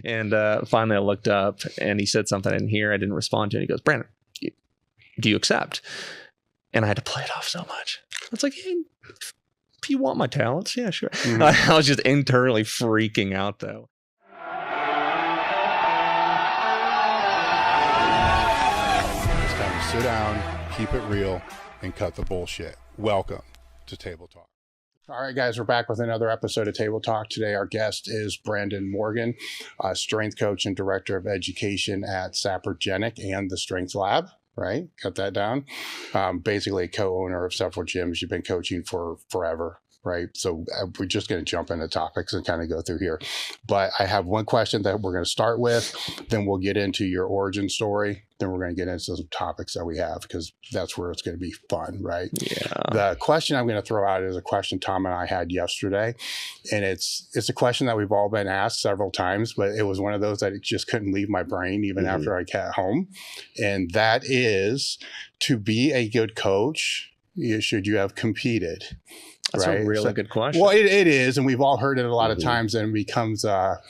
And finally I looked up and he said something I didn't hear. I didn't respond to it. He goes, Brandon, do you accept? And I had to play it off so much. It's like, hey, if you want my talents, yeah, sure. I was just internally freaking out though. It's time to sit down, keep it real, and cut the bullshit. Welcome to Table Talk. All right, guys, we're back with another episode of Table Talk. Today, our guest is Brandon Morgan, strength coach and director of education at Sapergenic and the Strength Lab. Right? Got that down. Basically, co-owner of several gyms. You've been coaching for forever. Right. So we're just going to jump into topics and kind of go through here. But I have one question that we're going to start with. Then we'll get into your origin story. Then we're going to get into some topics that we have because that's where it's going to be fun. Right. Yeah. The question I'm going to throw out is a question Tom and I had yesterday. And it's a question that we've all been asked several times, but it was one of those that it just couldn't leave my brain even after I got home. And that is, to be a good coach, should you have competed? That's a really good question. Well, it is. And we've all heard it a lot of times, and it becomes a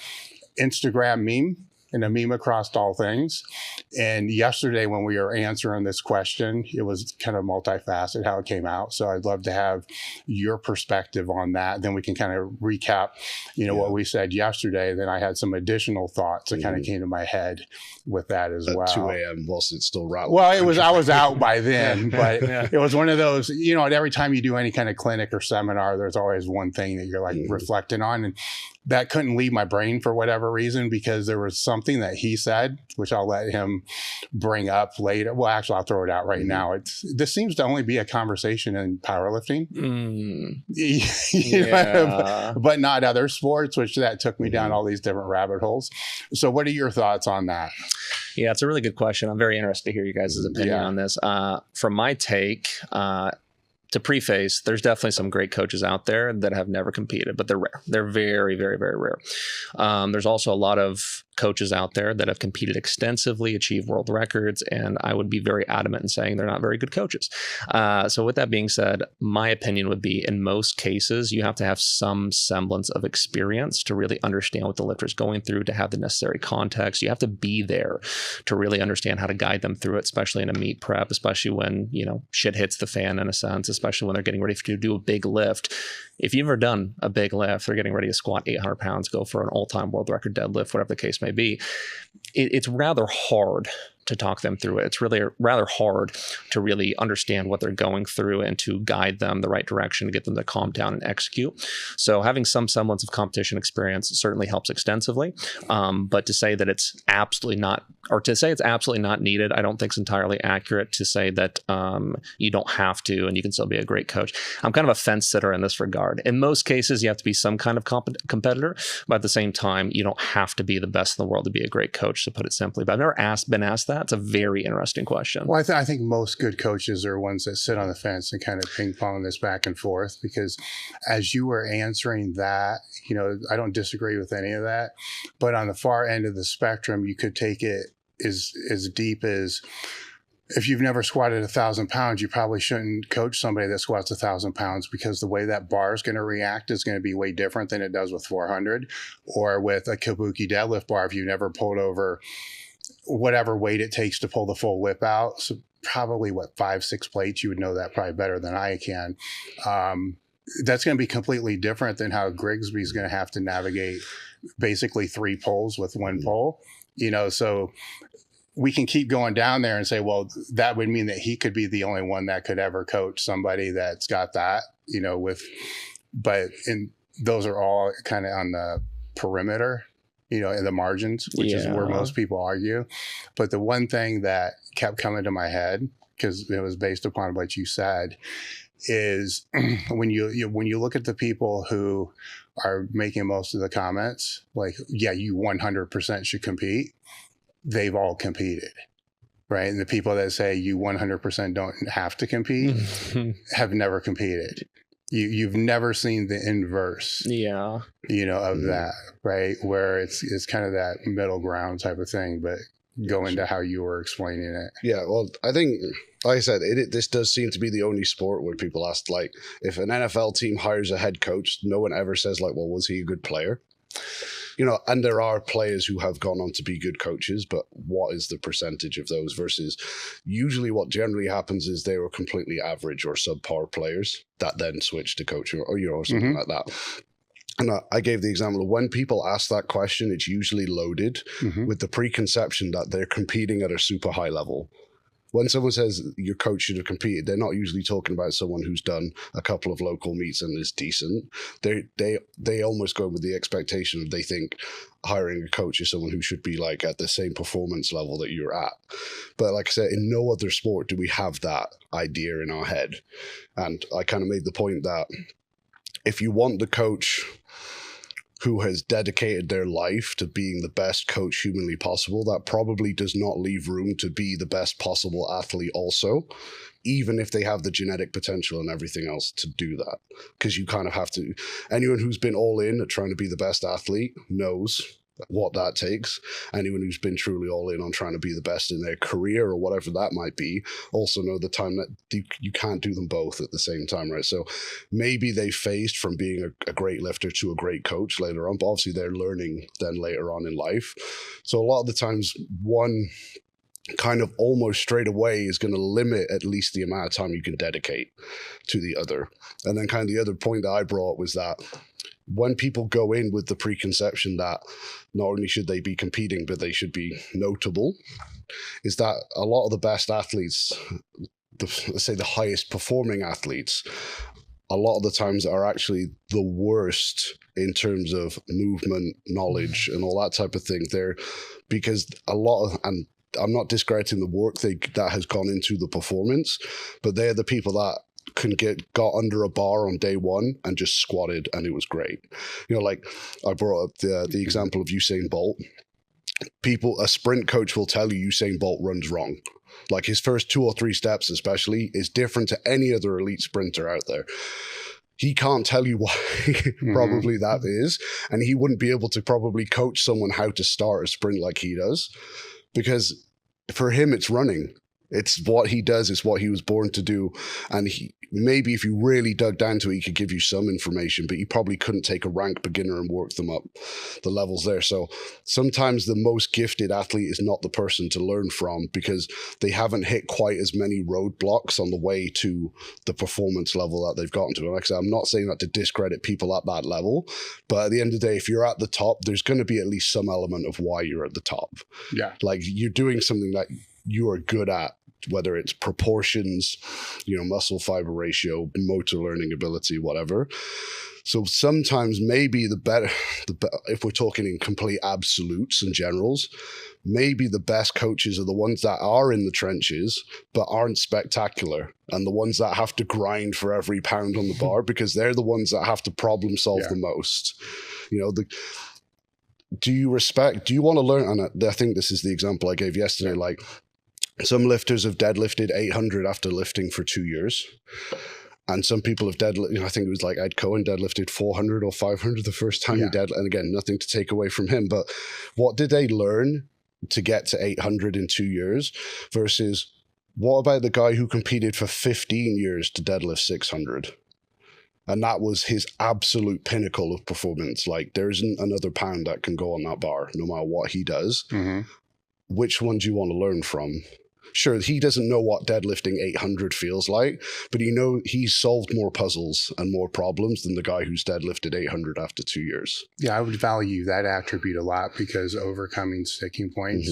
Instagram meme and a meme across all things. And yesterday when we were answering this question, it was kind of multifaceted how it came out. So I'd love to have your perspective on that. Then we can kind of recap, what we said yesterday. Then I had some additional thoughts that kind of came to my head with that as well. 2 a.m. whilst it's still rattling. Well, I was out by then, but it was one of those, every time you do any kind of clinic or seminar, there's always one thing that you're like reflecting on. And that couldn't leave my brain for whatever reason, because there was something that he said, which I'll let him bring up later. Well, actually, I'll throw it out right now. This seems to only be a conversation in powerlifting, but not other sports, which that took me down all these different rabbit holes. So what are your thoughts on that? Yeah, it's a really good question. I'm very interested to hear you guys' opinion on this. From my take, to preface, there's definitely some great coaches out there that have never competed, but they're rare. They're very, very, very rare. There's also a lot of coaches out there that have competed extensively, achieved world records, and I would be very adamant in saying they're not very good coaches. So with that being said, my opinion would be in most cases, you have to have some semblance of experience to really understand what the lifter is going through, to have the necessary context. You have to be there to really understand how to guide them through it, especially in a meet prep, especially when, shit hits the fan in a sense, especially when they're getting ready to do a big lift. If you've ever done a big lift, they're getting ready to squat 800 pounds, go for an all-time world record deadlift, whatever the case may be. It's rather hard to talk them through it. It's really rather hard to really understand what they're going through and to guide them the right direction to get them to calm down and execute. So having some semblance of competition experience certainly helps extensively. But to say that it's absolutely not, or to say it's absolutely not needed, I don't think it's entirely accurate to say that you don't have to and you can still be a great coach. I'm kind of a fence sitter in this regard. In most cases, you have to be some kind of competitor, but at the same time, you don't have to be the best in the world to be a great coach, to put it simply. But I've never been asked that. It's a very interesting question. Well, I think most good coaches are ones that sit on the fence and kind of ping pong this back and forth, because as you were answering that, I don't disagree with any of that, but on the far end of the spectrum, you could take it as deep as, if you've never squatted 1,000 pounds, you probably shouldn't coach somebody that squats 1,000 pounds, because the way that bar is going to react is going to be way different than it does with 400 or with a Kabuki deadlift bar. If you never pulled over whatever weight it takes to pull the full whip out, so probably 5-6 plates, you would know that probably better than I can. That's going to be completely different than how Grigsby's going to have to navigate basically 3 pulls with 1 pull. So we can keep going down there and say, well, that would mean that he could be the only one that could ever coach somebody that's got that, but those are all kind of on the perimeter, in the margins, which is where most people argue. But the one thing that kept coming to my head, because it was based upon what you said, is when you look at the people who are making most of the comments, like, yeah, you 100% should compete, they've all competed, right? And the people that say you 100% don't have to compete have never competed. You've never seen the inverse, of that, right? Where it's kind of that middle ground type of thing, but go into how you were explaining it. Yeah, well, I think, like I said, this does seem to be the only sport where people ask, like, if an NFL team hires a head coach, no one ever says, like, well, was he a good player? you know, and there are players who have gone on to be good coaches, but what is the percentage of those versus usually what generally happens is they were completely average or subpar players that then switch to coaching or, you know, or something like that. And I gave the example of when people ask that question, it's usually loaded with the preconception that they're competing at a super high level. When someone says your coach should have competed, they're not usually talking about someone who's done a couple of local meets and is decent. They almost go with the expectation of they think hiring a coach is someone who should be like at the same performance level that you're at. But like I said, in no other sport do we have that idea in our head. And I kind of made the point that if you want the coach who has dedicated their life to being the best coach humanly possible, that probably does not leave room to be the best possible athlete also, even if they have the genetic potential and everything else to do that. Because you kind of have to, anyone who's been all in at trying to be the best athlete knows what that takes. Anyone who's been truly all in on trying to be the best in their career or whatever that might be also know the time that you can't do them both at the same time, right? So maybe they phased from being a great lifter to a great coach later on, but obviously they're learning then later on in life. So a lot of the times one kind of almost straight away is going to limit at least the amount of time you can dedicate to the other. And then kind of the other point that I brought was that when people go in with the preconception that not only should they be competing, but they should be notable, is that a lot of the best athletes, let's say the highest performing athletes, a lot of the times are actually the worst in terms of movement, knowledge, and all that type of thing. Because a lot of, and I'm not discrediting the work that has gone into the performance, but they're the people that got under a bar on day one and just squatted and it was great. You know, like I brought up the example of Usain Bolt. A sprint coach will tell you Usain Bolt runs wrong. Like his first 2 or 3 steps especially is different to any other elite sprinter out there. He can't tell you why probably that is, and he wouldn't be able to probably coach someone how to start a sprint like he does, because for him it's running. It's what he does. It's what he was born to do. And maybe if you really dug down to it, he could give you some information, but you probably couldn't take a rank beginner and work them up the levels there. So sometimes the most gifted athlete is not the person to learn from because they haven't hit quite as many roadblocks on the way to the performance level that they've gotten to. And like I said, I'm not saying that to discredit people at that level, but at the end of the day, if you're at the top, there's going to be at least some element of why you're at the top. Yeah. Like you're doing something that you are good at, whether it's proportions, you know, muscle fiber ratio, motor learning ability, whatever. So sometimes maybe if we're talking in complete absolutes and generals, maybe the best coaches are the ones that are in the trenches, but aren't spectacular. And the ones that have to grind for every pound on the bar, because they're the ones that have to problem solve the most. You know, do you want to learn? And I think this is the example I gave yesterday, like, some lifters have deadlifted 800 after lifting for 2 years. And some people have I think it was like Ed Cohen deadlifted 400 or 500 the first time he deadlifted. And again, nothing to take away from him, but what did they learn to get to 800 in 2 years versus what about the guy who competed for 15 years to deadlift 600? And that was his absolute pinnacle of performance. Like there isn't another pound that can go on that bar, no matter what he does. Which one do you want to learn from? Sure, he doesn't know what deadlifting 800 feels like, but he's solved more puzzles and more problems than the guy who's deadlifted 800 after 2 years. Yeah, I would value that attribute a lot because overcoming sticking points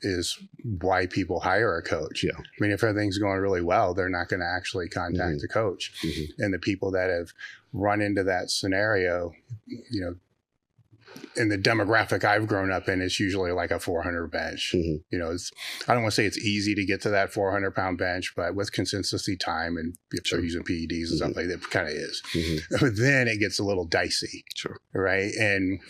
is why people hire a coach. Yeah. I mean, if everything's going really well, they're not going to actually contact the coach. And the people that have run into that scenario, you know, in the demographic I've grown up in, it's usually like a 400 bench. You know, I don't want to say it's easy to get to that 400 pound bench, but with consistency, time, and if they're using PEDs and stuff like that, it kind of is. But then it gets a little dicey. Right. And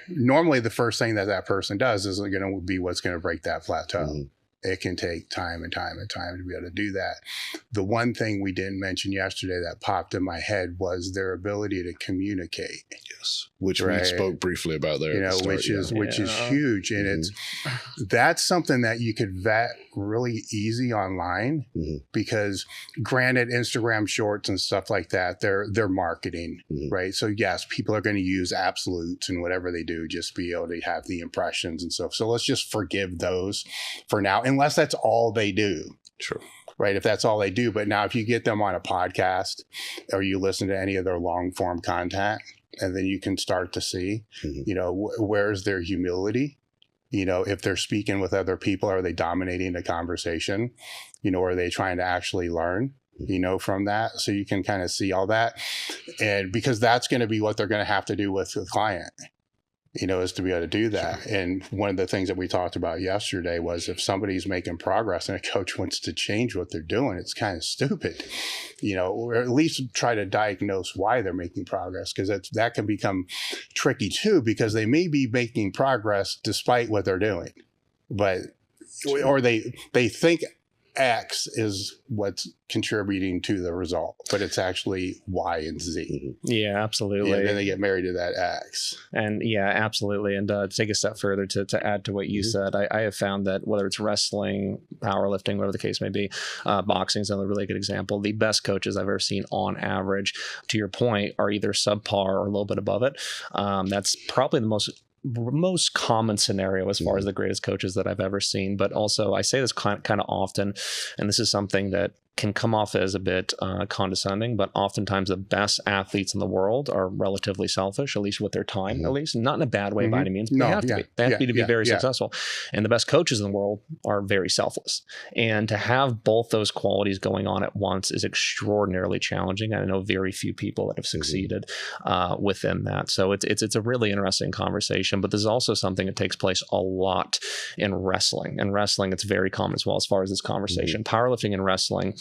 normally the first thing that person does is going to be what's going to break that plateau. It can take time and time and time to be able to do that. The one thing we didn't mention yesterday that popped in my head was their ability to communicate. Yes, which we spoke briefly about there. Which is huge, and that's something that you could vet really easy online because, granted, Instagram Shorts and stuff like that, they're marketing, right? So yes, people are going to use absolutes and whatever they do just to be able to have the impressions and stuff. So let's just forgive those for now. Unless that's all they do. Sure. Right. If that's all they do. But now if you get them on a podcast or you listen to any of their long form content, and then you can start to see, where's their humility? If they're speaking with other people, are they dominating the conversation? Are they trying to actually learn, from that? So you can kind of see all that. And because that's going to be what they're going to have to do with the client. Is to be able to do that. Sure. And one of the things that we talked about yesterday was if somebody's making progress and a coach wants to change what they're doing, it's kind of stupid, or at least try to diagnose why they're making progress, because that can become tricky too, because they may be making progress despite what they're doing, or they think X is what's contributing to the result, but it's actually Y and Z. Yeah, absolutely. Yeah, then they get married to that X. And yeah, absolutely. And to take a step further to add to what you said, I have found that whether it's wrestling, powerlifting, whatever the case may be, boxing is another really good example. The best coaches I've ever seen on average, to your point, are either subpar or a little bit above it. That's probably the most common scenario as far as the greatest coaches that I've ever seen. But also I say this kind of often, and this is something that can come off as a bit condescending, but oftentimes the best athletes in the world are relatively selfish, at least with their time, at least not in a bad way by any means. But they have to be. They have to be very successful. And the best coaches in the world are very selfless. And to have both those qualities going on at once is extraordinarily challenging. I know very few people that have succeeded within that. So it's a really interesting conversation. But there's also something that takes place a lot in wrestling. And wrestling, it's very common as well as far as this conversation. Powerlifting and wrestling.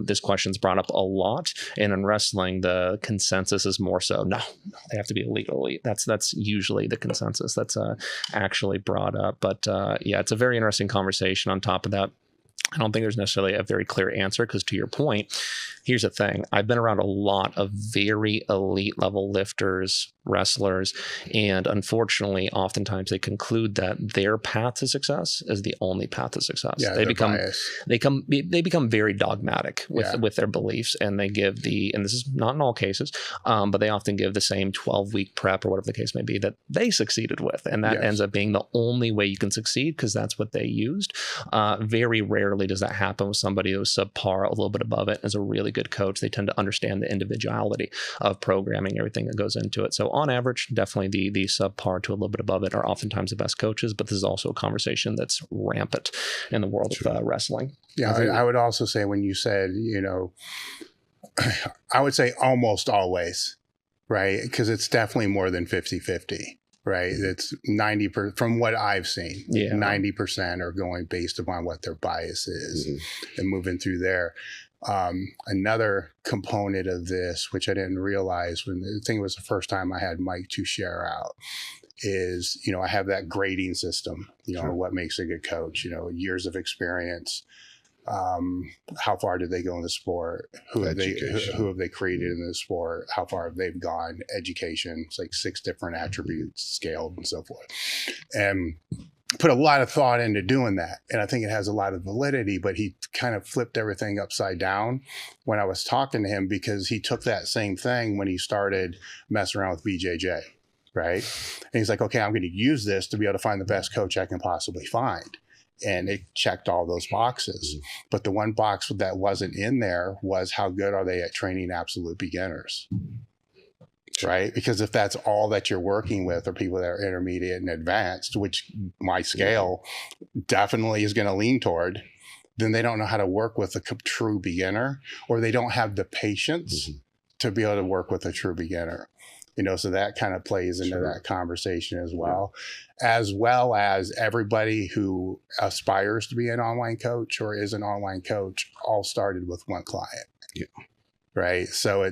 This question's brought up a lot, and in wrestling, the consensus is more so, no, they have to be elite. That's usually the consensus that's actually brought up. But yeah, it's a very interesting conversation. On top of that, I don't think there's necessarily a very clear answer, because to your point, here's the thing. I've been around a lot of very elite level lifters, wrestlers, and unfortunately, oftentimes they conclude that their path to success is the only path to success. Yeah, they become very dogmatic with their beliefs, and they give and this is not in all cases, but they often give the same 12-week prep or whatever the case may be that they succeeded with, and that ends up being the only way you can succeed because that's what they used. Very rarely does that happen with somebody who's subpar, a little bit above it, as a really good coach. They tend to understand the individuality of programming, everything that goes into it. So on average, definitely the subpar to a little bit above it are oftentimes the best coaches, but this is also a conversation that's rampant in the world of wrestling. Yeah, I would also say when you said, I would say almost always, right? Because it's definitely more than 50-50. Right. It's 90% from what I've seen. 90% are going based upon what their bias is and moving through there. Another component of this, which I didn't realize when I think it was the first time I had Mike to share out, is, I have that grading system, what makes a good coach, years of experience. How far did they go in the sport? Who have they created in the sport? How far have they gone? Education. It's like 6 different attributes scaled and so forth. And put a lot of thought into doing that. And I think it has a lot of validity, but he kind of flipped everything upside down when I was talking to him, because he took that same thing when he started messing around with BJJ. Right. And he's like, okay, I'm going to use this to be able to find the best coach I can possibly find. And it checked all those boxes. But the one box that wasn't in there was, how good are they at training absolute beginners? Right? Because if that's all that you're working with are people that are intermediate and advanced, which my scale definitely is going to lean toward, then they don't know how to work with a true beginner, or they don't have the patience to be able to work with a true beginner. So that kind of plays into that conversation as well as everybody who aspires to be an online coach or is an online coach all started with one client. Yeah. Right. So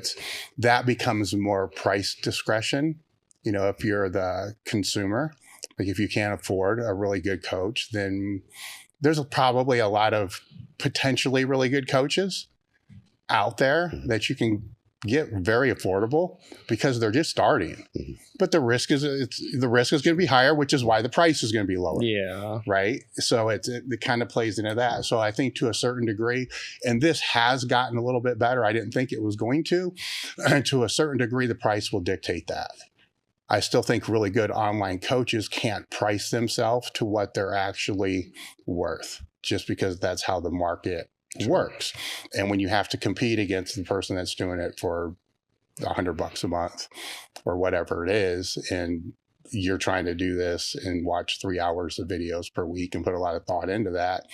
that becomes more price discretion. If you're the consumer, like if you can't afford a really good coach, then there's probably a lot of potentially really good coaches out there that you can get very affordable because they're just starting. But the risk is going to be higher, which is why the price is going to be lower. Yeah. Right. So it kind of plays into that. So I think to a certain degree, and this has gotten a little bit better. I didn't think it was going to. And to a certain degree, the price will dictate that. I still think really good online coaches can't price themselves to what they're actually worth, just because that's how the market works. And when you have to compete against the person that's doing it for $100 a month or whatever it is, and you're trying to do this and watch 3 hours of videos per week and put a lot of thought into that,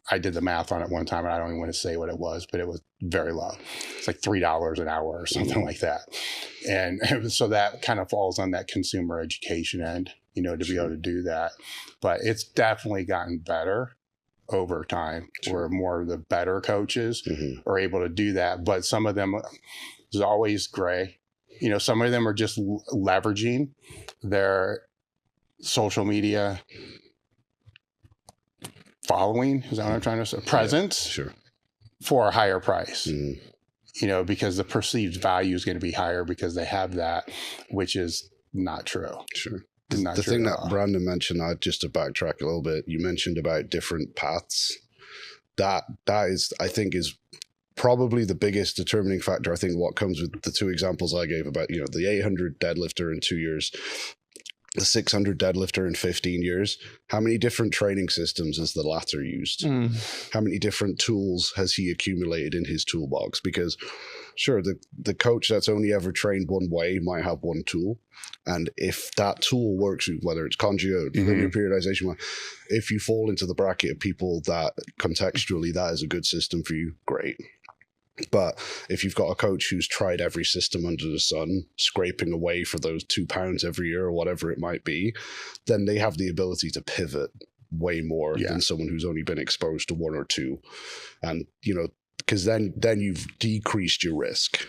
I did the math on it one time, and I don't even want to say what it was, but it was very low. It's like $3 an hour or something like that. And so that kind of falls on that consumer education end, to be able to do that. But it's definitely gotten better over time, where more of the better coaches are able to do that. But some of them, there's always gray. Some of them are just leveraging their social media following, is that what I'm trying to say? Presence for a higher price. Because the perceived value is going to be higher because they have that, which is not true. The thing that Brandon mentioned, just to backtrack a little bit, you mentioned about different paths. That is, I think, is probably the biggest determining factor. I think what comes with the two examples I gave about, the 800 deadlifter in 2 years, the 600 deadlifter in 15 years. How many different training systems has the latter used? How many different tools has he accumulated in his toolbox? Because sure, the coach that's only ever trained one way might have one tool. And if that tool works, whether it's conjugate, linear periodization, if you fall into the bracket of people that contextually that is a good system for you, great. But if you've got a coach who's tried every system under the sun, scraping away for those 2 pounds every year or whatever it might be, then they have the ability to pivot way more than someone who's only been exposed to one or two. And, because then you've decreased your risk.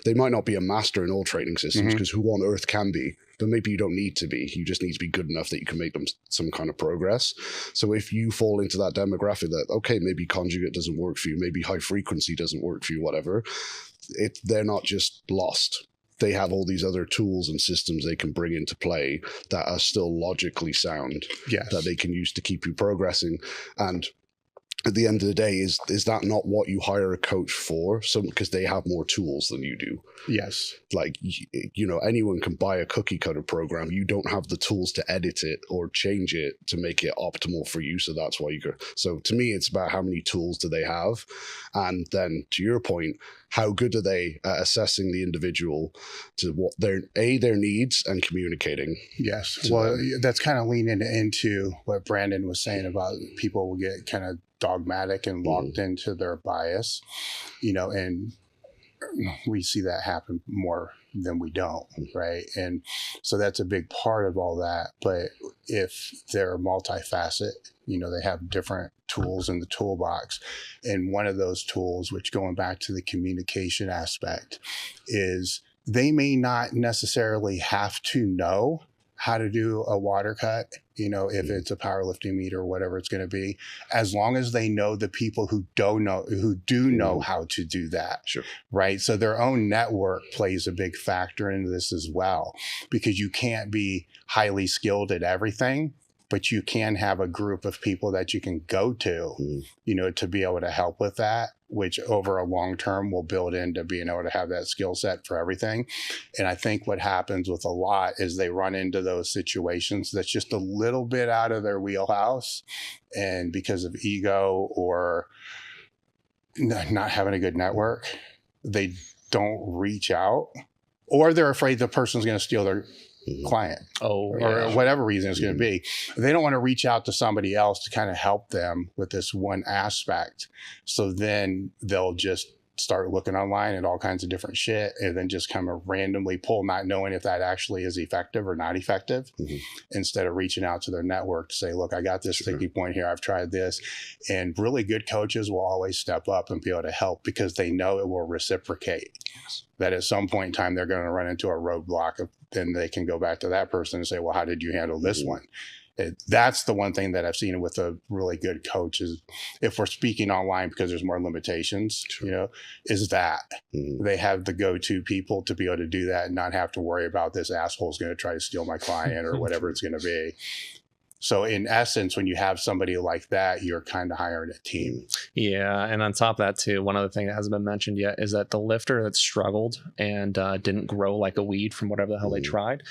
They might not be a master in all training systems, because who on earth can be? But maybe you don't need to be. You just need to be good enough that you can make them some kind of progress. So if you fall into that demographic that, okay, maybe conjugate doesn't work for you, maybe high frequency doesn't work for you, whatever, they're not just lost. They have all these other tools and systems they can bring into play that are still logically sound, that they can use to keep you progressing. And at the end of the day, is that not what you hire a coach for? Because they have more tools than you do. Yes. Like, anyone can buy a cookie cutter program. You don't have the tools to edit it or change it to make it optimal for you. So that's why you go. So to me, it's about how many tools do they have? And then to your point, how good are they at assessing the individual to what their needs and communicating? Yes. Well, that's kind of leaning into what Brandon was saying about people will get kind of dogmatic and locked into their bias, and we see that happen more than we don't, right? And so that's a big part of all that. But if they're multifaceted, they have different tools in the toolbox. And one of those tools, which going back to the communication aspect, is they may not necessarily have to know how to do a water cut, if it's a powerlifting meet or whatever it's going to be, as long as they know the people who do know how to do that. Right. So their own network plays a big factor into this as well, because you can't be highly skilled at everything, but you can have a group of people that you can go to, to be able to help with that, which over a long term will build into being able to have that skill set for everything. And I think what happens with a lot is they run into those situations that's just a little bit out of their wheelhouse. And because of ego or not having a good network, they don't reach out, or they're afraid the person's going to steal their client or whatever reason it's going to be. They don't want to reach out to somebody else to kind of help them with this one aspect. So then they'll just start looking online at all kinds of different shit and then just kind of randomly pull, not knowing if that actually is effective or not effective, instead of reaching out to their network to say, look, I got this sticky point here. I've tried this. And really good coaches will always step up and be able to help because they know it will reciprocate. That at some point in time, they're going to run into a roadblock. Then they can go back to that person and say, well, how did you handle this one? That's the one thing that I've seen with a really good coach is, if we're speaking online because there's more limitations, is that they have the go-to people to be able to do that and not have to worry about this asshole's going to try to steal my client or whatever it's going to be. So in essence, when you have somebody like that, you're kind of hiring a team. Yeah. And on top of that too, one other thing that hasn't been mentioned yet is that the lifter that struggled and didn't grow like a weed from whatever the hell they tried,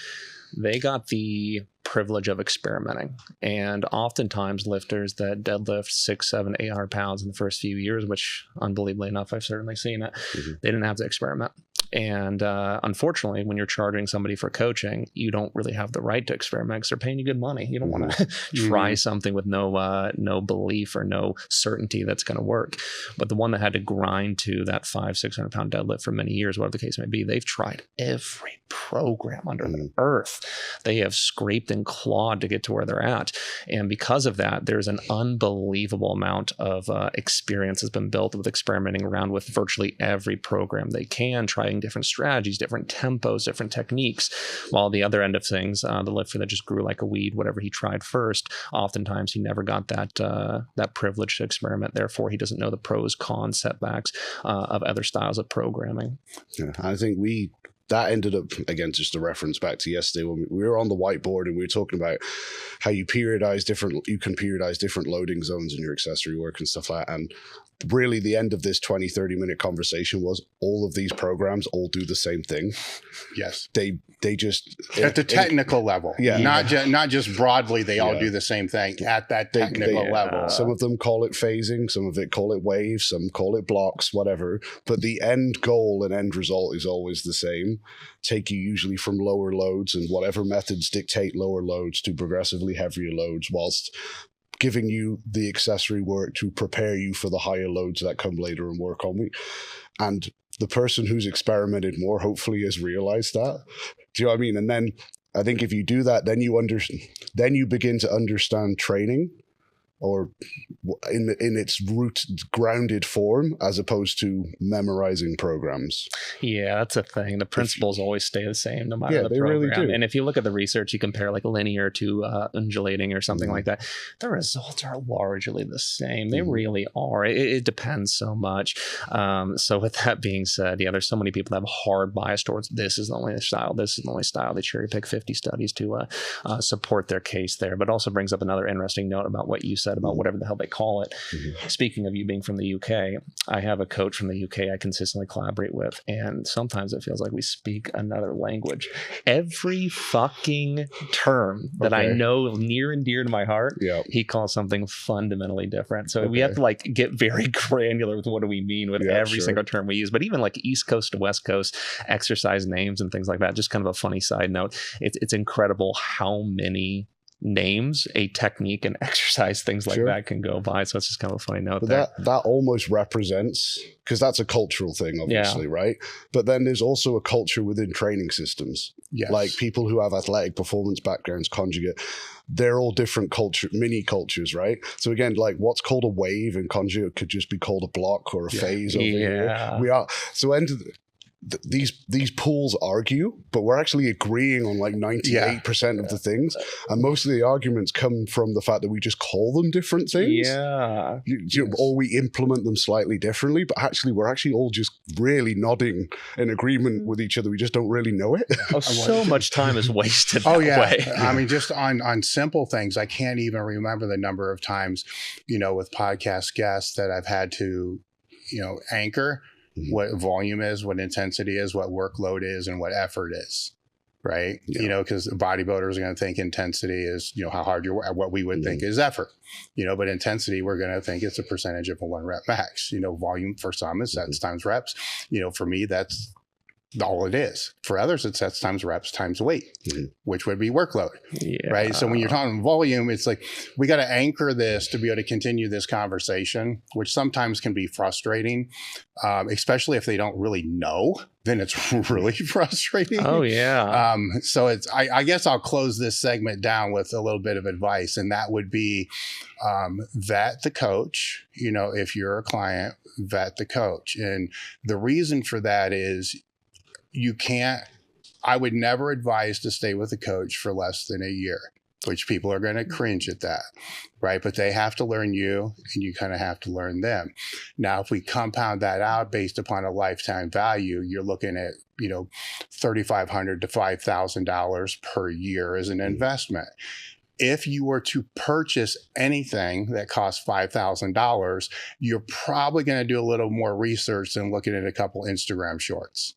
they got the privilege of experimenting. And oftentimes lifters that deadlift 600, 700, 800 pounds in the first few years, which unbelievably enough, I've certainly seen it, they didn't have to experiment. And unfortunately, when you're charging somebody for coaching, you don't really have the right to experiment because they're paying you good money. You don't want to try something with no belief or no certainty that's going to work. But the one that had to grind to that 500, 600 pound deadlift for many years, whatever the case may be, they've tried every program under the earth. They have scraped and clawed to get to where they're at. And because of that, there's an unbelievable amount of experience has been built with experimenting around with virtually every program they can, trying different strategies, different tempos, different techniques. While the other end of things, the lifter that just grew like a weed, whatever he tried first, oftentimes he never got that privilege to experiment. Therefore, he doesn't know the pros, cons, setbacks of other styles of programming. Yeah, I think that ended up, again, just a reference back to yesterday when we were on the whiteboard and we were talking about how you can periodize different loading zones in your accessory work and stuff like that. And really the end of this 20, 30-minute conversation was all of these programs all do the same thing. Yes. They just... At the technical level. Yeah. Not just broadly, they all do the same thing at that technical level. Some of them call it phasing, some of it call it waves, some call it blocks, whatever. But the end goal and end result is always the same. Take you usually from lower loads, and whatever methods dictate lower loads to progressively heavier loads, whilst giving you the accessory work to prepare you for the higher loads that come later and work on me. And the person who's experimented more hopefully has realized that. Do you know what I mean? And then I think if you do that, then you begin to understand training, or in its root grounded form, as opposed to memorizing programs. Yeah, that's a thing. The principles always stay the same no matter the they program. really do. And if you look at the research, you compare like linear to undulating or something like that, the results are largely the same. They really are. It depends so much. So with that being said, there's so many people that have a hard bias towards this is the only style, this is the only style. They cherry pick 50 studies to support their case there. But also brings up another interesting note about what you said about whatever the hell they call it. Speaking of you being from the UK, I have a coach from the UK I consistently collaborate with, and sometimes it feels like we speak another language. Every fucking term that I know near and dear to my heart, he calls something fundamentally different. So we have to like get very granular with what do we mean with every single term we use. But even like East Coast to West Coast exercise names and things like that, just kind of a funny side note. It's incredible how many names a technique and exercise things like that can go by. So it's just kind of a funny note. But that almost represents, because that's a cultural thing, obviously, right? But then there's also a culture within training systems. Yes. Like people who have athletic performance backgrounds, conjugate, they're all different mini cultures, right? So again, like what's called a wave in conjugate could just be called a block or a phase over here. These pools argue, but we're actually agreeing on like 98% of the things. And most of the arguments come from the fact that we just call them different things. Yeah. Or we implement them slightly differently, but actually we're actually all just really nodding in agreement with each other. We just don't really know it. So much time is wasted that way. I mean, just on simple things, I can't even remember the number of times, with podcast guests that I've had to, anchor what volume is, what intensity is, what workload is, and what effort is, right? Because bodybuilders are going to think intensity is, how hard you're, what we would think is effort, but intensity, we're going to think it's a percentage of a 1 rep max. Volume for some is sets times reps. For me, that's all it is. For others, it's sets times reps times weight, which would be workload, right? So when you're talking volume, it's like we got to anchor this to be able to continue this conversation, which sometimes can be frustrating, especially if they don't really know. Then it's really frustrating. Oh yeah. So I guess I'll close this segment down with a little bit of advice, and that would be vet the coach. If you're a client, vet the coach, and the reason for that is I would never advise to stay with a coach for less than a year. which people are going to cringe at that, right? But they have to learn you, and you kind of have to learn them. Now, if we compound that out based upon a lifetime value, you're looking at, $3,500 to $5,000 per year as an investment. If you were to purchase anything that costs $5,000, you're probably going to do a little more research than looking at a couple Instagram shorts.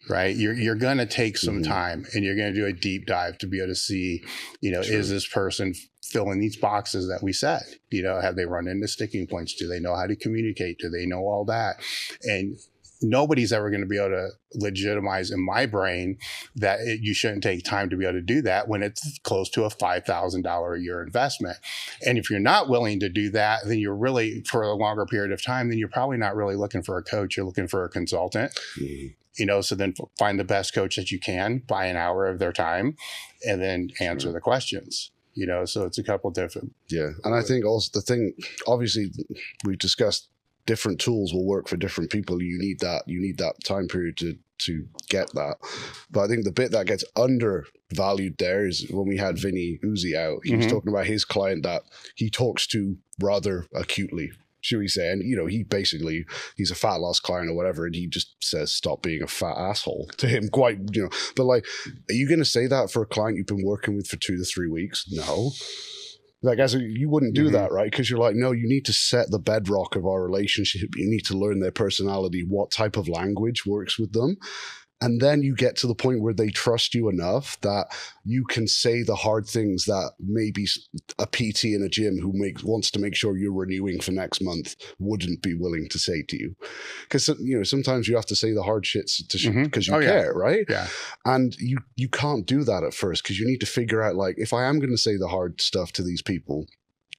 Right. You're going to take some time, and you're going to do a deep dive to be able to see, is this person filling these boxes that we said? Have they run into sticking points? Do they know how to communicate? Do they know all that? And nobody's ever going to be able to legitimize in my brain that you shouldn't take time to be able to do that when it's close to a $5,000 a year investment. And if you're not willing to do that, then you're really, for a longer period of time, then you're probably not really looking for a coach. You're looking for a consultant. So then find the best coach that you can, buy an hour of their time, and then answer the questions. So it's a couple different. Yeah. And I think also the thing, obviously we've discussed different tools will work for different people. You need that time period to get that. But I think the bit that gets undervalued there is when we had Vinny Uzi out, he was talking about his client that he talks to rather acutely, should we say. And, he's a fat loss client or whatever, and he just says, stop being a fat asshole to him quite, but like, are you going to say that for a client you've been working with for 2 to 3 weeks? No. Like, as you wouldn't do that, right? Because you're like, no, you need to set the bedrock of our relationship. You need to learn their personality, what type of language works with them. And then you get to the point where they trust you enough that you can say the hard things that maybe a PT in a gym who wants to make sure you're renewing for next month wouldn't be willing to say to you. Because, sometimes you have to say the hard shits because you care, right? Yeah. And you can't do that at first because you need to figure out, like, if I am going to say the hard stuff to these people,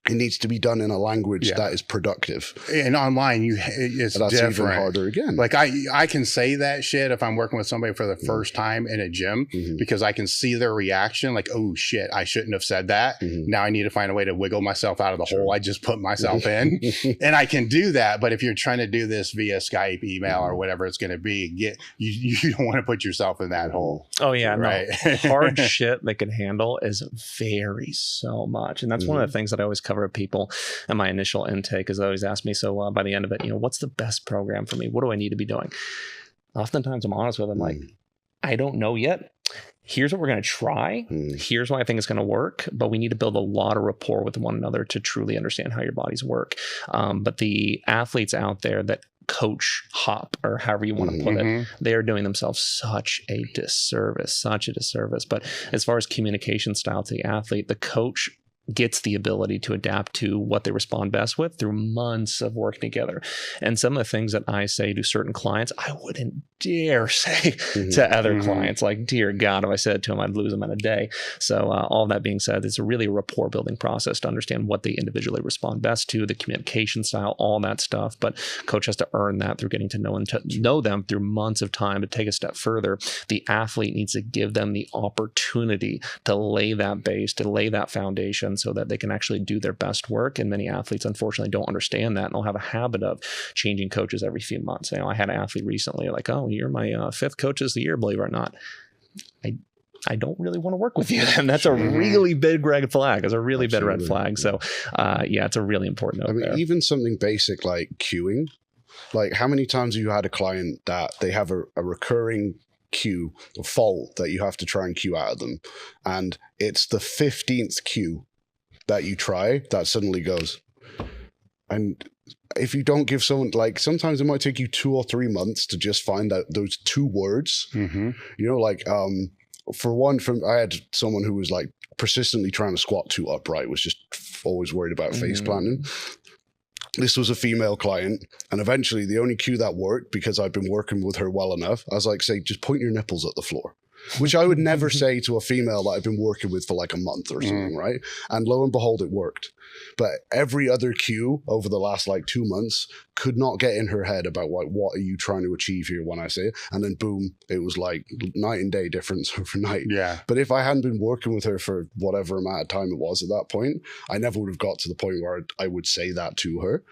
it needs to be done in a language that is productive. And online, it's that's different. Even harder again. Like I can say that shit if I'm working with somebody for the first time in a gym because I can see their reaction. Like, oh shit, I shouldn't have said that. Now I need to find a way to wiggle myself out of the hole I just put myself in. And I can do that. But if you're trying to do this via Skype, email, or whatever it's going to be, you don't want to put yourself in that hole. Oh yeah, right. No. Hard shit they can handle is varies so much, and that's one of the things that I always cover with people in my initial intake. Is they always ask me, so by the end of it, what's the best program for me? What do I need to be doing? Oftentimes, I'm honest with them, like, I don't know yet. Here's what we're going to try. Here's why I think it's going to work, but we need to build a lot of rapport with one another to truly understand how your bodies work. But the athletes out there that coach hop, or however you want to put it, they are doing themselves such a disservice. But as far as communication style to the athlete, the coach gets the ability to adapt to what they respond best with through months of working together. And some of the things that I say to certain clients, I wouldn't dare say to other clients. Like, dear God, if I said it to them, I'd lose them in a day. So all that being said, it's really a rapport building process to understand what they individually respond best to, the communication style, all that stuff. But coach has to earn that through getting to know them through months of time. To take a step further, the athlete needs to give them the opportunity to lay that base, to lay that foundation, so that they can actually do their best work. And many athletes, unfortunately, don't understand that, and they'll have a habit of changing coaches every few months. I had an athlete recently, like, oh, you're my fifth coach of the year, believe it or not. I don't really want to work with you. And that's a really big red flag. It's a really big red flag. So, it's a really important note. I mean, even something basic like cueing. Like, how many times have you had a client that they have a recurring cue or fault that you have to try and cue out of them, and it's the 15th cue that you try that suddenly goes? And if you don't give someone, like, sometimes it might take you 2 or 3 months to just find out those 2 words. I had someone who was like persistently trying to squat 2 upright, was just always worried about face planting. This was a female client, and eventually the only cue that worked, because I'd been working with her well enough, I was like, say, just point your nipples at the floor, which I would never say to a female that I've been working with for like a month or something, right? And lo and behold, it worked. But every other cue over the last like 2 months could not get in her head about what are you trying to achieve here when I say it. And then boom, it was like night and day difference overnight. Yeah. But if I hadn't been working with her for whatever amount of time it was at that point, I never would have got to the point where I would say that to her.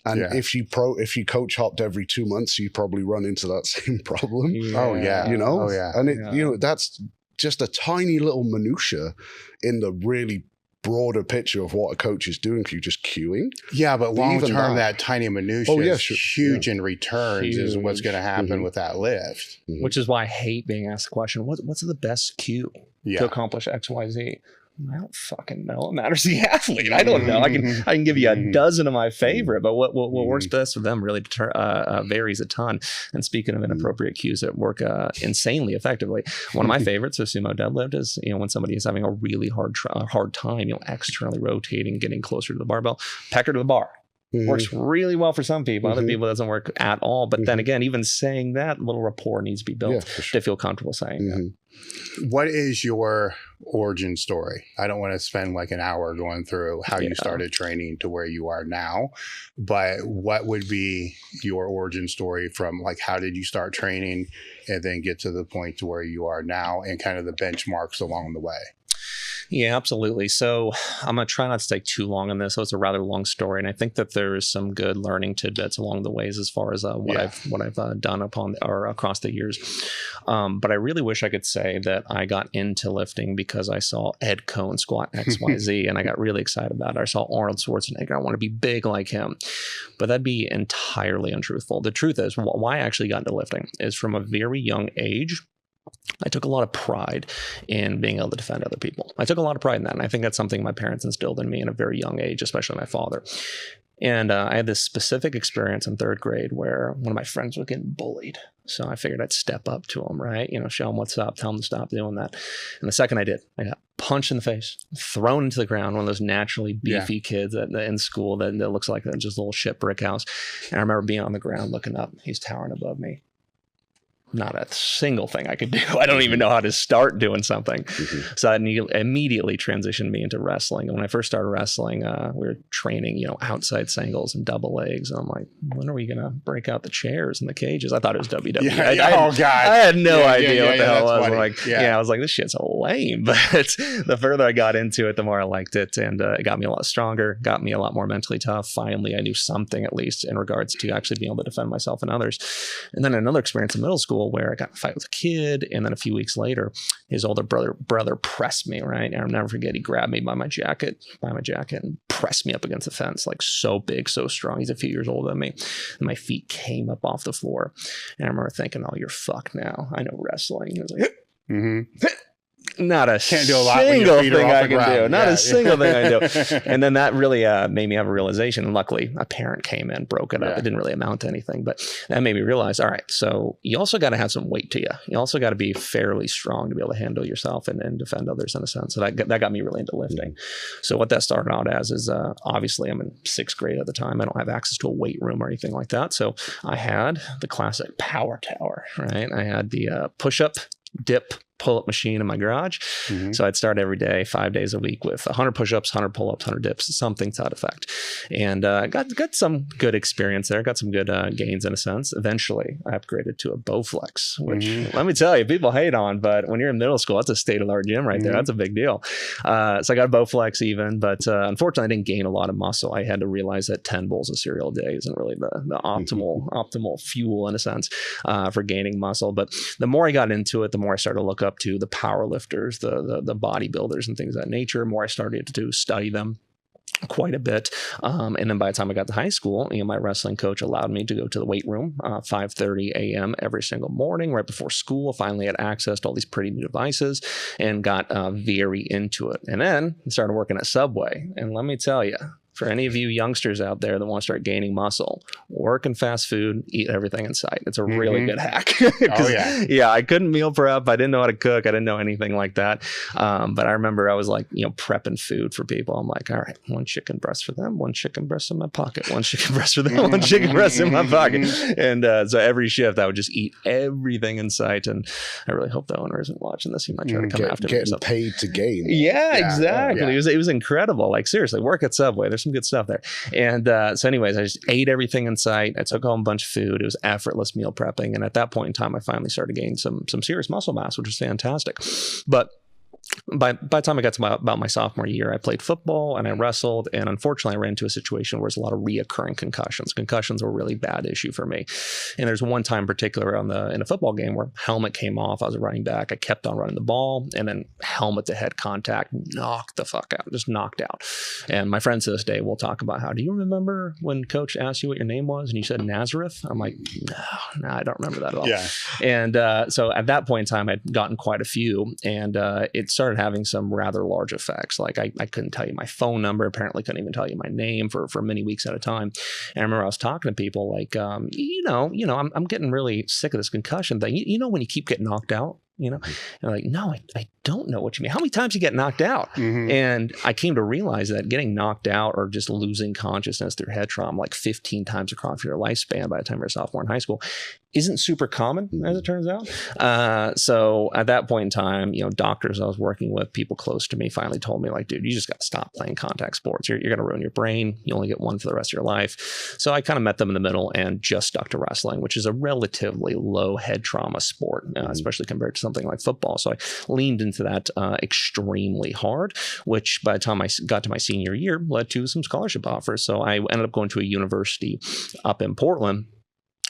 And if she coach hopped every 2 months, you probably run into that same problem. Oh yeah. And that's just a tiny little minutia in the really broader picture of what a coach is doing for you, just cueing. Yeah, but long term, that tiny minutia is huge in returns is what's going to happen with that lift. Which is why I hate being asked the question, what's the best cue to accomplish X, Y, Z? I don't fucking know. It matters the athlete. I don't know. I can give you a dozen of my favorite, but what works best for them really varies a ton. And speaking of inappropriate cues that work insanely effectively, one of my favorites of sumo deadlift is when somebody is having a really hard time, externally rotating, getting closer to the barbell, pecker to the bar. Works really well for some people. Other people, it doesn't work at all. But then again, even saying that, a little rapport needs to be built to feel comfortable saying that. What is your origin story? I don't want to spend like an hour going through how you started training to where you are now, but what would be your origin story from like how did you start training and then get to the point to where you are now and kind of the benchmarks along the way? Yeah, absolutely. So I'm going to try not to take too long on this. So it's a rather long story. And I think that there's some good learning tidbits along the ways as far as what I've done across the years. But I really wish I could say that I got into lifting because I saw Ed Cohn squat XYZ and I got really excited about it. I saw Arnold Schwarzenegger. I want to be big like him. But that'd be entirely untruthful. The truth is, why I actually got into lifting is from a very young age. I took a lot of pride in being able to defend other people. I took a lot of pride in that. And I think that's something my parents instilled in me in a very young age, especially my father. And I had this specific experience in third grade where one of my friends was getting bullied. So I figured I'd step up to him, right? Show him what's up, tell him to stop doing that. And the second I did, I got punched in the face, thrown into the ground, one of those naturally beefy kids in school that looks like just a little shit brick house. And I remember being on the ground looking up. He's towering above me. Not a single thing I could do. I don't even know how to start doing something. So that immediately transitioned me into wrestling. And when I first started wrestling, we were training, outside singles and double legs. And I'm like, when are we going to break out the chairs and the cages? I thought it was WWE. I had no idea what the hell it was. I'm like, I was like, this shit's lame. But the further I got into it, the more I liked it. And it got me a lot stronger, got me a lot more mentally tough. Finally, I knew something, at least in regards to actually being able to defend myself and others. And then another experience in middle school where I got in a fight with a kid, and then a few weeks later, his older brother pressed me, right? And I'll never forget, he grabbed me by my jacket, and pressed me up against the fence, like so big, so strong. He's a few years older than me. And my feet came up off the floor. And I remember thinking, oh, you're fucked now. I know wrestling. He was like, not a single thing I can do. Not a single thing I do. And then that really made me have a realization. And luckily, a parent came in, broke it up. It didn't really amount to anything. But that made me realize, all right, so you also got to have some weight to you. You also got to be fairly strong to be able to handle yourself and defend others in a sense. So that got me really into lifting. So what that started out as is obviously I'm in 6th grade at the time. I don't have access to a weight room or anything like that. So I had the classic power tower, right? I had the push-up, dip, pull-up machine in my garage. So I'd start every day, 5 days a week with 100 push-ups, 100 pull-ups, 100 dips, something to that effect. And got some good experience there, got some good gains in a sense. Eventually, I upgraded to a Bowflex, which let me tell you, people hate on, but when you're in middle school, that's a state-of-the-art gym right there. That's a big deal. So I got a Bowflex even, but unfortunately, I didn't gain a lot of muscle. I had to realize that 10 bowls of cereal a day isn't really the optimal fuel in a sense for gaining muscle. But the more I got into it, the more I started to look up to the power lifters, the bodybuilders and things of that nature. More I started to study them quite a bit. And then by the time I got to high school, my wrestling coach allowed me to go to the weight room 5:30 a.m. every single morning right before school. Finally had access to all these pretty new devices and got very into it. And then I started working at Subway. And let me tell you, for any of you youngsters out there that want to start gaining muscle, work in fast food, eat everything in sight. It's a really good hack. I couldn't meal prep. I didn't know how to cook. I didn't know anything like that. But I remember I was like, prepping food for people. I'm like, all right, 1 chicken breast for them, 1 chicken breast in my pocket, 1 chicken breast for them, 1 chicken breast in my pocket. And so every shift I would just eat everything in sight. And I really hope the owner isn't watching this. He might try to come after me. Getting paid to gain. Yeah, exactly. It was incredible. Like seriously, work at Subway. There's some good stuff there. And so anyways, I just ate everything in sight. I took home a bunch of food. It was effortless meal prepping. And at that point in time, I finally started gaining some serious muscle mass, which was fantastic. But by the time I got to about my sophomore year, I played football and I wrestled. And unfortunately, I ran into a situation where there's a lot of reoccurring concussions. Concussions were a really bad issue for me. And there's one time in particular in a football game where helmet came off. I was a running back. I kept on running the ball, and then helmet to head contact knocked the fuck out, just knocked out. And my friends to this day will talk about how, do you remember when coach asked you what your name was and you said Nazareth? I'm like, no, I don't remember that at all. Yeah. And so at that point in time, I'd gotten quite a few, and it started having some rather large effects. Like I couldn't tell you my phone number, apparently couldn't even tell you my name for many weeks at a time. And I remember I was talking to people like, I'm getting really sick of this concussion thing. You know, when you keep getting knocked out, and like, no, I don't know what you mean. How many times you get knocked out? Mm-hmm. And I came to realize that getting knocked out or just losing consciousness through head trauma like 15 times across your lifespan by the time you're a sophomore in high school isn't super common, as it turns out. So at that point in time, doctors I was working with, people close to me, finally told me, like, dude, you just got to stop playing contact sports. You're going to ruin your brain. You only get one for the rest of your life. So I kind of met them in the middle and just stuck to wrestling, which is a relatively low head trauma sport, especially compared to something like football. So I leaned into that extremely hard, which by the time I got to my senior year led to some scholarship offers. So I ended up going to a university up in Portland.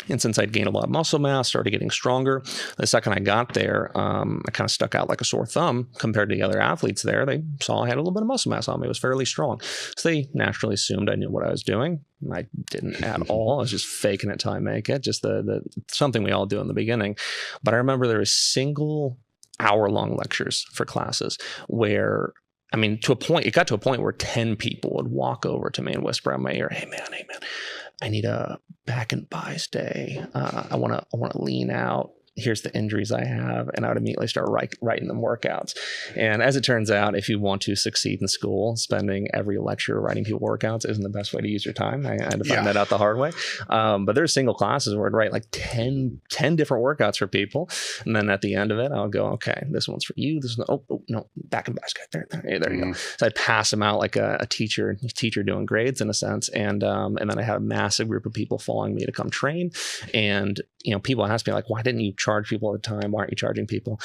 And since I'd gained a lot of muscle mass, started getting stronger, the second I got there, I kind of stuck out like a sore thumb compared to the other athletes there. They saw I had a little bit of muscle mass on me. It was fairly strong. So they naturally assumed I knew what I was doing. I didn't at all. I was just faking it till I make it, just the something we all do in the beginning. But I remember there was single hour-long lectures for classes where, it got to a point where 10 people would walk over to me and whisper in my ear, hey man, I need a back and buys day. I want to lean out. Here's the injuries I have. And I would immediately start writing them workouts. And as it turns out, if you want to succeed in school, spending every lecture writing people workouts isn't the best way to use your time. I had to find that out the hard way. But there's single classes where I'd write like 10 different workouts for people. And then at the end of it, I'll go, okay, this one's for you. This one, no, back and buys guy. There you go. So I'd pass them out like a teacher doing grades in a sense. And then I had a massive group of people following me to come train. And people ask me like, why didn't you charge people at the time? Why aren't you charging people?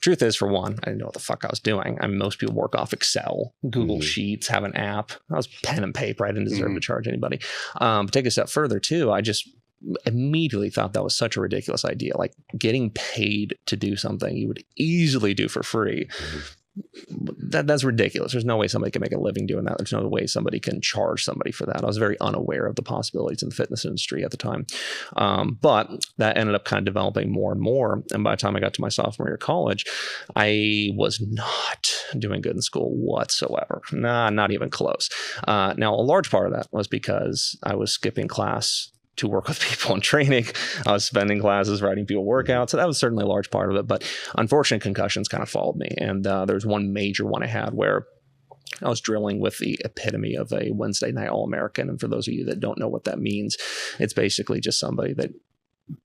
Truth is, for one, I didn't know what the fuck I was doing. Most people work off Excel, Google Sheets, have an app. I was pen and paper. I didn't deserve to charge anybody. But take a step further too. I just immediately thought that was such a ridiculous idea. Like getting paid to do something you would easily do for free. That's ridiculous. There's no way somebody can make a living doing that. There's no way somebody can charge somebody for that. I was very unaware of the possibilities in the fitness industry at the time. But that ended up kind of developing more and more. And by the time I got to my sophomore year of college, I was not doing good in school whatsoever. Not even close. Now, a large part of that was because I was skipping class to work with people in training. I was spending classes, writing people workouts. So that was certainly a large part of it. But unfortunate concussions kind of followed me. And there was one major one I had where I was drilling with the epitome of a Wednesday night All-American. And for those of you that don't know what that means, it's basically just somebody that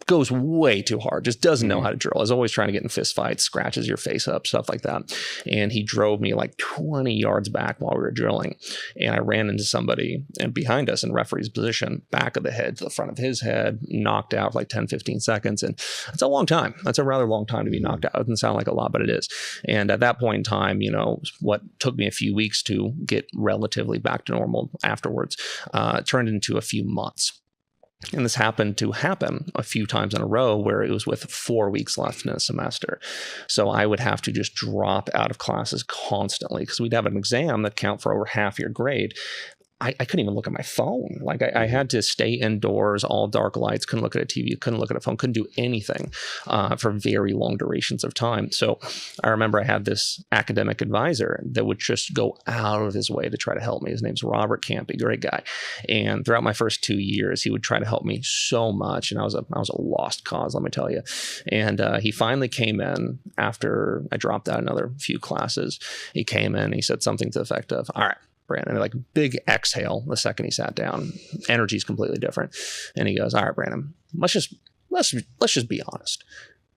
goes way too hard, just doesn't know how to drill, is always trying to get in fist fights, scratches your face up, stuff like that. And he drove me like 20 yards back while we were drilling. And I ran into somebody and behind us in referee's position, back of the head to the front of his head, knocked out for like 10, 15 seconds. And that's a long time. That's a rather long time to be knocked out. It doesn't sound like a lot, but it is. And at that point in time, what took me a few weeks to get relatively back to normal afterwards, turned into a few months. And this happened a few times in a row where it was with 4 weeks left in a semester. So I would have to just drop out of classes constantly because we'd have an exam that count for over half your grade. I couldn't even look at my phone. Like I had to stay indoors, all dark lights, couldn't look at a TV, couldn't look at a phone, couldn't do anything for very long durations of time. So I remember I had this academic advisor that would just go out of his way to try to help me. His name's Robert Campy, great guy. And throughout my first 2 years, he would try to help me so much. And I was a lost cause, let me tell you. And he finally came in after I dropped out another few classes. He came in, he said something to the effect of, all right, Brandon, like big exhale the second he sat down. Energy's completely different. And he goes, all right, Brandon, let's just be honest.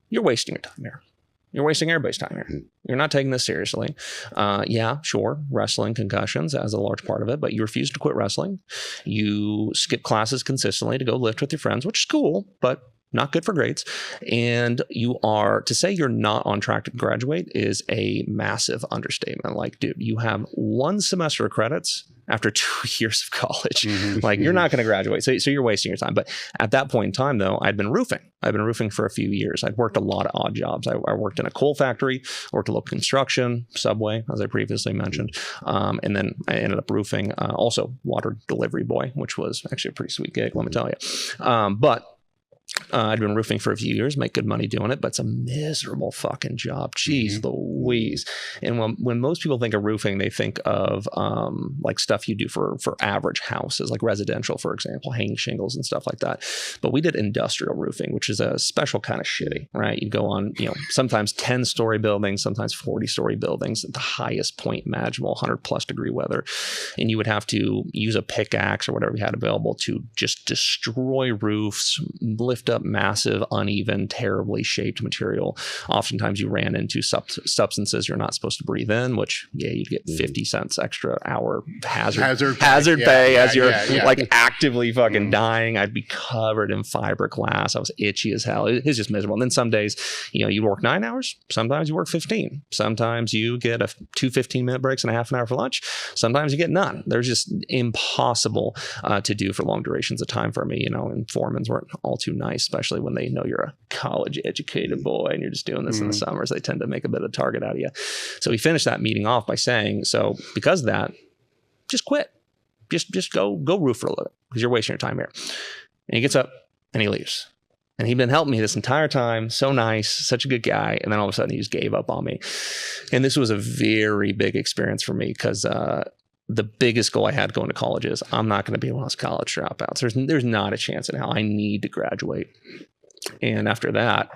You're wasting your time here. You're wasting everybody's time here. You're not taking this seriously. Yeah, sure, wrestling concussions as a large part of it, but you refuse to quit wrestling. You skip classes consistently to go lift with your friends, which is cool, but not good for grades. And to say you're not on track to graduate is a massive understatement. Like, dude, you have 1 semester of credits after 2 years of college. Like, you're not going to graduate. So you're wasting your time. But at that point in time, though, I'd been roofing. I'd been roofing for a few years. I'd worked a lot of odd jobs. I worked in a coal factory, worked a little construction, Subway, as I previously mentioned. And then I ended up roofing, also water delivery boy, which was actually a pretty sweet gig, let me tell you. But I'd been roofing for a few years, make good money doing it, but it's a miserable fucking job. Jeez Louise. And when most people think of roofing, they think of like stuff you do for average houses, like residential, for example, hanging shingles and stuff like that. But we did industrial roofing, which is a special kind of shitty, right? You go on, sometimes 10-story buildings, sometimes 40-story buildings at the highest point imaginable, 100+ degree weather. And you would have to use a pickaxe or whatever you had available to just destroy roofs, lift up massive, uneven, terribly shaped material. Oftentimes you ran into substances you're not supposed to breathe in, which, you'd get 50 cents extra hour hazard pay as you're like actively fucking dying. I'd be covered in fiberglass. I was itchy as hell. It was just miserable. And then some days, you work 9 hours. Sometimes you work 15. Sometimes you get 2 15-minute breaks and a half an hour for lunch. Sometimes you get none. They're just impossible to do for long durations of time for me, and foremans weren't all too nice, especially when they know you're a college educated boy and you're just doing this in the summers. They tend to make a bit of a target out of you. So we finished that meeting off by saying, so because of that, just quit. Just go roof for a little bit because you're wasting your time here. And he gets up and he leaves. And he'd been helping me this entire time. So nice, such a good guy. And then all of a sudden he just gave up on me. And this was a very big experience for me because the biggest goal I had going to college is I'm not going to be one of those college dropouts. There's not a chance in hell. I need to graduate. And after that,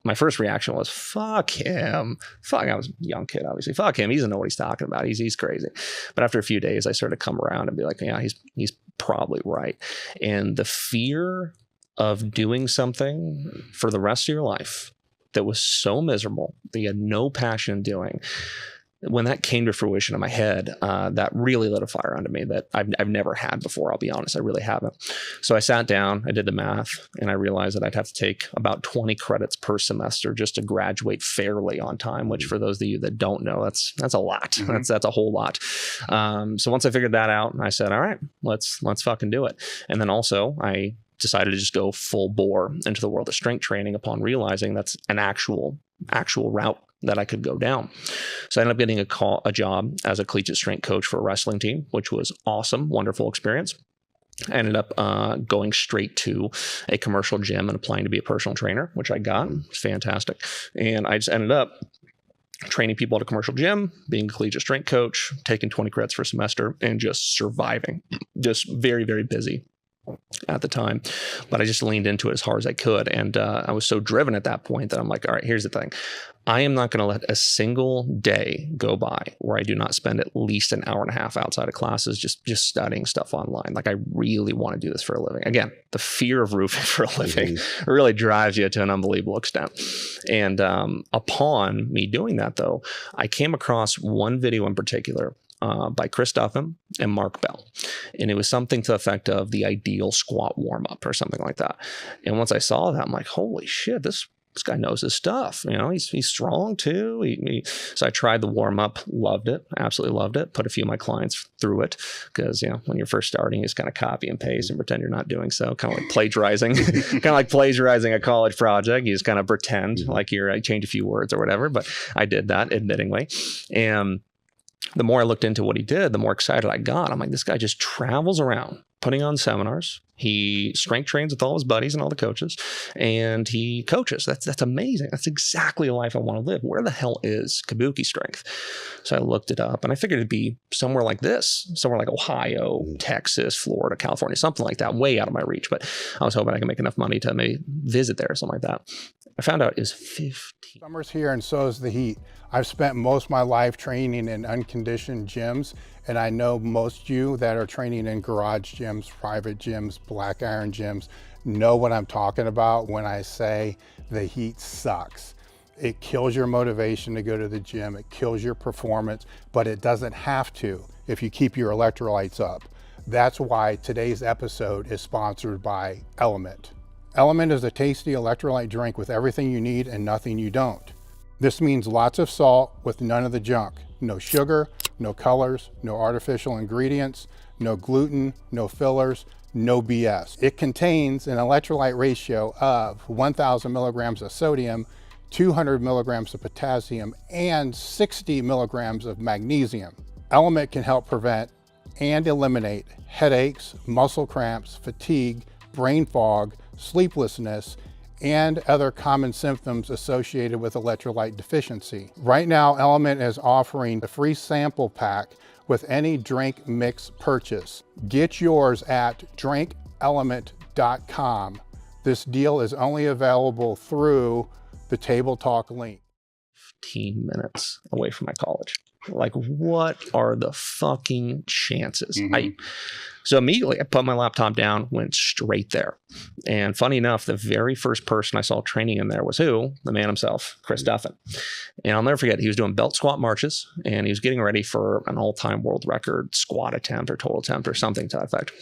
my first reaction was, fuck him. I was a young kid, obviously. Fuck him. He doesn't know what he's talking about. He's crazy. But after a few days, I started to come around and be like, yeah, he's probably right. And the fear of doing something for the rest of your life that was so miserable that you had no passion in doing, when that came to fruition in my head, that really lit a fire under me that I've never had before. I'll be honest, I really haven't. So I sat down, I did the math, and I realized that I'd have to take about 20 credits per semester just to graduate fairly on time, which for those of you that don't know, that's a lot. That's a whole lot. So once I figured that out, I said, all right, let's fucking do it. And then also I decided to just go full bore into the world of strength training upon realizing that's an actual route that I could go down. So I ended up getting a job as a collegiate strength coach for a wrestling team, which was awesome, wonderful experience. I ended up going straight to a commercial gym and applying to be a personal trainer, which I got. It was fantastic. And I just ended up training people at a commercial gym, being a collegiate strength coach, taking 20 credits for a semester, and just surviving. Just very, very busy at the time, but I just leaned into it as hard as I could. And I was so driven at that point that I'm like, all right, here's the thing. I am not going to let a single day go by where I do not spend at least an hour and a half outside of classes just studying stuff online. Like, I really want to do this for a living. Again, the fear of roofing for a living really drives you to an unbelievable extent. And upon me doing that, though, I came across one video in particular by Chris Duffin and Mark Bell. And it was something to the effect of the ideal squat warm-up or something like that. And once I saw that, I'm like, holy shit, this guy knows his stuff. He's strong too. So I tried the warm-up, loved it, absolutely loved it. Put a few of my clients through it because, when you're first starting, you just kind of copy and paste and pretend you're not doing so. Kind of like plagiarizing, a college project. You just kind of pretend like I change a few words or whatever. But I did that, admittingly. And the more I looked into what he did, the more excited I got. I'm like, this guy just travels around putting on seminars. He strength trains with all his buddies and all the coaches, and he coaches. That's amazing. That's exactly the life I want to live. Where the hell is Kabuki Strength? So I looked it up, and I figured it'd be somewhere like this, somewhere like Ohio, Texas, Florida, California, something like that, way out of my reach. But I was hoping I could make enough money to maybe visit there or something like that. I found out it was 15. Summer's here and so is the heat. I've spent most of my life training in unconditioned gyms, and I know most of you that are training in garage gyms, private gyms, black iron gyms, know what I'm talking about when I say the heat sucks. It kills your motivation to go to the gym, it kills your performance, but it doesn't have to if you keep your electrolytes up. That's why today's episode is sponsored by Element. Element is a tasty electrolyte drink with everything you need and nothing you don't. This means lots of salt with none of the junk. No sugar, no colors, no artificial ingredients, no gluten, no fillers, no BS. It contains an electrolyte ratio of 1,000 milligrams of sodium, 200 milligrams of potassium, and 60 milligrams of magnesium. Element can help prevent and eliminate headaches, muscle cramps, fatigue, brain fog, sleeplessness, and other common symptoms associated with electrolyte deficiency. Right now, Element is offering a free sample pack with any drink mix purchase. Get yours at drinkelement.com. This deal is only available through the Table Talk link. 15 minutes away from my college. Like, what are the fucking chances? So immediately I put my laptop down, went straight there. And funny enough, the very first person I saw training in there was who? The man himself, Chris Duffin. And I'll never forget, he was doing belt squat marches and he was getting ready for an all-time world record squat attempt or total attempt or something to that effect.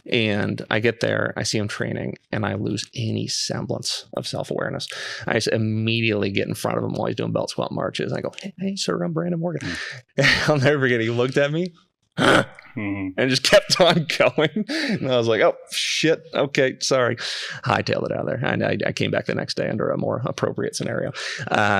And I get there, I see him training, and I lose any semblance of self-awareness. I just immediately get in front of him while he's doing belt squat marches. I go, hey, sir, I'm Brandon Morgan. I'll never forget, he looked at me and just kept on going. And I was like, oh, shit. Okay, sorry. Hightailed it out of there. And I came back the next day under a more appropriate scenario.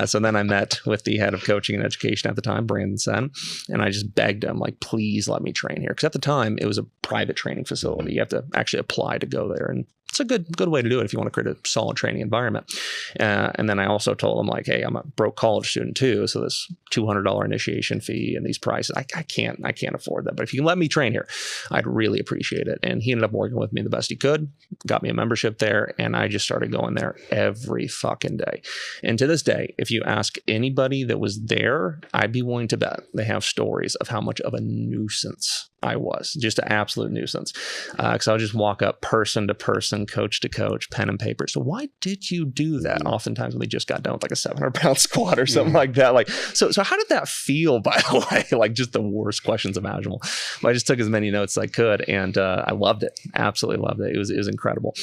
So then I met with the head of coaching and education at the time, Brandon Sen, and I just begged him, like, please let me train here. Because at the time, it was a private training facility. You have to actually apply to go there. And it's a good way to do it if you want to create a solid training environment. And then I also told them, like, hey, I'm a broke college student too, so this $200 initiation fee and these prices, I can't afford that. But if you can let me train here, I'd really appreciate it. And he ended up working with me the best he could, got me a membership there, and I just started going there every fucking day. And to this day, if you ask anybody that was there, I'd be willing to bet they have stories of how much of a nuisance I was, just an absolute nuisance. Because I would just walk up person to person, coach to coach, pen and paper. So why did you do that? Oftentimes when they just got done with like a 700-pound squat or something like that. Like, so how did that feel, by the way? Like, just the worst questions imaginable. But I just took as many notes as I could, and I loved it. Absolutely loved it. It was incredible.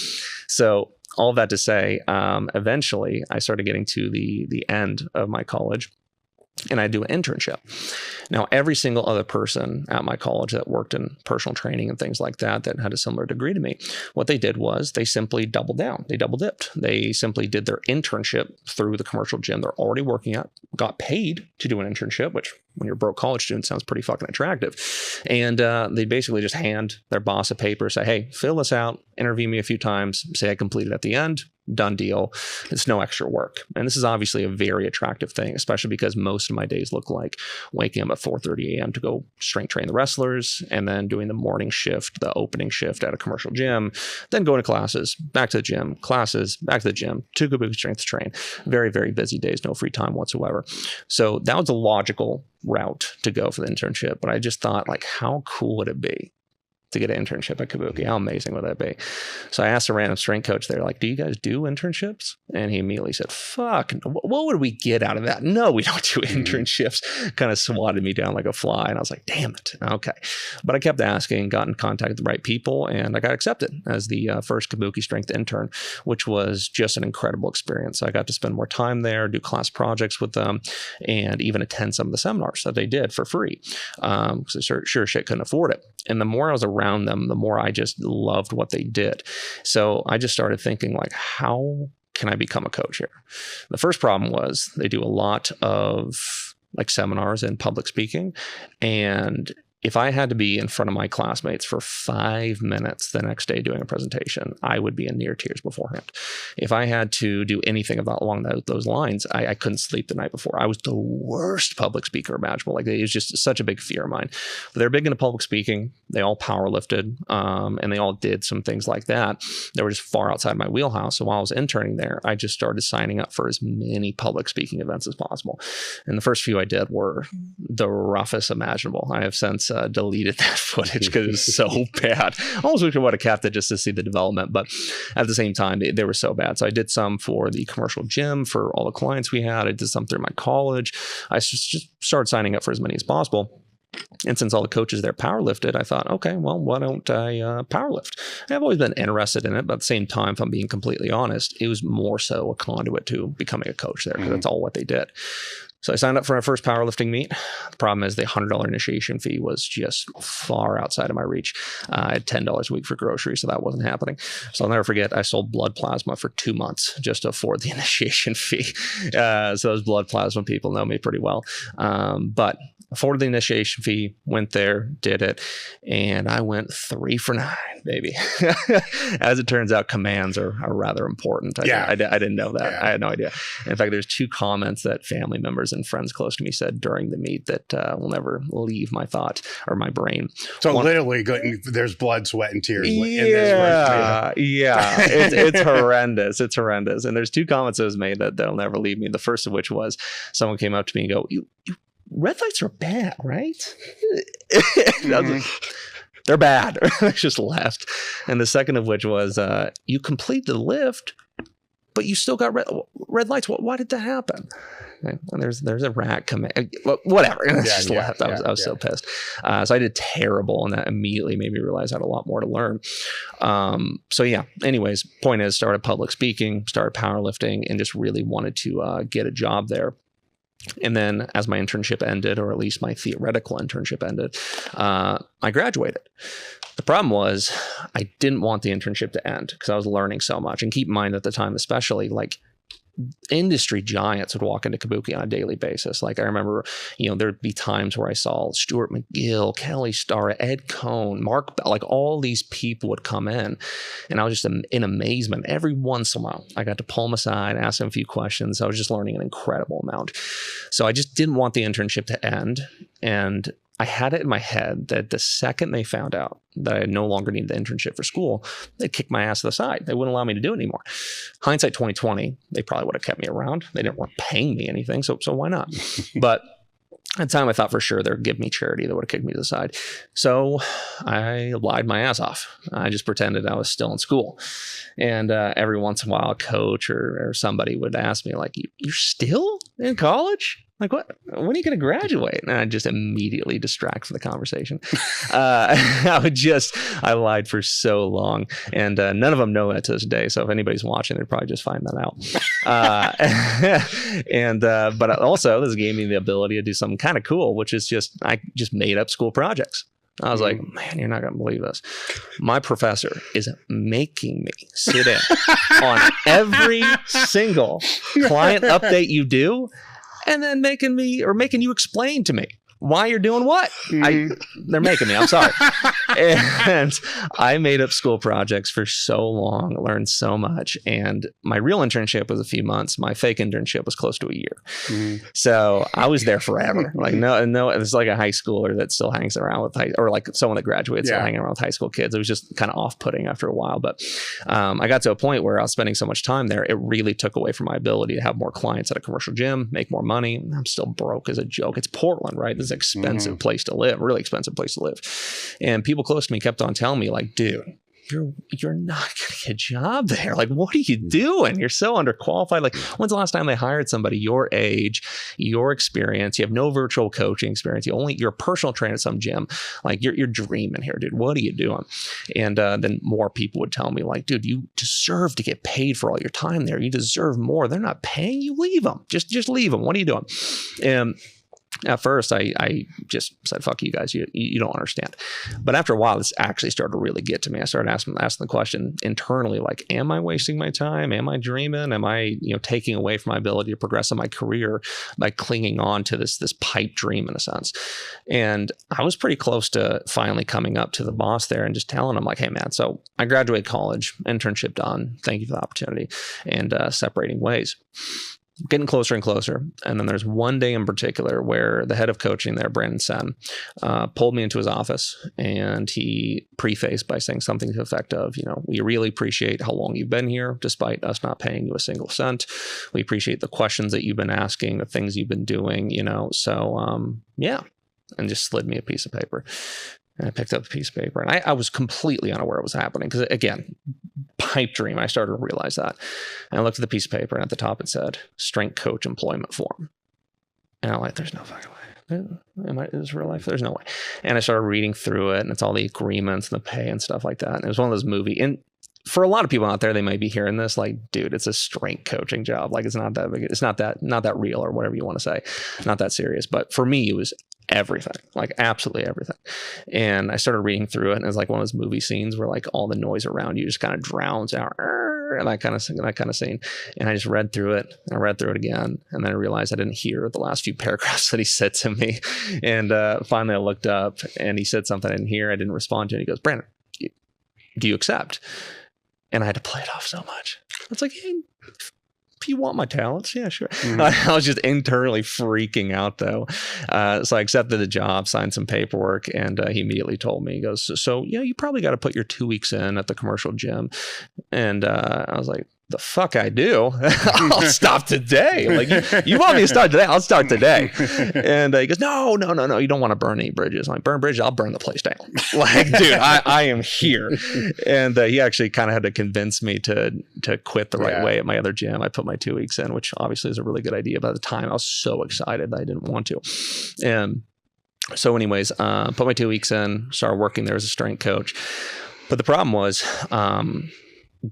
So all that to say, eventually I started getting to the end of my college, and I do an internship. Now, every single other person at my college that worked in personal training and things like that had a similar degree to me, what they did was they simply doubled down. They double dipped. They simply did their internship through the commercial gym they're already working at, got paid to do an internship, which when you're a broke college student sounds pretty fucking attractive. And they basically just hand their boss a paper, say, hey, fill this out, interview me a few times, say I completed at the end. Done deal. It's no extra work. And this is obviously a very attractive thing, especially because most of my days look like waking up at 4:30 a.m. to go strength train the wrestlers, and then doing the morning shift, the opening shift at a commercial gym, then going to classes, back to the gym, classes, back to the gym, to Kabuki Strength to train. Very, very busy days, no free time whatsoever. So that was a logical route to go for the internship. But I just thought, like, how cool would it be to get an internship at Kabuki? How amazing would that be? So I asked a random strength coach there, like, do you guys do internships? And he immediately said, fuck, what would we get out of that? No, we don't do internships. Kind of swatted me down like a fly. And I was like, damn it. Okay. But I kept asking, got in contact with the right people, and I got accepted as the first Kabuki Strength intern, which was just an incredible experience. I got to spend more time there, do class projects with them, and even attend some of the seminars that they did for free. Because I sure shit couldn't afford it. And the more I was around them, the more I just loved what they did. So I just started thinking, like, how can I become a coach here? The first problem was they do a lot of like seminars and public speaking. And if I had to be in front of my classmates for 5 minutes the next day doing a presentation, I would be in near tears beforehand. If I had to do anything along those lines, I couldn't sleep the night before. I was the worst public speaker imaginable. Like, it was just such a big fear of mine. But they're big into public speaking. They all power lifted, and they all did some things like that. They were just far outside my wheelhouse. So while I was interning there, I just started signing up for as many public speaking events as possible. And the first few I did were the roughest imaginable. I have since deleted that footage because it was so bad. I almost wish I would have kept it just to see the development, but at the same time, they were so bad. So I did some for the commercial gym for all the clients we had. I did some through my college. I just started signing up for as many as possible. And since all the coaches there powerlifted, I thought, okay, well, why don't I powerlift? I've always been interested in it, but at the same time, if I'm being completely honest, it was more so a conduit to becoming a coach there because that's all what they did. So I signed up for my first powerlifting meet. The problem is the $100 initiation fee was just far outside of my reach. I had $10 a week for groceries, so that wasn't happening. So I'll never forget, I sold blood plasma for 2 months just to afford the initiation fee. So those blood plasma people know me pretty well. But afforded the initiation fee, went there, did it, and I went 3 for 9, baby. As it turns out, commands are rather important. I didn't know that. I had no idea. In fact, there's 2 comments that family members and friends close to me said during the meet that will never leave my thought or my brain. So literally, there's blood, sweat, and tears. Yeah. It's horrendous. It's horrendous. And there's 2 comments that was made that'll never leave me. The first of which was someone came up to me and go, you red lights are bad, right? They're bad. I just laughed. And the second of which was, you complete the lift, but you still got red lights. Why did that happen? And there's a rat coming. Whatever. And I just laughed. I was so pissed. So I did terrible, and that immediately made me realize I had a lot more to learn. Anyways, point is, started public speaking, started powerlifting, and just really wanted to get a job there. And then as my internship ended, or at least my theoretical internship ended, I graduated. The problem was I didn't want the internship to end because I was learning so much. And keep in mind at the time, especially, like, industry giants would walk into Kabuki on a daily basis. Like, I remember, there'd be times where I saw Stuart McGill, Kelly Starr, Ed Cohn, Mark, like all these people would come in, and I was just in amazement. Every once in a while, I got to pull them aside, ask them a few questions. I was just learning an incredible amount. So I just didn't want the internship to end. And I had it in my head that the second they found out that I no longer needed the internship for school, they'd kick my ass to the side. They wouldn't allow me to do it anymore. Hindsight 2020, they probably would have kept me around. They weren't paying me anything, so why not? But at the time, I thought for sure they'd give me charity. They would have kicked me to the side. So I lied my ass off. I just pretended I was still in school. And every once in a while, a coach or somebody would ask me, like, you're still in college? Like, what? When are you going to graduate? And I just immediately distract from the conversation. I lied for so long. And none of them know that to this day. So if anybody's watching, they'd probably just find that out. But also, this gave me the ability to do something kind of cool, which is I just made up school projects. I was like, man, you're not going to believe this. My professor is making me sit in on every single client update you do, and then making you explain to me why you're doing what. They're making me, I'm sorry. And I made up school projects for so long, learned so much. And my real internship was a few months. My fake internship was close to a year. So I was there forever. Like, no, it's like a high schooler that still hangs around with or like someone that graduates still hanging around with high school kids. It was just kind of off-putting after a while. But I got to a point where I was spending so much time there, it really took away from my ability to have more clients at a commercial gym, make more money. I'm still broke as a joke. It's Portland, right? This is an expensive place to live, really expensive place to live. And people close to me kept on telling me, like, dude, you're not going to get a job there. Like, what are you doing? You're so underqualified. Like, when's the last time they hired somebody your age, your experience? You have no virtual coaching experience. You're a personal trainer at some gym. Like, you're dreaming here, dude. What are you doing? And then more people would tell me, like, dude, you deserve to get paid for all your time there. You deserve more. They're not paying you. Leave them. Just leave them. What are you doing? And at first, I just said, fuck you guys, you don't understand. But after a while, this actually started to really get to me. I started asking the question internally, like, am I wasting my time? Am I dreaming? Am I taking away from my ability to progress in my career by clinging on to this pipe dream in a sense? And I was pretty close to finally coming up to the boss there and just telling him, like, hey, man, so I graduated college, internship done. Thank you for the opportunity, and separating ways. Getting closer and closer. And then there's one day in particular where the head of coaching there, Brandon Sen, pulled me into his office, and he prefaced by saying something to the effect of, we really appreciate how long you've been here, despite us not paying you a single cent. We appreciate the questions that you've been asking, the things you've been doing, so yeah. And just slid me a piece of paper. And I picked up the piece of paper, and I was completely unaware what was happening. Because again, pipe dream, I started to realize that. And I looked at the piece of paper, and at the top it said, strength coach employment form. And I'm like, there's no fucking way. Am I, is this real life? There's no way. And I started reading through it, and it's all the agreements and the pay and stuff like that. And it was one of those movies. And for a lot of people out there, they might be hearing this like, dude, it's a strength coaching job. Like, it's not that big. It's not that real, or whatever you want to say. Not that serious. But for me, it was everything, like absolutely everything. And I started reading through it, and it's like one of those movie scenes where like all the noise around you just kind of drowns out, and that kind of scene. And I just read through it. I read through it again, and then I realized I didn't hear the last few paragraphs that he said to me. And finally I looked up, and he said something I didn't hear. I didn't respond to it. He goes, "Brandon, do you accept?" And I had to play it off so much. It's like, hey, if you want my talents, yeah, sure. I was just internally freaking out, though. So I accepted the job, signed some paperwork, and he immediately told me, he goes, so yeah, you probably got to put your 2 weeks in at the commercial gym. And I was like, the fuck I do? I'll stop today. Like, you want me to start today? I'll start today. And he goes, no, you don't want to burn any bridges. I'm like, burn bridges? I'll burn the place down. Like, dude, I am here. And he actually kind of had to convince me to quit the right way at my other gym. I put my 2 weeks in, which obviously is a really good idea. By the time, I was so excited that I didn't want to. And so anyways, put my 2 weeks in, started working there as a strength coach. But the problem was,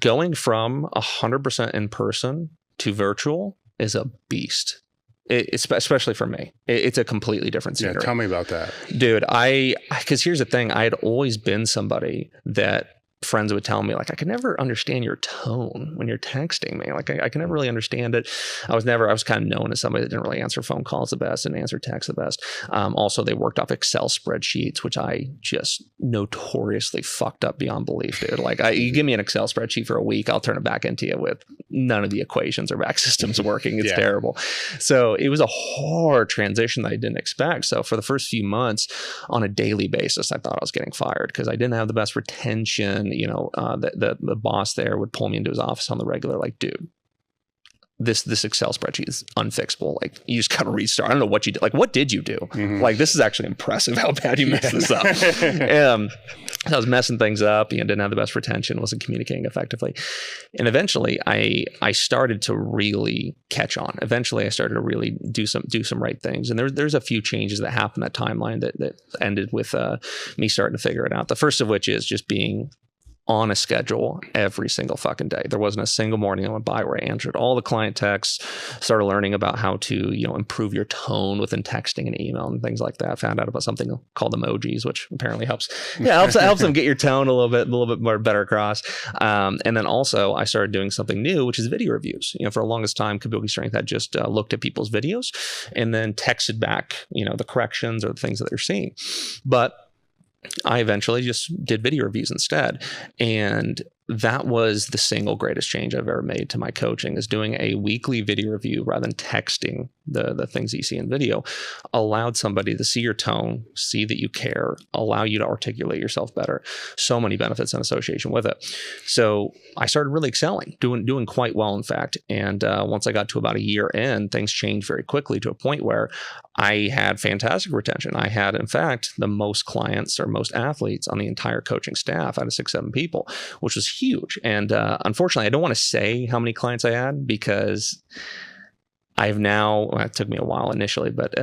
going from 100% in person to virtual is a beast. Especially for me. It's a completely different scenery. Yeah, tell me about that. Dude, because here's the thing. I had always been somebody that friends would tell me, like, I could never understand your tone when you're texting me. Like, I can never really understand it. I was kind of known as somebody that didn't really answer phone calls the best and answer texts the best. Also, they worked off Excel spreadsheets, which I just notoriously fucked up beyond belief, dude. Like, you give me an Excel spreadsheet for a week, I'll turn it back into you with none of the equations or back systems working. It's terrible. So it was a hard transition that I didn't expect. So for the first few months, on a daily basis, I thought I was getting fired because I didn't have the best retention. You know, the boss there would pull me into his office on the regular, like, dude, this Excel spreadsheet is unfixable. Like, you just got to restart. I don't know what you did. Like, what did you do? Like, this is actually impressive how bad you messed this up. I was messing things up. Didn't have the best retention, wasn't communicating effectively. And eventually I started to really catch on. Eventually I started to really do some right things. And there's a few changes that happened that timeline that ended with me starting to figure it out. The first of which is just being on a schedule every single fucking day. There wasn't a single morning that went by where I answered all the client texts, started learning about how to, improve your tone within texting and email and things like that. Found out about something called emojis, which apparently helps them get your tone a little bit more better across. And then also I started doing something new, which is video reviews. For the longest time, Kabuki Strength had just looked at people's videos and then texted back, the corrections or the things that they're seeing. But I eventually just did video reviews instead. And that was the single greatest change I've ever made to my coaching, is doing a weekly video review rather than texting the things that you see in video. Allowed somebody to see your tone, see that you care, allow you to articulate yourself better. So many benefits in association with it. So I started really excelling, doing quite well, in fact. And once I got to about a year in, things changed very quickly to a point where I had fantastic retention. I had, in fact, the most clients or most athletes on the entire coaching staff out of 6-7 people, which was huge. And unfortunately, I don't want to say how many clients I had, because I've now, it took me a while initially, but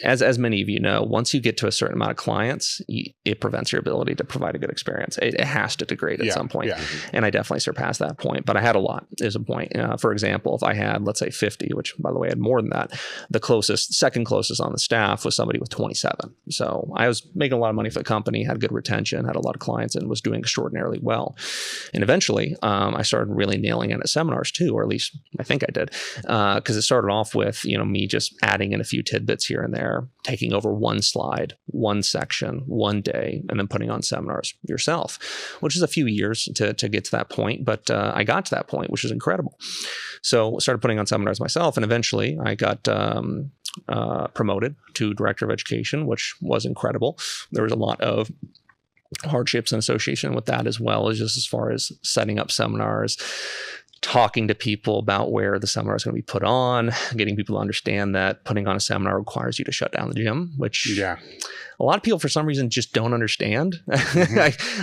as many of you know, once you get to a certain amount of clients, it prevents your ability to provide a good experience. It has to degrade at some point. And I definitely surpassed that point, but I had a lot is a point. For example, if I had, let's say 50, which by the way, I had more than that, the second closest on the staff was somebody with 27. So I was making a lot of money for the company, had good retention, had a lot of clients, and was doing extraordinarily well. And eventually, I started really nailing it at seminars too, or at least I think I did, because it started off with, me just adding in a few tidbits here and there, taking over one slide, one section, one day, and then putting on seminars yourself, which is a few years to get to that point. But I got to that point, which is incredible. So I started putting on seminars myself, and eventually I got promoted to director of education, which was incredible. There was a lot of hardships in association with that, as well as just as far as setting up seminars, talking to people about where the seminar is going to be put on, getting people to understand that putting on a seminar requires you to shut down the gym, which a lot of people for some reason just don't understand.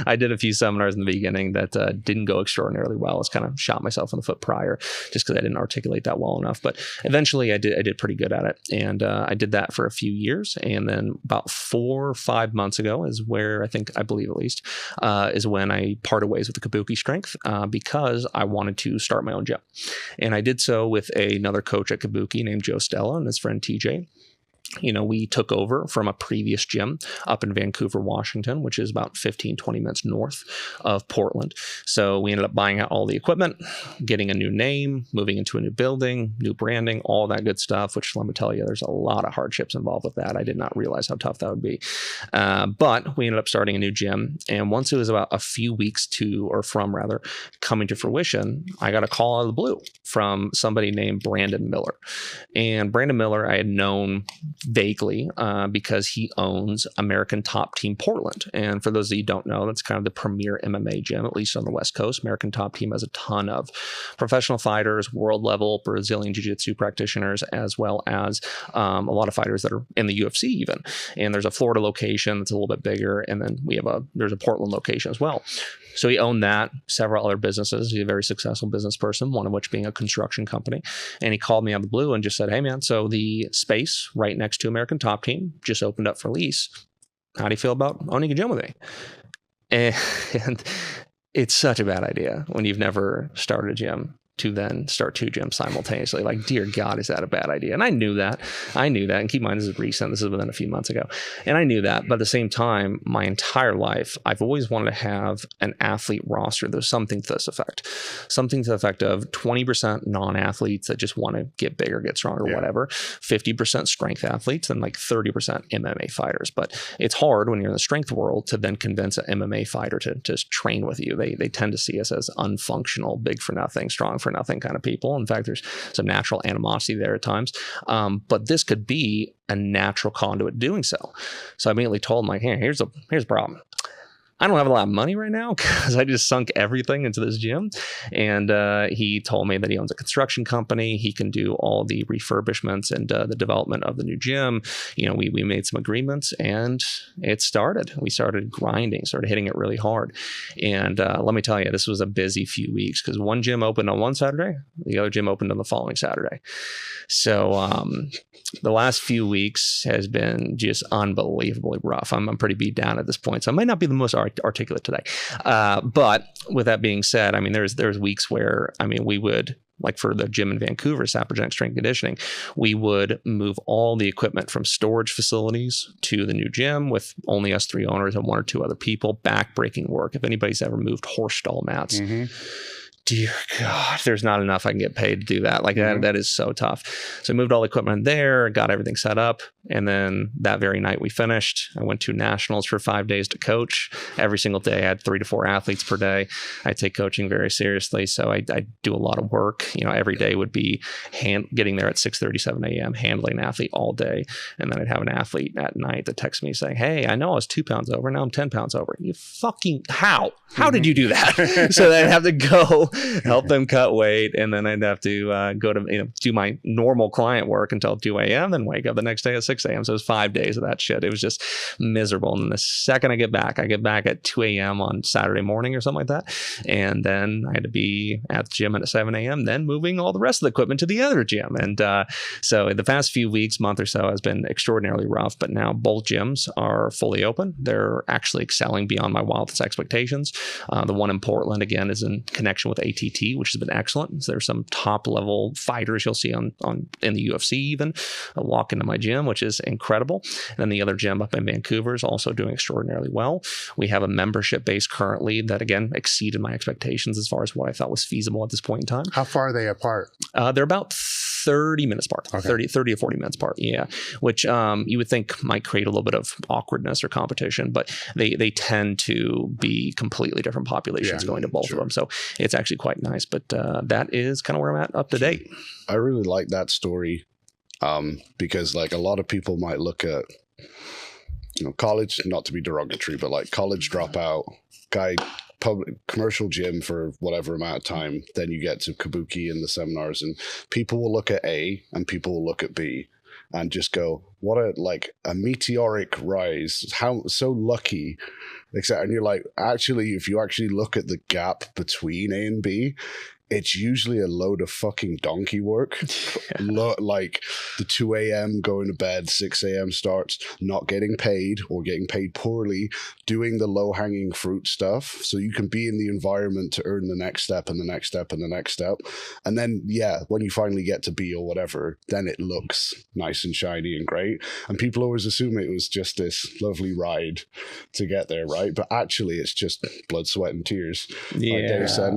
I did a few seminars in the beginning that didn't go extraordinarily well. I was kind of shot myself in the foot prior just because I didn't articulate that well enough. But eventually I did pretty good at it. And I did that for a few years. And then about 4 or 5 months ago is where I believe at least, is when I parted ways with the Kabuki Strength because I wanted to start my own gym. And I did so with another coach at Kabuki named Joe Stella and his friend TJ. We took over from a previous gym up in Vancouver, Washington, which is about 15, 20 minutes north of Portland. So we ended up buying out all the equipment, getting a new name, moving into a new building, new branding, all that good stuff, which let me tell you, there's a lot of hardships involved with that. I did not realize how tough that would be. But we ended up starting a new gym. And once it was about a few weeks from coming to fruition, I got a call out of the blue from somebody named Brandon Miller. And Brandon Miller, I had known vaguely because he owns American Top Team Portland. And for those of you who don't know, that's kind of the premier MMA gym, at least on the West Coast. American Top Team has a ton of professional fighters, world level Brazilian Jiu-Jitsu practitioners, as well as a lot of fighters that are in the UFC even. And there's a Florida location that's a little bit bigger. And then there's a Portland location as well. So he owned that, several other businesses. He's a very successful business person, one of which being a construction company. And he called me out of the blue and just said, hey, man, so the space right next to American Top Team just opened up for lease. How do you feel about owning a gym with me? And it's such a bad idea when you've never started a gym to then start 2 gyms simultaneously. Like, dear God, is that a bad idea? And I knew that. And keep in mind, this is recent. This is within a few months ago. And I knew that. But at the same time, my entire life, I've always wanted to have an athlete roster. There's something to this effect. Something to the effect of 20% non-athletes that just want to get bigger, get stronger, whatever. 50% strength athletes and like 30% MMA fighters. But it's hard when you're in the strength world to then convince an MMA fighter to train with you. They tend to see us as unfunctional, big for nothing, strong for nothing kind of people. In fact, there's some natural animosity there at times. But this could be a natural conduit doing so. So I immediately told him, like, hey, here's the problem. I don't have a lot of money right now because I just sunk everything into this gym. And he told me that he owns a construction company. He can do all the refurbishments and the development of the new gym. We made some agreements and it started. We started grinding, started hitting it really hard. And let me tell you, this was a busy few weeks because one gym opened on one Saturday, the other gym opened on the following Saturday. So the last few weeks has been just unbelievably rough. I'm pretty beat down at this point, so I might not be the most articulate today. But with that being said, I mean, there's weeks where, I mean, we would, like for the gym in Vancouver, Sappergenic Strength Conditioning, we would move all the equipment from storage facilities to the new gym with only us 3 owners and 1 or 2 other people, back-breaking work. If anybody's ever moved horse stall mats, dear God, there's not enough I can get paid to do that. Like that is so tough. So I moved all the equipment there, got everything set up. And then that very night we finished. I went to nationals for 5 days to coach. Every single day I had 3 to 4 athletes per day. I take coaching very seriously. So I do a lot of work. Every day would be getting there at 6:30, 7 a.m., handling an athlete all day. And then I'd have an athlete at night that texts me saying, hey, I know I was 2 pounds over. Now I'm 10 pounds over. You fucking, how did you do that? So then I'd have to go help them cut weight. And then I'd have to go to, do my normal client work until 2 a.m., then wake up the next day at 6 a.m. So it was 5 days of that shit. It was just miserable. And then the second I get back at 2 a.m. on Saturday morning or something like that. And then I had to be at the gym at 7 a.m., then moving all the rest of the equipment to the other gym. And so the past few weeks, month or so has been extraordinarily rough, but now both gyms are fully open. They're actually excelling beyond my wildest expectations. The one in Portland, again, is in connection with ATT, which has been excellent. So there's some top level fighters you'll see in the UFC even walk into my gym, which is incredible. And then the other gym up in Vancouver is also doing extraordinarily well. We have a membership base currently that, again, exceeded my expectations as far as what I thought was feasible at this point in time. How far are they apart? They're about 30 minutes apart, okay. 30 to 40 minutes apart. Yeah. Which you would think might create a little bit of awkwardness or competition, but they tend to be completely different populations going to both of them. So it's actually quite nice, but that is kind of where I'm at up to date. I really like that story because like a lot of people might look at, college, not to be derogatory, but like college dropout, guy public commercial gym for whatever amount of time. Then you get to Kabuki and the seminars, and people will look at A and people will look at B and just go, what a meteoric rise. How so lucky. And you're like, actually, if you actually look at the gap between A and B, it's usually a load of fucking donkey work. Like the 2 a.m. going to bed, 6 a.m. starts, not getting paid or getting paid poorly, doing the low-hanging fruit stuff so you can be in the environment to earn the next step and the next step and the next step. And then, when you finally get to B or whatever, then it looks nice and shiny and great. And people always assume it was just this lovely ride to get there, right? But actually, it's just blood, sweat, and tears. Yeah. Like Dave said,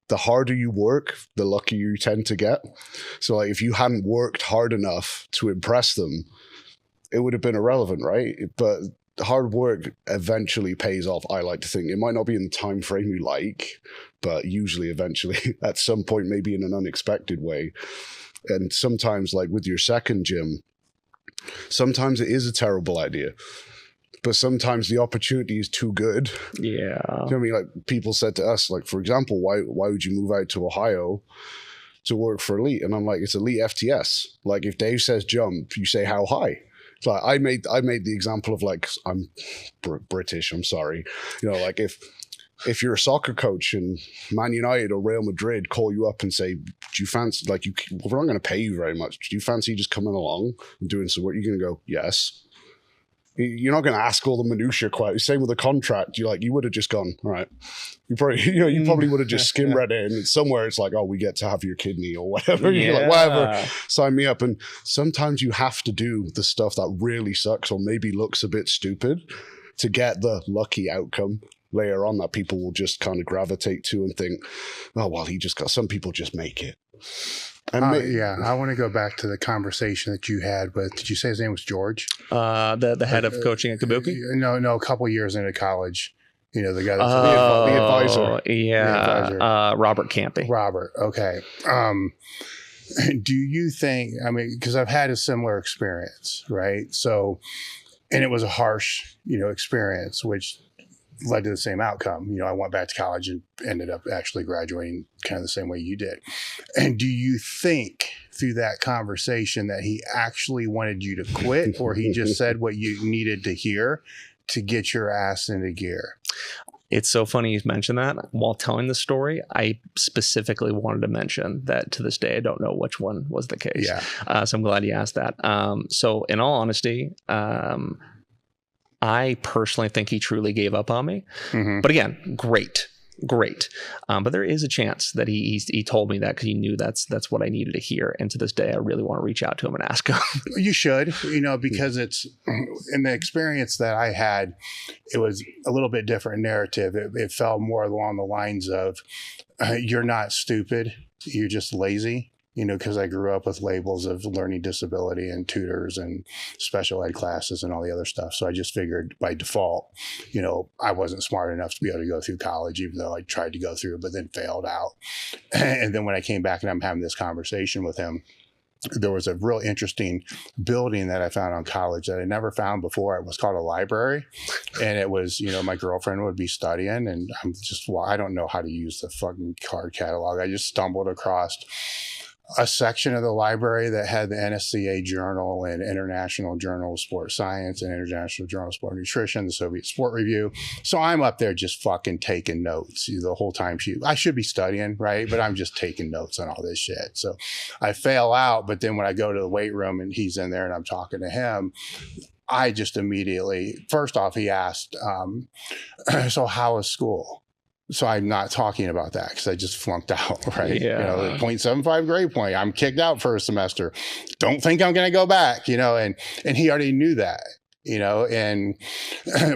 the harder you work, the luckier you tend to get. So like if you hadn't worked hard enough to impress them, it would have been irrelevant, right? But hard work eventually pays off, I like to think. It might not be in the time frame you like, but usually eventually at some point, maybe in an unexpected way. And sometimes like with your second gym, sometimes it is a terrible idea. But sometimes the opportunity is too good. Yeah. You know what I mean? Like people said to us, like, for example, why would you move out to Ohio to work for Elite? And I'm like, it's Elite FTS. Like if Dave says jump, you say how high. So I made the example of like, I'm British, I'm sorry. Like if you're a soccer coach and Man United or Real Madrid call you up and say, do you fancy, like we're not going to pay you very much. Do you fancy just coming along and doing some work? You're going to go, yes. You're not going to ask all the minutiae quite. Same with a contract. You would have just gone, all right. You probably would have just skimmed right in. And somewhere it's like, oh, we get to have your kidney or whatever. Yeah. You're like, whatever, sign me up. And sometimes you have to do the stuff that really sucks or maybe looks a bit stupid to get the lucky outcome later on that people will just kind of gravitate to and think, oh, well, some people just make it. I want to go back to the conversation that you had with, did you say his name was George? The head of coaching at Kabuki? No, a couple years into college. The guy that's the advisor. Yeah. The advisor. Robert Campy. Robert, okay. Do you think, because I've had a similar experience, right? So, and it was a harsh, experience, which led to the same outcome. I went back to college and ended up actually graduating kind of the same way you did. And do you think through that conversation that he actually wanted you to quit, or he just said what you needed to hear to get your ass into gear? It's so funny you mentioned that. While telling the story, I specifically wanted to mention that to this day, I don't know which one was the case. Yeah. So I'm glad you asked that. So in all honesty, I personally think he truly gave up on me. Mm-hmm. But again, great. But there is a chance that he told me that because he knew that's what I needed to hear. And to this day, I really want to reach out to him and ask him. You should, because it's in the experience that I had, it was a little bit different narrative. It fell more along the lines of, you're not stupid, you're just lazy. Because I grew up with labels of learning disability and tutors and special ed classes and all the other stuff. So I just figured by default, I wasn't smart enough to be able to go through college, even though I tried to go through, but then failed out. And then when I came back and I'm having this conversation with him, there was a real interesting building that I found on college that I never found before. It was called a library. And it was, my girlfriend would be studying and I don't know how to use the fucking card catalog. I just stumbled across a section of the library that had the NSCA Journal and International Journal of Sport Science and International Journal of Sport Nutrition, the Soviet Sport Review. So I'm up there just fucking taking notes the whole time. I should be studying, right? But I'm just taking notes on all this shit. So I fail out, but then when I go to the weight room and he's in there and I'm talking to him, I just immediately, first off, he asked, so how was school? So I'm not talking about that because I just flunked out, right? Yeah. 0.75 grade point. I'm kicked out for a semester. Don't think I'm going to go back, and he already knew that,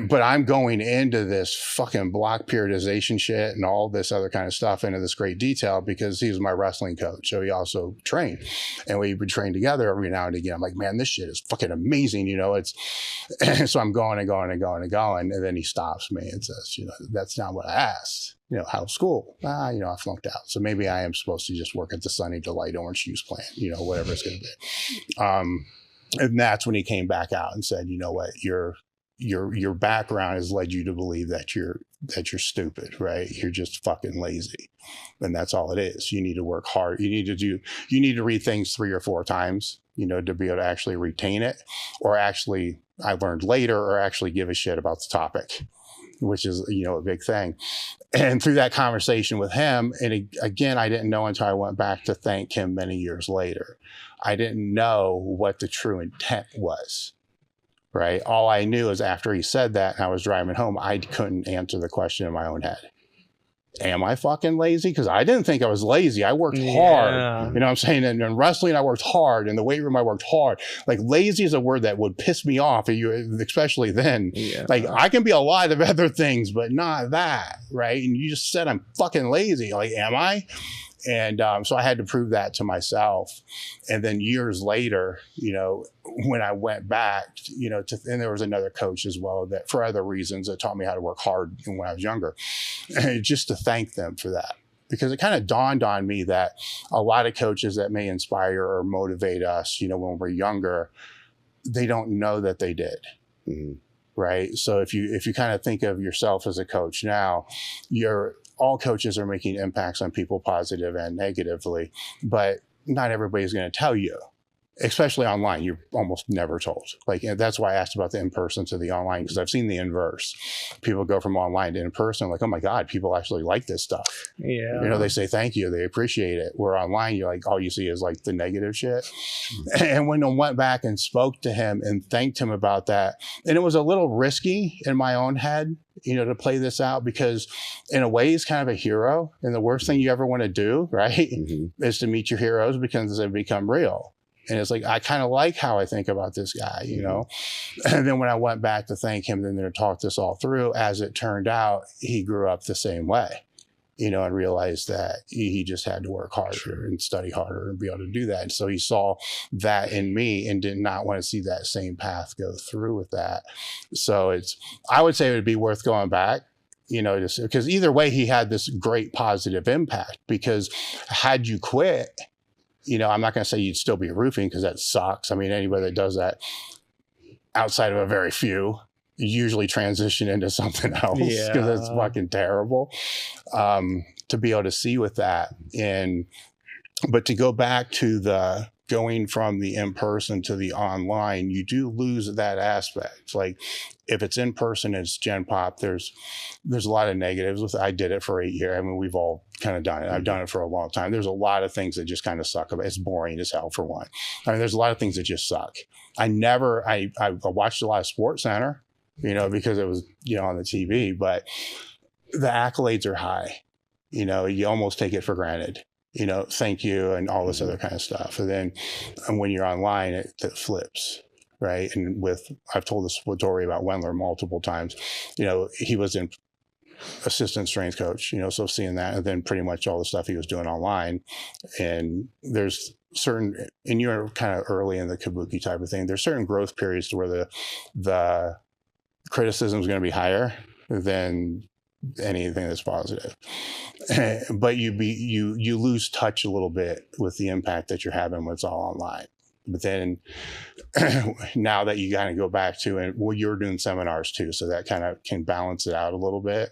but I'm going into this fucking block periodization shit and all this other kind of stuff into this great detail because he was my wrestling coach. So he also trained and we would train together every now and again. I'm like, man, this shit is fucking amazing. So I'm going and going and going and going. And then he stops me and says, that's not what I asked. How's school? I flunked out. So maybe I am supposed to just work at the Sunny Delight Orange Juice plant, whatever it's going to be. And that's when he came back out and said, you know what, you're your background has led you to believe that you're stupid, right? You're just fucking lazy. And that's all it is. You need to work hard. You need to read things 3 or 4 times, to be able to actually retain it, or actually, I learned later, or actually give a shit about the topic, which is, a big thing. And through that conversation with him, and again, I didn't know until I went back to thank him many years later. I didn't know what the true intent was. Right. All I knew is after he said that and I was driving home, I couldn't answer the question in my own head. Am I fucking lazy? Because I didn't think I was lazy. I worked hard. You know what I'm saying? And in wrestling, I worked hard. In the weight room, I worked hard. Like, lazy is a word that would piss me off, especially then. Yeah. Like, I can be a lot of other things, but not that. Right. And you just said I'm fucking lazy. Like, am I? And so I had to prove that to myself. And then years later, when I went back, and there was another coach as well that for other reasons that taught me how to work hard when I was younger, and just to thank them for that. Because it kind of dawned on me that a lot of coaches that may inspire or motivate us, when we're younger, they don't know that they did. Mm-hmm. Right. So if you kind of think of yourself as a coach now, all coaches are making impacts on people positive and negatively, but not everybody's going to tell you, especially online. You're almost never told. Like, that's why I asked about the in-person to the online, because I've seen the inverse. People go from online to in-person, like, oh my God, people actually like this stuff. Yeah. They say thank you, they appreciate it. Where online, you're like, all you see is like the negative shit. And when I went back and spoke to him and thanked him about that, and it was a little risky in my own head, to play this out, because in a way he's kind of a hero. And the worst thing you ever want to do, right, mm-hmm. is to meet your heroes because they become real. And it's like, I kind of like how I think about this guy, And then when I went back to thank him, then to talk this all through, as it turned out, he grew up the same way, and realized that he just had to work harder and study harder and be able to do that. And so he saw that in me and did not want to see that same path go through with that. So I would say it would be worth going back, because either way, he had this great positive impact. Because had you quit, I'm not going to say you'd still be roofing, because that sucks. I mean, anybody that does that, outside of a very few, usually transition into something else, because it's fucking terrible. To be able to see with that, but to go back to going from the in-person to the online, you do lose that aspect. Like, if it's in person, it's Gen Pop. There's a lot of negatives with it. I did it for 8 years. I mean, we've all kind of done it. I've done it for a long time. There's a lot of things that just kind of suck. It's boring as hell, for one. I mean, there's a lot of things that just suck. I watched a lot of Sports Center, because it was, on the TV, but the accolades are high. You almost take it for granted. Thank you and all this other kind of stuff. And then when you're online, it flips. Right. And I've told this story about Wendler multiple times. He was in assistant strength coach, so seeing that, and then pretty much all the stuff he was doing online. And there's and you're kind of early in the Kabuki type of thing. There's certain growth periods to where the criticism is going to be higher than anything that's positive. But you lose touch a little bit with the impact that you're having when it's all online. But then now that you kind of go back to, and you're doing seminars too, so that kind of can balance it out a little bit.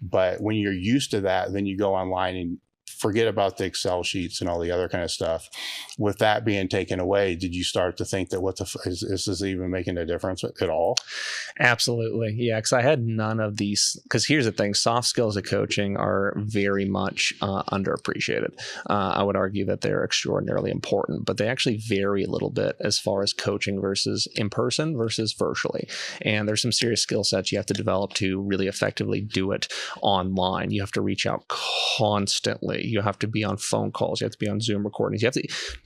But when you're used to that, then you go online and forget about the Excel sheets and all the other kind of stuff. With that being taken away, did you start to think that is this even making a difference at all? Absolutely. Yeah. Because I had none of these. Because here's the thing, soft skills of coaching are very much underappreciated. I would argue that they're extraordinarily important, but they actually vary a little bit as far as coaching versus in person versus virtually. And there's some serious skill sets you have to develop to really effectively do it online. You have to reach out constantly. You have to be on phone calls. You have to be on Zoom recordings. You have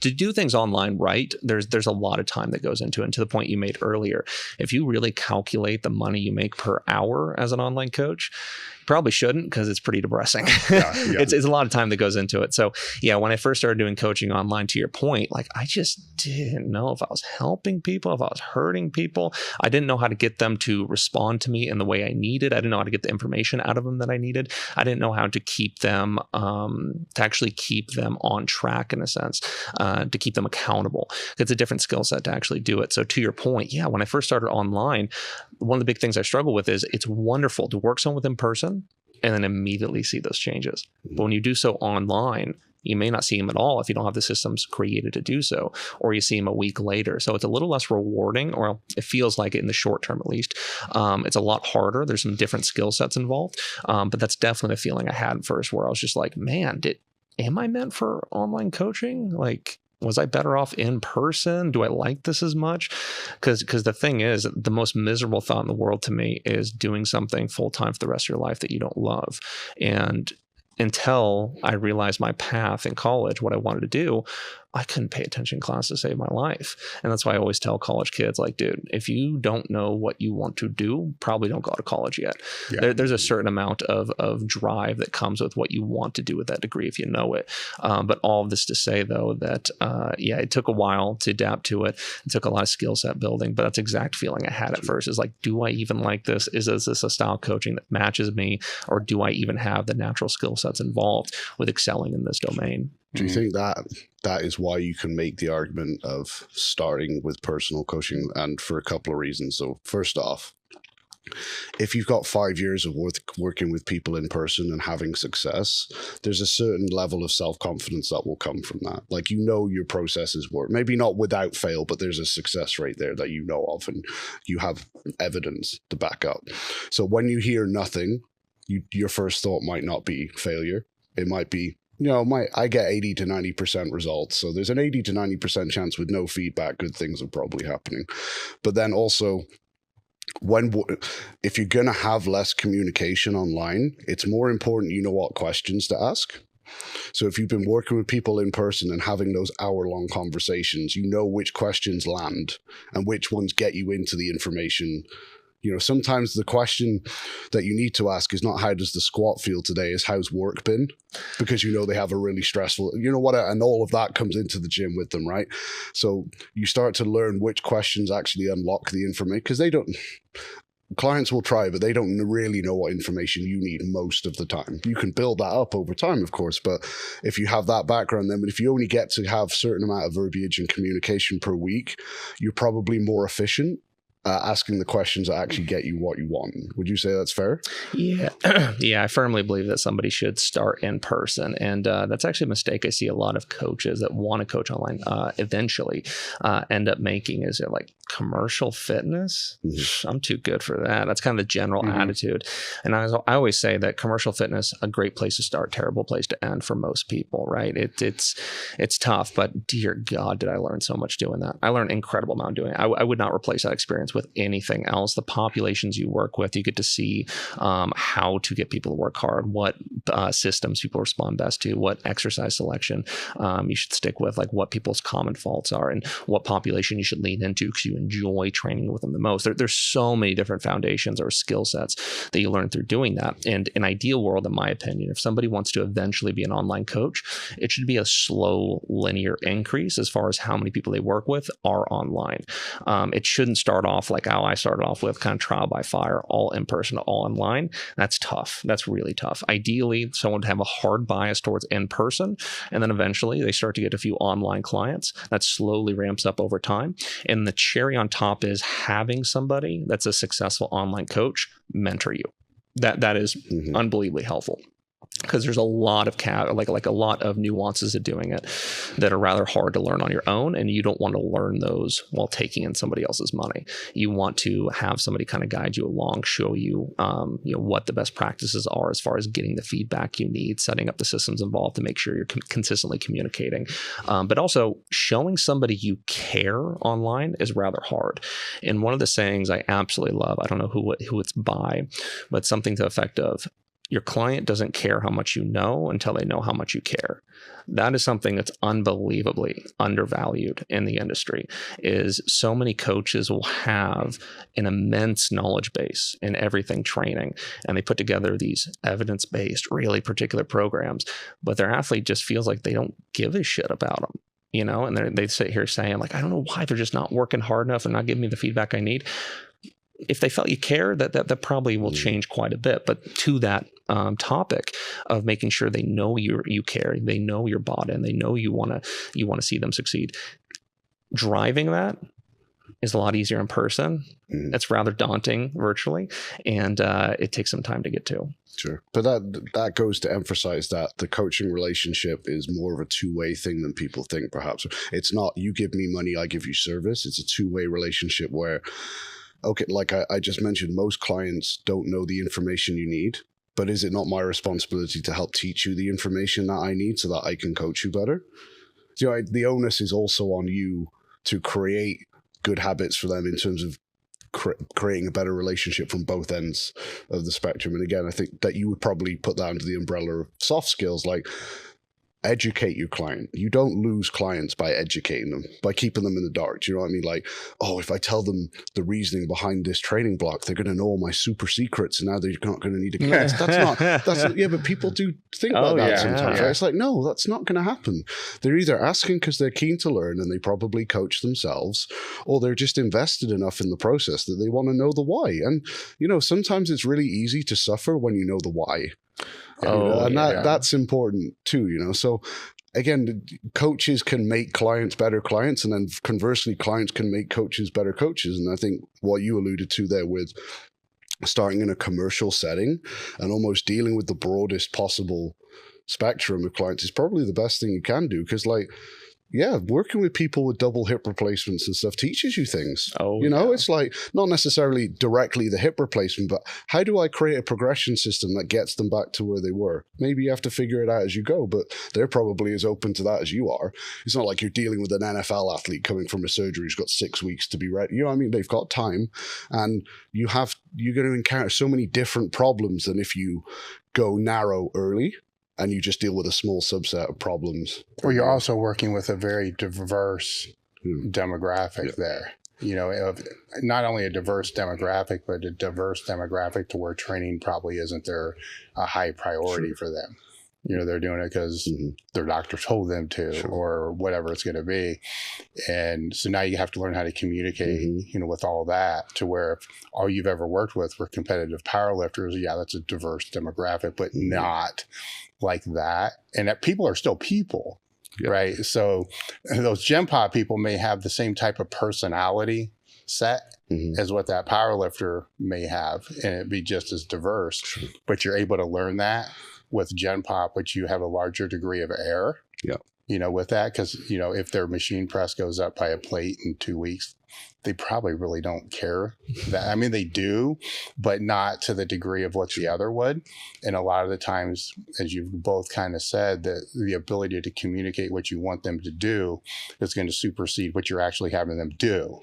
to do things online right. There's a lot of time that goes into it. And to the point you made earlier, if you really calculate the money you make per hour as an online coach, you probably shouldn't, because it's pretty depressing. Yeah. It's a lot of time that goes into it. So yeah, when I first started doing coaching online, to your point, like, I just didn't know if I was helping people, if I was hurting people. I didn't know how to get them to respond to me in the way I needed. I didn't know how to get the information out of them that I needed. I didn't know how to keep them actually keep them on track in a sense, to keep them accountable. It's a different skill set to actually do it. So to your point, yeah, when I first started online, one of the big things I struggle with is it's wonderful to work someone with in person and then immediately see those changes. But when you do so online, you may not see them at all if you don't have the systems created to do so, or you see them a week later. So it's a little less rewarding, or it feels like it in the short term at least. It's a lot harder. There's some different skill sets involved. But that's definitely the feeling I had at first, where I was just like, man, am I meant for online coaching? Like, was I better off in person? Do I like this as much? Because the thing is, the most miserable thought in the world to me is doing something full time for the rest of your life that you don't love. And until I realized my path in college, what I wanted to do, I couldn't pay attention in class to save my life. And that's why I always tell college kids, like, dude, if you don't know what you want to do, probably don't go to college yet. Yeah. There's a certain amount of drive that comes with what you want to do with that degree if you know it. But all of this to say, though, that, it took a while to adapt to it. It took a lot of skill set building, but that's the exact feeling I had at first, is like, do I even like this? Is this a style of coaching that matches me? Or do I even have the natural skill sets involved with excelling in this domain? Do you think that is why you can make the argument of starting with personal coaching? And for a couple of reasons. So first off, if you've got 5 years of working with people in person and having success, there's a certain level of self-confidence that will come from that. Like, you know, your processes work, maybe not without fail, but there's a success rate there that you know of, and you have evidence to back up. So when you hear nothing, your first thought might not be failure. It might be, I get 80 to 90% results. So there's an 80 to 90% chance with no feedback, good things are probably happening. But then also, if you're going to have less communication online, it's more important you know what questions to ask. So if you've been working with people in person and having those hour-long conversations, you know which questions land and which ones get you into the information. Sometimes the question that you need to ask is not how does the squat feel today, is how's work been? Because they have a really stressful, and all of that comes into the gym with them, right? So you start to learn which questions actually unlock the information, because clients will try, but they don't really know what information you need most of the time. You can build that up over time, of course, but if you have that background, then if you only get to have a certain amount of verbiage and communication per week, you're probably more efficient asking the questions that actually get you what you want. Would you say that's fair? Yeah. Yeah, I firmly believe that somebody should start in person. And that's actually a mistake I see a lot of coaches that want to coach online eventually end up making, is they're like, commercial fitness? I'm too good for that. That's kind of the general attitude. And I always say that commercial fitness, a great place to start, terrible place to end for most people, right? It's tough, but dear God, did I learn so much doing that. I learned an incredible amount doing it. I would not replace that experience with anything else. The populations you work with, you get to see how to get people to work hard, what systems people respond best to, what exercise selection you should stick with, like what people's common faults are, and what population you should lean into because you enjoy training with them the most. There's so many different foundations or skill sets that you learn through doing that. And in an ideal world, in my opinion, if somebody wants to eventually be an online coach, it should be a slow linear increase as far as how many people they work with are online. It shouldn't start off like how I started off with, kind of trial by fire, all in person, all online. That's tough. That's really tough. Ideally, someone would have a hard bias towards in person, and then eventually they start to get a few online clients. That slowly ramps up over time. And the cherry on top is having somebody that's a successful online coach mentor you. That is unbelievably helpful. Because there's a lot of like a lot of nuances of doing it that are rather hard to learn on your own, and you don't want to learn those while taking in somebody else's money. You want to have somebody kind of guide you along, show you, what the best practices are as far as getting the feedback you need, setting up the systems involved to make sure you're consistently communicating. But also showing somebody you care online is rather hard. And one of the sayings I absolutely love, I don't know who it's by, but something to the effect of, your client doesn't care how much you know until they know how much you care. That is something that's unbelievably undervalued in the industry. Is so many coaches will have an immense knowledge base in everything training, and they put together these evidence-based, really particular programs, but their athlete just feels like they don't give a shit about them. And they sit here saying, like, I don't know why they're just not working hard enough and not giving me the feedback I need. if they felt you care, that probably will change quite a bit. But to that topic of making sure they know you care, they know you're bought in, they know you want to see them succeed. Driving that is a lot easier in person. It's rather daunting virtually, and it takes some time to get to. Sure. But that goes to emphasize that the coaching relationship is more of a two-way thing than people think, perhaps. It's not you give me money, I give you service. It's a two-way relationship where, okay, like I just mentioned, most clients don't know the information you need, but is it not my responsibility to help teach you the information that I need so that I can coach you better? So, the onus is also on you to create good habits for them in terms of creating a better relationship from both ends of the spectrum. And again, I think that you would probably put that under the umbrella of soft skills, like educate your client. You don't lose clients by educating them, by keeping them in the dark. Do you know what I mean? Like, oh, if I tell them the reasoning behind this training block, they're going to know all my super secrets, and now they're not going to need a class. Yeah, but people do think about that sometimes. Right? It's like, no, that's not going to happen. They're either asking because they're keen to learn and they probably coach themselves, or they're just invested enough in the process that they want to know the why. And, sometimes it's really easy to suffer when you know the why. That's important too, So again, coaches can make clients better clients, and then conversely, clients can make coaches better coaches. And I think what you alluded to there with starting in a commercial setting and almost dealing with the broadest possible spectrum of clients is probably the best thing you can do, because working with people with double hip replacements and stuff teaches you things. It's like not necessarily directly the hip replacement, but how do I create a progression system that gets them back to where they were? Maybe you have to figure it out as you go, but they're probably as open to that as you are. It's not like you're dealing with an NFL athlete coming from a surgery who's got 6 weeks to be ready. You know what I mean? They've got time, and you're going to encounter so many different problems than if you go narrow early and you just deal with a small subset of problems. Well, you're also working with a very diverse demographic there. Not only a diverse demographic, but a diverse demographic to where training probably isn't a high priority for them. They're doing it because their doctor told them to, or whatever it's going to be. And so now you have to learn how to communicate, with all that, to where if all you've ever worked with were competitive powerlifters, that's a diverse demographic, but not like that. And that people are still people, right? So those Gen Pop people may have the same type of personality set as what that powerlifter may have, and it'd be just as diverse, but you're able to learn that with Gen Pop, which you have a larger degree of error, with that, because, if their machine press goes up by a plate in 2 weeks, they probably really don't care that. I mean, they do, but not to the degree of what the other would. And a lot of the times, as you've both kind of said, that the ability to communicate what you want them to do is going to supersede what you're actually having them do.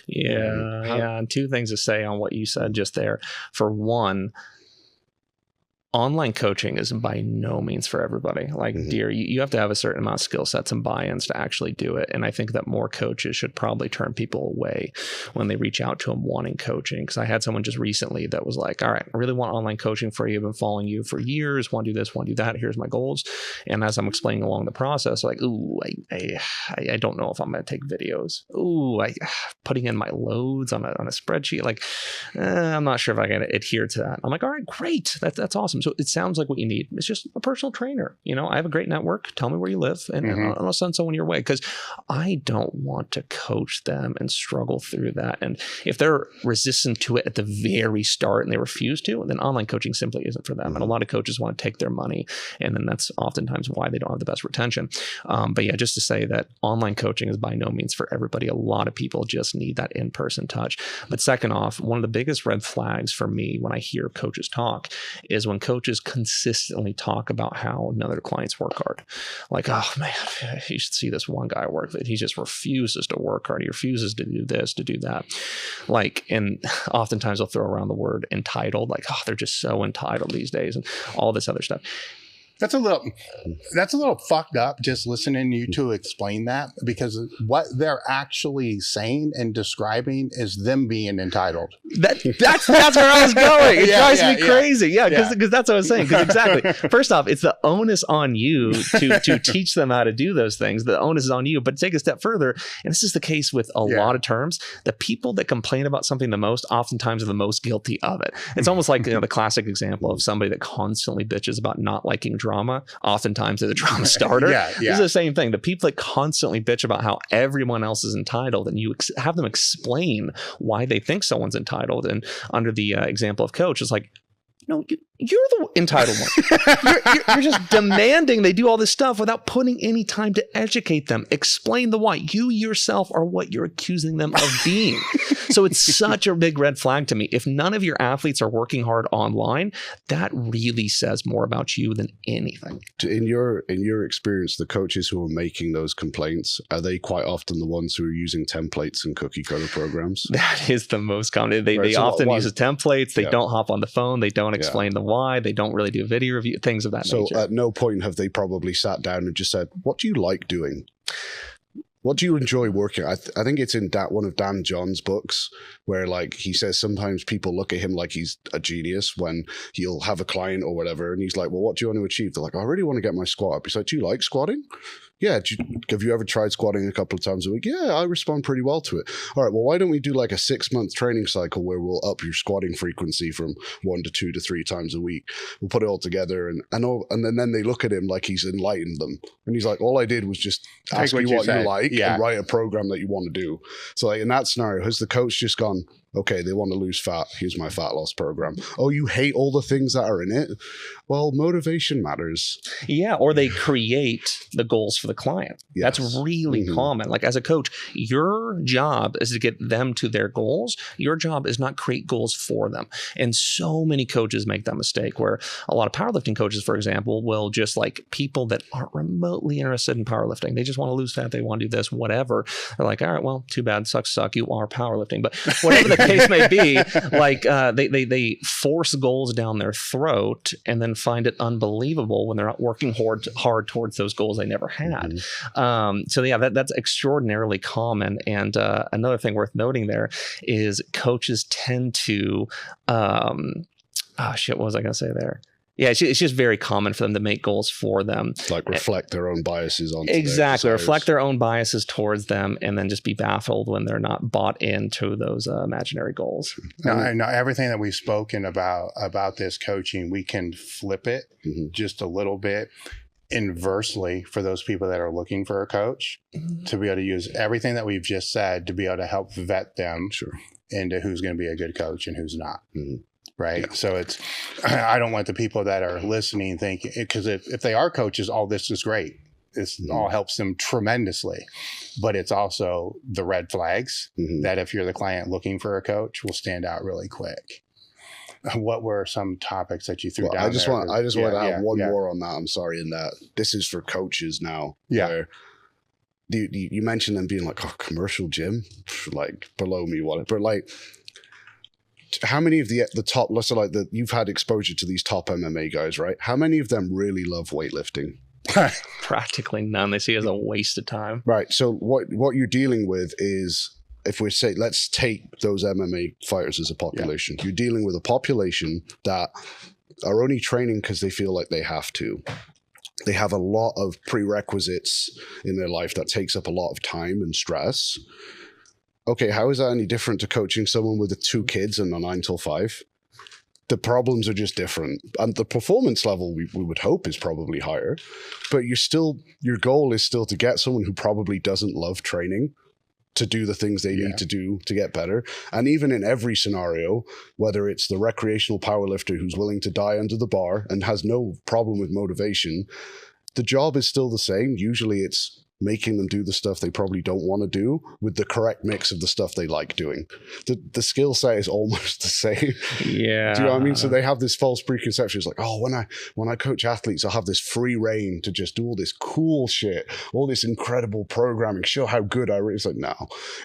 Yeah. And two things to say on what you said just there. For one, online coaching is by no means for everybody. Like, dear, you have to have a certain amount of skill sets and buy-ins to actually do it. And I think that more coaches should probably turn people away when they reach out to them wanting coaching. Because I had someone just recently that was like, all right, I really want online coaching for you. I've been following you for years. Want to do this, want to do that. Here's my goals. And as I'm explaining along the process, like, I don't know if I'm going to take videos. Putting in my loads on a spreadsheet. Like, I'm not sure if I can adhere to that. I'm like, all right, great. That's awesome. So it sounds like what you need is just a personal trainer. I have a great network. Tell me where you live, and I'll send someone your way, because I don't want to coach them and struggle through that. And if they're resistant to it at the very start and they refuse to, then online coaching simply isn't for them. And a lot of coaches want to take their money, and then that's oftentimes why they don't have the best retention. But just to say that online coaching is by no means for everybody. A lot of people just need that in-person touch. But second off, one of the biggest red flags for me when I hear coaches talk is when coaches consistently talk about how none of their clients work hard. Like, oh man, you should see this one guy work that he just refuses to work hard. He refuses to do this, to do that. Like, and oftentimes they'll throw around the word entitled, like, oh, they're just so entitled these days, and all this other stuff. That's a little fucked up just listening to you two explain that, because what they're actually saying and describing is them being entitled. That's where I was going. It drives me crazy. Yeah, because that's what I was saying. Because exactly. First off, it's the onus on you to teach them how to do those things. The onus is on you. But take a step further, and this is the case with a lot of terms, the people that complain about something the most oftentimes are the most guilty of it. It's almost like the classic example of somebody that constantly bitches about not liking drama. Oftentimes they're the drama starter. This is the same thing. The people that constantly bitch about how everyone else is entitled, and you have them explain why they think someone's entitled. And under the example of coach, it's like, no, you're the entitled one. You're just demanding they do all this stuff without putting any time to educate them. Explain the why. You yourself are what you're accusing them of being. So it's such a big red flag to me. If none of your athletes are working hard online, that really says more about you than anything. In your experience, the coaches who are making those complaints, are they quite often the ones who are using templates and cookie cutter programs? That is the most common. They often use templates. They don't hop on the phone. They don't explain the why. They don't really do video review, things of that nature. So at no point have they probably sat down and just said, what do you like doing? What do you enjoy working? I think it's in one of Dan John's books where like he says sometimes people look at him like he's a genius when he'll have a client or whatever. And he's like, well, what do you want to achieve? They're like, I really want to get my squat up. He's like, do you like squatting? Yeah. Have you ever tried squatting a couple of times a week? Yeah, I respond pretty well to it. All right, well, why don't we do like a 6-month training cycle where we'll up your squatting frequency from 1 to 2 to 3 times a week. We'll put it all together. And then they look at him like he's enlightened them. And he's like, all I did was just ask you what you like and write a program that you want to do. So like in that scenario, has the coach just gone, okay, they want to lose fat. Here's my fat loss program. Oh, you hate all the things that are in it? Well, motivation matters. Yeah, or they create the goals for the client. Yes. That's really common. Like as a coach, your job is to get them to their goals. Your job is not create goals for them. And so many coaches make that mistake where a lot of powerlifting coaches, for example, will just like people that aren't remotely interested in powerlifting. They just want to lose fat. They want to do this, whatever. They're like, all right, well, too bad. Sucks, suck. You are powerlifting. But whatever the case may be, like they force goals down their throat and then find it unbelievable when they're not working hard towards those goals they never had. So yeah, that's extraordinarily common. And another thing worth noting there is coaches tend to what was I going to say there? Yeah, it's just very common for them to make goals for them. Like reflect their own biases on exactly, reflect their own biases towards them, and then just be baffled when they're not bought into those imaginary goals. No, I know everything that we've spoken about this coaching, we can flip it just a little bit inversely for those people that are looking for a coach to be able to use everything that we've just said to be able to help vet them into who's going to be a good coach and who's not. Right. Yeah. So I don't want the people that are listening thinking, because if they are coaches, all this is great. This all helps them tremendously. But it's also the red flags that if you're the client looking for a coach will stand out really quick. What were some topics that you threw down? I just want to have one more on that. I'm sorry. In that this is for coaches now. Yeah. Where you mentioned them being like, oh, commercial gym, like below me, but like, how many of the top, let's say like you've had exposure to these top MMA guys, right? How many of them really love weightlifting? Practically none. They see it as a waste of time. Right. So what you're dealing with is, if we say, let's take those MMA fighters as a population. You're dealing with a population that are only training because they feel like they have to. They have a lot of prerequisites in their life that takes up a lot of time and stress. Okay, how is that any different to coaching someone with 2 kids and a 9 till 5? The problems are just different. And the performance level we would hope is probably higher, but your goal is still to get someone who probably doesn't love training to do the things they need to do to get better. And even in every scenario, whether it's the recreational powerlifter who's willing to die under the bar and has no problem with motivation, the job is still the same. Usually it's making them do the stuff they probably don't want to do with the correct mix of the stuff they like doing. The skill set is almost the same. Yeah. Do you know what I mean? So they have this false preconception. It's like, oh, when I coach athletes, I'll have this free reign to just do all this cool shit, all this incredible programming, show how good I really. It's like, no.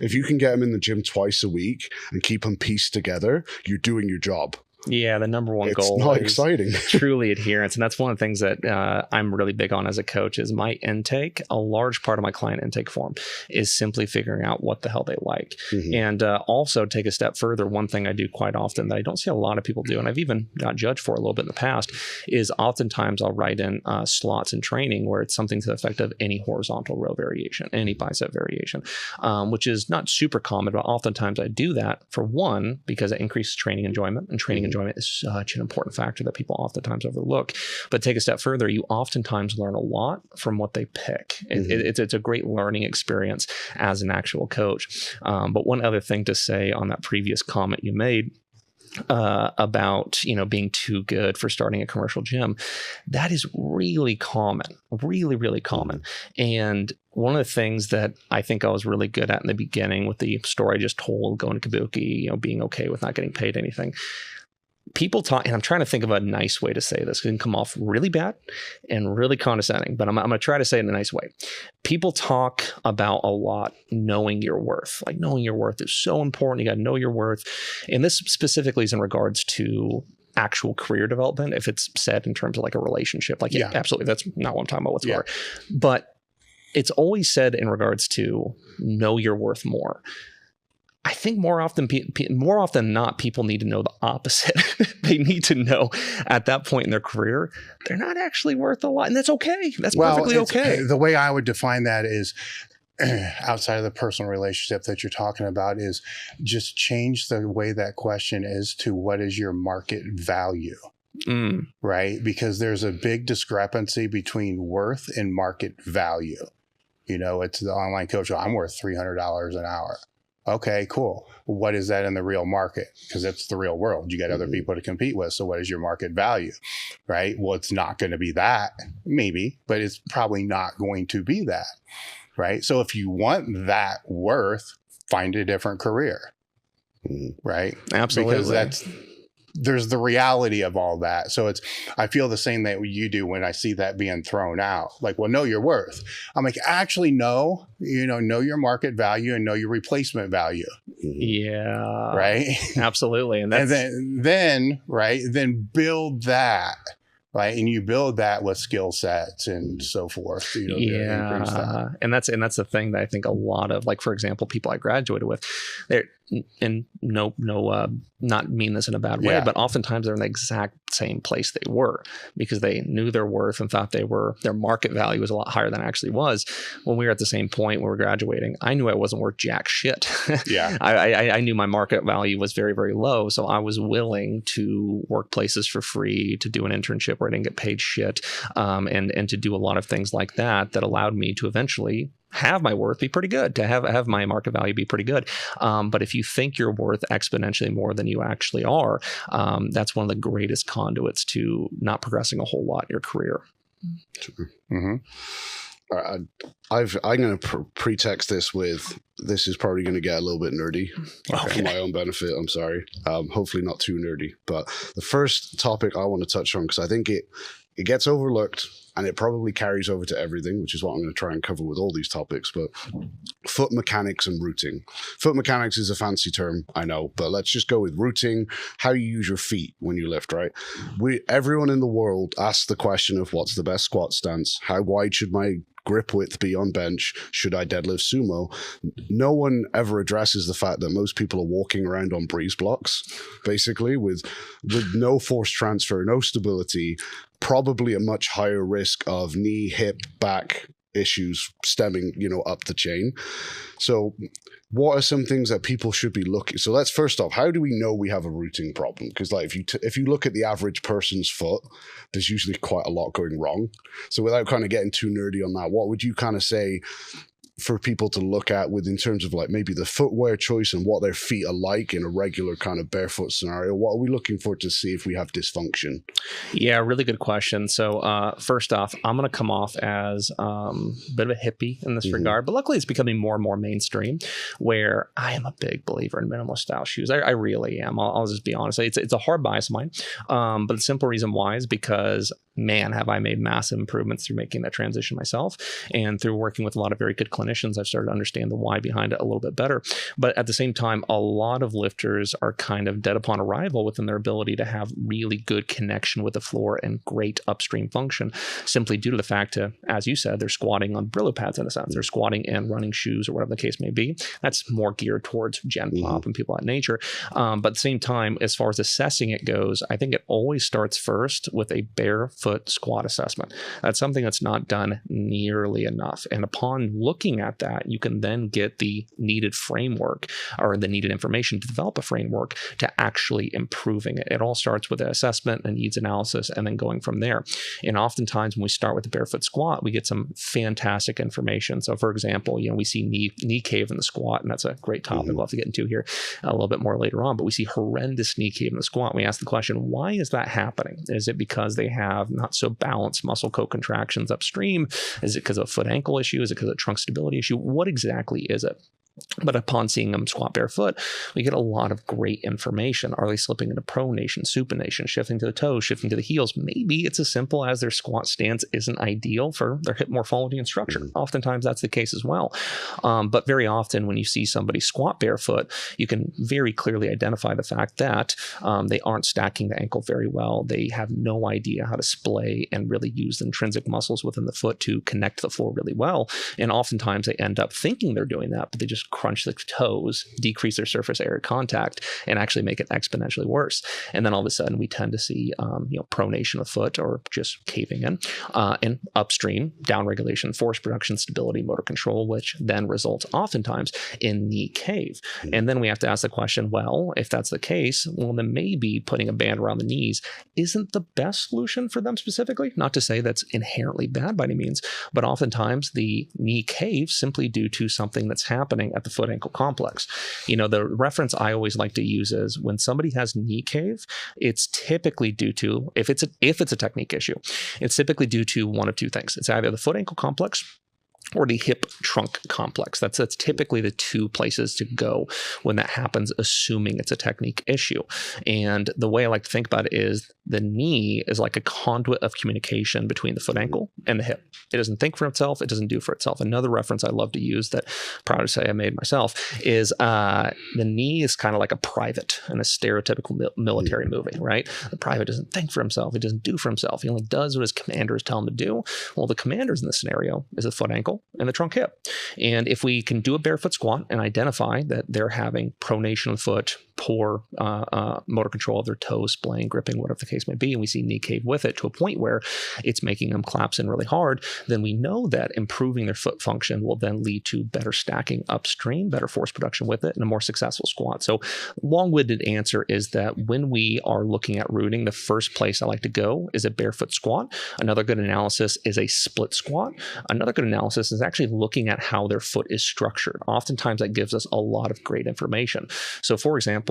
If you can get them in the gym twice a week and keep them pieced together, you're doing your job. Yeah, the number one goal It's not is exciting. truly adherence. And that's one of the things that I'm really big on as a coach is my intake. A large part of my client intake form is simply figuring out what the hell they like. And also take a step further. One thing I do quite often that I don't see a lot of people do, and I've even got judged for a little bit in the past, is oftentimes I'll write in slots in training where it's something to the effect of any horizontal row variation, any bicep variation, which is not super common, but oftentimes I do that for one, because it increases training enjoyment, and training enjoyment is such an important factor that people oftentimes overlook. But take a step further, you oftentimes learn a lot from what they pick. It's a great learning experience as an actual coach. But one other thing to say on that previous comment you made, about being too good for starting a commercial gym, that is really common, really common. And one of the things that I think I was really good at in the beginning with the story I just told, going to Kabuki, being okay with not getting paid anything. People talk, and I'm trying to think of a nice way to say this. It can come off really bad and really condescending, but I'm going to try to say it in a nice way. People talk about a lot knowing your worth. Like, knowing your worth is so important. You got to know your worth. And this specifically is in regards to actual career development. If it's said in terms of like a relationship, like, yeah, absolutely. That's not what I'm talking about whatsoever. But it's always said in regards to know your worth more. I think more often than not, people need to know the opposite. They need to know at that point in their career, they're not actually worth a lot. And that's okay. That's perfectly okay. The way I would define that is, outside of the personal relationship that you're talking about, is just change the way that question is to what is your market value? Right? Because there's a big discrepancy between worth and market value. It's the online coach. I'm worth $300 an hour. Okay, cool. What is that in the real market? Because it's the real world. You got other people to compete with. So what is your market value? Right? Well, it's not going to be that, maybe, but it's probably not going to be that. Right? So if you want that worth, find a different career. Right? Absolutely. Because there's the reality of all that. So I feel the same that you do when I see that being thrown out. Like, well, know your worth. I'm like, actually, know your market value and know your replacement value. Yeah. Right. Absolutely. And then build that. Right. And you build that with skill sets and so forth. To increase that. And that's the thing that I think a lot of, like, for example, people I graduated with, they're, and not mean this in a bad way, but oftentimes they're in the exact same place they were because they knew their worth and thought their market value was a lot higher than it actually was. When we were at the same point when we were graduating, I knew I wasn't worth jack shit. Yeah. I knew my market value was very, very low. So I was willing to work places for free, to do an internship where I didn't get paid shit, and to do a lot of things like that allowed me to eventually have my worth be pretty good, to have my market value be pretty good. But if you think you're worth exponentially more than you actually are, that's one of the greatest conduits to not progressing a whole lot in your career. I'm going to pretext this with, this is probably going to get a little bit nerdy for my own benefit. I'm sorry. Hopefully not too nerdy. But the first topic I want to touch on, because I think it gets overlooked and it probably carries over to everything, which is what I'm going to try and cover with all these topics, but foot mechanics and rooting. Foot mechanics is a fancy term, I know, but let's just go with rooting, how you use your feet when you lift, right? Everyone in the world asks the question of what's the best squat stance? How wide should my grip width be on bench? Should I deadlift sumo? No one ever addresses the fact that most people are walking around on breeze blocks, basically, with no force transfer, no stability, probably a much higher risk of knee, hip, back issues stemming, up the chain. So what are some things that people should be looking? So let's first off, how do we know we have a rooting problem? Because like if you look at the average person's foot, there's usually quite a lot going wrong. So without kind of getting too nerdy on that, what would you kind of say for people to look at in terms of like maybe the footwear choice and what their feet are like in a regular kind of barefoot scenario? What are we looking for to see if we have dysfunction? Yeah, really good question. So first off, I'm going to come off as a bit of a hippie in this regard, but luckily it's becoming more and more mainstream, where I am a big believer in minimalist style shoes. I really am. I'll just be honest. It's a hard bias of mine, but the simple reason why is because, man, have I made massive improvements through making that transition myself and through working with a lot of very good clinicians clinicians, I've started to understand the why behind it a little bit better. But at the same time, a lot of lifters are kind of dead upon arrival within their ability to have really good connection with the floor and great upstream function, simply due to the fact that, as you said, they're squatting on Brillo pads in a sense. They're squatting in running shoes or whatever the case may be. That's more geared towards Gen Pop and people of that nature. But at the same time, as far as assessing it goes, I think it always starts first with a barefoot squat assessment. That's something that's not done nearly enough. And upon looking at that, you can then get the needed framework or the needed information to develop a framework to actually improving it. It all starts with an assessment and needs analysis and then going from there. And oftentimes when we start with the barefoot squat, we get some fantastic information. So for example, we see knee cave in the squat, and that's a great topic we'll have to get into here a little bit more later on, but we see horrendous knee cave in the squat. We ask the question, why is that happening? Is it because they have not so balanced muscle co-contractions upstream? Is it because of a foot ankle issue? Is it because of a trunk stability issue? What exactly is it? But upon seeing them squat barefoot, we get a lot of great information. Are they slipping into pronation, supination, shifting to the toes, shifting to the heels? Maybe it's as simple as their squat stance isn't ideal for their hip morphology and structure. Oftentimes that's the case as well. But very often when you see somebody squat barefoot, you can very clearly identify the fact that they aren't stacking the ankle very well. They have no idea how to splay and really use the intrinsic muscles within the foot to connect to the floor really well. And oftentimes they end up thinking they're doing that, but they just crunch the toes, decrease their surface area contact, and actually make it exponentially worse. And then all of a sudden we tend to see pronation of foot or just caving in, and upstream downregulation, force production, stability, motor control, which then results oftentimes in knee cave. And then we have to ask the question, well, if that's the case, well, then maybe putting a band around the knees isn't the best solution for them specifically. Not to say that's inherently bad by any means, but oftentimes the knee caves simply due to something that's happening at the foot ankle complex. The reference I always like to use is when somebody has knee cave, it's typically due to, if it's a technique issue, it's typically due to one of two things. It's either the foot ankle complex or the hip trunk complex. That's typically the two places to go when that happens, assuming it's a technique issue. And the way I like to think about it is the knee is like a conduit of communication between the foot ankle and the hip. It doesn't think for itself. It doesn't do for itself. Another reference I love to use that I'm proud to say I made myself is the knee is kind of like a private in a stereotypical military movie, right? The private doesn't think for himself. He doesn't do for himself. He only does what his commanders tell him to do. Well, the commanders in this scenario is the foot ankle and the trunk hip. And if we can do a barefoot squat and identify that they're having pronation of the foot, poor motor control of their toes, splaying, gripping, whatever the case may be, and we see knee cave with it to a point where it's making them collapse in really hard, then we know that improving their foot function will then lead to better stacking upstream, better force production with it, and a more successful squat. So long-winded answer is that when we are looking at rooting, the first place I like to go is a barefoot squat. Another good analysis is a split squat. Another good analysis is actually looking at how their foot is structured. Oftentimes that gives us a lot of great information. So for example,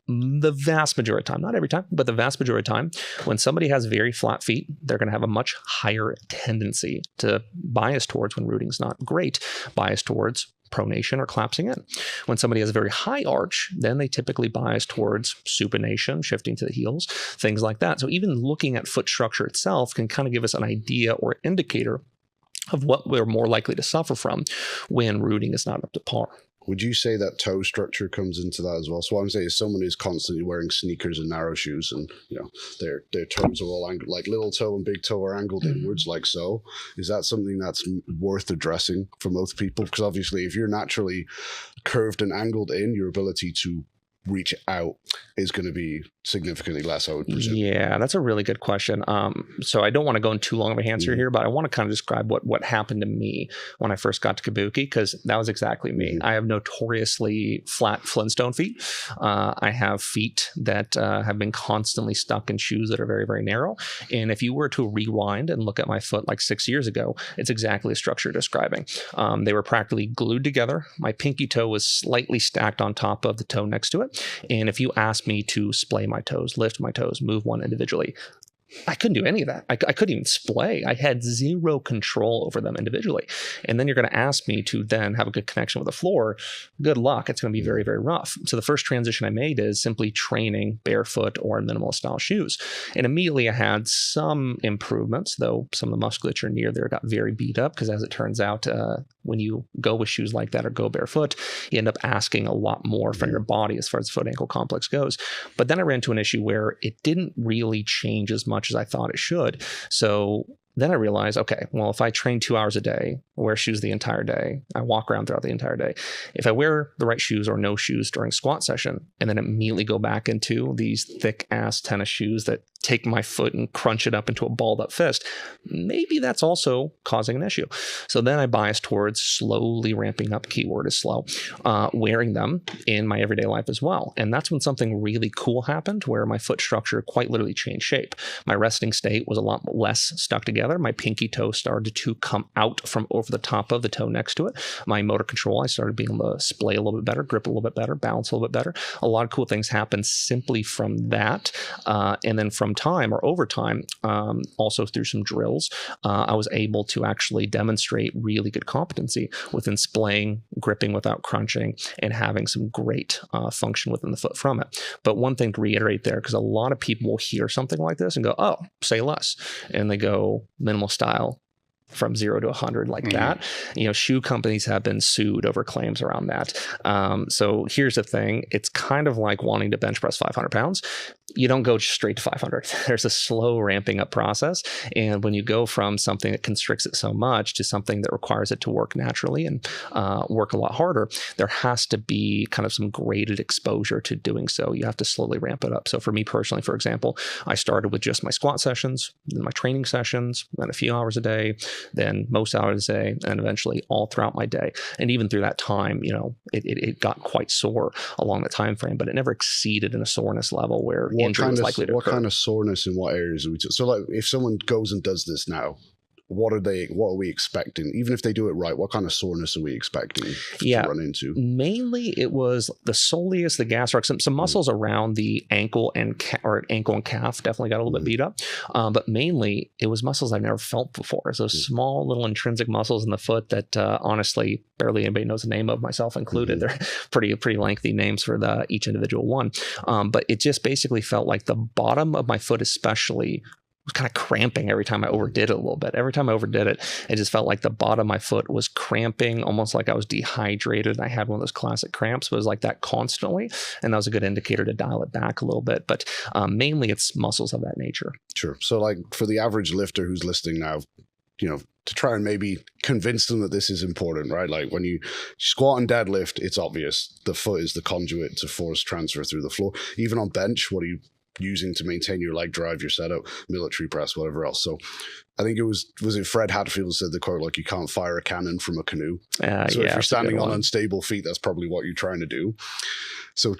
the vast majority of time, not every time, but the vast majority of time, when somebody has very flat feet, they're going to have a much higher tendency to bias towards, when rooting's not great, bias towards pronation or collapsing in. When somebody has a very high arch, then they typically bias towards supination, shifting to the heels, things like that. So even looking at foot structure itself can kind of give us an idea or indicator of what we're more likely to suffer from when rooting is not up to par. Would you say that toe structure comes into that as well? So what I'm saying is someone who's constantly wearing sneakers and narrow shoes, and their toes are all angled, like little toe and big toe are angled inwards, like so. Is that something that's worth addressing for most people? Because obviously, if you're naturally curved and angled in, your ability to reach out is going to be significantly less, I would presume. Yeah, that's a really good question. So I don't want to go into too long of an answer here, but I want to kind of describe what happened to me when I first got to Kabuki, because that was exactly me. I have notoriously flat Flintstone feet. I have feet that have been constantly stuck in shoes that are very, very narrow. And if you were to rewind and look at my foot like 6 years ago, it's exactly the structure you're describing. They were practically glued together. My pinky toe was slightly stacked on top of the toe next to it. And if you ask me to splay my toes, lift my toes, move one individually, I couldn't do any of that. I couldn't even splay. I had zero control over them individually. And then you're going to ask me to then have a good connection with the floor. Good luck. It's going to be very, very rough. So the first transition I made is simply training barefoot or in minimalist style shoes. And immediately I had some improvements, though some of the musculature near there got very beat up because, as it turns out, when you go with shoes like that or go barefoot, you end up asking a lot more from your body as far as the foot ankle complex goes. But then I ran into an issue where it didn't really change as much as I thought it should. So then I realized, okay, well, if I train 2 hours a day, wear shoes the entire day, I walk around throughout the entire day. If I wear the right shoes or no shoes during squat session, and then immediately go back into these thick ass tennis shoes that take my foot and crunch it up into a balled up fist, maybe that's also causing an issue. So then I bias towards slowly ramping up, keyword is slow, wearing them in my everyday life as well. And that's when something really cool happened, where my foot structure quite literally changed shape. My resting state was a lot less stuck together. My pinky toe started to come out from over the top of the toe next to it. My motor control, I started being able to splay a little bit better, grip a little bit better, balance a little bit better. A lot of cool things happened simply from that. And then from time or over time, also through some drills, I was able to actually demonstrate really good competency within splaying, gripping without crunching, and having some great function within the foot from it. But one thing to reiterate there, because a lot of people will hear something like this and go, oh, say less. And they go minimal style from 0 to 100 like that. You know, shoe companies have been sued over claims around that. So here's the thing. It's kind of like wanting to bench press 500 pounds. You don't go straight to 500. There's a slow ramping up process. And when you go from something that constricts it so much to something that requires it to work naturally and work a lot harder, there has to be kind of some graded exposure to doing so. You have to slowly ramp it up. So for me personally, for example, I started with just my squat sessions, then my training sessions, then a few hours a day, then most hours a day, and eventually all throughout my day. And even through that time, you know, it got quite sore along the time frame, but it never exceeded in a soreness level where injury was likely to occur. What kind of soreness in what areas are we so like if someone goes and does this now, what are we expecting? Even if they do it right, what kind of soreness are we expecting to run into? Mainly it was the soleus, the gastroc, some muscles around the ankle and calf definitely got a little bit beat up. But mainly it was muscles I've never felt before. So small little intrinsic muscles in the foot that honestly barely anybody knows the name of, myself included. They're pretty lengthy names for each individual one. But it just basically felt like the bottom of my foot especially was kind of cramping every time I overdid it a little bit. Every time I overdid it, it just felt like the bottom of my foot was cramping, almost like I was dehydrated. I had one of those classic cramps, but it was like that constantly. And that was a good indicator to dial it back a little bit. But mainly it's muscles of that nature. Sure. So like for the average lifter who's listening now, you know, to try and maybe convince them that this is important, right? Like when you squat and deadlift, it's obvious. The foot is the conduit to force transfer through the floor. Even on bench, what are you using to maintain your leg drive, your setup, military press, whatever else? So I think it was it Fred Hatfield said the quote, like, you can't fire a cannon from a canoe. So if you're standing on unstable feet, that's probably what you're trying to do. So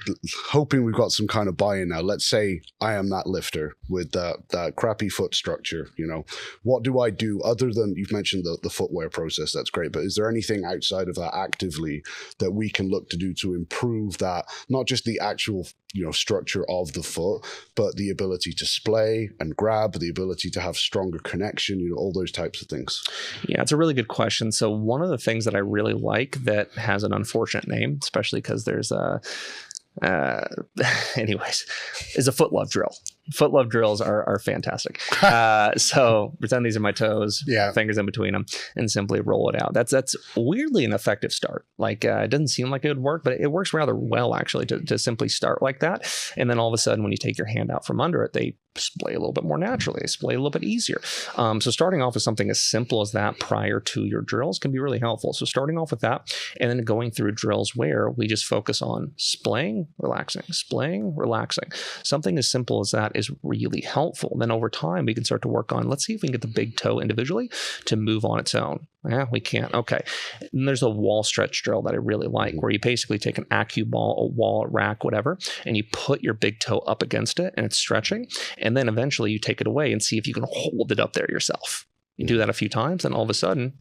hoping we've got some kind of buy-in now. Let's say I am that lifter with that crappy foot structure, you know, what do I do other than, you've mentioned the footwear process, that's great, but is there anything outside of that actively that we can look to do to improve that, not just the actual, you know, structure of the foot, but the ability to splay and grab, the ability to have stronger connection, you know, all those types of things? Yeah, it's a really good question. So one of the things that I really like that has an unfortunate name, especially because there's anyways, is a foot love drill. Foot love drills are fantastic. So pretend these are my toes, fingers in between them, and simply roll it out. That's weirdly an effective start. Like it doesn't seem like it would work, but it works rather well actually to simply start like that. And then all of a sudden, when you take your hand out from under it, they splay a little bit more naturally. They splay a little bit easier. So starting off with something as simple as that prior to your drills can be really helpful. So starting off with that, and then going through drills where we just focus on splaying, relaxing, splaying, relaxing. Something as simple as that is really helpful. Then over time, we can start to work on, let's see if we can get the big toe individually to move on its own. Yeah, we can't. Okay. And there's a wall stretch drill that I really like, where you basically take an acu ball, a wall, a rack, whatever, and you put your big toe up against it and it's stretching. And then eventually you take it away and see if you can hold it up there yourself. You do that a few times, and all of a sudden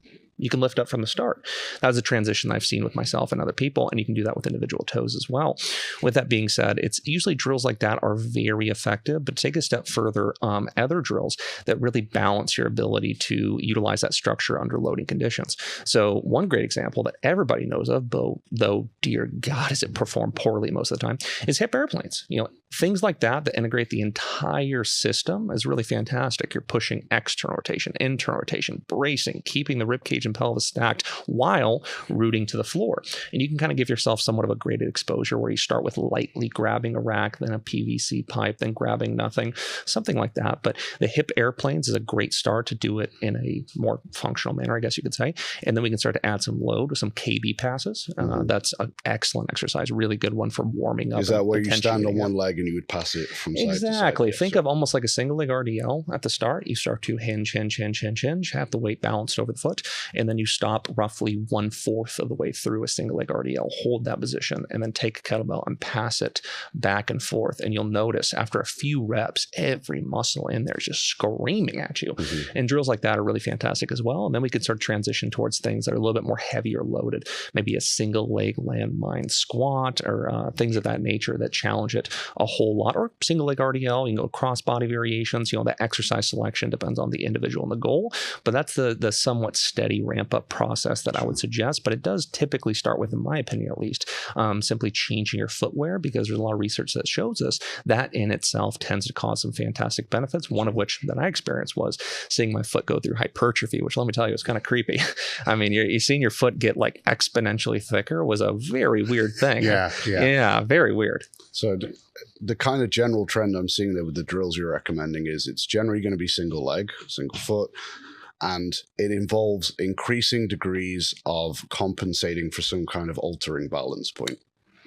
you can lift up from the start. That was a transition I've seen with myself and other people, and you can do that with individual toes as well. With that being said, it's usually drills like that are very effective, but take a step further, other drills that really balance your ability to utilize that structure under loading conditions. So one great example that everybody knows of, though dear God, does it perform poorly most of the time, is hip airplanes. Things like that integrate the entire system is really fantastic. You're pushing external rotation, internal rotation, bracing, keeping the ribcage and pelvis stacked while rooting to the floor. And you can kind of give yourself somewhat of a graded exposure where you start with lightly grabbing a rack, then a PVC pipe, then grabbing nothing, something like that. But the hip airplanes is a great start to do it in a more functional manner, I guess you could say. And then we can start to add some load with some KB passes. That's an excellent exercise, really good one for warming up. Is that where you stand on one leg and you would pass it from side to side? Exactly. Think of almost like a single leg RDL at the start. You start to hinge, have the weight balanced over the foot, and then you stop roughly 1/4 of the way through a single leg RDL, hold that position, and then take a kettlebell and pass it back and forth. And you'll notice after a few reps, every muscle in there is just screaming at you. And drills like that are really fantastic as well. And then we could start to transition towards things that are a little bit more heavier loaded, maybe a single leg landmine squat or things of that nature that challenge it a whole lot, or single leg RDL, cross body variations. That exercise selection depends on the individual and the goal, but that's the somewhat steady ramp up process that I would suggest. But it does typically start with, in my opinion at least, simply changing your footwear, because there's a lot of research that shows us that in itself tends to cause some fantastic benefits. One of which that I experienced was seeing my foot go through hypertrophy, which, let me tell you, is kind of creepy. I mean, you're seeing your foot get like exponentially thicker was a very weird thing. Yeah, very weird. So the kind of general trend I'm seeing there with the drills you're recommending is it's generally going to be single leg, single foot, and it involves increasing degrees of compensating for some kind of altering balance point.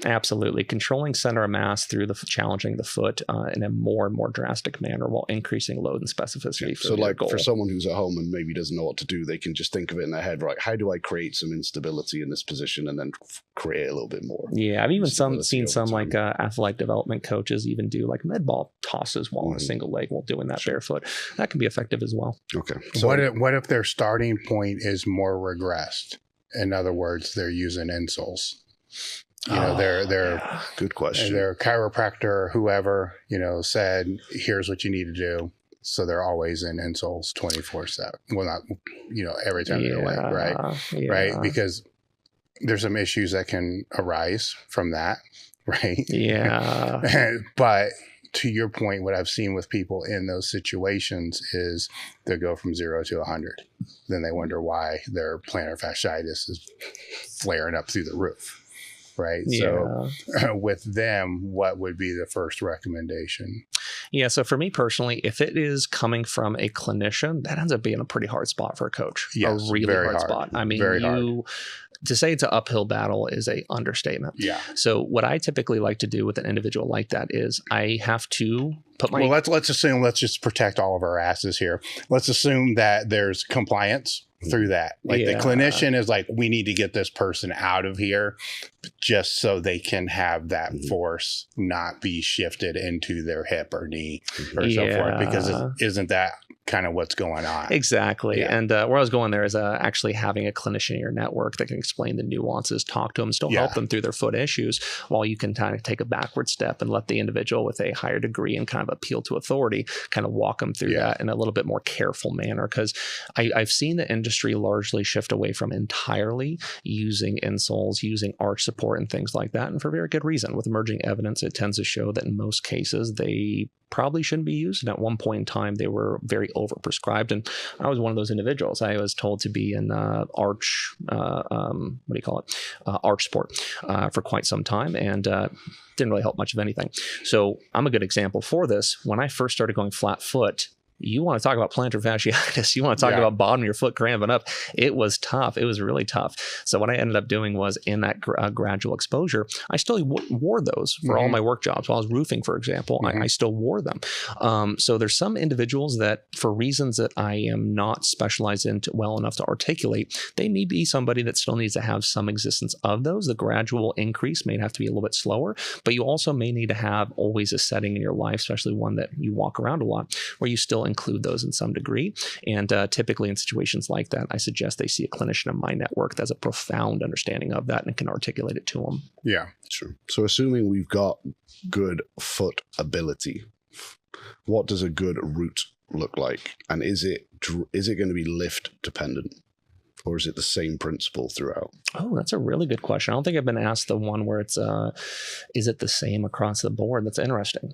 Absolutely. Controlling center of mass through challenging the foot in a more and more drastic manner while increasing load and specificity. So like goal. For someone who's at home and maybe doesn't know what to do, they can just think of it in their head, right? How do I create some instability in this position and then create a little bit more? Yeah. I've even seen some like athletic development coaches even do like med ball tosses while on a single leg while doing that barefoot. That can be effective as well. Okay. So what if their starting point is more regressed? In other words, they're using insoles. They're good question. Their chiropractor or whoever, said, here's what you need to do. So they're always in insoles 24/7. Well, not, every time they're awake, right? Yeah. Right. Because there's some issues that can arise from that. Right. Yeah. But to your point, what I've seen with people in those situations is they go from 0 to 100. Then they wonder why their plantar fasciitis is flaring up through the roof. Right. Yeah. So with them, what would be the first recommendation? Yeah. So for me personally, if it is coming from a clinician, that ends up being a pretty hard spot for a coach. Yes, a really hard spot. I mean, to say it's an uphill battle is a understatement. Yeah. So what I typically like to do with an individual like that is I have to put my... Well, let's just protect all of our asses here. Let's assume that there's compliance through that. Like the clinician is like, we need to get this person out of here just so they can have that force not be shifted into their hip or knee or so forth, because isn't that kind of what's going on? Exactly. Yeah. And where I was going there is actually having a clinician in your network that can explain the nuances, talk to them, still help them through their foot issues, while you can kind of take a backward step and let the individual with a higher degree and kind of appeal to authority kind of walk them through that in a little bit more careful manner. Because I've seen the industry largely shift away from entirely using insoles, using arch support and things like that. And for very good reason. With emerging evidence, it tends to show that in most cases, they probably shouldn't be used. And at one point in time, they were very overprescribed. And I was one of those individuals. I was told to be in arch, arch support for quite some time. And didn't really help much of anything. So I'm a good example for this. When I first started going flat foot, you want to talk about plantar fasciitis. You want to talk about bottom of your foot cramping up. It was tough. It was really tough. So what I ended up doing was in that gradual exposure, I still wore those for all my work jobs. While I was roofing, for example, I still wore them. So there's some individuals that, for reasons that I am not specialized in well enough to articulate, they may be somebody that still needs to have some existence of those. The gradual increase may have to be a little bit slower, but you also may need to have always a setting in your life, especially one that you walk around a lot, where you still include those in some degree. And typically in situations like that, I suggest they see a clinician in my network that has a profound understanding of that and can articulate it to them. Yeah. Sure. So assuming we've got good foot ability, what does a good root look like? And is it going to be lift dependent? Or is it the same principle throughout? Oh, that's a really good question. I don't think I've been asked the one where it's, is it the same across the board? That's interesting.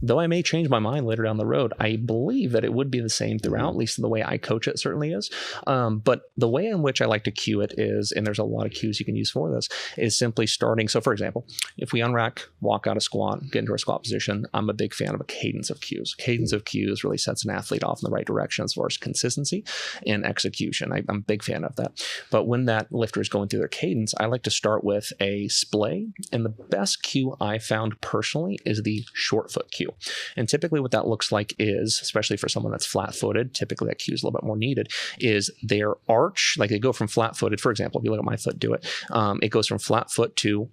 Though I may change my mind later down the road, I believe that it would be the same throughout, at least the way I coach it certainly is. But the way in which I like to cue it is, and there's a lot of cues you can use for this, is simply starting. So for example, if we unrack, walk out of squat, get into our squat position, I'm a big fan of a cadence of cues. Cadence of cues really sets an athlete off in the right direction as far as consistency and execution. I'm a big fan of that. But when that lifter is going through their cadence, I like to start with a splay. And the best cue I found personally is the short foot cue. And typically what that looks like is, especially for someone that's flat-footed, typically that cue is a little bit more needed, is their arch, like they go from flat-footed, for example, if you look at my foot do it, it goes from flat foot to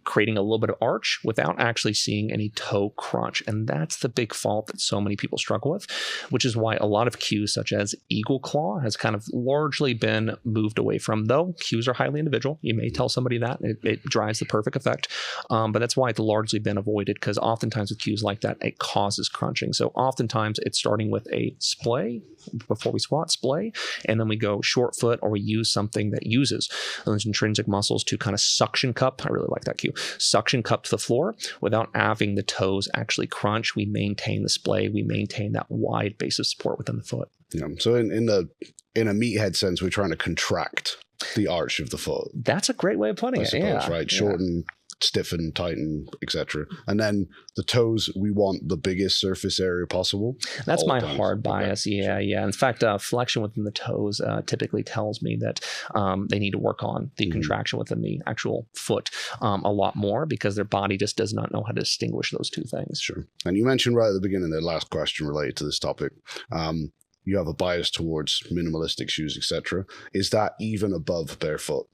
creating a little bit of arch without actually seeing any toe crunch. And that's the big fault that so many people struggle with, which is why a lot of cues such as eagle claw has kind of largely been moved away from, though cues are highly individual. You may tell somebody that it drives the perfect effect. But that's why it's largely been avoided, because oftentimes with cues like that, it causes crunching. So oftentimes it's starting with a splay before we squat, splay, and then we go short foot, or we use something that uses those intrinsic muscles to kind of suction cup. I really like that cue. Suction cup to the floor without having the toes actually crunch. We maintain the splay. We maintain that wide base of support within the foot. Yeah. So in a meathead sense, we're trying to contract the arch of the foot. That's a great way of putting I it. suppose, Yeah. right? Shorten, stiffen, tighten, etc. And then the toes, we want the biggest surface area possible. That's my times. hard bias. Okay. Yeah. In fact, flexion within the toes typically tells me that they need to work on the contraction within the actual foot a lot more, because their body just does not know how to distinguish those two things. Sure. And you mentioned right at the beginning, the last question related to this topic, you have a bias towards minimalistic shoes, etc. Is that even above barefoot?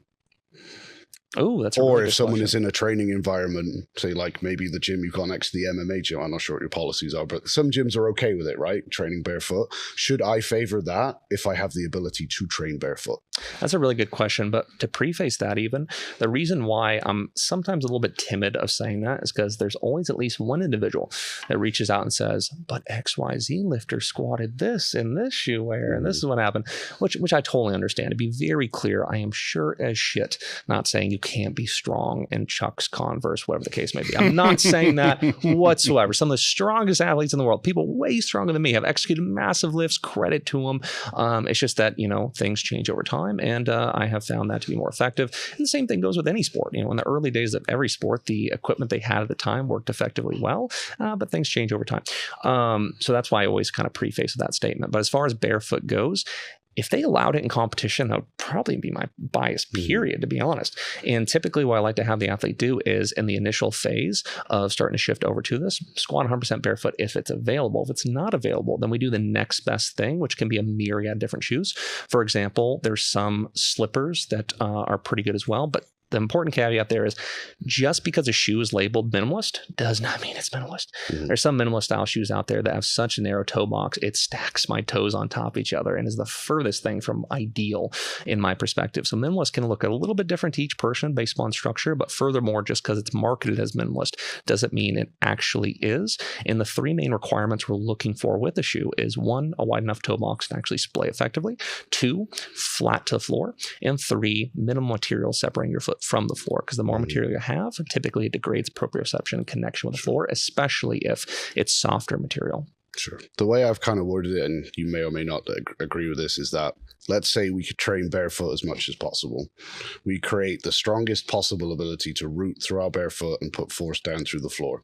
Oh, that's a or really if someone question. is in a training environment, say like maybe the gym you've got next to the MMA gym, I'm not sure what your policies are, but some gyms are okay with it, right? Training barefoot. Should I favor that if I have the ability to train barefoot? That's a really good question. But to preface that, even the reason why I'm sometimes a little bit timid of saying that is because there's always at least one individual that reaches out and says, but XYZ lifter squatted this in this shoe wear, and this is what happened, which I totally understand. To be very clear, I am sure as shit not saying you can't be strong in Chuck's, Converse, whatever the case may be. I'm not saying that whatsoever. Some of the strongest athletes in the world, people way stronger than me, have executed massive lifts. Credit to them. It's just that, things change over time, and I have found that to be more effective. And the same thing goes with any sport. In the early days of every sport, the equipment they had at the time worked effectively well, but things change over time. So that's why I always kind of preface that statement. But as far as barefoot goes, if they allowed it in competition, that would probably be my bias, period, to be honest. And typically what I like to have the athlete do is, in the initial phase of starting to shift over to this, squat 100% barefoot if it's available. If it's not available, then we do the next best thing, which can be a myriad of different shoes. For example, there's some slippers that are pretty good as well, but the important caveat there is just because a shoe is labeled minimalist does not mean it's minimalist. There's some minimalist style shoes out there that have such a narrow toe box, it stacks my toes on top of each other and is the furthest thing from ideal in my perspective. So minimalist can look a little bit different to each person based upon structure, but furthermore, just because it's marketed as minimalist doesn't mean it actually is. And the three main requirements we're looking for with a shoe is 1, a wide enough toe box to actually splay effectively, 2, flat to the floor, and 3, minimal material separating your foot from the floor, because the more material you have, typically it degrades proprioception and connection with the floor, especially if it's softer material. Sure. The way I've kind of worded it, and you may or may not agree with this, is that let's say we could train barefoot as much as possible. We create the strongest possible ability to root through our barefoot and put force down through the floor.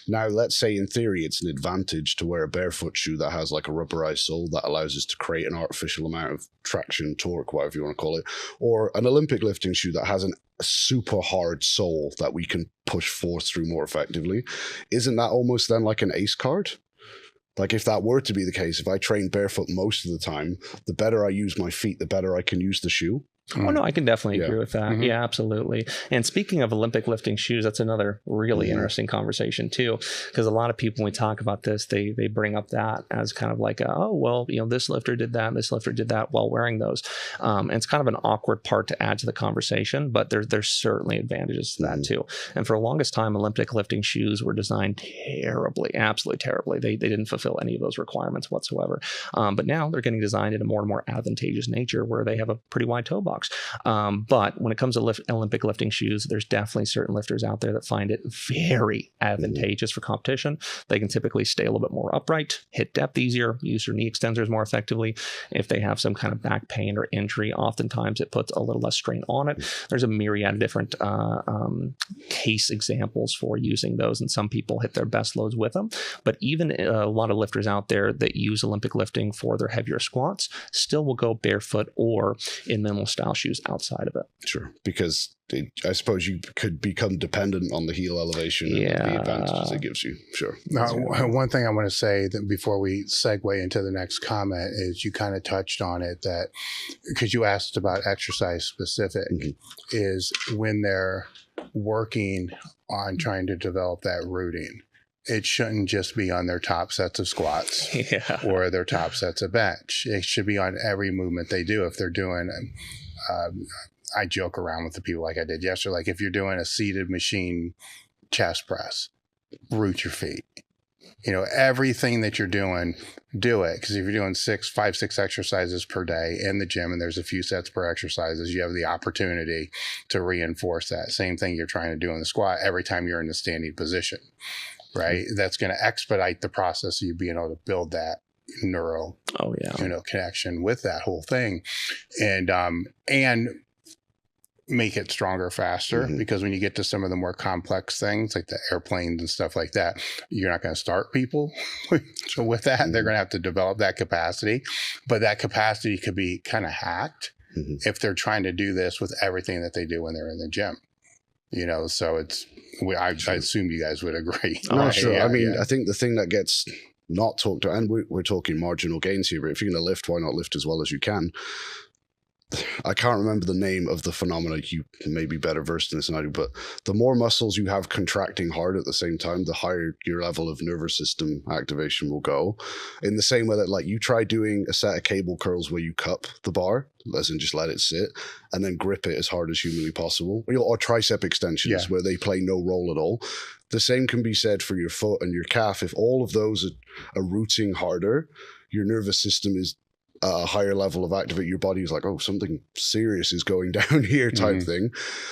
Now, let's say in theory, it's an advantage to wear a barefoot shoe that has like a rubberized sole that allows us to create an artificial amount of traction, torque, whatever you want to call it, or an Olympic lifting shoe that has a super hard sole that we can push force through more effectively. Isn't that almost then like an ace card? Like if that were to be the case, if I train barefoot most of the time, the better I use my feet, the better I can use the shoe. Oh, no, I can definitely agree with that. Mm-hmm. Yeah, absolutely. And speaking of Olympic lifting shoes, that's another really interesting conversation too, because a lot of people, when we talk about this, they bring up that as kind of like, oh, well, this lifter did that, this lifter did that while wearing those. And it's kind of an awkward part to add to the conversation, but there's certainly advantages to that too. And for the longest time, Olympic lifting shoes were designed terribly, absolutely terribly. They didn't fulfill any of those requirements whatsoever. But now they're getting designed in a more and more advantageous nature where they have a pretty wide toe box. But when it comes to Olympic lifting shoes, there's definitely certain lifters out there that find it very advantageous for competition. They can typically stay a little bit more upright, hit depth easier, use their knee extensors more effectively. If they have some kind of back pain or injury, oftentimes it puts a little less strain on it. There's a myriad of different case examples for using those, and some people hit their best loads with them. But even a lot of lifters out there that use Olympic lifting for their heavier squats still will go barefoot or in minimal style shoes outside of it. Sure, because I suppose you could become dependent on the heel elevation and the advantages it gives you. Sure. Now, one thing I want to say that before we segue into the next comment is you kind of touched on it, that because you asked about exercise specific, is when they're working on trying to develop that rooting, it shouldn't just be on their top sets of squats or their top sets of bench. It should be on every movement they do. If they're doing, I joke around with the people like I did yesterday, like if you're doing a seated machine chest press, root your feet. Everything that you're doing, do it. Because if you're doing 5, 6 exercises per day in the gym and there's a few sets per exercises, you have the opportunity to reinforce that. Same thing you're trying to do in the squat every time you're in a standing position. Right? That's going to expedite the process of you being able to build that neural, connection with that whole thing, and make it stronger faster. Because when you get to some of the more complex things like the airplanes and stuff like that, you're not going to start people with that. They're going to have to develop that capacity, but that capacity could be kind of hacked if they're trying to do this with everything that they do when they're in the gym. So I assume you guys would agree. No, sure. I mean, I think the thing that gets not talked about, and we're talking marginal gains here, but if you're going to lift, why not lift as well as you can? I can't remember the name of the phenomena. You may be better versed in this than I do, but the more muscles you have contracting hard at the same time, the higher your level of nervous system activation will go. In the same way that, like, you try doing a set of cable curls where you cup the bar, as in just let it sit, and then grip it as hard as humanly possible, or tricep extensions where they play no role at all. The same can be said for your foot and your calf. If all of those are rooting harder, your nervous system is a higher level of activate. Your body is like, oh, something serious is going down here type thing.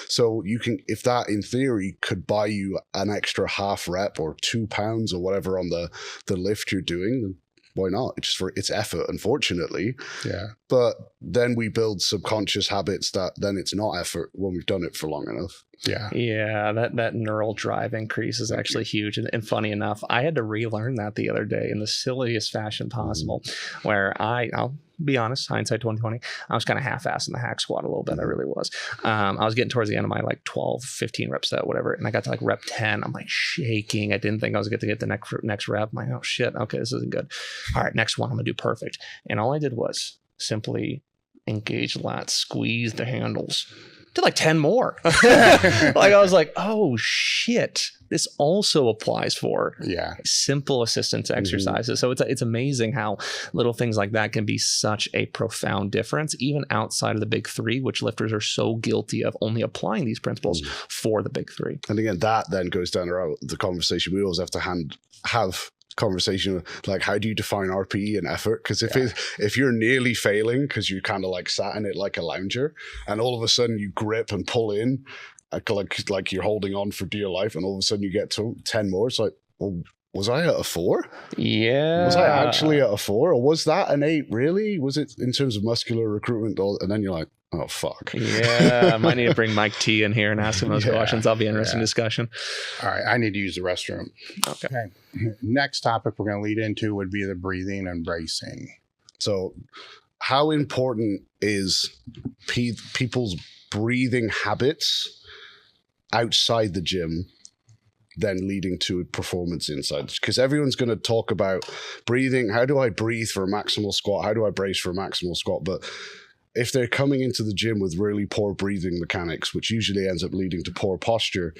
So you can, if that in theory could buy you an extra half rep or 2 pounds or whatever on the lift you're doing, then why not? It's just for its effort, unfortunately. Yeah. But then we build subconscious habits that then it's not effort when we've done it for long enough. Yeah. Yeah. That neural drive increase is actually huge. And funny enough, I had to relearn that the other day in the silliest fashion possible, where I'll be honest, hindsight 2020, I was kind of half-assing the hack squat a little bit. I really was. I was getting towards the end of my 12, 15 rep set, whatever. And I got to rep 10. I'm shaking. I didn't think I was going to get the next rep. I'm like, oh shit. Okay. This isn't good. All right. Next one, I'm going to do perfect. And all I did was simply engage lats, squeeze the handles. Did 10 more. I was like, oh shit. This also applies for simple assistance exercises. So it's amazing how little things like that can be such a profound difference, even outside of the big three, which lifters are so guilty of only applying these principles for the big three. And again, that then goes down the conversation we always have to have conversation, like, how do you define RPE and effort? Because if you're nearly failing because you kind of sat in it like a lounger, and all of a sudden you grip and pull in like you're holding on for dear life, and all of a sudden you get to 10 more, it's like, well, was I at a 4? Yeah. Was I actually at a 4? Or was that an 8 really? Was it in terms of muscular recruitment? And then you're like, oh, fuck. Yeah, I might need to bring Mike T in here and ask him those questions. That'll be an interesting discussion. All right, I need to use the restroom. Okay. Next topic we're going to lead into would be the breathing and bracing. So how important is people's breathing habits outside the gym then leading to performance inside? Because everyone's going to talk about breathing. How do I breathe for a maximal squat? How do I brace for a maximal squat? But if they're coming into the gym with really poor breathing mechanics, which usually ends up leading to poor posture,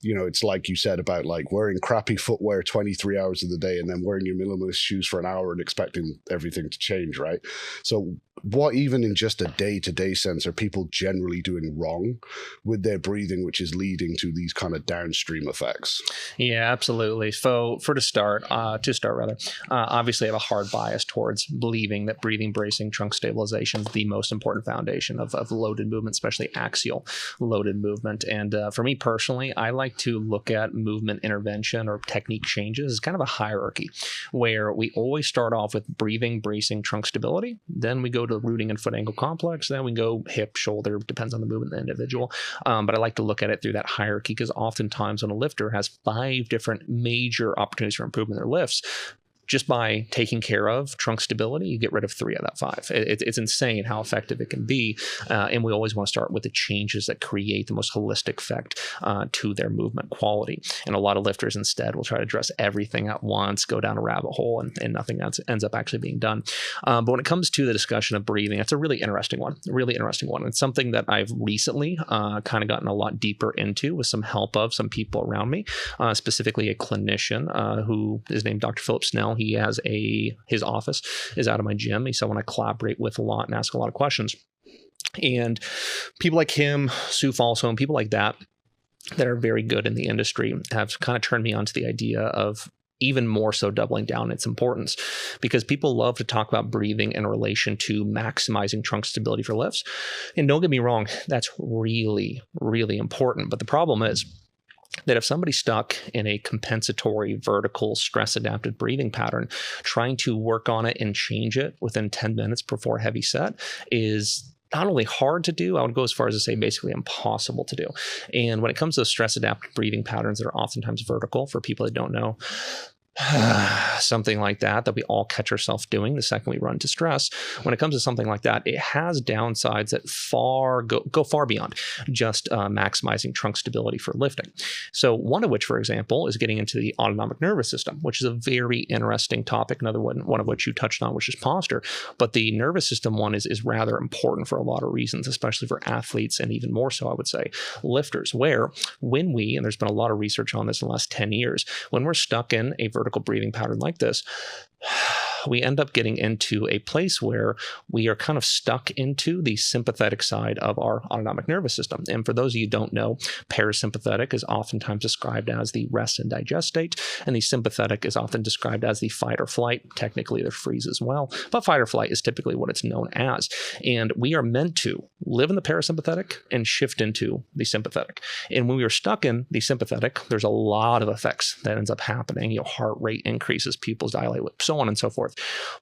you know, it's like you said about like wearing crappy footwear 23 hours of the day and then wearing your minimalist shoes for an hour and expecting everything to change, right? So what, even in just a day-to-day sense, are people generally doing wrong with their breathing, which is leading to these kind of downstream effects? Yeah, absolutely. So to start, obviously I have a hard bias towards believing that breathing, bracing, trunk stabilization is the most important foundation of loaded movement, especially axial loaded movement. And for me personally, I like to look at movement intervention or technique changes as kind of a hierarchy where we always start off with breathing, bracing, trunk stability. Then we go to rooting and foot ankle complex. Then we go hip, shoulder, depends on the movement of the individual. But I like to look at it through that hierarchy because oftentimes when a lifter has 5 different major opportunities for improvement in their lifts, just by taking care of trunk stability, you get rid of 3 of that 5. It's insane how effective it can be. And we always want to start with the changes that create the most holistic effect to their movement quality. And a lot of lifters instead will try to address everything at once, go down a rabbit hole, and nothing ends up actually being done. But when it comes to the discussion of breathing, it's a really interesting one. It's something that I've recently kind of gotten a lot deeper into with some help of some people around me, specifically a clinician who is named Dr. Philip Snell. He has his office is out of my gym. He's someone I collaborate with a lot and ask a lot of questions. And people like him, Sue Falso, and people like that are very good in the industry have kind of turned me on to the idea of even more so doubling down its importance, because people love to talk about breathing in relation to maximizing trunk stability for lifts. And don't get me wrong, that's really, really important. But the problem is that if somebody's stuck in a compensatory vertical stress adapted breathing pattern, trying to work on it and change it within 10 minutes before a heavy set is not only hard to do, I would go as far as to say basically impossible to do. And when it comes to stress adapted breathing patterns that are oftentimes vertical, for people that don't know, something like that we all catch ourselves doing the second we run to stress. When it comes to something like that, it has downsides that go far beyond just maximizing trunk stability for lifting. So one of which, for example, is getting into the autonomic nervous system, which is a very interesting topic. Another one of which you touched on, which is posture. But the nervous system one is rather important for a lot of reasons, especially for athletes and even more so, I would say, lifters, where when and there's been a lot of research on this in the last 10 years, when we're stuck in a vertical breathing pattern like this, we end up getting into a place where we are kind of stuck into the sympathetic side of our autonomic nervous system. And for those of you who don't know, parasympathetic is oftentimes described as the rest and digest state, and the sympathetic is often described as the fight or flight. Technically, the freeze as well, but fight or flight is typically what it's known as. And we are meant to live in the parasympathetic and shift into the sympathetic. And when we are stuck in the sympathetic, there's a lot of effects that ends up happening. Your heart rate increases, pupils dilate, so on and so forth.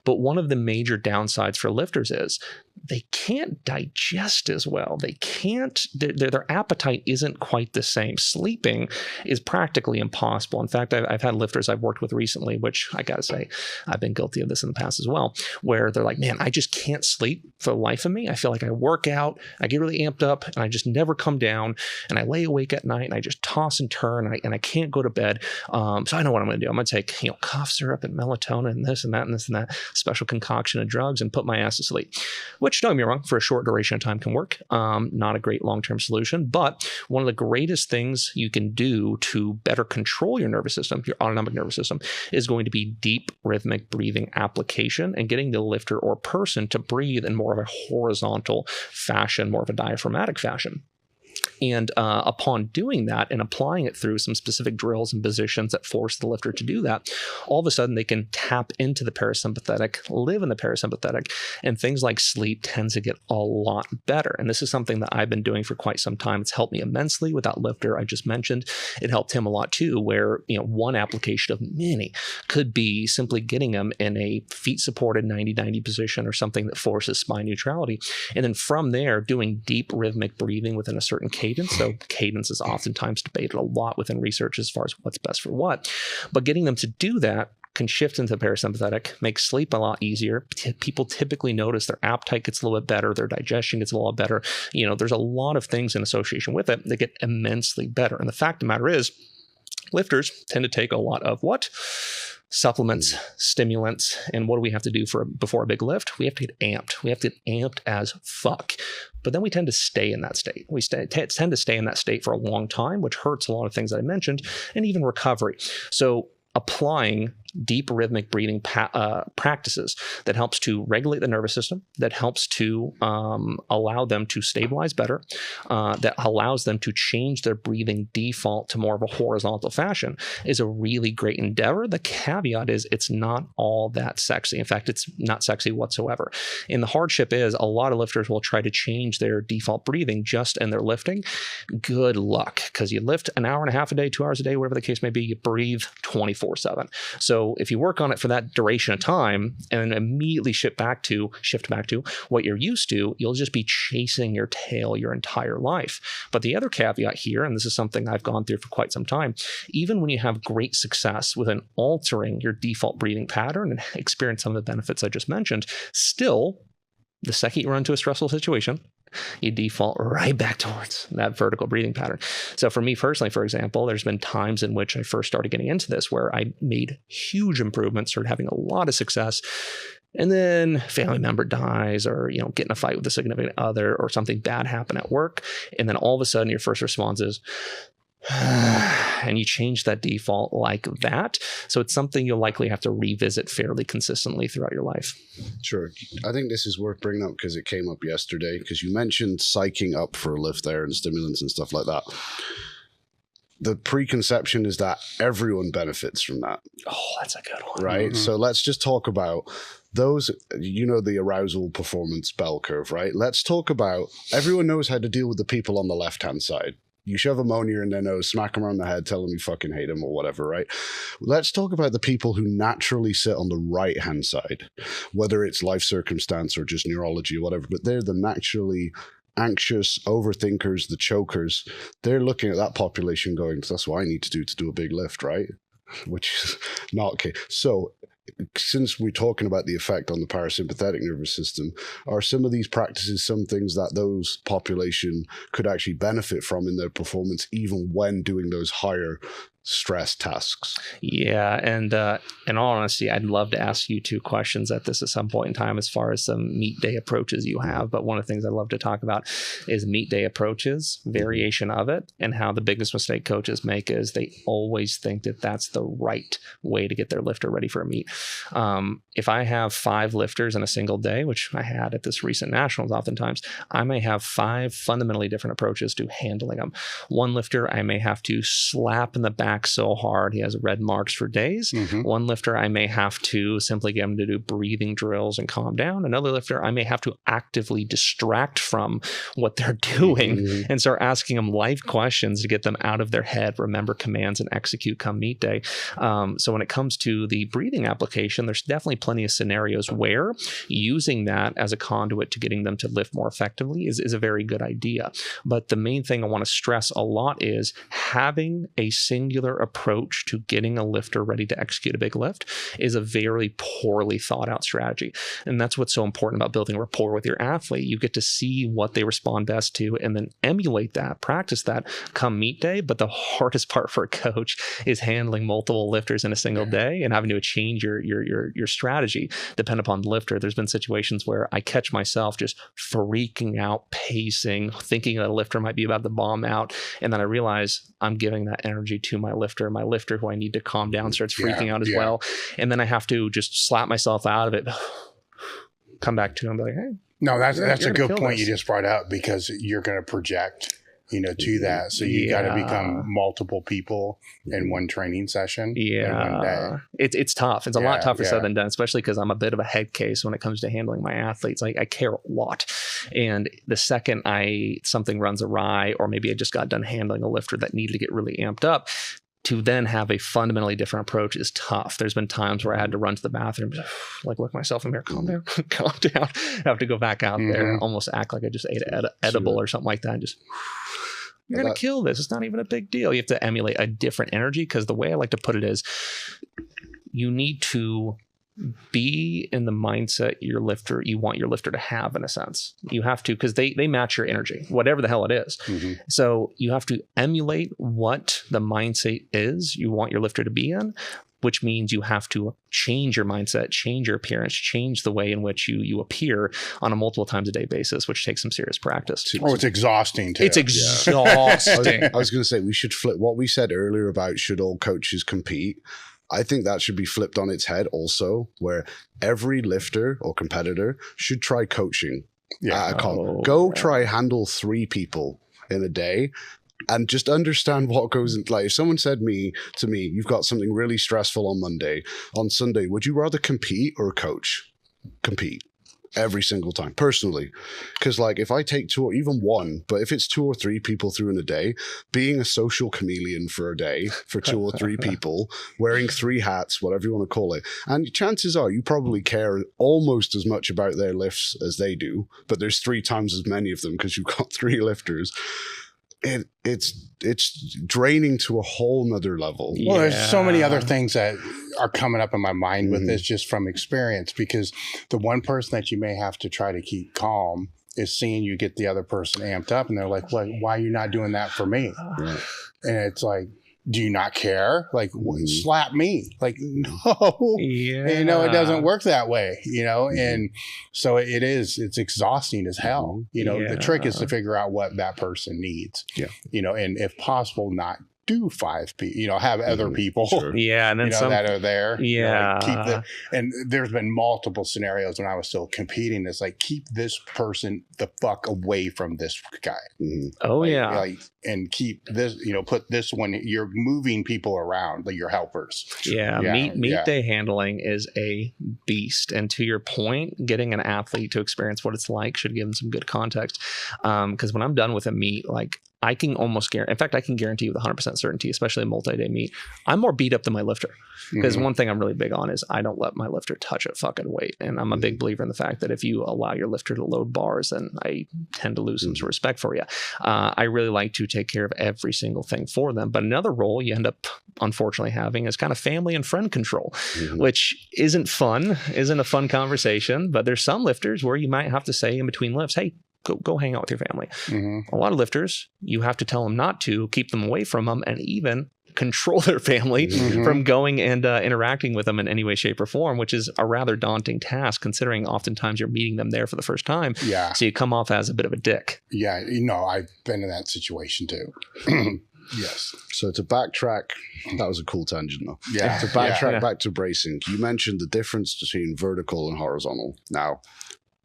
But one of the major downsides for lifters is they can't digest as well. They can't, their appetite isn't quite the same. Sleeping is practically impossible. In fact, I've had lifters I've worked with recently, which I gotta say, I've been guilty of this in the past as well, where they're like, man, I just can't sleep for the life of me. I feel like I work out, I get really amped up, and I just never come down, and I lay awake at night, and I just toss and turn, and I can't go to bed. So I know what I'm gonna do. I'm gonna take cough syrup and melatonin and this and that and this and that, special concoction of drugs, and put my ass to sleep. Which, don't get me wrong, for a short duration of time can work. Not a great long-term solution, but one of the greatest things you can do to better control your nervous system, your autonomic nervous system, is going to be deep rhythmic breathing application and getting the lifter or person to breathe in more of a horizontal fashion, more of a diaphragmatic fashion. And upon doing that and applying it through some specific drills and positions that force the lifter to do that, all of a sudden they can tap into the parasympathetic, live in the parasympathetic, and things like sleep tends to get a lot better. And this is something that I've been doing for quite some time. It's helped me immensely with that lifter I just mentioned. It helped him a lot too, where one application of many could be simply getting him in a feet supported 90-90 position or something that forces spine neutrality. And then from there, doing deep rhythmic breathing within a certain cadence. So cadence is oftentimes debated a lot within research as far as what's best for what. But getting them to do that can shift into the parasympathetic, make sleep a lot easier. People typically notice their appetite gets a little bit better, their digestion gets a little better. There's a lot of things in association with it that get immensely better. And the fact of the matter is, lifters tend to take a lot of what? supplements, stimulants, and what do we have to do before a big lift? We have to get amped. We have to get amped as fuck. But then we tend to stay in that state. We tend to stay in that state for a long time, which hurts a lot of things that I mentioned, and even recovery. So applying deep rhythmic breathing practices that helps to regulate the nervous system, that helps to allow them to stabilize better, that allows them to change their breathing default to more of a horizontal fashion is a really great endeavor. The caveat is it's not all that sexy. In fact, it's not sexy whatsoever. And the hardship is a lot of lifters will try to change their default breathing just in their lifting. Good luck, because you lift an hour and a half a day, 2 hours a day, whatever the case may be, you breathe 24/7. So if you work on it for that duration of time and then immediately shift back to what you're used to, you'll just be chasing your tail your entire life. But the other caveat here, and this is something I've gone through for quite some time, even when you have great success with altering your default breathing pattern and experience some of the benefits I just mentioned, still, the second you run into a stressful situation, you default right back towards that vertical breathing pattern. So for me personally, for example, there's been times in which I first started getting into this where I made huge improvements, started having a lot of success, and then family member dies, or get in a fight with a significant other, or something bad happened at work, and then all of a sudden your first response is and you change that default like that. So it's something you'll likely have to revisit fairly consistently throughout your life. Sure. I think this is worth bringing up because it came up yesterday, because you mentioned psyching up for a lift there and stimulants and stuff like that. The preconception is that everyone benefits from that. Oh, that's a good one. Right? Mm-hmm. So let's just talk about those, the arousal performance bell curve, right? Let's talk about, everyone knows how to deal with the people on the left-hand side. You shove ammonia in their nose, smack them around the head, tell them you fucking hate them or whatever, right? Let's talk about the people who naturally sit on the right-hand side, whether it's life circumstance or just neurology or whatever, but they're the naturally anxious overthinkers, the chokers. They're looking at that population going, that's what I need to do a big lift, right? Which is not okay. So since we're talking about the effect on the parasympathetic nervous system, are some of these practices some things that those population could actually benefit from in their performance, even when doing those higher stress tasks? Yeah, and in all honesty, I'd love to ask you 2 questions at some point in time as far as some meet day approaches you have. But one of the things I'd love to talk about is meet day approaches, variation of it, and how the biggest mistake coaches make is they always think that that's the right way to get their lifter ready for a meet. If I have 5 lifters in a single day, which I had at this recent nationals oftentimes, I may have 5 fundamentally different approaches to handling them. One lifter I may have to slap in the back so hard he has red marks for days. Mm-hmm. One lifter I may have to simply get him to do breathing drills and calm down. Another lifter I may have to actively distract from what they're doing and start asking them life questions to get them out of their head, remember commands, and execute come meet day. So when it comes to the breathing application, there's definitely plenty of scenarios where using that as a conduit to getting them to lift more effectively is a very good idea. But the main thing I want to stress a lot is having a singular approach to getting a lifter ready to execute a big lift is a very poorly thought out strategy. And that's what's so important about building rapport with your athlete. You get to see what they respond best to and then emulate that, practice that come meet day. But the hardest part for a coach is handling multiple lifters in a single day and having to change your strategy depending upon the lifter. There's been situations where I catch myself just freaking out, pacing, thinking that a lifter might be about to bomb out. And then I realize I'm giving that energy to my lifter who I need to calm down starts freaking out as well. And then I have to just slap myself out of it, come back to him and be like, hey. No, that's a good point you just brought out, because you're going to project, to that. So you got to become multiple people in one training session in one day. It's tough. It's a lot tougher said than done, especially because I'm a bit of a head case when it comes to handling my athletes. I care a lot. And the second something runs awry, or maybe I just got done handling a lifter that needed to get really amped up, to then have a fundamentally different approach is tough. There's been times where I had to run to the bathroom, look myself in the mirror, calm down, calm down. I have to go back out there and almost act like I just ate an edible or something like that. And just, you're going to kill this. It's not even a big deal. You have to emulate a different energy, because the way I like to put it is you need to be in the mindset you want your lifter to have, in a sense. You have to, because they match your energy, whatever the hell it is. So you have to emulate what the mindset is you want your lifter to be in, which means you have to change your mindset, change your appearance, change the way in which you appear on a multiple times a day basis, which takes some serious practice. Oh, it's exhausting too. It's exhausting. I was going to say, we should flip what we said earlier about should all coaches compete. I think that should be flipped on its head also, where every lifter or competitor should try coaching. Yeah. Try handle 3 people in a day and just understand what goes into, like, if someone said to me, you've got something really stressful on Monday, on Sunday, would you rather compete or coach? Compete. Every single time, personally. Because, like, if I take 2 or even 1, but if it's 2 or 3 people through in a day, being a social chameleon for a day for 2 or 3 people, wearing 3 hats, whatever you want to call it, and chances are you probably care almost as much about their lifts as they do, but there's 3 times as many of them because you've got 3 lifters. It's draining to a whole nother level. Well, there's so many other things that are coming up in my mind with this just from experience, because the one person that you may have to try to keep calm is seeing you get the other person amped up, and they're like, why are you not doing that for me? Right. And it's like, do you not care? Like, slap me. Like, no, it doesn't work that way, And so it's exhausting as hell. The trick is to figure out what that person needs, and if possible, not do 5 people, have other people, and then that are there, keep and there's been multiple scenarios when I was still competing. It's like, keep this person the fuck away from this guy. And keep this, put this one, you're moving people around, like your helpers. Meet day handling is a beast. And to your point, getting an athlete to experience what it's like should give them some good context. Because when I'm done with a meet, like, I can almost guarantee, in fact, I can guarantee with 100% certainty, especially a multi-day meet, I'm more beat up than my lifter. Because one thing I'm really big on is I don't let my lifter touch a fucking weight. And I'm a big believer in the fact that if you allow your lifter to load bars, then I tend to lose some respect for you. I really like to take care of every single thing for them. But another role you end up unfortunately having is kind of family and friend control, which isn't a fun conversation. But there's some lifters where you might have to say in between lifts, hey, go hang out with your family. A lot of lifters, you have to tell them not to, keep them away from them, and even control their family from going and interacting with them in any way, shape, or form, which is a rather daunting task, considering oftentimes you're meeting them there for the first time. So you come off as a bit of a dick. I've been in that situation too. Yes. So to backtrack, that was a cool tangent though. To backtrack back to bracing, you mentioned the difference between vertical and horizontal. Now,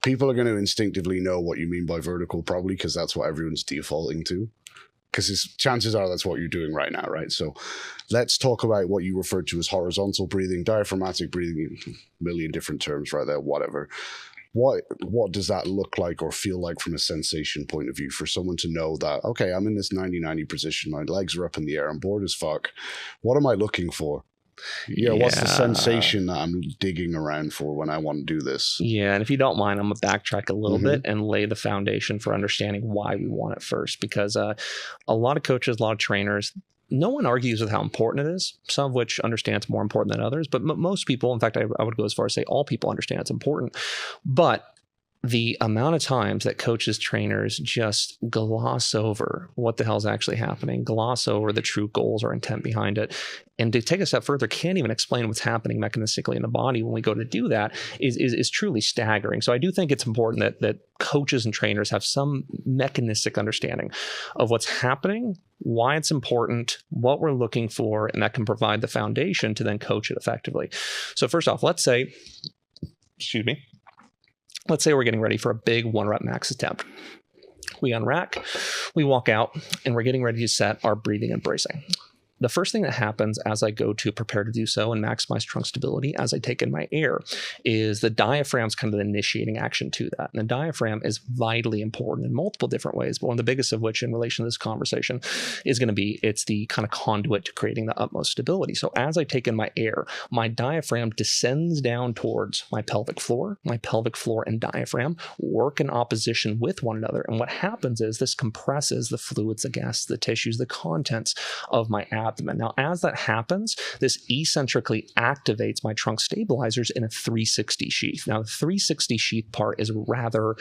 people are going to instinctively know what you mean by vertical, probably because that's what everyone's defaulting to. Because chances are that's what you're doing right now, right? So let's talk about what you referred to as horizontal breathing, diaphragmatic breathing, a million different terms right there, whatever. What does that look like or feel like from a sensation point of view for someone to know that, okay, I'm in this 90-90 position, my legs are up in the air, I'm bored as fuck. What am I looking for? What's the sensation that I'm digging around for when I want to do this? And if you don't mind, I'm going to backtrack a little bit and lay the foundation for understanding why we want it first. Because a lot of coaches, a lot of trainers, no one argues with how important it is, some of which understand it's more important than others. But most people, in fact, I would go as far as say all people understand it's important. But the amount of times that coaches, trainers just gloss over what the hell's actually happening, gloss over the true goals or intent behind it, and to take a step further, can't even explain what's happening mechanistically in the body when we go to do that is truly staggering. So I do think it's important that coaches and trainers have some mechanistic understanding of what's happening, why it's important, what we're looking for, and that can provide the foundation to then coach it effectively. So first off, let's say we're getting ready for a big 1-rep max attempt. We unrack, we walk out, and we're getting ready to set our breathing and bracing. The first thing that happens as I go to prepare to do so and maximize trunk stability as I take in my air is the diaphragm's kind of the initiating action to that. And the diaphragm is vitally important in multiple different ways, but one of the biggest of which in relation to this conversation is going to be it's the kind of conduit to creating the utmost stability. So as I take in my air, my diaphragm descends down towards my pelvic floor and diaphragm work in opposition with one another. And what happens is this compresses the fluids, the gases, the tissues, the contents of my abdomen. Now, as that happens, this eccentrically activates my trunk stabilizers in a 360 sheath. Now, the 360 sheath part is rather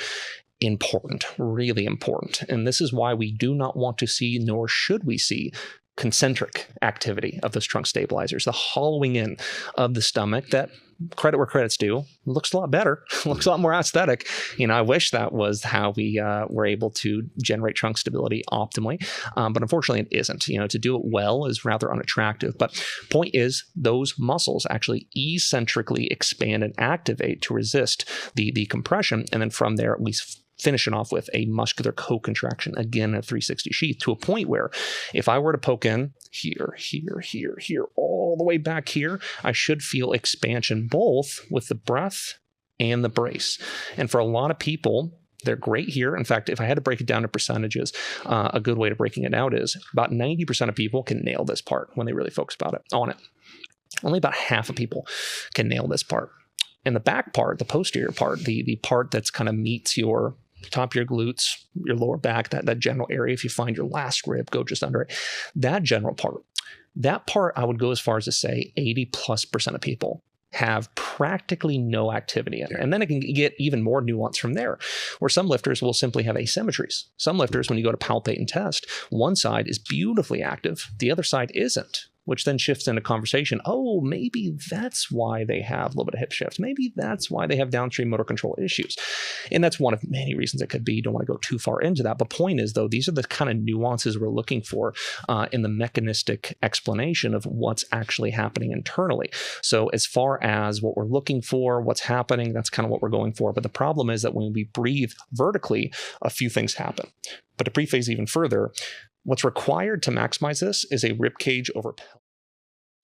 important, really important. And this is why we do not want to see, nor should we see, concentric activity of those trunk stabilizers, the hollowing in of the stomach that, credit where credit's due, looks a lot better, looks a lot more aesthetic. I wish that was how we were able to generate trunk stability optimally, but unfortunately it isn't. To do it well is rather unattractive. But point is, those muscles actually eccentrically expand and activate to resist the compression, and then from there we finish it off with a muscular co-contraction, again, a 360 sheath, to a point where if I were to poke in here, all the way back here, I should feel expansion both with the breath and the brace. And for a lot of people, they're great here. In fact, if I had to break it down to percentages, a good way to breaking it out is about 90% of people can nail this part when they really focus on it. Only about half of people can nail this part. And the back part, the posterior part, the part that's kind of meets your top of your glutes, your lower back, that general area, if you find your last rib, go just under it. That general part, I would go as far as to say 80+% of people have practically no activity in it. And then it can get even more nuance from there, where some lifters will simply have asymmetries. Some lifters, when you go to palpate and test, one side is beautifully active, the other side isn't, which then shifts into conversation. Oh, maybe that's why they have a little bit of hip shift. Maybe that's why they have downstream motor control issues. And that's one of many reasons it could be. You don't want to go too far into that. But point is, though, these are the kind of nuances we're looking for in the mechanistic explanation of what's actually happening internally. So as far as what we're looking for, what's happening, that's kind of what we're going for. But the problem is that when we breathe vertically, a few things happen. But to preface even further, what's required to maximize this is a rib cage over pelvis.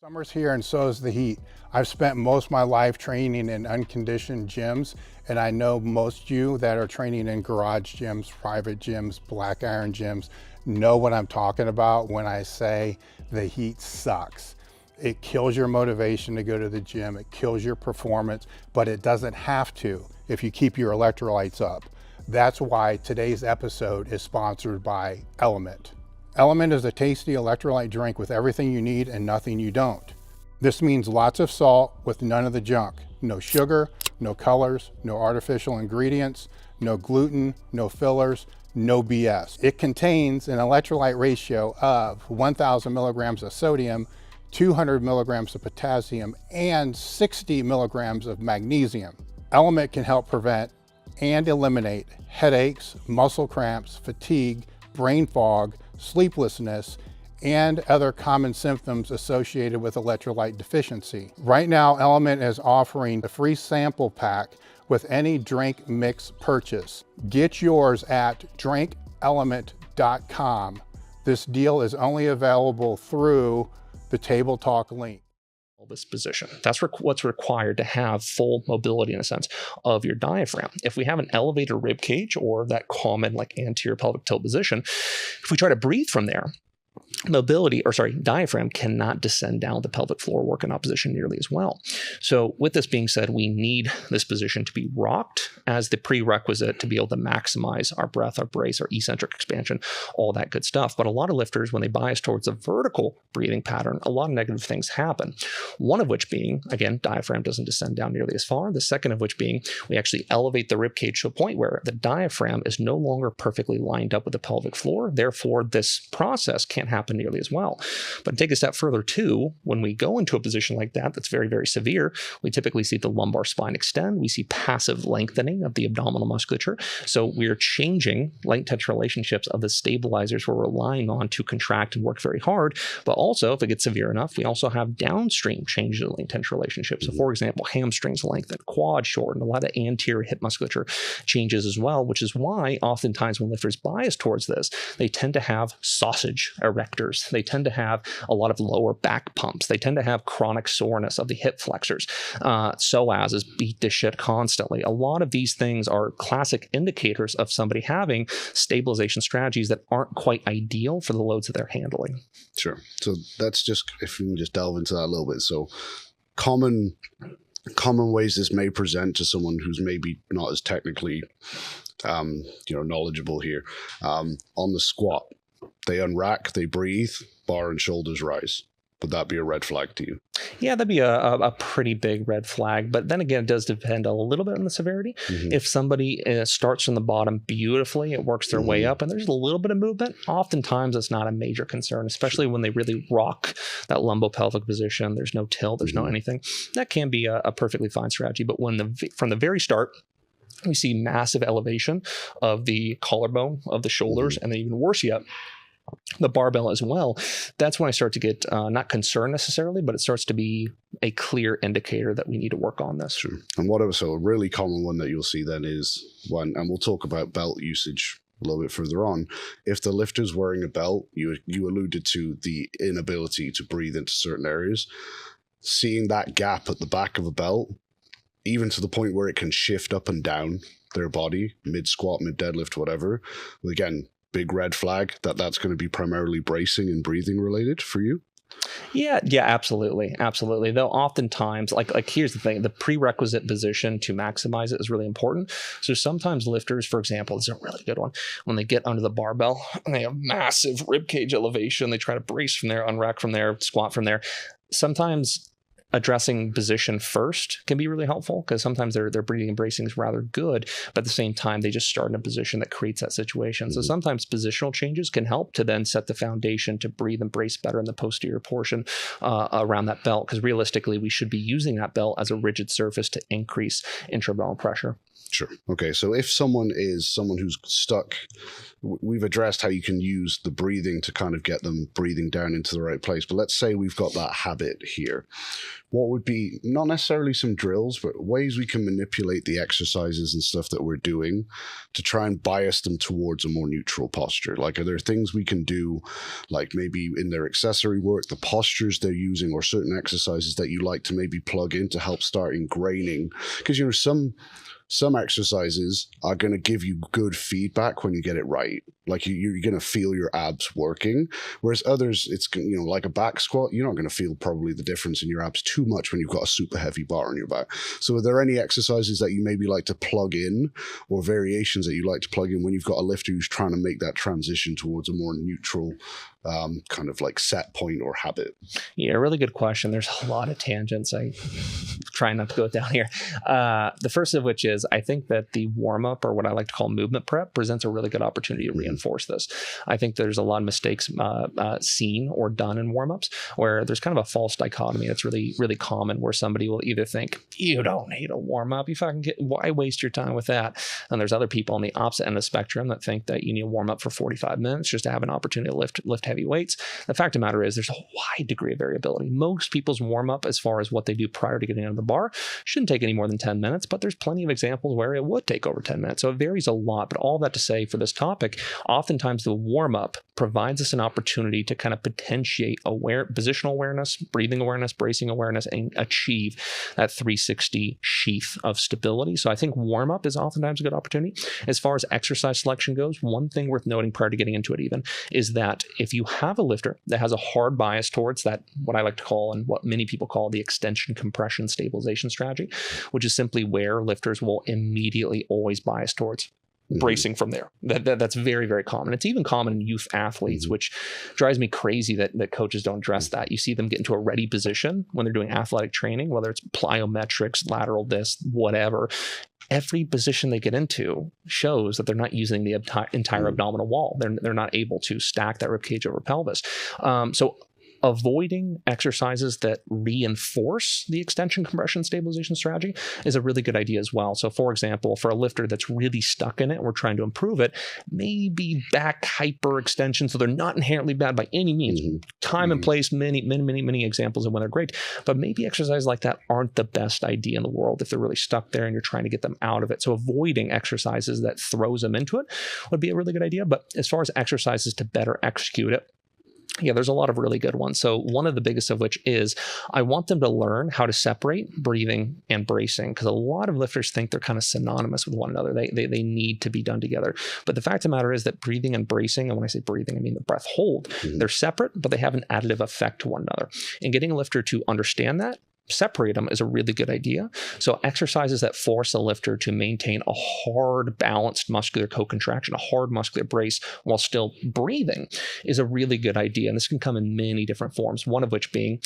Summer's here and so is the heat. I've spent most of my life training in unconditioned gyms, and I know most of you that are training in garage gyms, private gyms, black iron gyms, know what I'm talking about when I say the heat sucks. It kills your motivation to go to the gym, it kills your performance, but it doesn't have to if you keep your electrolytes up. That's why today's episode is sponsored by Element. Element is a tasty electrolyte drink with everything you need and nothing you don't. This means lots of salt with none of the junk. No sugar, no colors, no artificial ingredients, no gluten, no fillers, no BS. It contains an electrolyte ratio of 1,000 milligrams of sodium, 200 milligrams of potassium, and 60 milligrams of magnesium. Element can help prevent and eliminate headaches, muscle cramps, fatigue, brain fog, sleeplessness, and other common symptoms associated with electrolyte deficiency. Right now, Element is offering a free sample pack with any drink mix purchase. Get yours at drinkelement.com. This deal is only available through the Table Talk link. This position. That's what's required to have full mobility, in a sense, of your diaphragm. If we have an elevated rib cage or that common anterior pelvic tilt position, if we try to breathe from there, diaphragm cannot descend down the pelvic floor, work in opposition nearly as well. So with this being said, we need this position to be rocked as the prerequisite to be able to maximize our breath, our brace, our eccentric expansion, all that good stuff. But a lot of lifters, when they bias towards a vertical breathing pattern, a lot of negative things happen. One of which being, again, diaphragm doesn't descend down nearly as far. The second of which being, we actually elevate the rib cage to a point where the diaphragm is no longer perfectly lined up with the pelvic floor. Therefore, this process can't happen nearly as well. But take a step further too, when we go into a position like that, that's very, very severe, we typically see the lumbar spine extend. We see passive lengthening of the abdominal musculature. So we're changing length-tension relationships of the stabilizers we're relying on to contract and work very hard. But also, if it gets severe enough, we also have downstream changes in length-tension relationships. So for example, hamstrings lengthen, quad shorten, a lot of anterior hip musculature changes as well, which is why oftentimes when lifters bias towards this, they tend to have sausage erectors. They tend to have a lot of lower back pumps. They tend to have chronic soreness of the hip flexors. Psoas is beat to shit constantly. A lot of these things are classic indicators of somebody having stabilization strategies that aren't quite ideal for the loads that they're handling. Sure. So that's just, if we can just delve into that a little bit. So common ways this may present to someone who's maybe not as technically knowledgeable here. On the squat, they unrack, they breathe, bar and shoulders rise. Would that be a red flag to you? Yeah, that'd be a pretty big red flag. But then again, it does depend a little bit on the severity. If somebody starts from the bottom beautifully, it works their way up, and there's a little bit of movement, oftentimes it's not a major concern, especially when they really rock that lumbopelvic position. There's no tilt, there's no anything. That can be a perfectly fine strategy. But when from the very start, we see massive elevation of the collarbone, of the shoulders, and then even worse yet, the barbell as well, that's when I start to get not concerned necessarily, but it starts to be a clear indicator that we need to work on this. True. And so a really common one that you'll see then is and we'll talk about belt usage a little bit further on. If the lifter's wearing a belt, you alluded to the inability to breathe into certain areas. Seeing that gap at the back of a belt, even to the point where it can shift up and down their body, mid squat, mid deadlift, whatever, well, again, big red flag that's going to be primarily bracing and breathing related for you. Yeah, absolutely. Though oftentimes, like here's the thing, the prerequisite position to maximize it is really important. So sometimes lifters, for example, this is a really good one, when they get under the barbell and they have massive rib cage elevation, they try to brace from there, unrack from there, squat from there. Sometimes addressing position first can be really helpful, because sometimes their breathing and bracing is rather good, but at the same time, they just start in a position that creates that situation. So sometimes positional changes can help to then set the foundation to breathe and brace better in the posterior portion around that belt, because realistically, we should be using that belt as a rigid surface to increase intra-abdominal pressure. Sure. Okay. So if someone who's stuck, we've addressed how you can use the breathing to kind of get them breathing down into the right place. But let's say we've got that habit here. What would be not necessarily some drills, but ways we can manipulate the exercises and stuff that we're doing to try and bias them towards a more neutral posture? Like, are there things we can do, like maybe in their accessory work, the postures they're using, or certain exercises that you like to maybe plug in to help start ingraining? Because, you know, some exercises are going to give you good feedback when you get it right. Like you're going to feel your abs working, whereas others, it's, you know, like a back squat, you're not going to feel probably the difference in your abs too much when you've got a super heavy bar on your back. So are there any exercises that you maybe like to plug in, or variations that you like to plug in when you've got a lifter who's trying to make that transition towards a more neutral kind of like set point or habit? Yeah, really good question. There's a lot of tangents. I try not to go down here. The first of which is, I think that the warm-up, or what I like to call movement prep, presents a really good opportunity to reinforce this. I think there's a lot of mistakes seen or done in warm-ups where there's kind of a false dichotomy that's really, really common, where somebody will either think, you don't need a warm-up, why waste your time with that? And there's other people on the opposite end of the spectrum that think that you need a warm-up for 45 minutes just to have an opportunity to lift heavy weights. The fact of the matter is, there's a wide degree of variability. Most people's warm-up, as far as what they do prior to getting under the bar, shouldn't take any more than 10 minutes, but there's plenty of examples where it would take over 10 minutes. So it varies a lot. But all that to say, for this topic, oftentimes the warm-up provides us an opportunity to kind of potentiate positional awareness, breathing awareness, bracing awareness, and achieve that 360 sheath of stability. So I think warm-up is oftentimes a good opportunity. As far as exercise selection goes, one thing worth noting prior to getting into it even is that if you have a lifter that has a hard bias towards that, what I like to call, and what many people call, the extension compression stabilization strategy, which is simply where lifters will immediately always bias towards bracing from there. That's very, very common. It's even common in youth athletes, which drives me crazy that coaches don't address that. You see them get into a ready position when they're doing athletic training, whether it's plyometrics, lateral disc, whatever. Every position they get into shows that they're not using the entire abdominal wall. They're not able to stack that ribcage over pelvis. So avoiding exercises that reinforce the extension compression stabilization strategy is a really good idea as well. So for example, for a lifter that's really stuck in it, we're trying to improve it, maybe back hyperextension. So they're not inherently bad by any means. Time and place, many examples of when they're great, but maybe exercises like that aren't the best idea in the world if they're really stuck there and you're trying to get them out of it. So avoiding exercises that throws them into it would be a really good idea. But as far as exercises to better execute it, yeah, there's a lot of really good ones. So one of the biggest of which is I want them to learn how to separate breathing and bracing, because a lot of lifters think they're kind of synonymous with one another. They need to be done together. But the fact of the matter is that breathing and bracing, and when I say breathing, I mean the breath hold, they're separate, but they have an additive effect to one another. And getting a lifter to understand that separate them is a really good idea. So exercises that force a lifter to maintain a hard, balanced muscular co-contraction, a hard muscular brace while still breathing is a really good idea. And this can come in many different forms, one of which being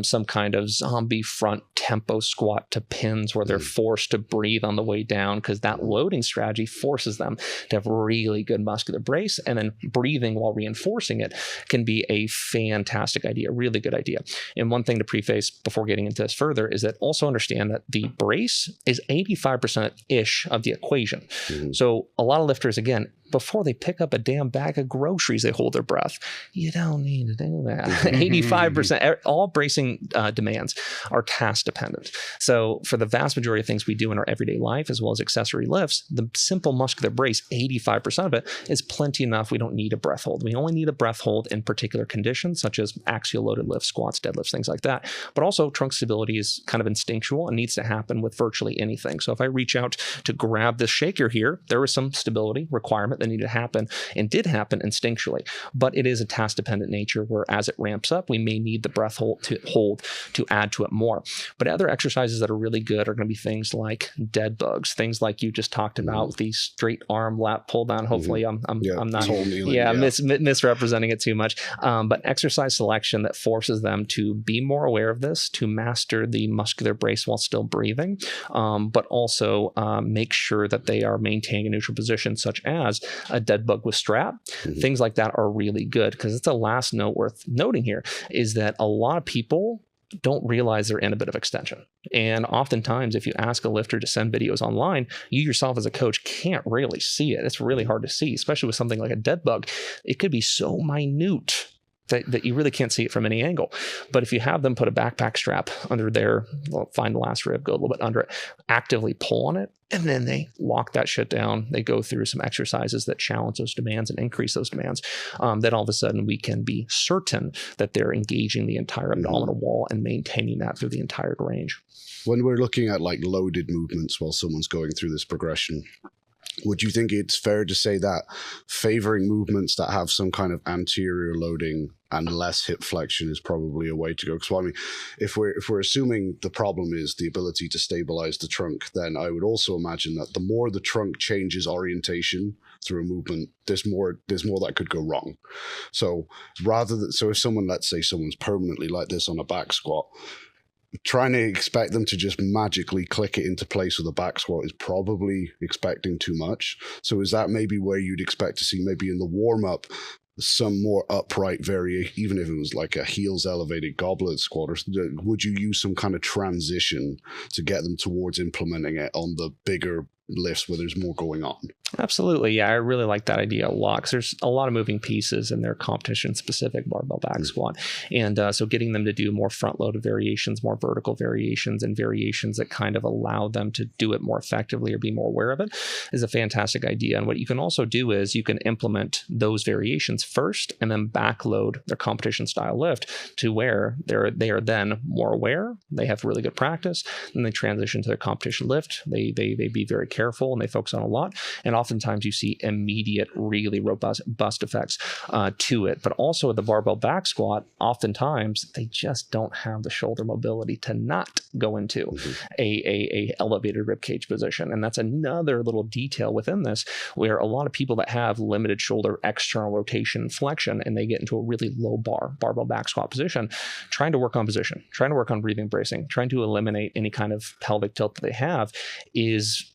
some kind of zombie front tempo squat to pins where they're forced to breathe on the way down, because that loading strategy forces them to have really good muscular brace, and then breathing while reinforcing it can be a fantastic idea, really good idea. And one thing to preface before getting into this further is that also understand that the brace is 85%-ish of the equation. So a lot of lifters, again, before they pick up a damn bag of groceries, they hold their breath. You don't need to do that. 85%, all bracing demands are task dependent. So for the vast majority of things we do in our everyday life, as well as accessory lifts, the simple muscular brace, 85% of it is plenty enough. We don't need a breath hold. We only need a breath hold in particular conditions, such as axial loaded lifts, squats, deadlifts, things like that. But also trunk stability is kind of instinctual and needs to happen with virtually anything. So if I reach out to grab this shaker here, there is some stability requirement that needed to happen and did happen instinctually, but it is a task dependent nature where as it ramps up, we may need the breath hold to add to it more. But other exercises that are really good are going to be things like dead bugs, things like you just talked about, the straight arm lat pull down. Hopefully I'm not misrepresenting it too much. But exercise selection that forces them to be more aware of this, to master the muscular brace while still breathing, but also make sure that they are maintaining a neutral position, such as a dead bug with strap. Things like that are really good, because it's a last note worth noting here is that a lot of people don't realize they're in a bit of extension. And oftentimes, if you ask a lifter to send videos online, you yourself as a coach can't really see it. It's really hard to see, especially with something like a dead bug. It could be so minute that you really can't see it from any angle. But if you have them put a backpack strap under their, find the last rib, go a little bit under it, actively pull on it, and then they lock that shit down. They go through some exercises that challenge those demands and increase those demands. Then all of a sudden we can be certain that they're engaging the entire abdominal wall and maintaining that through the entire range. When we're looking at like loaded movements while someone's going through this progression, would you think it's fair to say that favoring movements that have some kind of anterior loading and less hip flexion is probably a way to go? Because I mean, if we're assuming the problem is the ability to stabilize the trunk, then I would also imagine that the more the trunk changes orientation through a movement, there's more that could go wrong. So if someone, let's say someone's permanently like this on a back squat, trying to expect them to just magically click it into place with a back squat is probably expecting too much. So is that maybe where you'd expect to see maybe in the warm-up some more upright variation, even if it was like a heels elevated goblet squat, or would you use some kind of transition to get them towards implementing it on the bigger lifts where there's more going on? Absolutely. Yeah, I really like that idea a lot, because there's a lot of moving pieces in their competition-specific barbell back squat. And so getting them to do more front-loaded variations, more vertical variations, and variations that kind of allow them to do it more effectively or be more aware of it is a fantastic idea. And what you can also do is you can implement those variations first and then backload their competition-style lift to where they are then more aware, they have really good practice, and they transition to their competition lift. They be very careful and they focus on a lot. And oftentimes you see immediate, really robust effects to it. But also with the barbell back squat, oftentimes they just don't have the shoulder mobility to not go into a elevated rib cage position. And that's another little detail within this, where a lot of people that have limited shoulder external rotation and flexion, and they get into a really low barbell back squat position, trying to work on position, trying to work on breathing, bracing, trying to eliminate any kind of pelvic tilt that they have is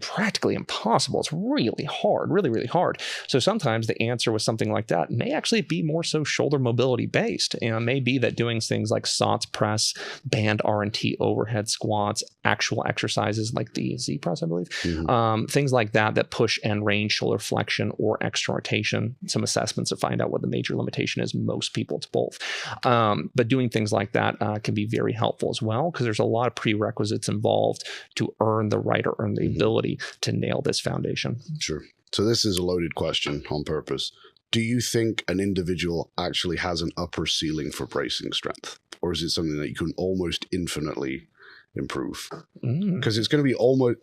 practically impossible. It's really hard, really, really hard. So sometimes the answer with something like that may actually be more so shoulder mobility based. And it may be that doing things like SOTS press, band R&T overhead squats, actual exercises like the Z press, I believe, things like that push end range, shoulder flexion, or external rotation, some assessments to find out what the major limitation is. Most people, it's both. But doing things like that can be very helpful as well, because there's a lot of prerequisites involved to earn the right or earn the ability to nail this foundation. Sure. So this is a loaded question on purpose. Do you think an individual actually has an upper ceiling for bracing strength? Or is it something that you can almost infinitely improve? Because it's going to be almost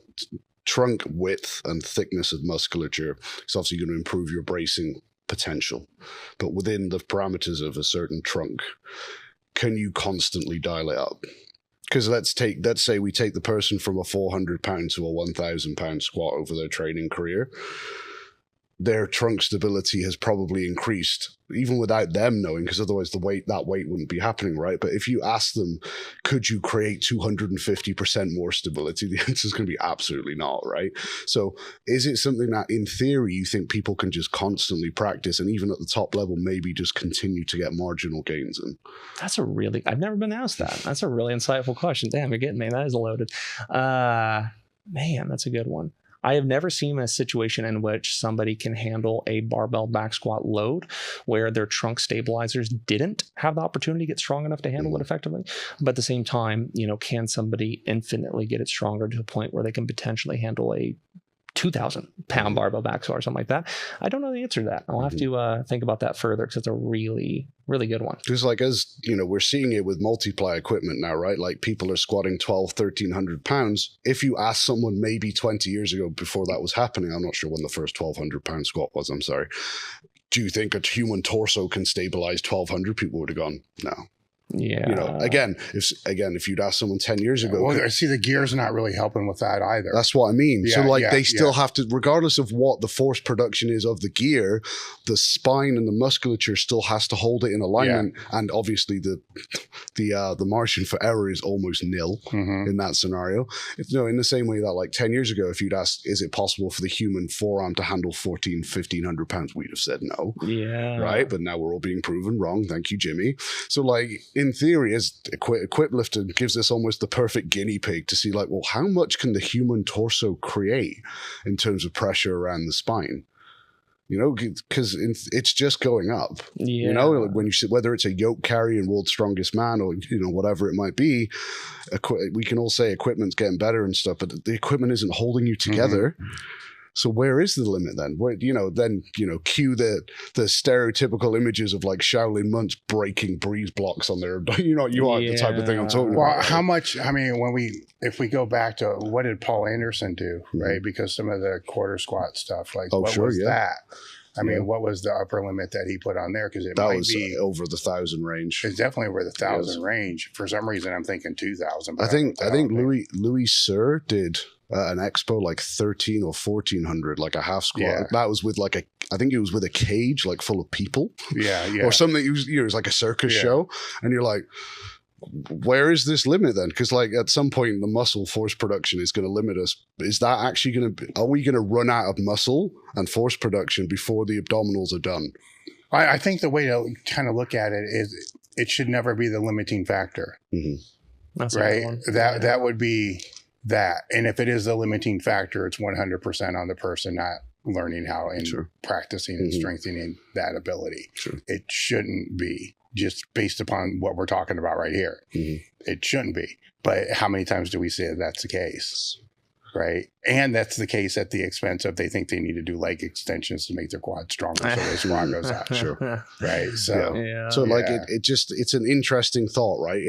trunk width and thickness of musculature. It's obviously going to improve your bracing potential. But within the parameters of a certain trunk, can you constantly dial it up? Because let's say we take the person from a 400 pound to a 1,000 pound squat over their training career. Their trunk stability has probably increased, even without them knowing, because otherwise that weight wouldn't be happening, right? But if you ask them, could you create 250% more stability? The answer is going to be absolutely not, right? So is it something that in theory you think people can just constantly practice and even at the top level maybe just continue to get marginal gains in? I've never been asked that. That's a really insightful question. Damn, you're getting me. That is loaded. Man, that's a good one. I have never seen a situation in which somebody can handle a barbell back squat load where their trunk stabilizers didn't have the opportunity to get strong enough to handle it effectively. But at the same time, can somebody infinitely get it stronger to a point where they can potentially handle a 2,000 pound barbell back squat or something like that? I don't know the answer to that. I'll have to think about that further because it's a really, really good one. Because we're seeing it with multiply equipment now, right? Like people are squatting 1,300 pounds. If you ask someone maybe 20 years ago before that was happening, I'm not sure when the first 1,200 pound squat was, I'm sorry. Do you think a human torso can stabilize 1,200? People would have gone, no. Yeah. Again, if you'd ask someone 10 years ago, I see the gear's not really helping with that either. That's what I mean. Yeah, so they still have to, regardless of what the force production is of the gear, the spine and the musculature still has to hold it in alignment. Yeah. And obviously the margin for error is almost nil in that scenario. In the same way that like 10 years ago, if you'd asked, is it possible for the human forearm to handle 1,500 pounds? We'd have said no. Yeah. Right. But now we're all being proven wrong. Thank you, Jimmy. So like, in theory, as equip lifting gives us almost the perfect guinea pig to see like, well, how much can the human torso create in terms of pressure around the spine? Because it's just going up. Yeah. When you see whether it's a yoke carry and world's strongest man or whatever it might be, we can all say equipment's getting better and stuff, but the equipment isn't holding you together. So where is the limit then? Cue the stereotypical images of like Shaolin monks breaking breeze blocks on their, you are the type of thing I'm talking about. Well, how much, if we go back to what did Paul Anderson do, right? Because some of the quarter squat stuff, like what was that? What was the upper limit that he put on there? Because that was be over the 1,000 range. It's definitely over the 1,000 range. For some reason, I'm thinking 2,000. I think Louis Cyr did an expo like 1,300 or 1,400, like a half squat. Yeah. That was with I think it was with a cage like full of people. Yeah. Or something. It was like a circus show, and you're like, where is this limit then? Because like at some point the muscle force production is going to limit us. Is that actually going to? Are we going to run out of muscle and force production before the abdominals are done? I think the way to kind of look at it is it should never be the limiting factor. That's right. That would be that. And if it is the limiting factor, it's 100% on the person not learning how and practicing and strengthening that ability. It shouldn't be just based upon what we're talking about right here. It shouldn't be. But how many times do we say that's the case? Right. And that's the case at the expense of they think they need to do leg extensions to make their quad stronger. So their squat goes out. Right. So, it's an interesting thought, right?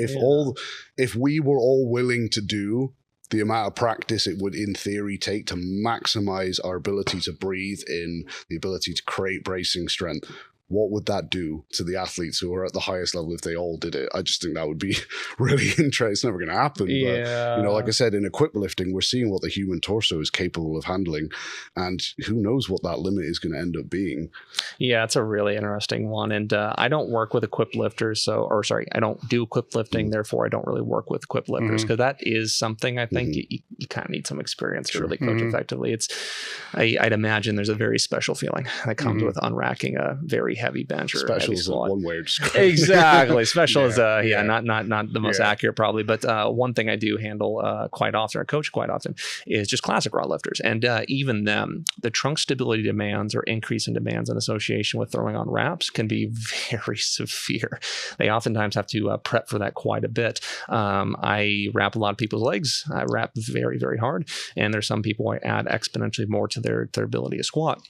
If we were all willing to do the amount of practice it would in theory take to maximize our ability to breathe in, the ability to create bracing strength, what would that do to the athletes who are at the highest level if they all did it? I just think that would be really interesting. It's never going to happen. But, like I said, in equip lifting, we're seeing what the human torso is capable of handling. And who knows what that limit is going to end up being. Yeah, it's a really interesting one. And I don't work with equip lifters. I don't do equip lifting. Therefore, I don't really work with equip lifters because that is something I think you kind of need some experience to really coach effectively. I'd imagine there's a very special feeling that comes with unracking a very heavy bench or special is one way to describe it. Exactly. Special is not the most accurate probably, but one thing I do handle quite often, or coach quite often, is just classic raw lifters. And even them, the trunk stability demands or increase in demands in association with throwing on wraps can be very severe. They oftentimes have to prep for that quite a bit. I wrap a lot of people's legs. I wrap very, very hard. And there's some people I add exponentially more to their ability to squat.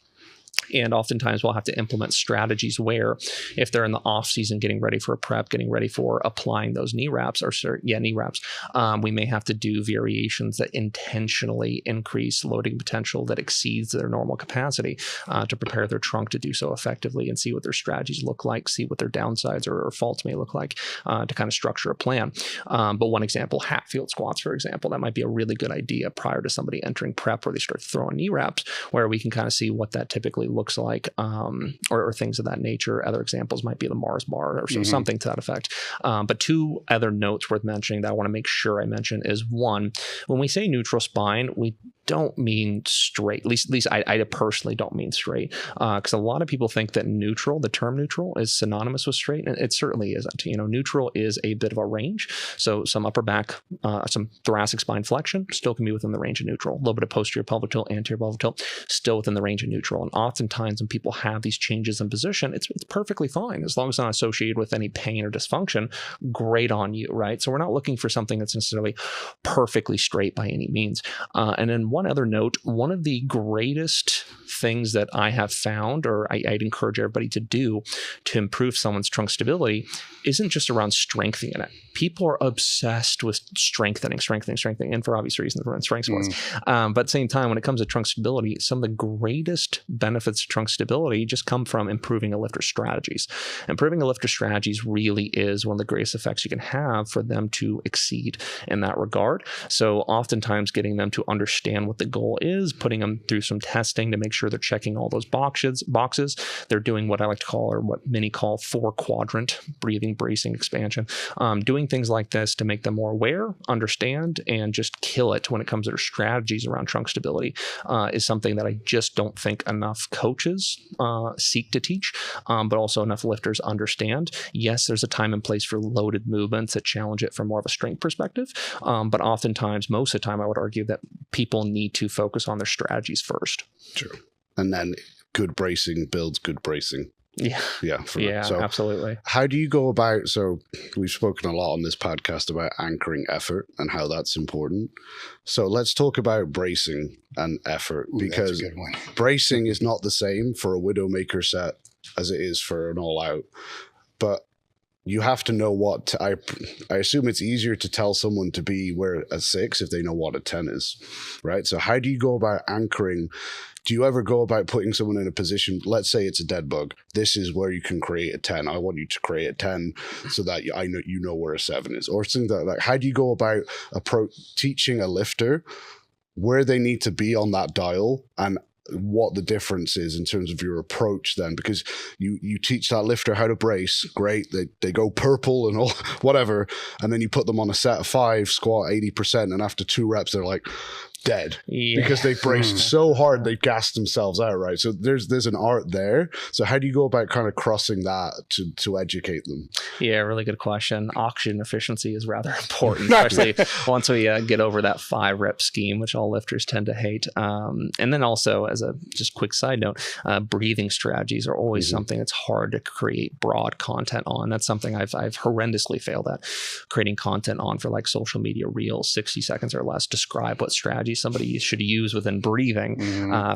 And oftentimes we'll have to implement strategies where if they're in the off season, getting ready for a prep, getting ready for applying those knee wraps knee wraps, we may have to do variations that intentionally increase loading potential that exceeds their normal capacity to prepare their trunk to do so effectively and see what their strategies look like, see what their downsides or faults may look like to kind of structure a plan. But one example, Hatfield squats, for example, that might be a really good idea prior to somebody entering prep where they start throwing knee wraps, where we can kind of see what that typically looks like, or things of that nature. Other examples might be the Mars bar or something to that effect. But two other notes worth mentioning that I want to make sure I mention is, one, when we say neutral spine, we don't mean straight. At least I personally don't mean straight, because a lot of people think that neutral, the term neutral, is synonymous with straight, and it certainly isn't. Neutral is a bit of a range. So some upper back, some thoracic spine flexion still can be within the range of neutral. A little bit of posterior pelvic tilt, anterior pelvic tilt, still within the range of neutral. And oftentimes when people have these changes in position, it's perfectly fine as long as it's not associated with any pain or dysfunction. Great on you, right? So we're not looking for something that's necessarily perfectly straight by any means. And then one other note, one of the greatest things that I have found, or I'd encourage everybody to do to improve someone's trunk stability, isn't just around strengthening it. People are obsessed with strengthening, and for obvious reasons, we're in strength sports. But at the same time, when it comes to trunk stability, some of the greatest benefits of trunk stability just come from improving a lifter's strategies. Improving a lifter's strategies really is one of the greatest effects you can have for them to exceed in that regard. So oftentimes getting them to understand what the goal is, putting them through some testing to make sure they're checking all those boxes. They're doing what I like to call, or what many call, 4-quadrant breathing, bracing, expansion. Doing things like this to make them more aware, understand, and just kill it when it comes to their strategies around trunk stability is something that I just don't think enough coaches seek to teach, but also enough lifters understand. Yes, there's a time and place for loaded movements that challenge it from more of a strength perspective, but oftentimes, most of the time, I would argue that people need to focus on their strategies first. True. And then good bracing builds good bracing. Yeah. So absolutely. How do you go about, so we've spoken a lot on this podcast about anchoring effort and how that's important. So let's talk about bracing and effort, because that's a good one. Bracing is not the same for a Widowmaker set as it is for an all out, but you have to know what to, I assume it's easier to tell someone to be where a 6 if they know what a 10 is, right? So how do you go about anchoring? Do you ever go about putting someone in a position, let's say it's a dead bug, this is where you can create a 10. I want you to create a 10 so that you know where a 7 is, or something like, how do you go about teaching a lifter where they need to be on that dial and what the difference is in terms of your approach then? Because you teach that lifter how to brace, great, they go purple and all whatever, and then you put them on a set of 5, squat 80%, and after 2 reps they're like dead because they braced so hard they gassed themselves out, right? So there's an art there. So how do you go about kind of crossing that to educate them? Yeah, really good question. Oxygen efficiency is rather important, especially once we get over that 5-rep scheme, which all lifters tend to hate. And then also, as a just quick side note, breathing strategies are always something that's hard to create broad content on. That's something I've horrendously failed at creating content on for, like social media reels, 60 seconds or less, describe what strategy somebody should use within breathing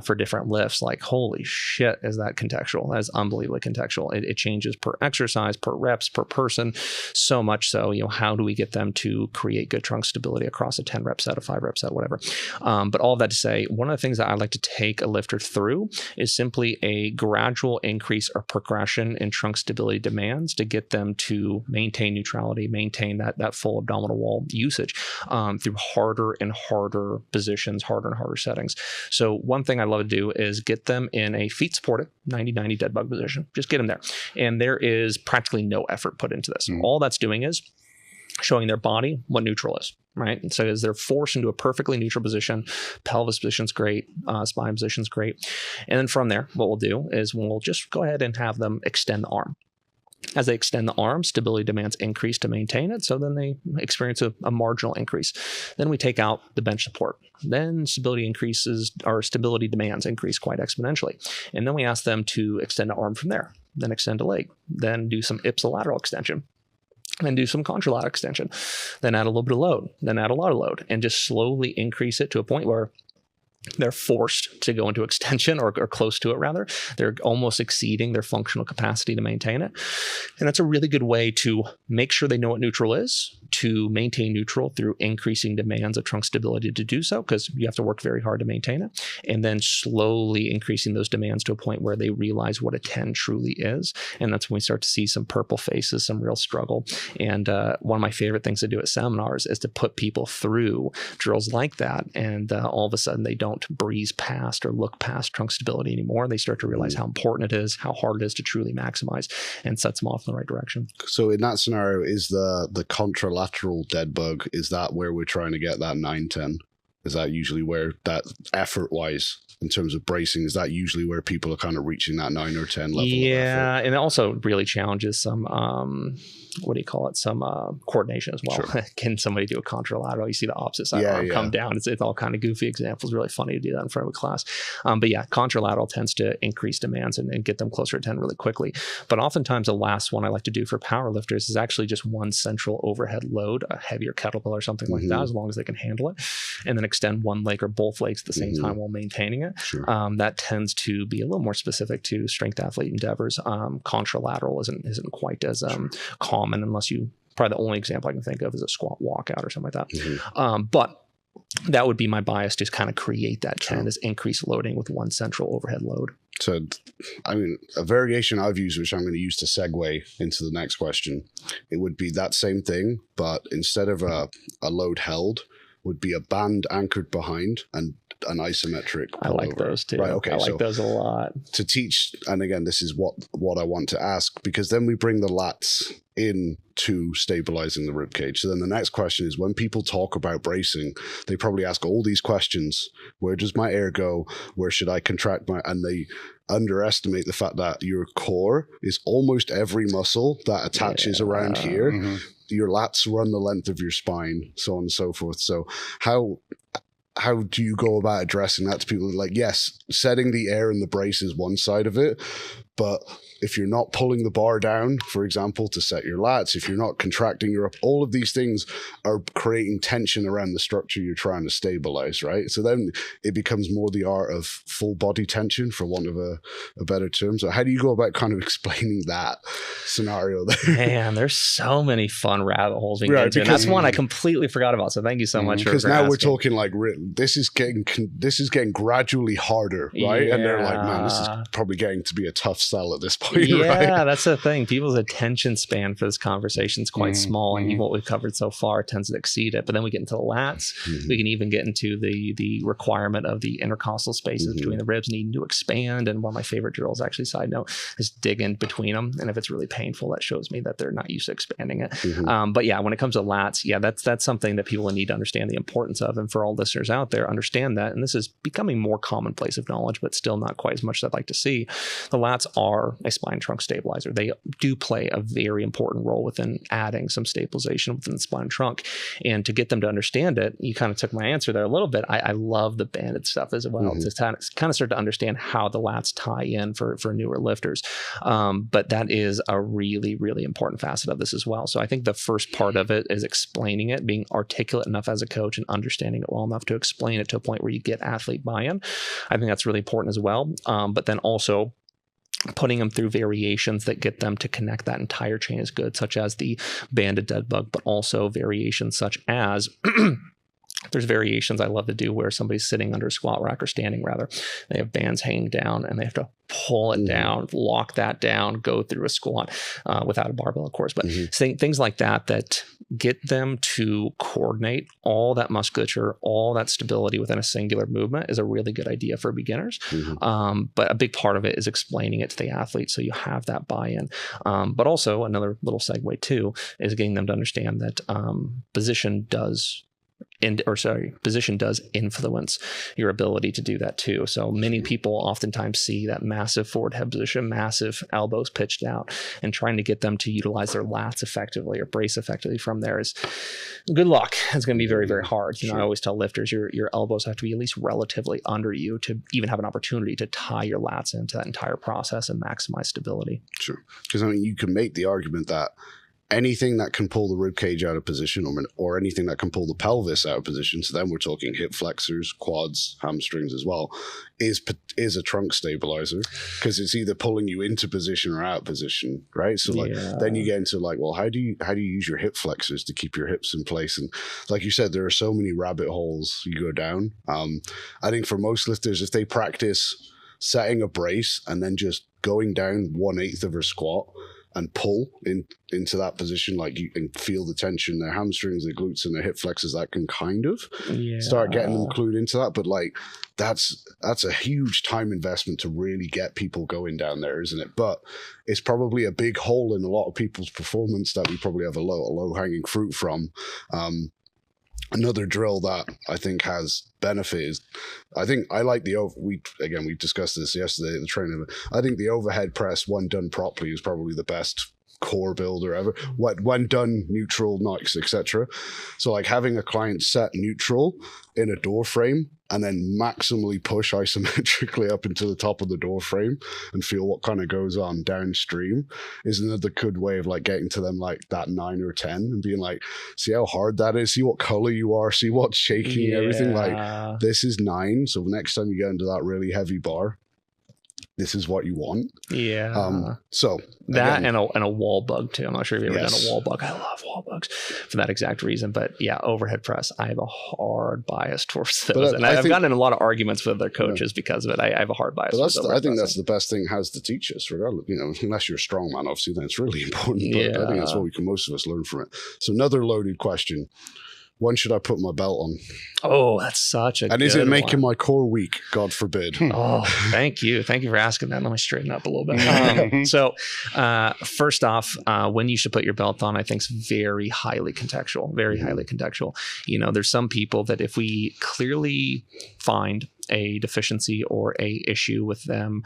for different lifts. Like, holy shit, is that contextual? That is unbelievably contextual. It changes per exercise, per reps, per person, so much so, how do we get them to create good trunk stability across a 10-rep set, a 5-rep set, whatever. But all of that to say, one of the things that I like to take a lifter through is simply a gradual increase or progression in trunk stability demands to get them to maintain neutrality, maintain that full abdominal wall usage through harder and harder positions, harder and harder settings. So one thing I love to do is get them in a feet supported 90-90 dead bug position. Just get them there. And there is practically no effort put into this. All that's doing is showing their body what neutral is, right? And so as they're forced into a perfectly neutral position, pelvis position's great, spine position's great. And then from there, what we'll do is we'll just go ahead and have them extend the arm. As they extend the arm, stability demands increase to maintain it. So then they experience a marginal increase. Then we take out the bench support. Then stability increases, or stability demands increase quite exponentially. And then we ask them to extend the arm from there. Then extend a leg. Then do some ipsilateral extension. Then do some contralateral extension. Then add a little bit of load. Then add a lot of load. And just slowly increase it to a point where they're forced to go into extension or close to it rather. They're almost exceeding their functional capacity to maintain it. And that's a really good way to make sure they know what neutral is, to maintain neutral through increasing demands of trunk stability to do so, because you have to work very hard to maintain it. And then slowly increasing those demands to a point where they realize what a 10 truly is. And that's when we start to see some purple faces, some real struggle. And one of my favorite things to do at seminars is to put people through drills like that. And all of a sudden they don't breeze past or look past trunk stability anymore. They start to realize how important it is, how hard it is to truly maximize, and sets them off in the right direction. So in that scenario, is the contralateral dead bug, is that where we're trying to get that 9-10? Is that usually where that effort-wise, in terms of bracing, is that usually where people are kind of reaching that 9 or 10 level? Yeah, and it also really challenges some, some coordination as well. Sure. Can somebody do a contralateral? You see the opposite side arm come down. It's all kind of goofy examples. Really funny to do that in front of a class. But yeah, contralateral tends to increase demands and get them closer to 10 really quickly. But oftentimes the last one I like to do for powerlifters is actually just one central overhead load, a heavier kettlebell or something like that, as long as they can handle it, and then extend one leg or both legs at the same time while maintaining it. Sure. That tends to be a little more specific to strength athlete endeavors. Contralateral isn't quite as common, unless probably the only example I can think of is a squat walkout or something like that. But that would be my bias to kind of create that 10 is increased loading with one central overhead load. So, I mean, a variation I've used, which I'm going to use to segue into the next question, it would be that same thing, but instead of a load held, would be a band anchored behind and an isometric. I like those too. Right, okay, I like those a lot. To teach, and again, this is what I want to ask, because then we bring the lats in to stabilizing the rib cage. So then the next question is, when people talk about bracing, they probably ask all these questions. Where does my air go? Where should I contract and they underestimate the fact that your core is almost every muscle that attaches around here. Your lats run the length of your spine, so on and so forth. So how do you go about addressing that to people? Like, yes, setting the air and the brace is one side of it, but if you're not pulling the bar down, for example, to set your lats, if you're not contracting your up, all of these things are creating tension around the structure you're trying to stabilize, right? So then it becomes more the art of full body tension, for want of a better term. So how do you go about kind of explaining that scenario there? Man, there's so many fun rabbit holes we can get into, and that's one I completely forgot about. So thank you so much for asking. Because now we're talking like this is getting gradually harder, right? And they're like, man, this is probably getting to be a tough sell at this point. Yeah, that's the thing. People's attention span for this conversation is quite small, and even what we've covered so far tends to exceed it. But then we get into the lats. We can even get into the requirement of the intercostal spaces between the ribs needing to expand. And one of my favorite drills, actually, side note, is dig in between them. And if it's really painful, that shows me that they're not used to expanding it. But yeah, when it comes to lats, that's something that people need to understand the importance of. And for all listeners out there, understand that. And this is becoming more commonplace of knowledge, but still not quite as much as I'd like to see. The lats are a spine trunk stabilizer. They do play a very important role within adding some stabilization within the spine trunk. And to get them to understand it, you kind of took my answer there a little bit. I love the banded stuff as well to kind of start to understand how the lats tie in for newer lifters. But that is a really, really important facet of this as well. So I think the first part of it is explaining it, being articulate enough as a coach and understanding it well enough to explain it to a point where you get athlete buy-in. I think that's really important as well. But then also putting them through variations that get them to connect that entire chain is good, such as the banded dead bug, but also variations such as there's variations I love to do where somebody's sitting under a squat rack, or standing rather. They have bands hanging down and they have to pull it down, lock that down, go through a squat without a barbell, of course. But things like that get them to coordinate all that musculature, all that stability within a singular movement is a really good idea for beginners. But a big part of it is explaining it to the athlete so you have that buy-in. But also another little segue too is getting them to understand that position does influence your ability to do that too. So many people oftentimes see that massive forward head position, massive elbows pitched out, and trying to get them to utilize their lats effectively or brace effectively from there is good luck. It's going to be very, very hard. You know, I always tell lifters your elbows have to be at least relatively under you to even have an opportunity to tie your lats into that entire process and maximize stability. Sure. Because I mean, you can make the argument that anything that can pull the rib cage out of position, or anything that can pull the pelvis out of position, so then we're talking hip flexors, quads, hamstrings as well, is a trunk stabilizer, because it's either pulling you into position or out of position, right? So like then you get into like, well, how do you use your hip flexors to keep your hips in place? And like you said, there are so many rabbit holes you go down. I think for most lifters, if they practice setting a brace and then just going down 1/8 of a squat and pull into that position, like you can feel the tension in their hamstrings, their glutes, and their hip flexors, that can kind of start getting them clued into that. But like that's a huge time investment to really get people going down there, isn't it? But it's probably a big hole in a lot of people's performance that we probably have a low hanging fruit from. Another drill that I think has benefit is, I think I like we discussed this yesterday at the training. I think the overhead press, when done properly, is probably the best core builder ever. When done neutral, nice, etc. So like having a client set neutral in a door frame and then maximally push isometrically up into the top of the door frame and feel what kind of goes on downstream is another good way of like getting to them like that 9 or 10 and being like, see how hard that is, see what color you are, see what's shaking, everything. Like, this is 9, so next time you get into that really heavy bar, this is what you want. So that again, and a wall bug too. I'm not sure if you've ever done a wall bug. I love wall bugs for that exact reason. But yeah, overhead press, I have a hard bias towards those. And I've gotten in a lot of arguments with other coaches because of it. I have a hard bias. But I think that's the best thing has to teach us, regardless. Unless you're a strong man, obviously, then it's really important. But I think that's what most of us learn from it. So another loaded question. When should I put my belt on? Oh, that's such a good one. And is it making my core weak? God forbid. Oh, thank you. Thank you for asking that. Let me straighten up a little bit. So first off, when you should put your belt on, I think is very highly contextual, highly contextual. There's some people that if we clearly find a deficiency or a issue with them,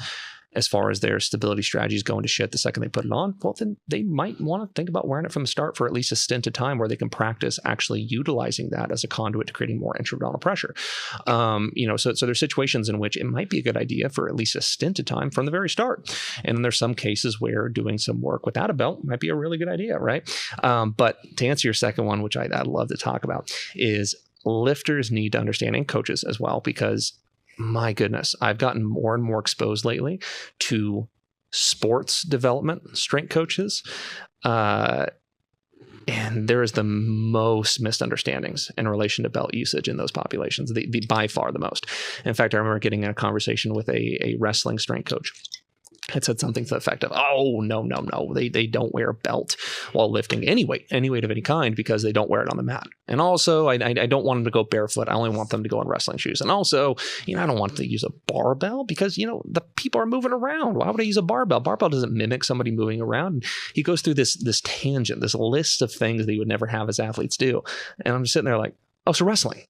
as far as their stability strategies going to shit the second they put it on, well, then they might want to think about wearing it from the start for at least a stint of time where they can practice actually utilizing that as a conduit to creating more intra-abdominal pressure. So there's situations in which it might be a good idea for at least a stint of time from the very start. And then there's some cases where doing some work without a belt might be a really good idea, right? But to answer your second one, which I'd love to talk about, is lifters need to understand, and coaches as well, because my goodness, I've gotten more and more exposed lately to sports development strength coaches. And there is the most misunderstandings in relation to belt usage in those populations, by far the most. In fact, I remember getting in a conversation with a wrestling strength coach. Had said something to the effect of, oh, no. They don't wear a belt while lifting any weight of any kind because they don't wear it on the mat. And also, I don't want them to go barefoot. I only want them to go in wrestling shoes. And also, I don't want them to use a barbell because, the people are moving around. Why would I use a barbell? Barbell doesn't mimic somebody moving around. And he goes through this tangent, this list of things that you would never have as athletes do. And I'm just sitting there like, oh, so wrestling.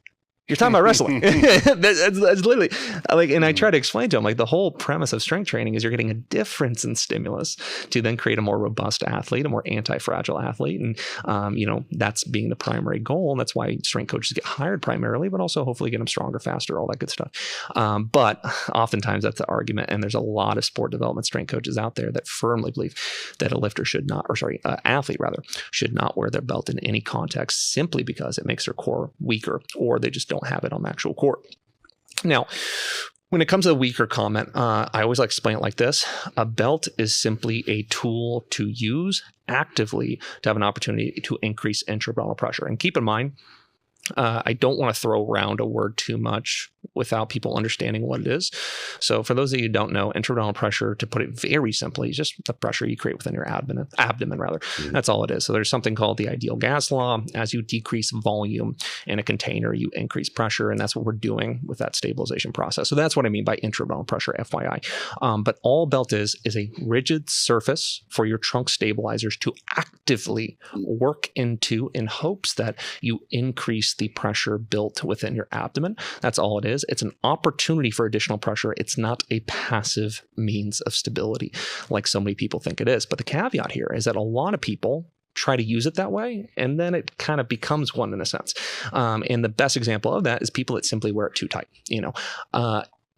You're talking about wrestling. That's literally like, and I try to explain to him, like, the whole premise of strength training is you're getting a difference in stimulus to then create a more robust athlete, a more anti-fragile athlete. And, that's being the primary goal. And that's why strength coaches get hired primarily, but also hopefully get them stronger, faster, all that good stuff. But oftentimes that's the argument. And there's a lot of sport development strength coaches out there that firmly believe that a lifter athlete should not wear their belt in any context simply because it makes their core weaker, or they just don't have it on the actual court. Now, when it comes to the weaker comment, I always like to explain it like this. A belt is simply a tool to use actively to have an opportunity to increase intra-abdominal pressure. And keep in mind, I don't want to throw around a word too much without people understanding what it is. So for those of you who don't know, intra-abdominal pressure, to put it very simply, is just the pressure you create within your abdomen. That's all it is. So there's something called the ideal gas law. As you decrease volume in a container, you increase pressure, and that's what we're doing with that stabilization process. So that's what I mean by intra-abdominal pressure, FYI. But all belt is a rigid surface for your trunk stabilizers to actively work into in hopes that you increase the pressure built within your abdomen. That's all it is. It's an opportunity for additional pressure. It's not a passive means of stability like so many people think it is. But the caveat here is that a lot of people try to use it that way, and then it kind of becomes one in a sense. And the best example of that is people that simply wear it too tight.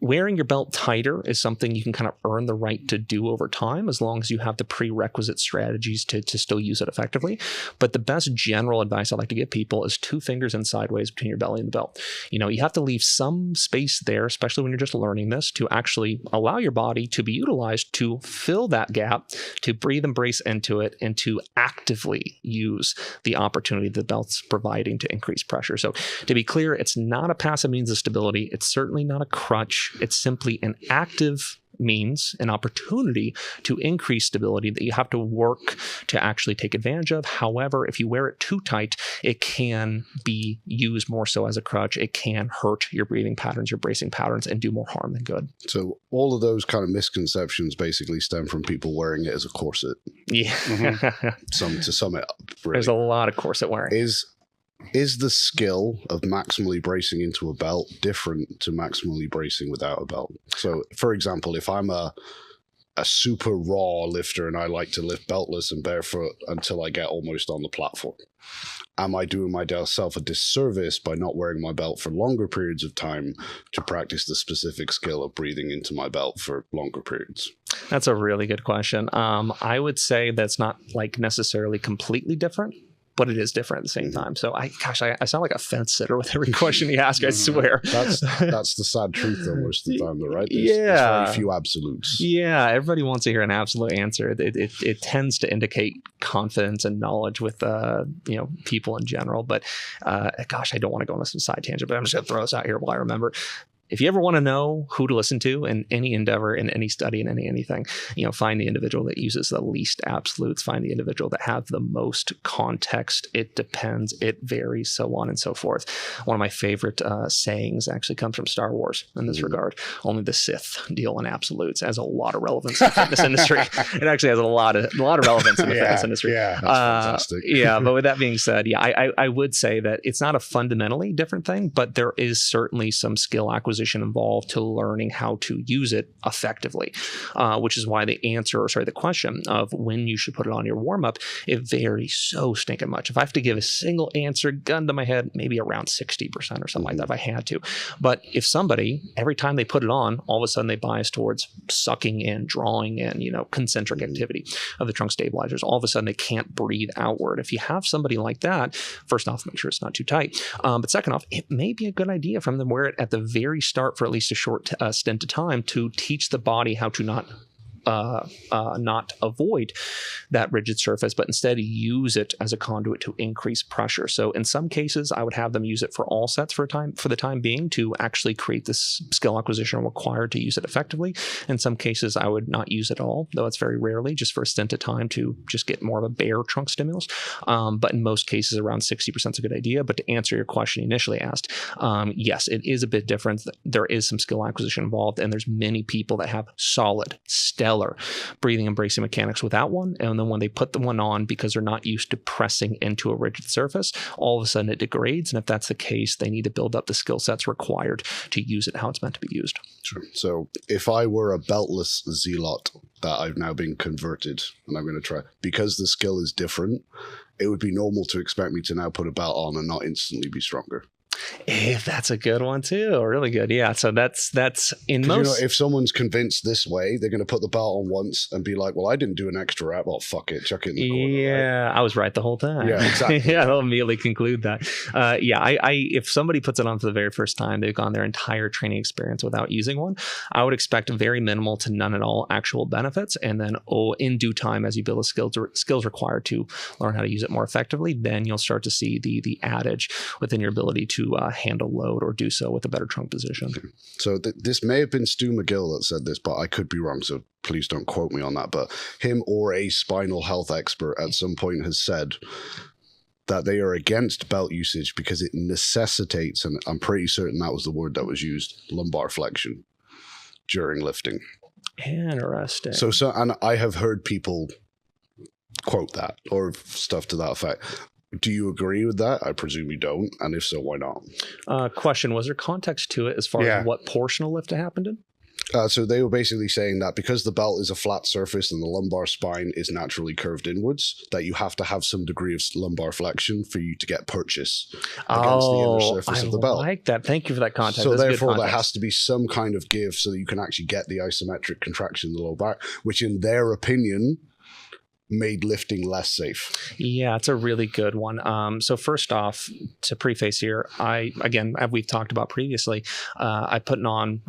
Wearing your belt tighter is something you can kind of earn the right to do over time, as long as you have the prerequisite strategies to still use it effectively. But the best general advice I like to give people is 2 fingers in sideways between your belly and the belt. You have to leave some space there, especially when you're just learning this, to actually allow your body to be utilized to fill that gap, to breathe and brace into it, and to actively use the opportunity the belt's providing to increase pressure. So to be clear, it's not a passive means of stability. It's certainly not a crutch. It's simply an active means, an opportunity to increase stability that you have to work to actually take advantage of. However, if you wear it too tight, it can be used more so as a crutch. It can hurt your breathing patterns, your bracing patterns, and do more harm than good. So all of those kind of misconceptions basically stem from people wearing it as a corset. Yeah. To sum it up, really. There's a lot of corset wearing. Is the skill of maximally bracing into a belt different to maximally bracing without a belt? So, for example, if I'm a super raw lifter and I like to lift beltless and barefoot until I get almost on the platform, am I doing myself a disservice by not wearing my belt for longer periods of time to practice the specific skill of breathing into my belt for longer periods? That's a really good question. I would say that's not necessarily completely different, but it is different at the same time. So I sound like a fence sitter with every question you ask, I swear. That's the sad truth though, most of the time, though, right? There's very few absolutes. Yeah, everybody wants to hear an absolute answer. It tends to indicate confidence and knowledge with people in general. But I don't want to go on some side tangent, but I'm just going to throw this out here while I remember. If you ever want to know who to listen to in any endeavor, in any study, in anything, find the individual that uses the least absolutes, find the individual that has the most context. It depends, it varies, so on and so forth. One of my favorite sayings actually comes from Star Wars in this regard. Only the Sith deal in absolutes. It has a lot of relevance in the fitness industry. It actually has a lot of relevance in the fitness industry. Yeah, that's fantastic. But with that being said, I would say that it's not a fundamentally different thing, but there is certainly some skill acquisition involved to learning how to use it effectively, which is why the question of when you should put it on your warm-up, it varies so stinking much. If I have to give a single answer, gun to my head, maybe around 60% or something like that if I had to. But if somebody, every time they put it on, all of a sudden they bias towards sucking in, drawing in, concentric activity of the trunk stabilizers, all of a sudden they can't breathe outward. If you have somebody like that, first off, make sure it's not too tight. But second off, it may be a good idea for them to wear it at the very start for at least a short stint of time to teach the body how to not avoid that rigid surface, but instead use it as a conduit to increase pressure. So in some cases, I would have them use it for all sets for the time being to actually create this skill acquisition required to use it effectively. In some cases, I would not use it at all, though it's very rarely, just for a stint of time to just get more of a bare trunk stimulus. But in most cases, around 60% is a good idea. But to answer your question initially asked, yes, it is a bit different. There is some skill acquisition involved, and there's many people that have solid, stellar breathing and bracing mechanics without one, and then when they put the one on, because they're not used to pressing into a rigid surface, all of a sudden it degrades. And if that's the case, they need to build up the skill sets required to use it how it's meant to be used. Sure. So if I were a beltless zealot that I've now been converted, and I'm going to try, because the skill is different, it would be normal to expect me to now put a belt on and not instantly be stronger. If that's a good one too, really good. Yeah. So that's in most. If someone's convinced this way, they're going to put the belt on once and be like, "Well, I didn't do an extra rep. Well, fuck it, chuck it in the corner." Yeah, right? I was right the whole time. Yeah, exactly. Yeah, they'll immediately conclude that. If somebody puts it on for the very first time, they've gone their entire training experience without using one. I would expect very minimal to none at all actual benefits, and then in due time, as you build the skills required to learn how to use it more effectively, then you'll start to see the adage within your ability to handle load or do so with a better trunk position. Okay. So this may have been Stu McGill that said this, but I could be wrong, so please don't quote me on that. But him or a spinal health expert at some point has said that they are against belt usage because it necessitates, and I'm pretty certain that was the word that was used, lumbar flexion during lifting. Interesting. So and I have heard people quote that or stuff to that effect. Do you agree with that? I presume you don't. And if so, why not? Question, was there context to it as far as what portion of lift it happened in? So they were basically saying that because the belt is a flat surface and the lumbar spine is naturally curved inwards, that you have to have some degree of lumbar flexion for you to get purchase against the inner surface of the belt. I like that. Thank you for that context. So That's therefore, there has to be some kind of give so that you can actually get the isometric contraction in the lower back, which in their opinion made lifting less safe. Yeah, it's a really good one. So first off, to preface here, again, as we've talked about previously, I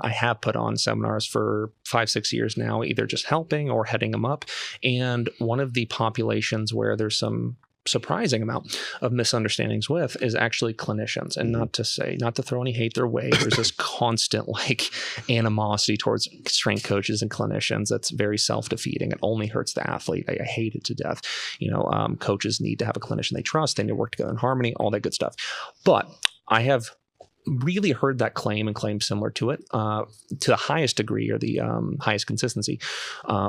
have put on seminars for 5-6 years now, either just helping or heading them up. And one of the populations where there's some surprising amount of misunderstandings with is actually clinicians. And not to throw any hate their way, there's this constant animosity towards strength coaches and clinicians that's very self-defeating. It only hurts the athlete. I hate it to death. Coaches need to have a clinician they trust. They need to work together in harmony, all that good stuff. But I have really heard that claim and claim similar to it to the highest degree or the highest consistency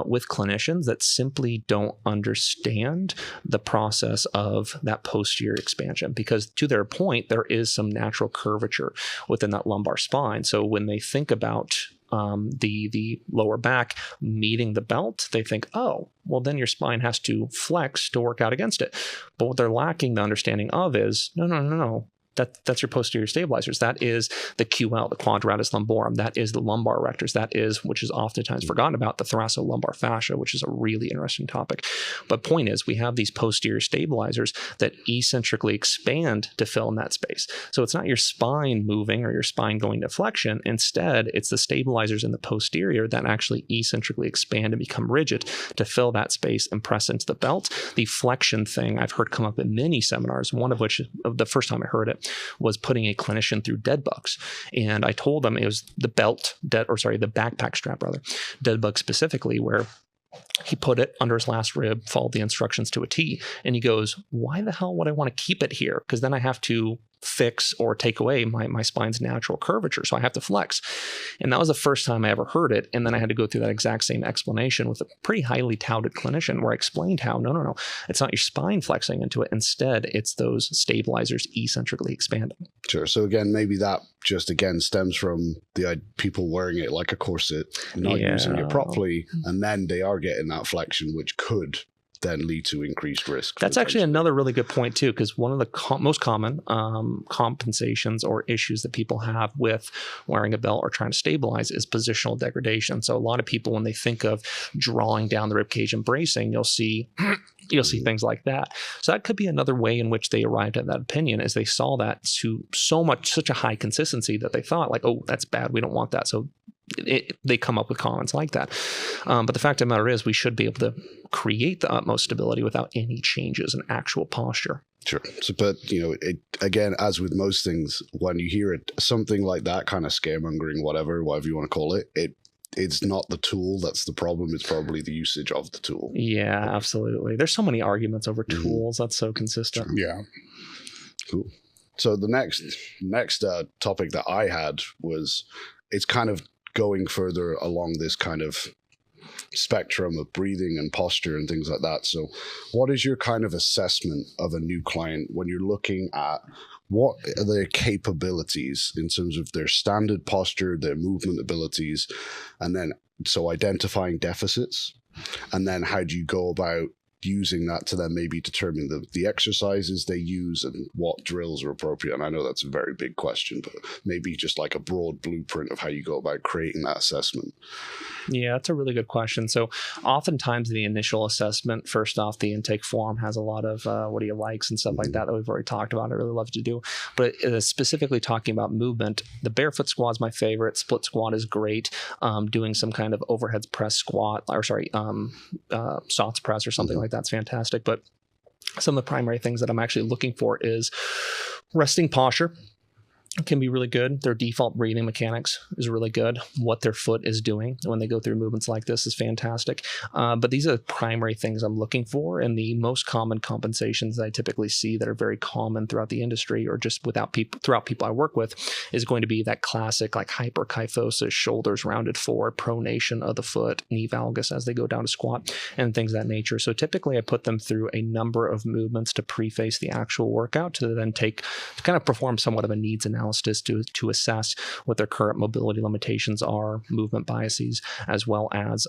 with clinicians that simply don't understand the process of that posterior expansion, because to their point, there is some natural curvature within that lumbar spine. So when they think about the lower back meeting the belt, they think, oh, well, then your spine has to flex to work out against it. But what they're lacking the understanding of is, no. That's your posterior stabilizers. That is the QL, the quadratus lumborum. That is the lumbar erectors. That is, which is oftentimes forgotten about, the thoracolumbar fascia, which is a really interesting topic. But point is, we have these posterior stabilizers that eccentrically expand to fill in that space. So it's not your spine moving or your spine going to flexion. Instead, it's the stabilizers in the posterior that actually eccentrically expand and become rigid to fill that space and press into the belt. The flexion thing I've heard come up in many seminars, one of which, the first time I heard it, was putting a clinician through dead bugs. And I told them it was the backpack strap, dead bug specifically, where he put it under his last rib, followed the instructions to a T. And he goes, why the hell would I want to keep it here? Because then I have to fix or take away my spine's natural curvature. So I have to flex. And that was the first time I ever heard it. And then I had to go through that exact same explanation with a pretty highly touted clinician where I explained how, no, it's not your spine flexing into it. Instead, it's those stabilizers eccentrically expanding. Sure. So again, maybe that just again stems from the people wearing it like a corset, not using it properly, and then they are getting that flexion, which could then lead to increased risk. That's actually another really good point too, because one of the most common compensations or issues that people have with wearing a belt or trying to stabilize is positional degradation. So a lot of people, when they think of drawing down the ribcage and bracing, you'll see things like that. So that could be another way in which they arrived at that opinion, is they saw that to such a high consistency that they thought like, oh, that's bad, we don't want that. So they come up with comments like that. But the fact of the matter is, we should be able to create the utmost stability without any changes in actual posture. Sure. So, but again, as with most things, when you hear something like that kind of scaremongering, whatever you want to call it, it's not the tool that's the problem. It's probably the usage of the tool. Yeah, absolutely. There's so many arguments over tools. That's so consistent. Yeah. Cool. So the next topic that I had was, it's kind of going further along this kind of spectrum of breathing and posture and things like that. So what is your kind of assessment of a new client when you're looking at what are their capabilities in terms of their standard posture, their movement abilities, and then so identifying deficits, and then how do you go about using that to then maybe determine the exercises they use and what drills are appropriate? And I know that's a very big question, but maybe just like a broad blueprint of how you go about creating that assessment. Yeah, that's a really good question. So oftentimes the initial assessment, first off, the intake form has a lot of what do you likes and stuff like that we've already talked about. I really love to do. But specifically talking about movement, the barefoot squat is my favorite. Split squat is great. Doing some kind of overhead press squat, SOTS press or something like that's fantastic. But some of the primary things that I'm actually looking for is resting posture. Can be really good. Their default breathing mechanics is really good. What their foot is doing when they go through movements like this is fantastic. But these are the primary things I'm looking for. And the most common compensations that I typically see that are very common throughout the industry or just throughout people I work with is going to be that classic like hyperkyphosis, shoulders rounded forward, pronation of the foot, knee valgus as they go down to squat, and things of that nature. So typically I put them through a number of movements to preface the actual workout to then to kind of perform somewhat of a needs analysis analysis to assess what their current mobility limitations are, movement biases, as well as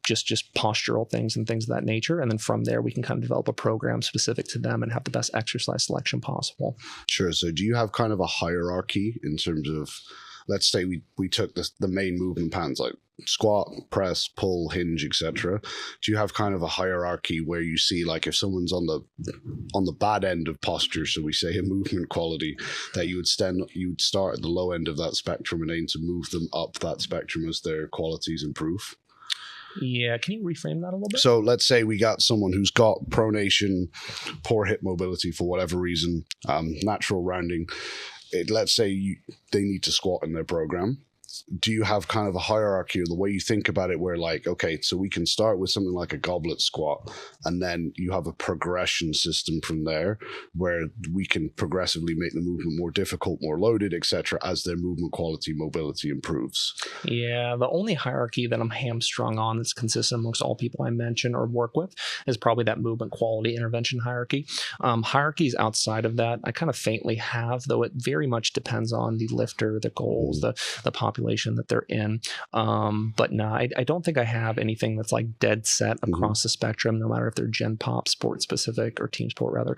just postural things and things of that nature. And then from there, we can kind of develop a program specific to them and have the best exercise selection possible. Sure. So do you have kind of a hierarchy in terms of, let's say we took the main movement patterns like squat, press, pull, hinge, etc. Do you have kind of a hierarchy where you see, like, if someone's on the bad end of posture, so we say a movement quality, that you would start at the low end of that spectrum and aim to move them up that spectrum as their qualities improve? Yeah, can you reframe that a little bit? So let's say we got someone who's got pronation, poor hip mobility for whatever reason, natural rounding. Let's say they need to squat in their program. Do you have kind of a hierarchy, or the way you think about it, where, like, okay, so we can start with something like a goblet squat, and then you have a progression system from there where we can progressively make the movement more difficult, more loaded, etc., as their movement quality, mobility improves? Yeah, the only hierarchy that I'm hamstrung on that's consistent amongst all people I mention or work with is probably that movement quality intervention hierarchy. Hierarchies outside of that, I kind of faintly have, though it very much depends on the lifter, the goals, the population that they're in. But no, I don't think I have anything that's like dead set across the spectrum, no matter if they're gen pop, sport specific, or team sport rather,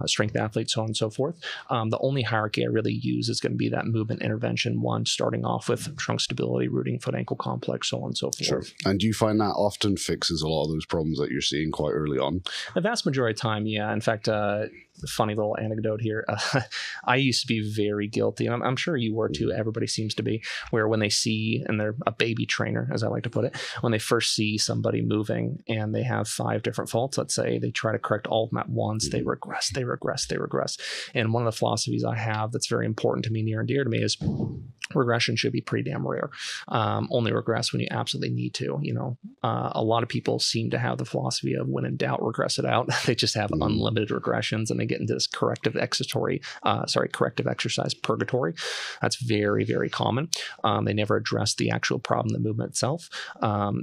strength athletes, so on and so forth. The only hierarchy I really use is going to be that movement intervention one, starting off with trunk stability, rooting, foot ankle complex, so on and so forth. Sure. And do you find that often fixes a lot of those problems that you're seeing quite early on? The vast majority of the time, yeah. In fact, funny little anecdote here. I used to be very guilty, and I'm sure you were too. Everybody seems to be, where when they see, and they're a baby trainer, as I like to put it, when they first see somebody moving and they have 5 different faults, let's say, they try to correct all of them at once, they regress. And one of the philosophies I have that's very important to me, near and dear to me, is regression should be pretty damn rare. Only regress when you absolutely need to. A lot of people seem to have the philosophy of, when in doubt, regress it out. They just have unlimited regressions, and they get into this corrective exercise purgatory. That's very, very common. They never address the actual problem, the movement itself.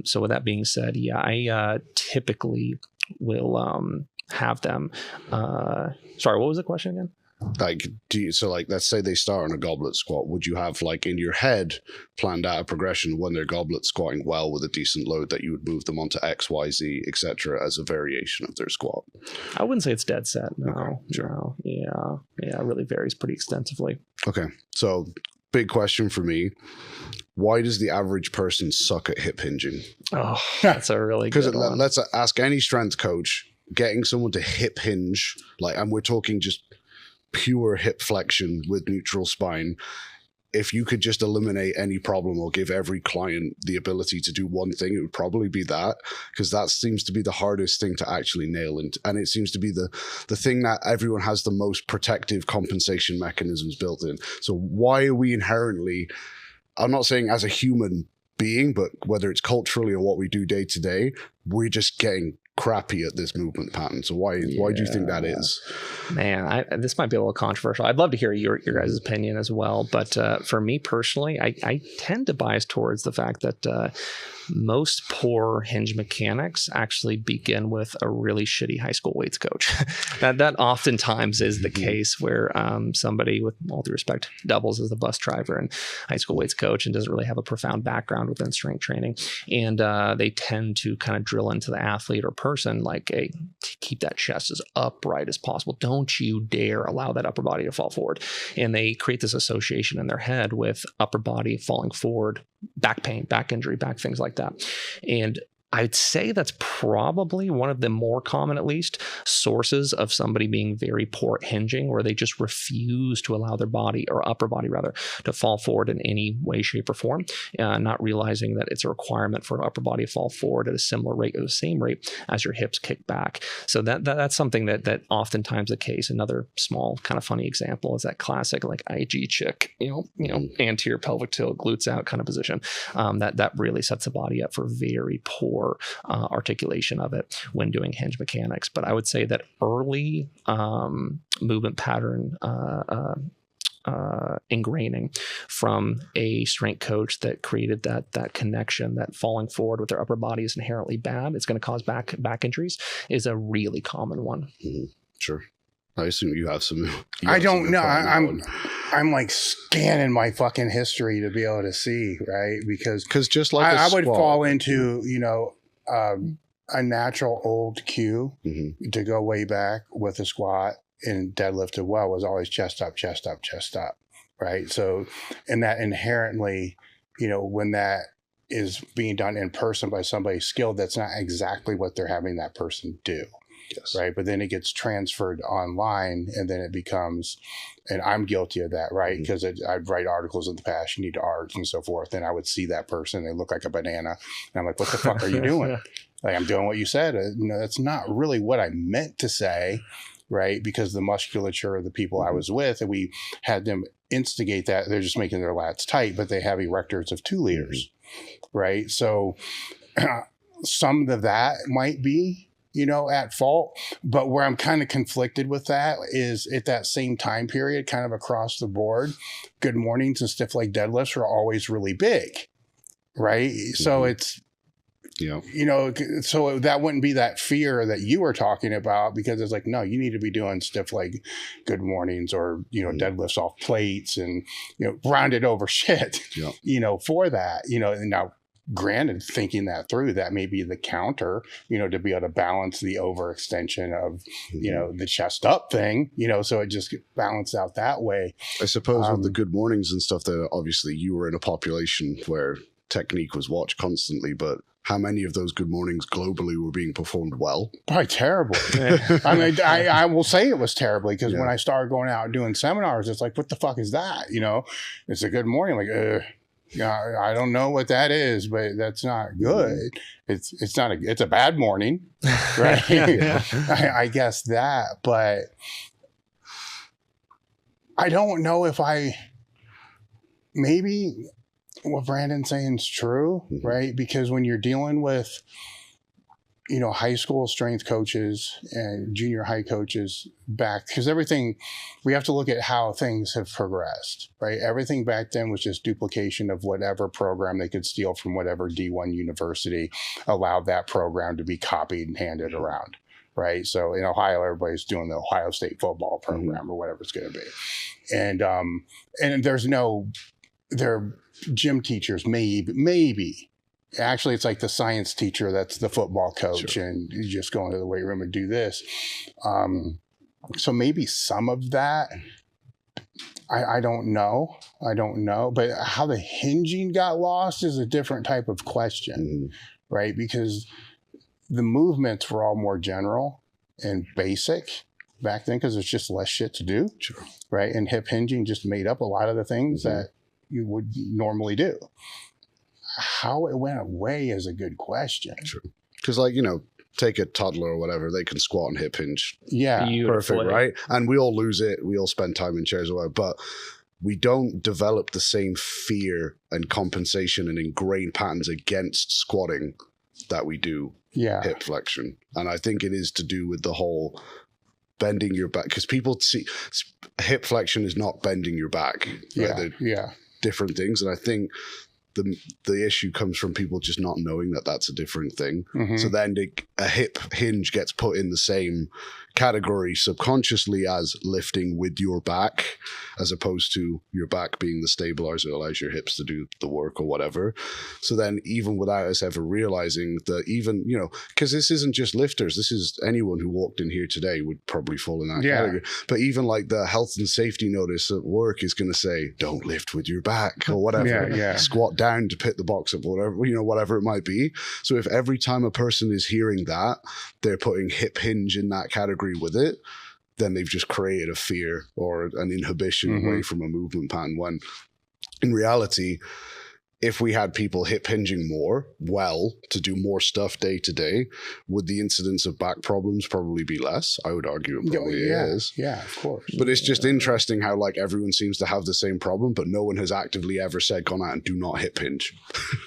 So with that being said, yeah, I typically will have them. Sorry, what was the question again? Like, let's say they start on a goblet squat. Would you have, like, in your head planned out a progression when they're goblet squatting well with a decent load that you would move them onto X, Y, Z, etc. as a variation of their squat? I wouldn't say it's dead set. No, okay, sure. No. Yeah, it really varies pretty extensively. Okay, so big question for me. Why does the average person suck at hip hinging? Oh, that's a really good one. Because let's ask any strength coach, getting someone to hip hinge, and we're talking just pure hip flexion with neutral spine. If you could just eliminate any problem or give every client the ability to do one thing, it would probably be that, because that seems to be the hardest thing to actually nail. And it seems to be the thing that everyone has the most protective compensation mechanisms built in. So why are we inherently, I'm not saying as a human being, but whether it's culturally or what we do day to day, we're just getting crappy at this movement pattern. So why do you think that is? Man, this might be a little controversial. I'd love to hear your guys' opinion as well. But for me personally, I tend to bias towards the fact that most poor hinge mechanics actually begin with a really shitty high school weights coach. that oftentimes is the case, where somebody, with all due respect, doubles as the bus driver and high school weights coach and doesn't really have a profound background within strength training. And they tend to kind of drill into the athlete or person, like, hey, keep that chest as upright as possible. Don't you dare allow that upper body to fall forward. And they create this association in their head with upper body falling forward, back pain, back injury, back things like that. And I'd say that's probably one of the more common, at least, sources of somebody being very poor at hinging, where they just refuse to allow their body, or upper body rather, to fall forward in any way, shape, or form, not realizing that it's a requirement for upper body to fall forward at a similar rate, or the same rate as your hips kick back. So that's something that oftentimes the case. Another small kind of funny example is that classic, like, IG chick, anterior pelvic tilt, glutes out kind of position. That really sets the body up for very poor articulation of it when doing hinge mechanics. But I would say that early movement pattern ingraining from a strength coach that created that connection, that falling forward with their upper body is inherently bad, it's going to cause back injuries, is a really common one. Sure. I assume you have some. I don't know. I'm like scanning my fucking history to be able to see, right? Because just like I would fall into, you know, a natural old cue to go way back with a squat and deadlift as well was always chest up, chest up, chest up, right? So, and that inherently, you know, when that is being done in person by somebody skilled, that's not exactly what they're having that person do. Yes. Right. But then it gets transferred online and then it becomes, and I'm guilty of that, right? Because I'd write articles in the past, you need to art and so forth. And I would see that person, they look like a banana. And I'm like, what the fuck are you doing? Like, I'm doing what you said. You know, that's not really what I meant to say, right? Because the musculature of the people I was with, and we had them instigate that, they're just making their lats tight, but they have erectors of 2 liters, right? So some of that might be, you know, at fault. But where I'm kind of conflicted with that is at that same time period, kind of across the board, good mornings and stiff leg deadlifts are always really big, right? So it's, you know, so that wouldn't be that fear that you were talking about, because it's like, no, you need to be doing stiff leg good mornings or, you know, deadlifts off plates and, you know, rounded over shit, you know, for that, you know. And now, granted, thinking that through, that may be the counter, you know, to be able to balance the overextension of, you know, the chest up thing, you know, so it just balanced out that way. I suppose with the good mornings and stuff, that obviously you were in a population where technique was watched constantly, but how many of those good mornings globally were being performed well? Probably terrible. I mean, I will say it was terribly, because when I started going out and doing seminars, it's like, what the fuck is that? You know, it's a good morning. Like, yeah, I don't know what that is, but that's not good. It's not it's a bad morning, right? I guess that, but I don't know if maybe what Brandon's saying is true, right? Because when you're dealing with, you know, high school strength coaches and junior high coaches back, because everything, we have to look at how things have progressed, right? Everything back then was just duplication of whatever program they could steal from whatever D1 university allowed that program to be copied and handed around, right? So in Ohio, everybody's doing the Ohio State football program or whatever it's going to be. And their gym teachers, maybe. Actually, it's like the science teacher that's the football coach, and you just go into the weight room and do this. So maybe some of that, I don't know. But how the hinging got lost is a different type of question, right? Because the movements were all more general and basic back then, because there's just less shit to do, right? And hip hinging just made up a lot of the things that you would normally do. How it went away is a good question. Because, like, you know, take a toddler or whatever, they can squat and hip hinge. Yeah. Perfect, right? And we all lose it. We all spend time in chairs or whatever, but we don't develop the same fear and compensation and ingrained patterns against squatting that we do hip flexion. And I think it is to do with the whole bending your back, because people see hip flexion is not bending your back. Right? They're different things. And I think the issue comes from people just not knowing that that's a different thing. So then a hip hinge gets put in the same category subconsciously as lifting with your back, as opposed to your back being the stabilizer that allows your hips to do the work or whatever. So then, even without us ever realizing that, even, you know, because this isn't just lifters, this is anyone who walked in here today would probably fall in that category. But even like the health and safety notice at work is going to say, don't lift with your back or whatever. Squat down to pit the box up, whatever, you know, whatever it might be. So if every time a person is hearing that, they're putting hip hinge in that category with it, then they've just created a fear or an inhibition away from a movement pattern, when in reality, if we had people hip hinging more, to do more stuff day to day, would the incidence of back problems probably be less? I would argue it probably is. Yeah, of course. But it's just interesting how, like, everyone seems to have the same problem, but no one has actively ever gone out and do not hip hinge,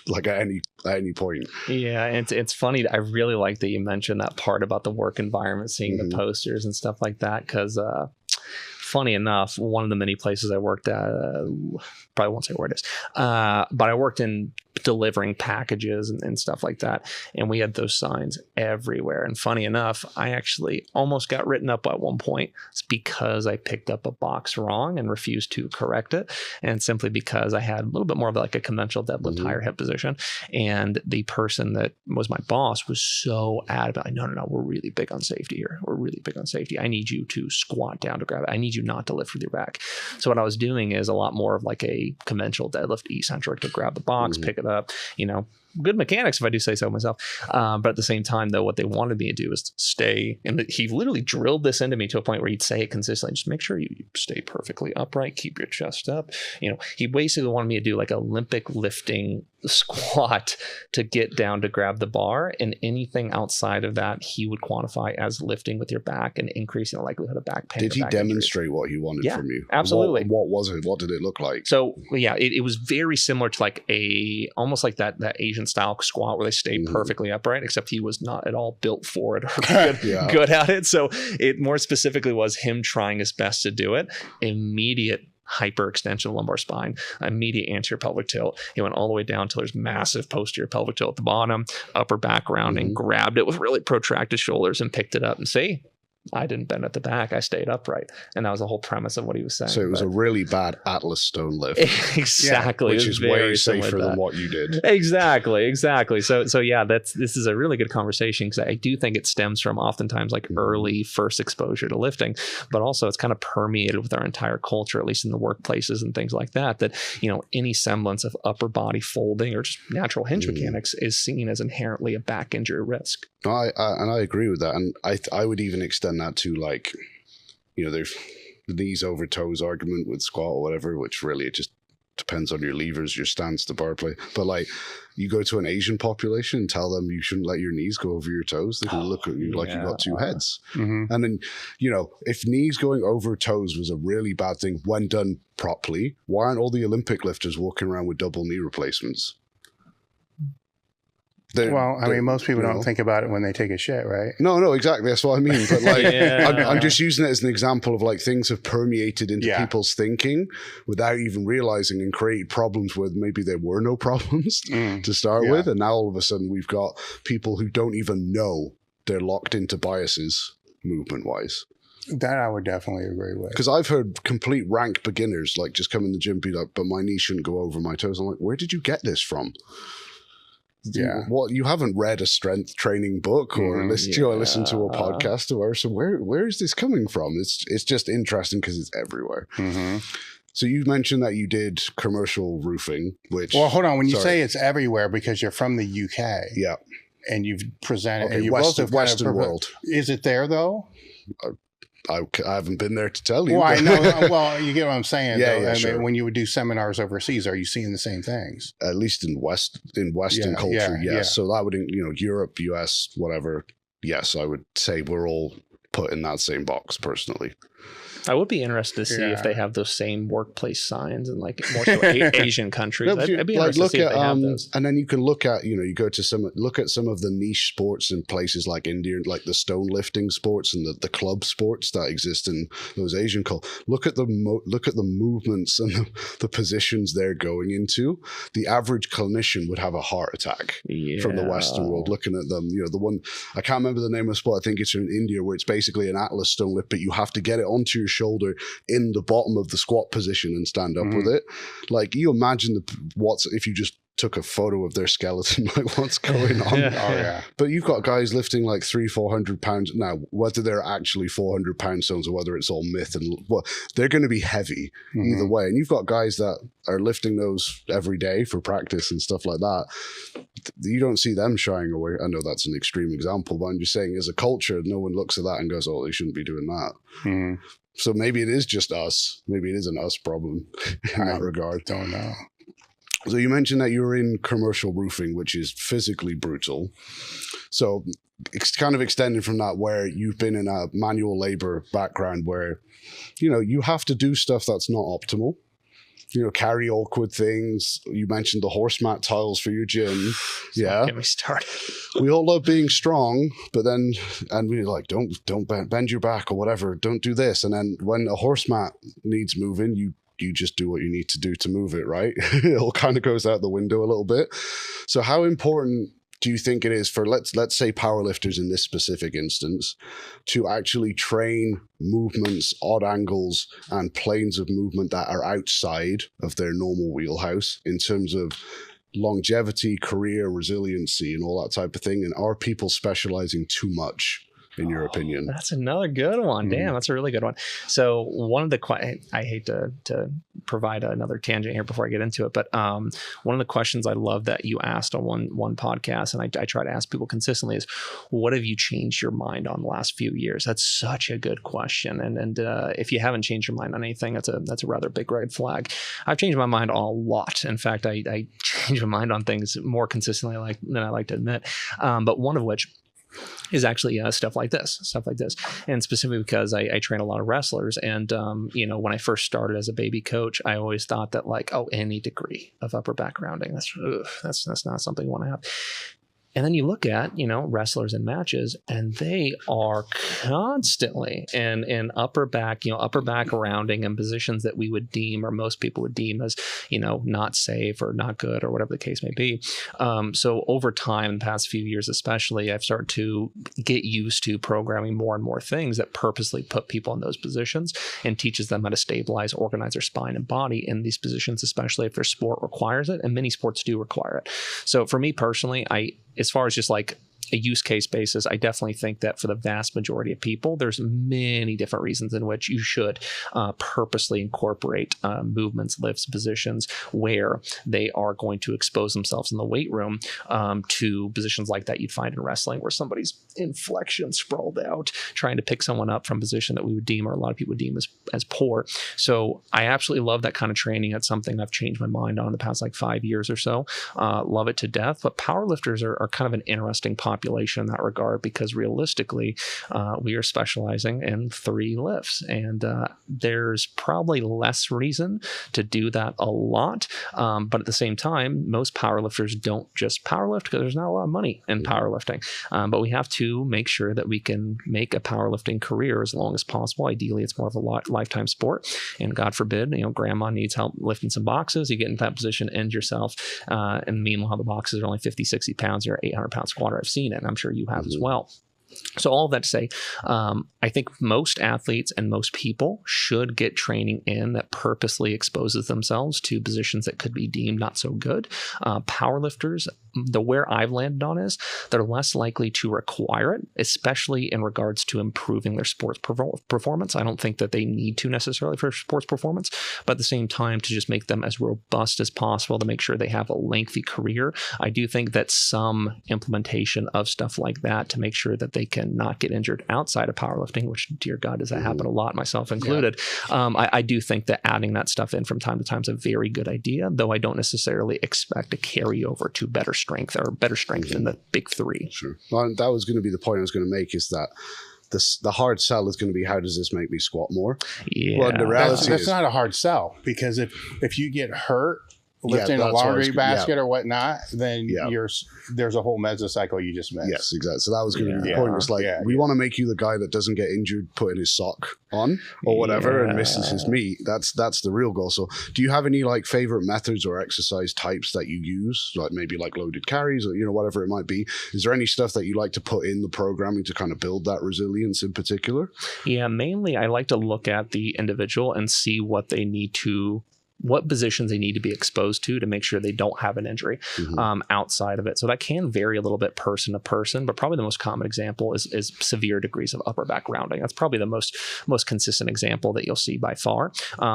like at any point. Yeah, and it's funny. I really like that you mentioned that part about the work environment, seeing the posters and stuff like that, because funny enough, one of the many places I worked at, probably won't say where it is, but I worked in delivering packages and stuff like that. And we had those signs everywhere. And funny enough, I actually almost got written up at one point. It's because I picked up a box wrong and refused to correct it. And simply because I had a little bit more of like a conventional deadlift higher hip position. And the person that was my boss was so adamant. No, we're really big on safety here. We're really big on safety. I need you to squat down to grab it. I need you not to lift with your back. So what I was doing is a lot more of like a conventional deadlift eccentric to grab the box, pick it up, good mechanics if I do say so myself. But at the same time, though, what they wanted me to do is stay, and he literally drilled this into me to a point where he'd say it consistently, just make sure you stay perfectly upright, keep your chest up. He basically wanted me to do like Olympic lifting squat to get down to grab the bar, and anything outside of that he would quantify as lifting with your back and increasing the likelihood of back pain. Did he demonstrate what he wanted from you? Absolutely. What was it? What did it look like? So yeah, it was very similar to like almost like that Asian style squat where they stay perfectly upright, except he was not at all built for it or good at it. So it more specifically was him trying his best to do it. Immediate hyperextension of lumbar spine, immediate anterior pelvic tilt. He went all the way down until there's massive posterior pelvic tilt at the bottom, upper back rounding, grabbed it with really protracted shoulders and picked it up. And see, I didn't bend at the back. I stayed upright. And that was the whole premise of what he was saying. So it was a really bad Atlas stone lift. Exactly. Which is way safer than what you did. Exactly. So yeah, this is a really good conversation, because I do think it stems from oftentimes like early first exposure to lifting, but also it's kind of permeated with our entire culture, at least in the workplaces and things like that, any semblance of upper body folding or just natural hinge mechanics is seen as inherently a back injury risk. I agree with that. And I would even extend that to like, there's the knees over toes argument with squat or whatever, which really it just depends on your levers, your stance, the bar play. But like, you go to an Asian population and tell them you shouldn't let your knees go over your toes, they're going to look at you like you got two heads. And then, if knees going over toes was a really bad thing when done properly, why aren't all the Olympic lifters walking around with double knee replacements? Most people don't think about it when they take a shit, right? No, exactly. That's what I mean. But like, I'm just using it as an example of like things have permeated into people's thinking without even realizing, and created problems where maybe there were no problems to start with. And now all of a sudden we've got people who don't even know they're locked into biases movement wise. That I would definitely agree with. Because I've heard complete rank beginners like just come in the gym and be like, but my knee shouldn't go over my toes. I'm like, where did you get this from? What, you haven't read a strength training book or listened to a podcast or so where is this coming from? It's just interesting because it's everywhere. So you mentioned that you did commercial roofing, which hold on, when you say it's everywhere, because you're from the UK, and you've presented, and you Western world. Is it there though? I haven't been there to tell you. Well, I know. Well, you get what I'm saying. Sure. Mean, when you would do seminars overseas, are you seeing the same things? At least in Western culture, yes. Yeah. So that would, Europe, US, whatever. Yes, I would say we're all put in that same box personally. I would be interested to see if they have those same workplace signs in like more so Asian countries. I'd be interested to see if they have those. And then you can look at, you go to some of the niche sports in places like India, like the stone lifting sports and the club sports that exist in those Asian cultures. Look at the movements and the positions they're going into. The average clinician would have a heart attack from the Western world looking at them. The one, I can't remember the name of the sport. I think it's in India, where it's basically an Atlas stone lift, but you have to get it onto your shoulder in the bottom of the squat position and stand up with it. Like, you imagine if you just took a photo of their skeleton, like what's going on. But you've got guys lifting like 300-400 pounds now, whether they're actually 400 pound stones or whether it's all myth, and they're going to be heavy either way. And you've got guys that are lifting those every day for practice and stuff like that. You don't see them shying away. I know that's an extreme example, but I'm just saying, as a culture, no one looks at that and goes, oh, they shouldn't be doing that. So maybe it is just us. Maybe it is an us problem in that regard. Don't know. So you mentioned that you were in commercial roofing, which is physically brutal. So it's kind of extended from that, where you've been in a manual labor background where, you have to do stuff that's not optimal. Carry awkward things. You mentioned the horse mat tiles for your gym. Get me started. We all love being strong, but then, and we're like, don't bend your back or whatever. Don't do this. And then when a horse mat needs moving, you you just do what you need to do to move it, right? It all kind of goes out the window a little bit. So how important do you think it is for, let's say, powerlifters in this specific instance, to actually train movements, odd angles, and planes of movement that are outside of their normal wheelhouse in terms of longevity, career, resiliency, and all that type of thing? And are people specializing too much, in your opinion? That's another good one. Damn, that's a really good one. So one of the, I hate to provide another tangent here before I get into it, but one of the questions I love that you asked on one podcast, and I try to ask people consistently, is what have you changed your mind on the last few years? That's such a good question. And if you haven't changed your mind on anything, that's a rather big red flag. I've changed my mind on a lot. In fact, I change my mind on things more consistently than I like to admit. But one of which is actually stuff like this. And specifically because I train a lot of wrestlers. And, when I first started as a baby coach, I always thought that any degree of upper back rounding, that's not something you want to have. And then you look at, wrestlers in matches, and they are constantly in upper back rounding in positions that we would deem, or most people would deem as, not safe or not good or whatever the case may be. So over time, in the past few years especially, I've started to get used to programming more and more things that purposely put people in those positions and teaches them how to stabilize, organize their spine and body in these positions, especially if their sport requires it. And many sports do require it. So for me personally, as far as just a use case basis, I definitely think that for the vast majority of people, there's many different reasons in which you should purposely incorporate movements, lifts, positions where they are going to expose themselves in the weight room to positions like that you'd find in wrestling, where somebody's in flexion, sprawled out, trying to pick someone up from a position that we would deem, or a lot of people would deem as poor. So I absolutely love that kind of training. That's something I've changed my mind on in the past 5 years or so. Love it to death. But powerlifters are kind of an interesting population in that regard, because realistically, we are specializing in 3 lifts, and there's probably less reason to do that a lot. But at the same time, most powerlifters don't just powerlift because there's not a lot of money in powerlifting. But we have to make sure that we can make a powerlifting career as long as possible. Ideally, it's more of a lifetime sport. And God forbid, grandma needs help lifting some boxes. You get into that position, end yourself. And meanwhile, the boxes are only 50, 60 pounds. You're an 800-pound squatter. I've seen it, and I'm sure you have as well. So all of that to say, I think most athletes and most people should get training in that purposely exposes themselves to positions that could be deemed not so good. Powerlifters, where I've landed on is they're less likely to require it, especially in regards to improving their sports performance. I don't think that they need to necessarily for sports performance, but at the same time, to just make them as robust as possible, to make sure they have a lengthy career. I do think that some implementation of stuff like that to make sure that they can not get injured outside of powerlifting, which, dear God, does that happen a lot, myself included. Yeah. I do think that adding that stuff in from time to time is a very good idea, though I don't necessarily expect a carryover to better strength in the big 3. Sure. Well, that was going to be the point I was going to make, is that the hard sell is going to be, how does this make me squat more? Yeah. Well, the reality that's not a hard sell, because if you get hurt lifting a laundry basket or whatnot, then there's a whole mesocycle you just missed. Yes, exactly. So that was going to be the point. It's we want to make you the guy that doesn't get injured putting his sock on or whatever and misses his meet. That's the real goal. So do you have any favorite methods or exercise types that you use, maybe loaded carries or whatever it might be? Is there any stuff that you like to put in the programming to kind of build that resilience in particular? Yeah, mainly I like to look at the individual and see what positions they need to be exposed to make sure they don't have an injury outside of it. So that can vary a little bit person to person, but probably the most common example is severe degrees of upper back rounding. That's probably the most consistent example that you'll see by far.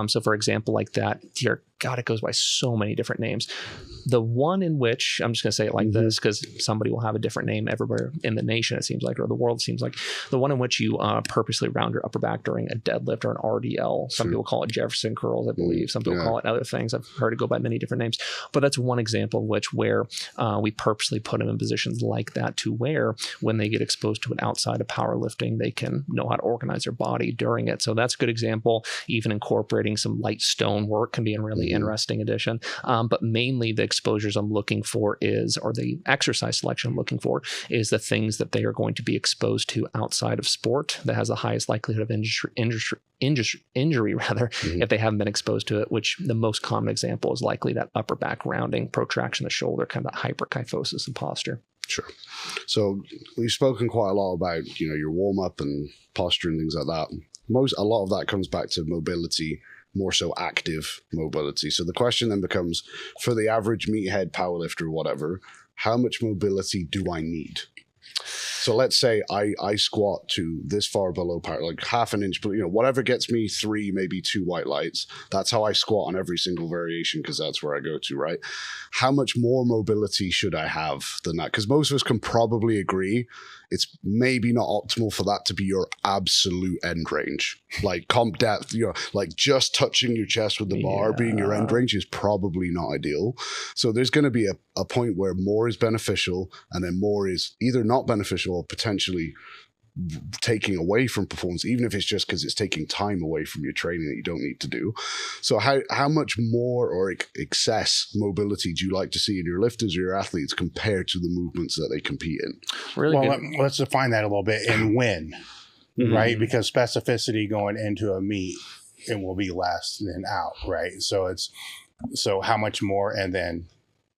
So for example, like that, dear God, it goes by so many different names. The one in which, I'm just going to say it like this, because somebody will have a different name everywhere in the nation, it seems like, or the world, it seems like. The one in which you purposely round your upper back during a deadlift or an RDL. Some people call it Jefferson curls, I believe. Some people call it other things. I've heard it go by many different names. But that's one example of where we purposely put them in positions like that, to where when they get exposed to it outside of powerlifting, they can know how to organize their body during it. So that's a good example. Even incorporating some light stone work can be a really interesting addition. But mainly the exposures I'm looking for or the exercise selection I'm looking for is the things that they are going to be exposed to outside of sport that has the highest likelihood of injury if they haven't been exposed to it, which the most common example is likely that upper back rounding, protraction of the shoulder, kind of that hyperkyphosis in posture. Sure. So we've spoken quite a lot about, your warm up and posture and things like that. A lot of that comes back to mobility, more so active mobility. So the question then becomes, for the average meathead powerlifter or whatever, how much mobility do I need? So let's say I squat to this far below power, like half an inch, but whatever gets me 3, maybe 2 white lights. That's how I squat on every single variation, because that's where I go to, right? How much more mobility should I have than that? Because most of us can probably agree it's maybe not optimal for that to be your absolute end range. Like comp depth, like just touching your chest with the bar being your end range is probably not ideal. So there's going to be a point where more is beneficial and then more is either not beneficial or potentially taking away from performance, even if it's just because it's taking time away from your training that you don't need to do. So how much more or excess mobility do you like to see in your lifters or your athletes compared to the movements that they compete in? Let's define that a little bit and when, right? Because specificity going into a meet, it will be less than out, right? So how much more, and then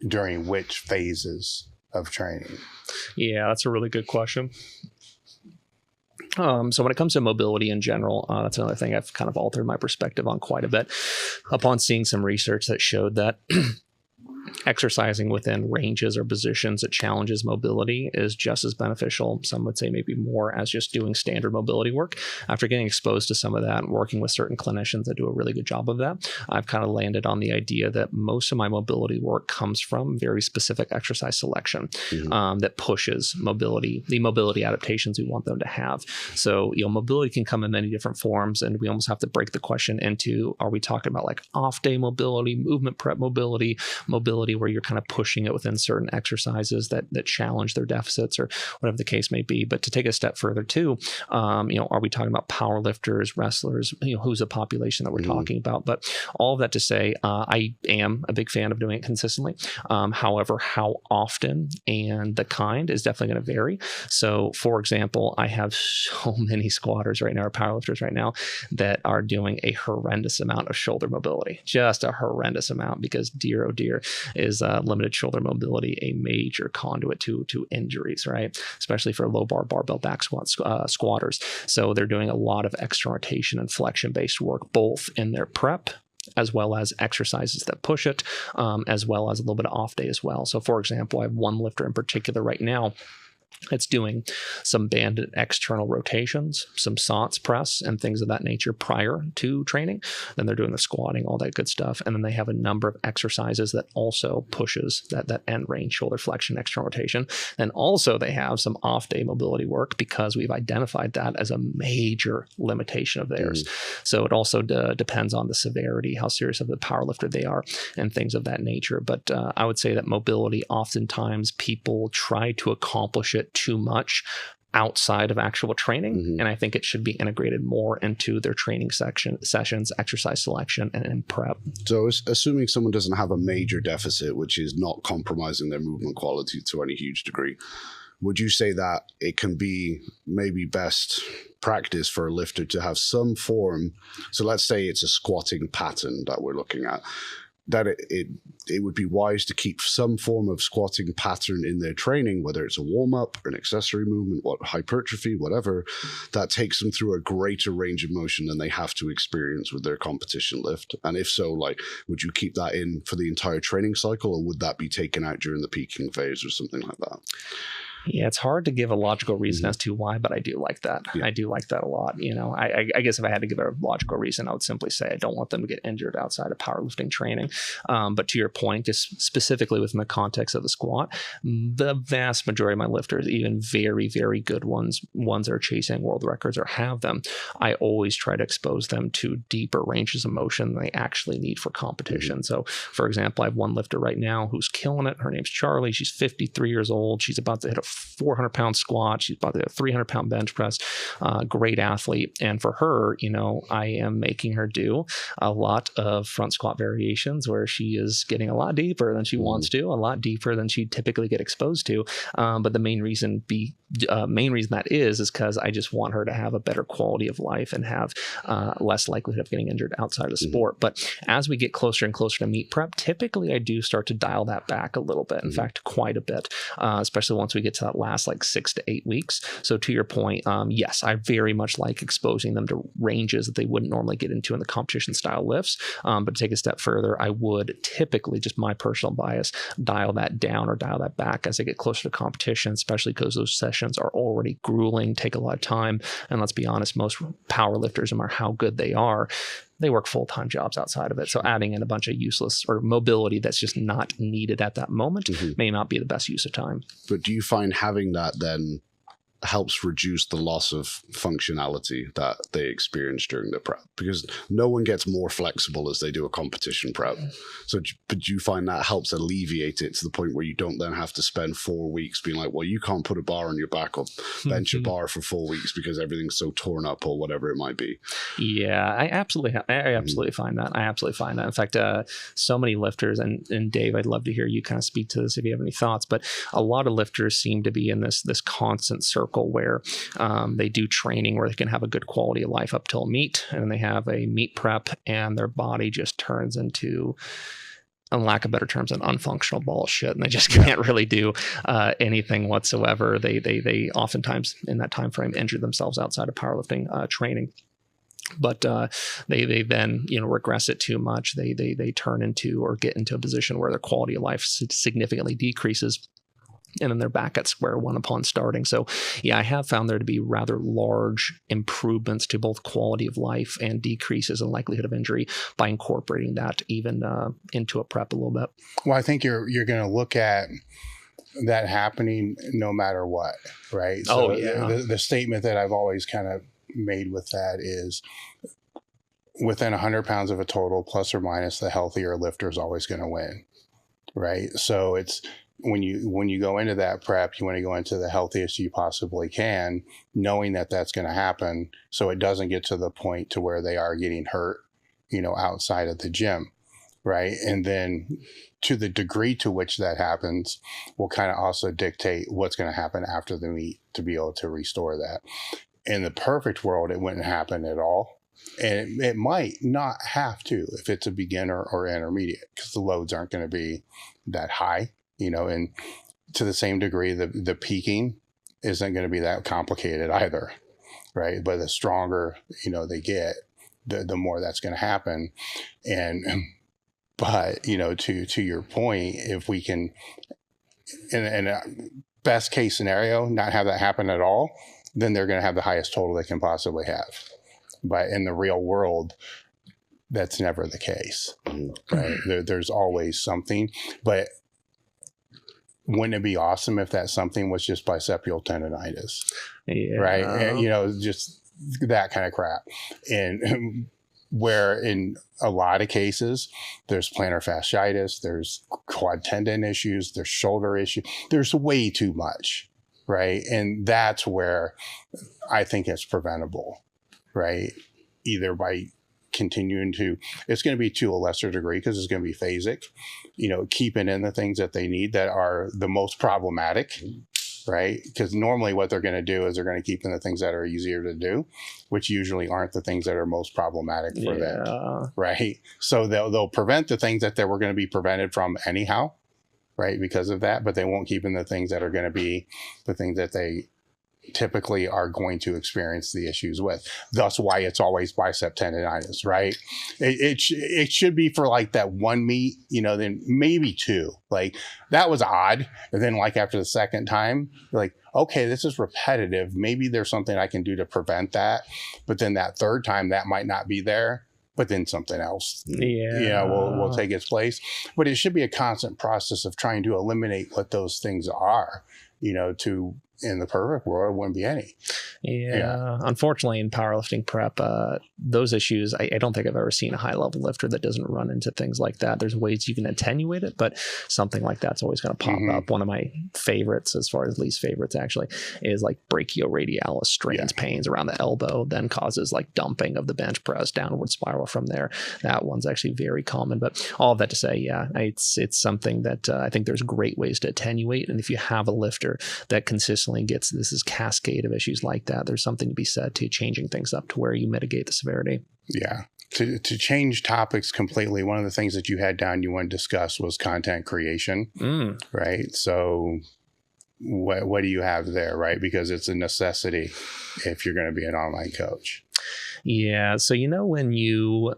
during which phases of training? Yeah, that's a really good question. So when it comes to mobility in general, that's another thing I've kind of altered my perspective on quite a bit upon seeing some research that showed that exercising within ranges or positions that challenges mobility is just as beneficial. Some would say maybe more as just doing standard mobility work. After getting exposed to some of that and working with certain clinicians that do a really good job of that, I've kind of landed on the idea that most of my mobility work comes from very specific exercise selection that pushes mobility, the mobility adaptations we want them to have. So, mobility can come in many different forms, and we almost have to break the question into, are we talking about like off-day mobility, movement prep mobility where you're kind of pushing it within certain exercises that challenge their deficits or whatever the case may be. But to take a step further too, are we talking about power lifters, wrestlers, who's the population that we're talking about? But all of that to say, I am a big fan of doing it consistently. However, how often and the kind is definitely going to vary. So for example, I have so many squatters right now, or powerlifters right now, that are doing a horrendous amount of shoulder mobility, just a horrendous amount, because dear, oh dear, is limited shoulder mobility a major conduit to injuries, right? Especially for low bar barbell back squatters. So they're doing a lot of external rotation and flexion based work, both in their prep as well as exercises that push it, as well as a little bit of off day as well. So for example, I have one lifter in particular right now. It's doing some banded external rotations, some SOTS press and things of that nature prior to training. Then they're doing the squatting, all that good stuff. And then they have a number of exercises that also pushes that end range, shoulder flexion, external rotation. And also they have some off-day mobility work because we've identified that as a major limitation of theirs. So it also depends on the severity, how serious of the power lifter they are, and things of that nature. But I would say that mobility, oftentimes people try to accomplish it too much outside of actual training. And I think it should be integrated more into their training sessions, exercise selection, and prep. So assuming someone doesn't have a major deficit, which is not compromising their movement quality to any huge degree, would you say that it can be maybe best practice for a lifter to have some form? So let's say it's a squatting pattern that we're looking at, that it would be wise to keep some form of squatting pattern in their training, whether it's a warm-up or an accessory movement, hypertrophy, whatever, that takes them through a greater range of motion than they have to experience with their competition lift. And if so, would you keep that in for the entire training cycle, or would that be taken out during the peaking phase or something like that? Yeah, it's hard to give a logical reason as to why, but I do like that. Yeah. I do like that a lot. I guess if I had to give a logical reason, I would simply say I don't want them to get injured outside of powerlifting training. But to your point, just specifically within the context of the squat, the vast majority of my lifters, even very, very good ones that are chasing world records or have them, I always try to expose them to deeper ranges of motion than they actually need for competition. So, for example, I have one lifter right now who's killing it. Her name's Charlie. She's 53 years old. She's about to hit a 400-pound squat. She's about a 300-pound bench press. Great athlete. And for her, I am making her do a lot of front squat variations where she is getting a lot deeper than she wants to, a lot deeper than she'd typically get exposed to. But the main reason that is because I just want her to have a better quality of life and have less likelihood of getting injured outside of sport. But as we get closer and closer to meet prep, typically I do start to dial that back a little bit. In fact, quite a bit, especially once we get to that last like 6 to 8 weeks. So to your point, yes, I very much like exposing them to ranges that they wouldn't normally get into in the competition style lifts. But to take a step further, I would typically, just my personal bias, dial that down or dial that back as they get closer to competition, especially because those sessions are already grueling, take a lot of time. And let's be honest, most power lifters, no matter how good they are, they work full-time jobs outside of it. So adding in a bunch of useless or mobility that's just not needed at that moment may not be the best use of time. But do you find having that then helps reduce the loss of functionality that they experience during the prep? Because no one gets more flexible as they do a competition prep. So, but do you find that helps alleviate it to the point where you don't then have to spend 4 weeks being like, well, you can't put a bar on your back or bench a bar for 4 weeks because everything's so torn up or whatever it might be? Yeah, I absolutely find that. I absolutely find that. In fact, so many lifters, and Dave, I'd love to hear you kind of speak to this if you have any thoughts, but a lot of lifters seem to be in this constant circle where they do training where they can have a good quality of life up till meet, and then they have a meet prep and their body just turns into, on lack of better terms, an unfunctional bullshit, and they just can't really do anything whatsoever. They oftentimes in that time frame injure themselves outside of powerlifting training. But they then regress it too much. They turn into or get into a position where their quality of life significantly decreases, and then they're back at square one upon starting. So yeah, I have found there to be rather large improvements to both quality of life and decreases in likelihood of injury by incorporating that even into a prep a little bit. Well, I think you're going to look at that happening no matter what, right? So the statement that I've always kind of made with that is within 100 pounds of a total, plus or minus, the healthier lifter is always going to win, right? So it's, when you go into that prep, you want to go into the healthiest you possibly can, knowing that that's going to happen, so it doesn't get to the point to where they are getting hurt, outside of the gym, right? And then to the degree to which that happens will kind of also dictate what's going to happen after the meet to be able to restore that. In the perfect world, it wouldn't happen at all. And it might not have to if it's a beginner or intermediate, because the loads aren't going to be that high. And to the same degree, the peaking isn't going to be that complicated either, right? But the stronger, they get, the more that's going to happen. But, to your point, if we can, in a best case scenario, not have that happen at all, then they're going to have the highest total they can possibly have. But in the real world, that's never the case, right? There's always something, but wouldn't it be awesome if that something was just bicepial tendonitis, right? And, just that kind of crap. And where in a lot of cases, there's plantar fasciitis, there's quad tendon issues, there's shoulder issues, there's way too much, right? And that's where I think it's preventable, right? Either by continuing to, it's going to be to a lesser degree because it's going to be phasic, keeping in the things that they need that are the most problematic, right? Because normally what they're going to do is they're going to keep in the things that are easier to do, which usually aren't the things that are most problematic for them, right? So they'll prevent the things that they were going to be prevented from anyhow, right? Because of that, but they won't keep in the things that are going to be the things that they typically are going to experience the issues with. Thus why it's always bicep tendonitis, right? It should be for like that one meet, then maybe two. Like that was odd. And then like after the second time, you're like, okay, this is repetitive. Maybe there's something I can do to prevent that. But then that third time that might not be there, but then something else will take its place. But it should be a constant process of trying to eliminate what those things are, in the perfect world, it wouldn't be any. Yeah. Unfortunately, in powerlifting prep, those issues, I don't think I've ever seen a high level lifter that doesn't run into things like that. There's ways you can attenuate it, but something like that's always going to pop up. One of my favorites, as far as least favorites actually, is like brachioradialis strains, pains around the elbow, then causes like dumping of the bench press, downward spiral from there. That one's actually very common. But all of that to say, it's something that I think there's great ways to attenuate. And if you have a lifter that consistently gets this cascade of issues like that, there's something to be said to changing things up to where you mitigate the severity. Yeah. To change topics completely, one of the things that you had down you want to discuss was content creation, right? So what do you have there, right? Because it's a necessity if you're going to be an online coach. Yeah. So, when you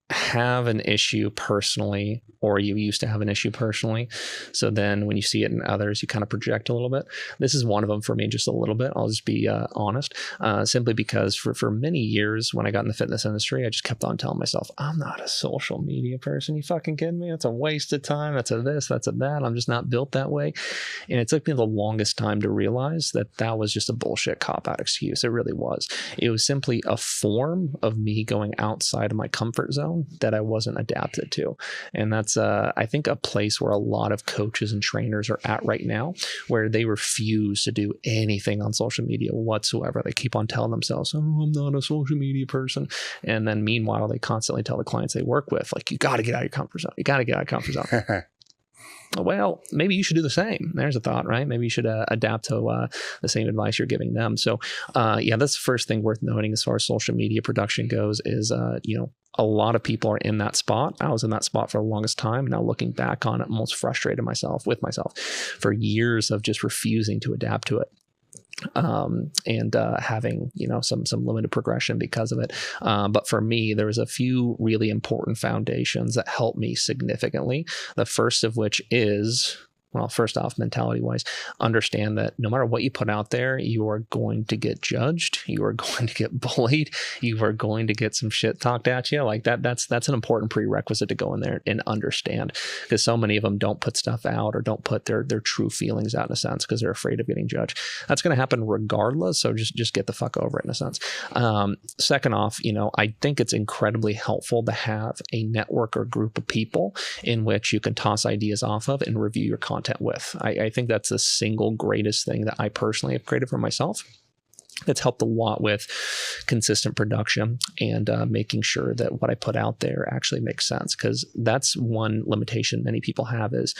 have an issue personally, or you used to have an issue personally, so then when you see it in others, you kind of project a little bit. This is one of them for me, just a little bit. I'll just be honest, simply because for many years when I got in the fitness industry, I just kept on telling myself, I'm not a social media person. You fucking kidding me? That's a waste of time. That's a this, that's a that. I'm just not built that way. And it took me the longest time to realize that was just a bullshit cop-out excuse. It really was. It was simply a form of me going outside of my comfort zone that I wasn't adapted to. And that's, I think, a place where a lot of coaches and trainers are at right now, where they refuse to do anything on social media whatsoever. They keep on telling themselves, oh, I'm not a social media person. And then meanwhile, they constantly tell the clients they work with, like, you got to get out of your comfort zone. You got to get out of your comfort zone. Well, maybe you should do the same. There's a thought, right? Maybe you should adapt to the same advice you're giving them. So, that's the first thing worth noting as far as social media production goes is, a lot of people are in that spot. I was in that spot for the longest time. Now looking back on it, I'm almost frustrated with myself for years of just refusing to adapt to it. And having, some limited progression because of it. But for me, there was a few really important foundations that helped me significantly. The first of which is, well, first off, mentality wise, understand that no matter what you put out there, you are going to get judged. You are going to get bullied. You are going to get some shit talked at you. Like that's an important prerequisite to go in there and understand, because so many of them don't put stuff out or don't put their true feelings out in a sense because they're afraid of getting judged. That's going to happen regardless. So just get the fuck over it in a sense. Second off, I think it's incredibly helpful to have a network or group of people in which you can toss ideas off of and review your content with. I think that's the single greatest thing that I personally have created for myself. That's helped a lot with consistent production and making sure that what I put out there actually makes sense. Because that's one limitation many people have is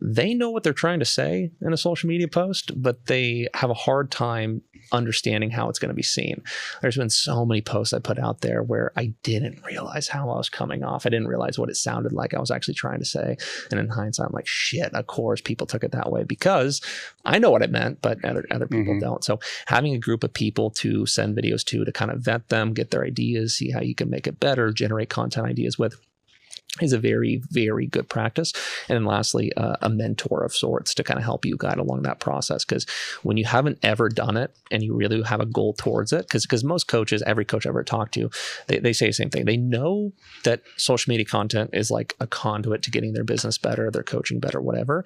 they know what they're trying to say in a social media post, but they have a hard time understanding how it's going to be seen. There's been so many posts I put out there where I didn't realize how I was coming off. I didn't realize what it sounded like I was actually trying to say. And in hindsight, I'm like, shit, of course people took it that way because I know what it meant, but other people don't. So having a group of people to send videos to kind of vet them, get their ideas, see how you can make it better, generate content ideas with, is a very, very good practice. And then lastly, a mentor of sorts to kind of help you guide along that process. Because when you haven't ever done it and you really have a goal towards it, because most coaches, every coach I've ever talked to, they say the same thing. They know that social media content is like a conduit to getting their business better, their coaching better, whatever.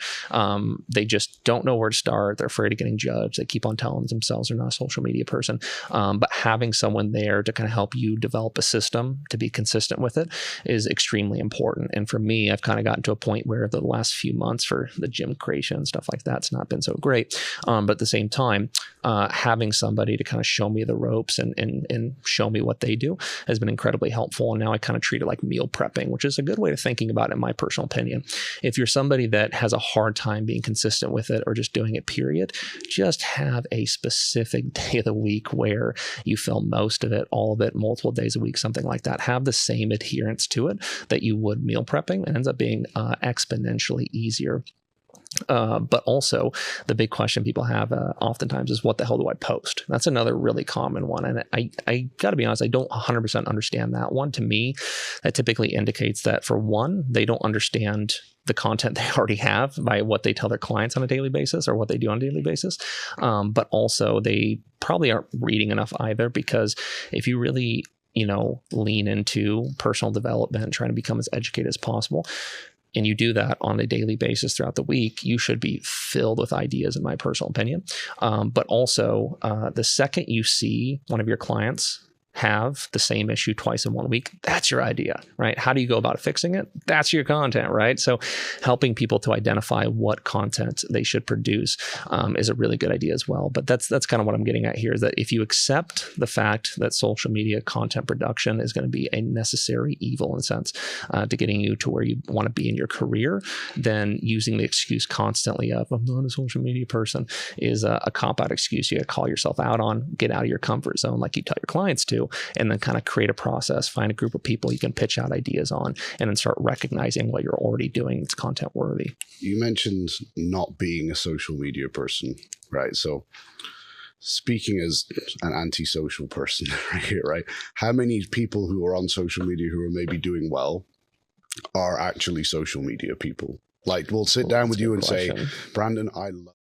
They just don't know where to start. They're afraid of getting judged. They keep on telling themselves they're not a social media person. But having someone there to kind of help you develop a system to be consistent with it is extremely important. And for me, I've kind of gotten to a point where the last few months for the gym creation and stuff like that's not been so great. But at the same time, having somebody to kind of show me the ropes and show me what they do has been incredibly helpful. And now I kind of treat it like meal prepping, which is a good way of thinking about it, in my personal opinion. If you're somebody that has a hard time being consistent with it or just doing it, period, just have a specific day of the week where you film most of it, all of it, multiple days a week, something like that. Have the same adherence to it that you would meal prepping. It ends up being exponentially easier. But also the big question people have oftentimes is, what the hell do I post? That's another really common one. And I got to be honest, I don't 100% understand that one. To me, that typically indicates that, for one, they don't understand the content they already have by what they tell their clients on a daily basis or what they do on a daily basis. But also they probably aren't reading enough either, because if you really lean into personal development and trying to become as educated as possible, and you do that on a daily basis throughout the week, you should be filled with ideas, in my personal opinion. But also, the second you see one of your clients have the same issue twice in 1 week, that's your idea, right? How do you go about fixing it? That's your content, right? So helping people to identify what content they should produce is a really good idea as well. But that's kind of what I'm getting at here, is that if you accept the fact that social media content production is going to be a necessary evil, in a sense, to getting you to where you want to be in your career, then using the excuse constantly of, I'm not a social media person, is a cop-out excuse you got to call yourself out on. Get out of your comfort zone like you tell your clients to, and then kind of create a process, find a group of people you can pitch out ideas on, and then start recognizing what you're already doing that's content worthy. You mentioned not being a social media person, right? So speaking as an antisocial person right here, right? How many people who are on social media who are maybe doing well are actually social media people? Like, we'll sit down with you and say, Brandon, I love...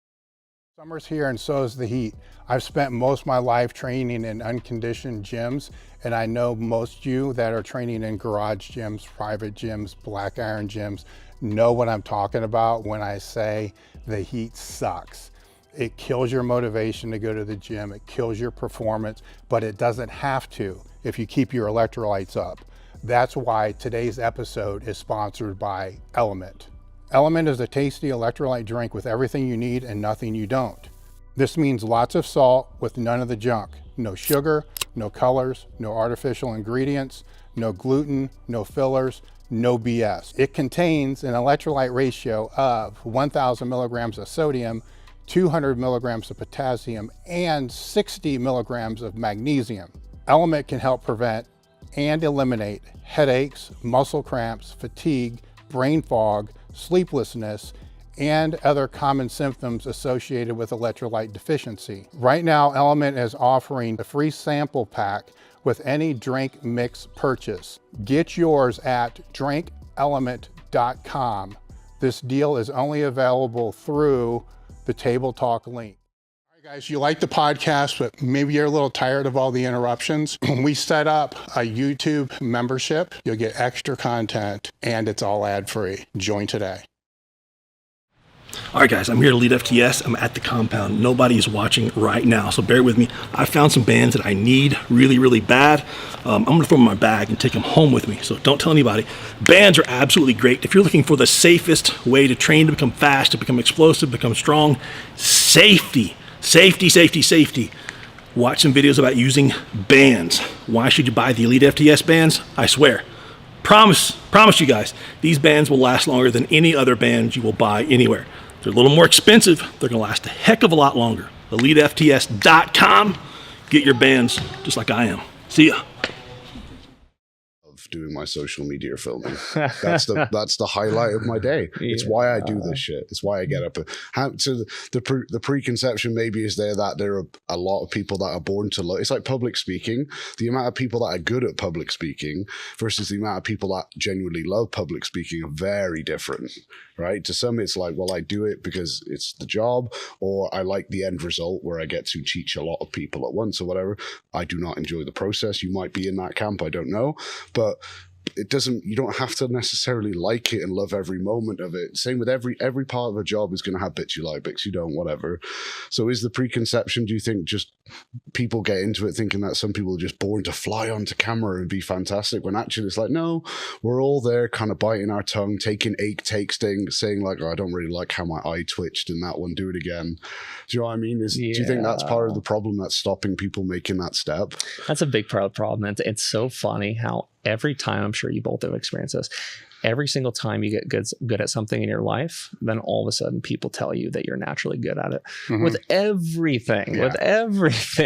Summer's here and so is the heat. I've spent most of my life training in unconditioned gyms, and I know most of you that are training in garage gyms, private gyms, black iron gyms, know what I'm talking about when I say the heat sucks. It kills your motivation to go to the gym, it kills your performance, but it doesn't have to if you keep your electrolytes up. That's why today's episode is sponsored by Element. Element is a tasty electrolyte drink with everything you need and nothing you don't. This means lots of salt with none of the junk. No sugar, no colors, no artificial ingredients, no gluten, no fillers, no BS. It contains an electrolyte ratio of 1,000 milligrams of sodium, 200 milligrams of potassium, and 60 milligrams of magnesium. Element can help prevent and eliminate headaches, muscle cramps, fatigue, brain fog, sleeplessness, and other common symptoms associated with electrolyte deficiency. Right now, Element is offering a free sample pack with any drink mix purchase. Get yours at drinkelement.com. This deal is only available through the Table Talk link. All right, guys, you like the podcast, but maybe you're a little tired of all the interruptions. We set up a YouTube membership. You'll get extra content, and it's all ad-free. Join today. All right, guys, I'm here at elitefts. I'm at the compound. Nobody is watching right now, so bear with me. I found some bands that I need really, really bad. I'm going to throw them in my bag and take them home with me, so don't tell anybody. Bands are absolutely great. If you're looking for the safest way to train to become fast, to become explosive, become strong, safety. Watch some videos about using bands. Why should you buy the Elite FTS bands? I swear. Promise you guys, these bands will last longer than any other bands you will buy anywhere. They're a little more expensive. They're going to last a heck of a lot longer. elitefts.com. Get your bands just like I am. See ya. Doing my social media filming. That's the highlight of my day. It's why I do this shit. It's why I get up. So the preconception maybe is there that there are a lot of people that are born to it's like public speaking. The amount of people that are good at public speaking versus the amount of people that genuinely love public speaking are very different, right? To some it's like, well, I do it because it's the job, or I like the end result where I get to teach a lot of people at once or whatever. I do not enjoy the process. You might be in that camp, I don't know, but you don't have to necessarily like it and love every moment of it. Same with every part of a job is going to have bits you like, bits you don't, whatever. So is the preconception, do you think, just people get into it thinking that some people are just born to fly onto camera and be fantastic, when actually it's like, no, we're all there kind of biting our tongue, taking 8 takes, saying like, oh, I don't really like how my eye twitched in that one, do it again. Do you know what I mean? Do you think that's part of the problem that's stopping people making that step? That's a big part of the problem. It's so funny how every time, I'm sure you both have experienced this, every single time you get good at something in your life, then all of a sudden people tell you that you're naturally good at it. With everything.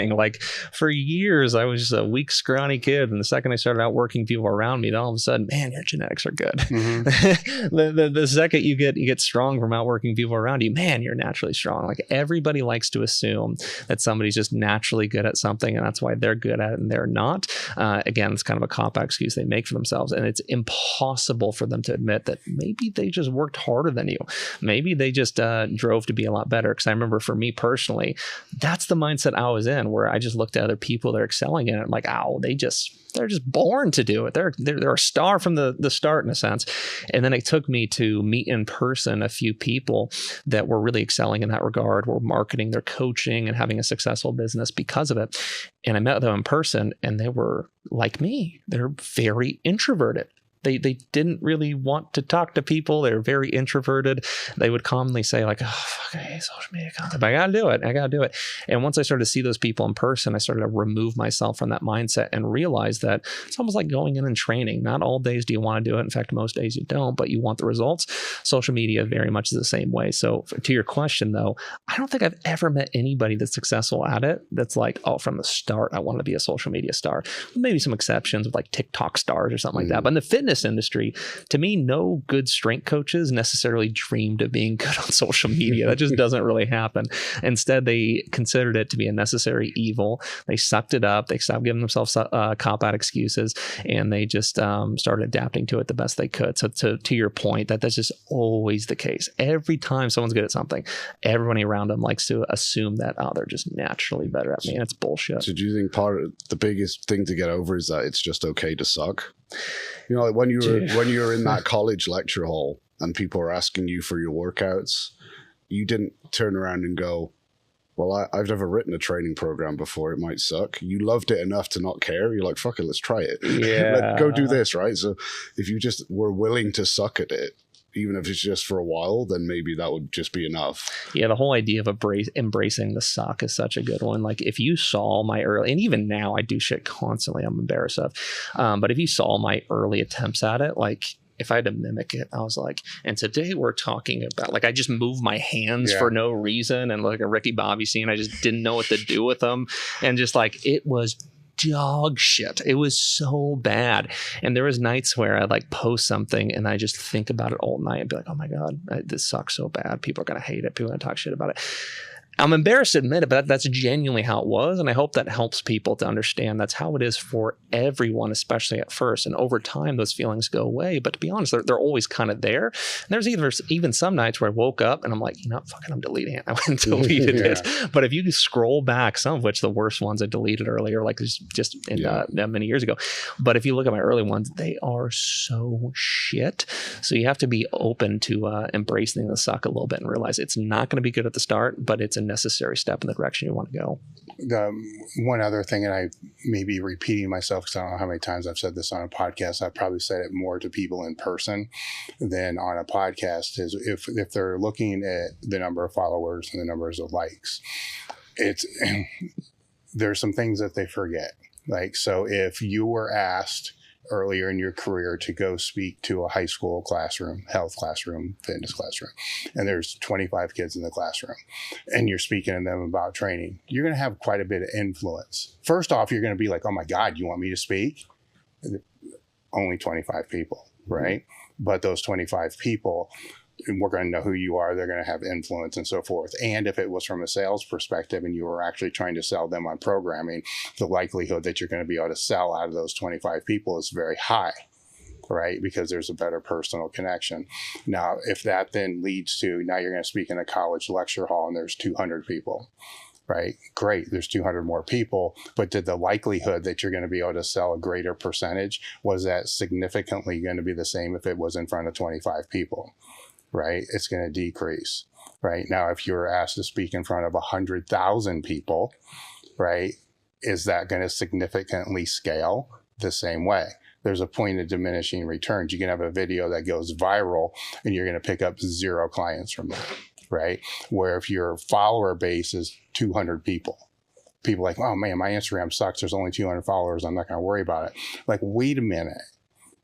Like for years, I was just a weak, scrawny kid. And the second I started outworking people around me, then all of a sudden, man, your genetics are good. The second you get strong from outworking people around you, man, you're naturally strong. Like everybody likes to assume that somebody's just naturally good at something, and that's why they're good at it and they're not. Again, it's kind of a cop-out excuse they make for themselves. And it's impossible for them to admit that maybe they just worked harder than you. Maybe they just drove to be a lot better. Because I remember for me personally, that's the mindset I was in, where I just looked at other people that are excelling in it. I'm like, oh, they're just born to do it. They're a star from the start, in a sense. And then it took me to meet in person a few people that were really excelling in that regard, were marketing, their coaching, and having a successful business because of it. And I met them in person, and they were like me. They're very introverted. They didn't really want to talk to people. They're very introverted. They would commonly say like, oh, fuck, I hate social media content, but I got to do it. And once I started to see those people in person, I started to remove myself from that mindset and realize that it's almost like going in and training. Not all days do you want to do it. In fact, most days you don't, but you want the results. Social media very much is the same way. So to your question though, I don't think I've ever met anybody that's successful at it that's like, oh, from the start, I want to be a social media star. Maybe some exceptions with like TikTok stars or something like that. But in the fitness industry, to me, no good strength coaches necessarily dreamed of being good on social media. That just doesn't really happen. Instead, they considered it to be a necessary evil. They sucked it up. They stopped giving themselves cop-out excuses, and they just started adapting to it the best they could. So to your point, that's just always the case. Every time someone's good at something, everybody around them likes to assume that, oh, they're just naturally better at me, and it's bullshit. So do you think part of the biggest thing to get over is that it's just okay to suck? You know, like when you were in that college lecture hall and people were asking you for your workouts, you didn't turn around and go, well, I've never written a training program before. It might suck. You loved it enough to not care. You're like, fuck it, let's try it. Yeah. Go do this, right? So if you just were willing to suck at it, even if it's just for a while, then maybe that would just be enough. Yeah, the whole idea of embracing the suck is such a good one. Like if you saw my early, and even now I do shit constantly, I'm embarrassed of. But if you saw my early attempts at it, like if I had to mimic it, I was like, and today we're talking about, like, I just moved my hands for no reason. And like a Ricky Bobby scene, I just didn't know what to do with them. And just like, it was dog shit. It was so bad. And there was nights where I'd like post something and I just think about it all night and be like, oh my God, this sucks so bad. People are going to hate it. People are going to talk shit about it. I'm embarrassed to admit it, but that's genuinely how it was. And I hope that helps people to understand that's how it is for everyone, especially at first. And over time, those feelings go away. But to be honest, they're always kind of there. And there's even some nights where I woke up and I'm like, you know, fucking, I'm deleting it. I went and deleted it. But if you scroll back, some of which the worst ones I deleted earlier, like just many years ago. But if you look at my early ones, they are so shit. So you have to be open to embracing the suck a little bit and realize it's not going to be good at the start, but it's a necessary step in the direction you want to go. The one other thing, and I may be repeating myself because I don't know how many times I've said this on a podcast. I've probably said it more to people in person than on a podcast, is if they're looking at the number of followers and the numbers of likes, there's some things that they forget. Like, so if you were asked earlier in your career to go speak to a high school classroom, health classroom, fitness classroom, and there's 25 kids in the classroom, and you're speaking to them about training, you're going to have quite a bit of influence. First off, you're going to be like, oh my God, you want me to speak? Only 25 people, right? Mm-hmm. But those 25 people, we're going to know who you are. They're going to have influence and so forth. And if it was from a sales perspective and you were actually trying to sell them on programming, the likelihood that you're going to be able to sell out of those 25 people is very high, right? Because there's a better personal connection. Now, if that then leads to, now you're going to speak in a college lecture hall and there's 200 people, right? Great. There's 200 more people, but did the likelihood that you're going to be able to sell a greater percentage, was that significantly going to be the same if it was in front of 25 people? Right? It's going to decrease, right? Now, if you're asked to speak in front of 100,000 people, right, is that going to significantly scale? The same way. There's a point of diminishing returns. You can have a video that goes viral and you're going to pick up 0 clients from that, right? Where if your follower base is 200 people like, oh man, my Instagram sucks. There's only 200 followers. I'm not going to worry about it. Like, wait a minute.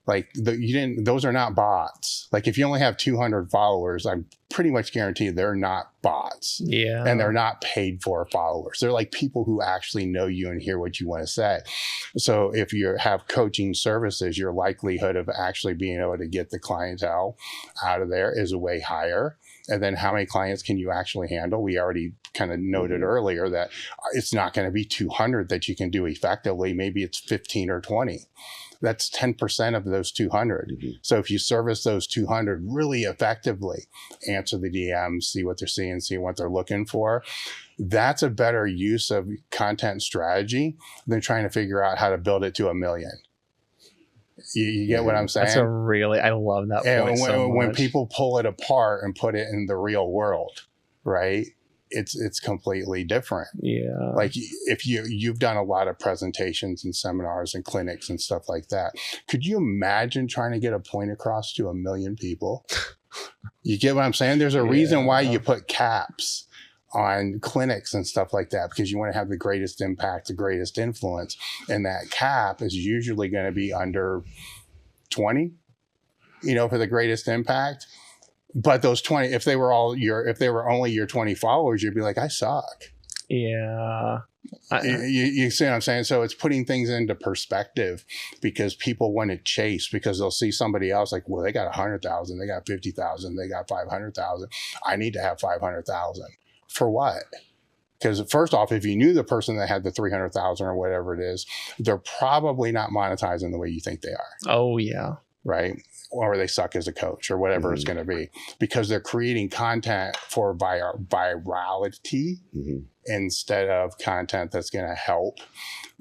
Like, those are not bots. Like, if you only have 200 followers, I'm pretty much guaranteed they're not bots. Yeah. And they're not paid for followers. They're like people who actually know you and hear what you want to say. So if you have coaching services, your likelihood of actually being able to get the clientele out of there is way higher. And then how many clients can you actually handle? We already kind of noted earlier, that it's not going to be 200 that you can do effectively. Maybe it's 15 or 20. That's 10% of those 200. So if you service those 200 really effectively, answer the DMs, see what they're seeing, see what they're looking for, that's a better use of content strategy than trying to figure out how to build it to 1 million. You get what I'm saying? That's I love that point. When people pull it apart and put it in the real world, right? It's completely different. Yeah. Like if you've done a lot of presentations and seminars and clinics and stuff like that, could you imagine trying to get a point across to 1 million people? You get what I'm saying? There's a reason why you put caps on clinics and stuff like that, because you want to have the greatest impact, the greatest influence. And that cap is usually going to be under 20, for the greatest impact. But those 20, if they were only your 20 followers, you'd be like, I suck. Yeah. You see what I'm saying? So it's putting things into perspective, because people want to chase, because they'll see somebody else like, well, they got 100,000, they got 50,000, they got 500,000. I need to have 500,000. For what? Because first off, if you knew the person that had the 300,000 or whatever it is, they're probably not monetizing the way you think they are. Oh, yeah. Right? Or they suck as a coach or whatever it's going to be, because they're creating content for virality instead of content that's going to help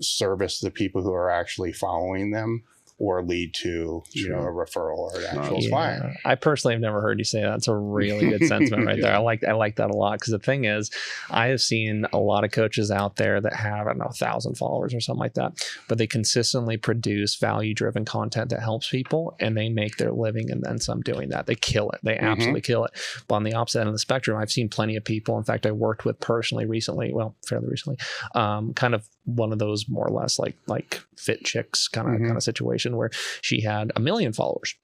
service the people who are actually following them or lead to, a referral or an actual client. I personally have never heard you say that. It's a really good sentiment right there. I like that a lot, because the thing is, I have seen a lot of coaches out there that have, 1,000 followers or something like that, but they consistently produce value-driven content that helps people, and they make their living and then some doing that. They kill it. They absolutely kill it. But on the opposite end of the spectrum, I've seen plenty of people. In fact, I worked with fairly recently, kind of one of those more or less like fit chicks kind of situation, where she had 1 million followers,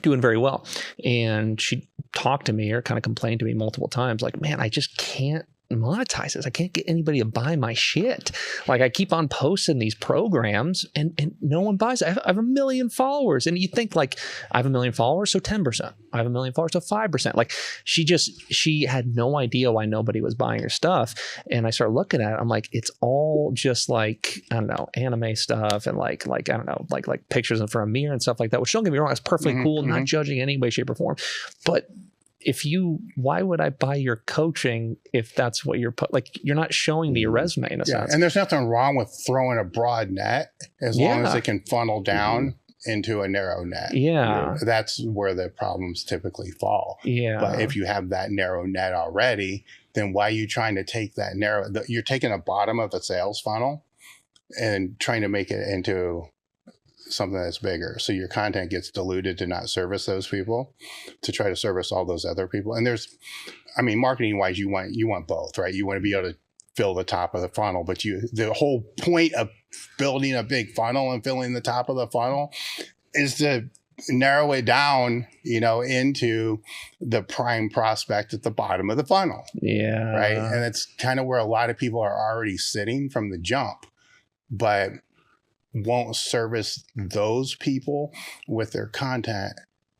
doing very well. And she talked to me or kind of complained to me multiple times, like, man, I just can't monetize this. I can't get anybody to buy my shit. Like, I keep on posting these programs and no one buys it. I have 1 million followers. And you think, like, I have 1 million followers, so 10%. I have 1 million followers, so 5%. Like, she had no idea why nobody was buying her stuff. And I started looking at it. I'm like, it's all just like, I don't know, anime stuff and like I don't know, like pictures in front of a mirror and stuff like that, which, don't get me wrong, it's perfectly cool, not judging any way, shape, or form. But why would I buy your coaching if that's what you're you're not showing me your resume in a sense. And there's nothing wrong with throwing a broad net as long as it can funnel down into a narrow net. Yeah. That's where the problems typically fall. Yeah. But if you have that narrow net already, then why are you trying to take that you're taking the bottom of the sales funnel and trying to make it into something that's bigger. So your content gets diluted to not service those people, to try to service all those other people. And marketing wise, you want both, right? You want to be able to fill the top of the funnel, but the whole point of building a big funnel and filling the top of the funnel is to narrow it down, into the prime prospect at the bottom of the funnel. Yeah. Right. And it's kind of where a lot of people are already sitting from the jump, but won't service those people with their content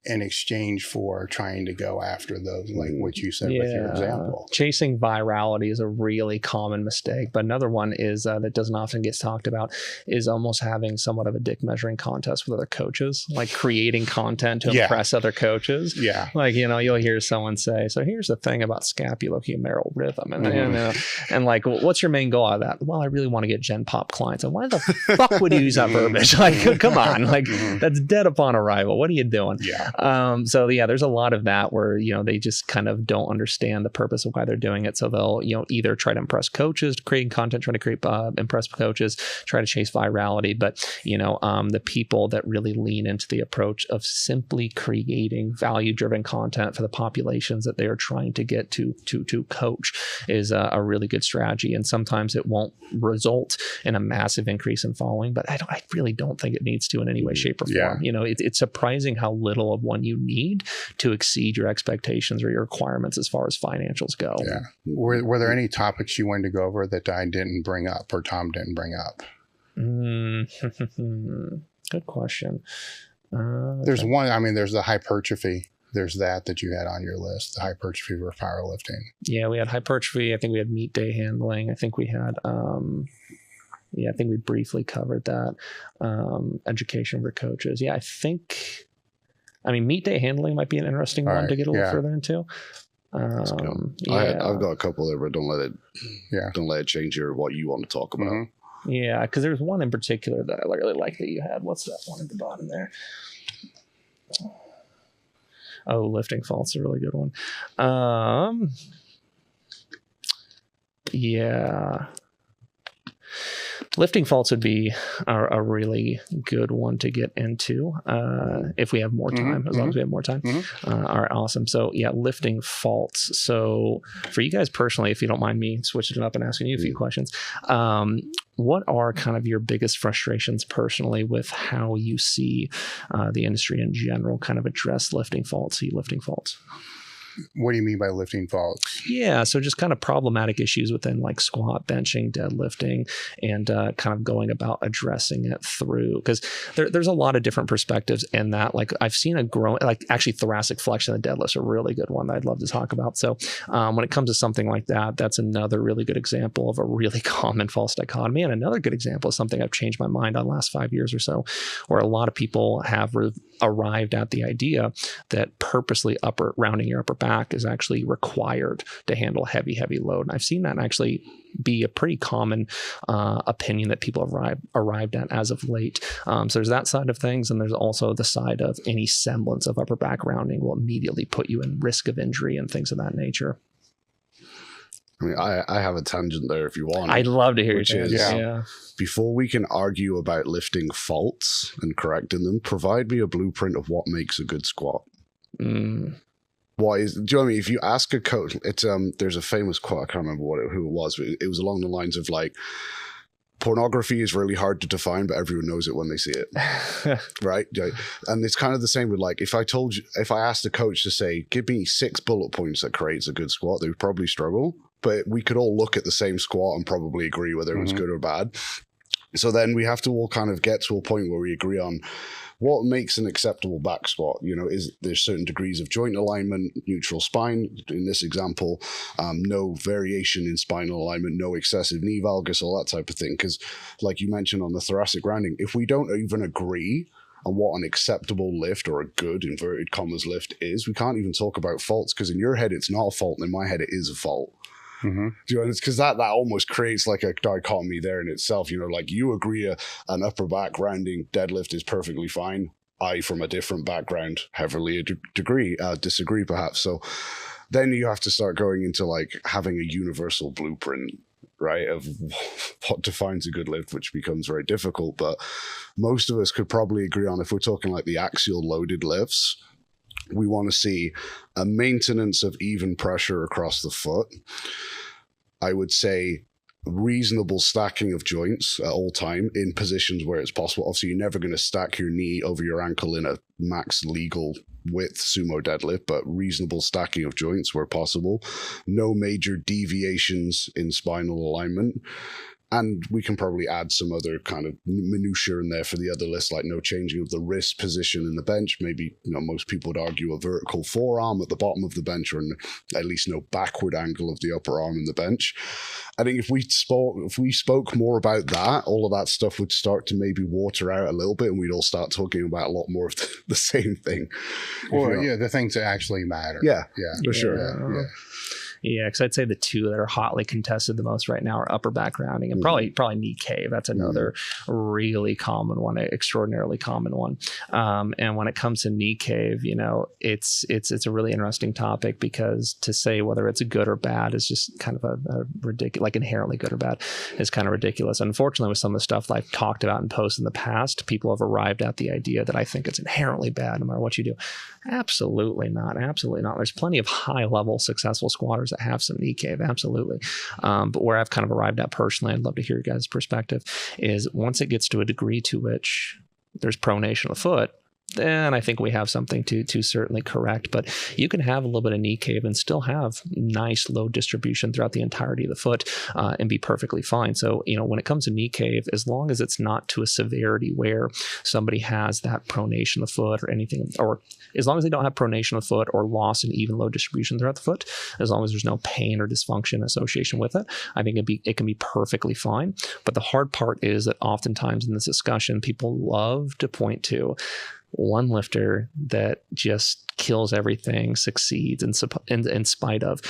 in exchange for trying to go after those, like what you said with your example. Chasing virality is a really common mistake. But another one is that doesn't often get talked about is almost having somewhat of a dick measuring contest with other coaches, like creating content to impress other coaches. Yeah. Like, you'll hear someone say, so here's the thing about scapulohumeral rhythm. And like, what's your main goal out of that? Well, I really want to get Gen Pop clients. And why the fuck would you use that verbiage? Like, come on, like that's dead upon arrival. What are you doing? Yeah. There's a lot of that where, they just kind of don't understand the purpose of why they're doing it. So they'll, either try to impress coaches, create content, try to impress coaches, try to chase virality. But, the people that really lean into the approach of simply creating value-driven content for the populations that they are trying to get to coach is a really good strategy. And sometimes it won't result in a massive increase in following, but I really don't think it needs to in any way, shape, or form. It's surprising how little of one you need to exceed your expectations or your requirements as far as financials go. Yeah. Were there any topics you wanted to go over that I didn't bring up or Tom didn't bring up? Good question. There's one, there's the hypertrophy there's that you had on your list, the hypertrophy for powerlifting. Yeah, we had hypertrophy. I think we had meet day handling. I think we had, I think we briefly covered that. Education for coaches. Yeah, meet day handling might be an interesting one to get a little further into. I've got a couple there, but don't let it change what you want to talk about. Mm-hmm. Yeah, because there's one in particular that I really like that you had. What's that one at the bottom there? Oh, lifting faults is a really good one. Yeah. Lifting faults would be a really good one to get into if we have more time, as long as we have more time. All right, awesome. So yeah, lifting faults. So for you guys personally, if you don't mind me switching it up and asking you a few questions, what are kind of your biggest frustrations personally with how you see the industry in general kind of address lifting faults, lifting faults? What do you mean by lifting faults? Yeah, so just kind of problematic issues within like squat, benching, deadlifting, and kind of going about addressing it through, because there's a lot of different perspectives in that. Like I've seen a growing, like actually thoracic flexion and deadlifts are a really good one that I'd love to talk about. So when it comes to something like that, that's another really good example of a really common false dichotomy. And another good example is something I've changed my mind on last 5 years or so, where a lot of people have arrived at the idea that purposely rounding your upper back is actually required to handle heavy load. And I've seen that actually be a pretty common opinion that people have arrived at as of late. So there's that side of things. And there's also the side of any semblance of upper back rounding will immediately put you in risk of injury and things of that nature. I mean, I have a tangent there if you want. I'd love to hear your tangent. Yeah. Before we can argue about lifting faults and correcting them, provide me a blueprint of what makes a good squat. Why is, do you know what I mean? If you ask a coach, it's there's a famous quote, I can't remember who it was, but it was along the lines of like, pornography is really hard to define, but everyone knows it when they see it. Right? And it's kind of the same with like, if I asked a coach to say, give me 6 bullet points that creates a good squat, they would probably struggle. But we could all look at the same squat and probably agree whether it was good or bad. So then we have to all kind of get to a point where we agree on what makes an acceptable back squat. You know, is there's certain degrees of joint alignment, neutral spine, in this example, no variation in spinal alignment, no excessive knee valgus, all that type of thing. Because like you mentioned on the thoracic rounding, if we don't even agree on what an acceptable lift or a good inverted commas lift is, we can't even talk about faults, because in your head it's not a fault and in my head it is a fault. Do you know, it's because that almost creates like a dichotomy there in itself. You know, like you agree an upper back rounding deadlift is perfectly fine. I, from a different background, heavily disagree perhaps. So then you have to start going into like having a universal blueprint, right, of what defines a good lift, which becomes very difficult. But most of us could probably agree on, if we're talking like the axial loaded lifts, we want to see a maintenance of even pressure across the foot. I would say reasonable stacking of joints at all time in positions where it's possible. Obviously, you're never going to stack your knee over your ankle in a max legal width sumo deadlift, but reasonable stacking of joints where possible. No major deviations in spinal alignment. And we can probably add some other kind of minutiae in there for the other list, like no changing of the wrist position in the bench. Maybe, you know, most people would argue a vertical forearm at the bottom of the bench, or at least no backward angle of the upper arm in the bench. I think if we spoke more about that, all of that stuff would start to maybe water out a little bit, and we'd all start talking about a lot more of the same thing. Or, the things that actually matter. Yeah, for sure. Yeah, because I'd say the two that are hotly contested the most right now are upper back rounding and probably knee cave. That's another really common one, extraordinarily common one. And when it comes to knee cave, you know, it's a really interesting topic, because to say whether it's good or bad is just kind of a ridiculous, like inherently good or bad is kind of ridiculous. Unfortunately, with some of the stuff that I've talked about and posted in the past, people have arrived at the idea that I think it's inherently bad no matter what you do. Absolutely not. Absolutely not. There's plenty of high level successful squatters that have some knee cave. Absolutely. But where I've kind of arrived at personally, I'd love to hear your guys' perspective, is once it gets to a degree to which there's pronation of the foot, then I think we have something to certainly correct. But you can have a little bit of knee cave and still have nice load distribution throughout the entirety of the foot and be perfectly fine. So, when it comes to knee cave, as long as it's not to a severity where somebody has that pronation of the foot or anything, or as long as they don't have pronation of the foot or loss in even load distribution throughout the foot, as long as there's no pain or dysfunction association with it, I think it can be perfectly fine. But the hard part is that oftentimes in this discussion, people love to point to one lifter that just kills everything, succeeds in spite of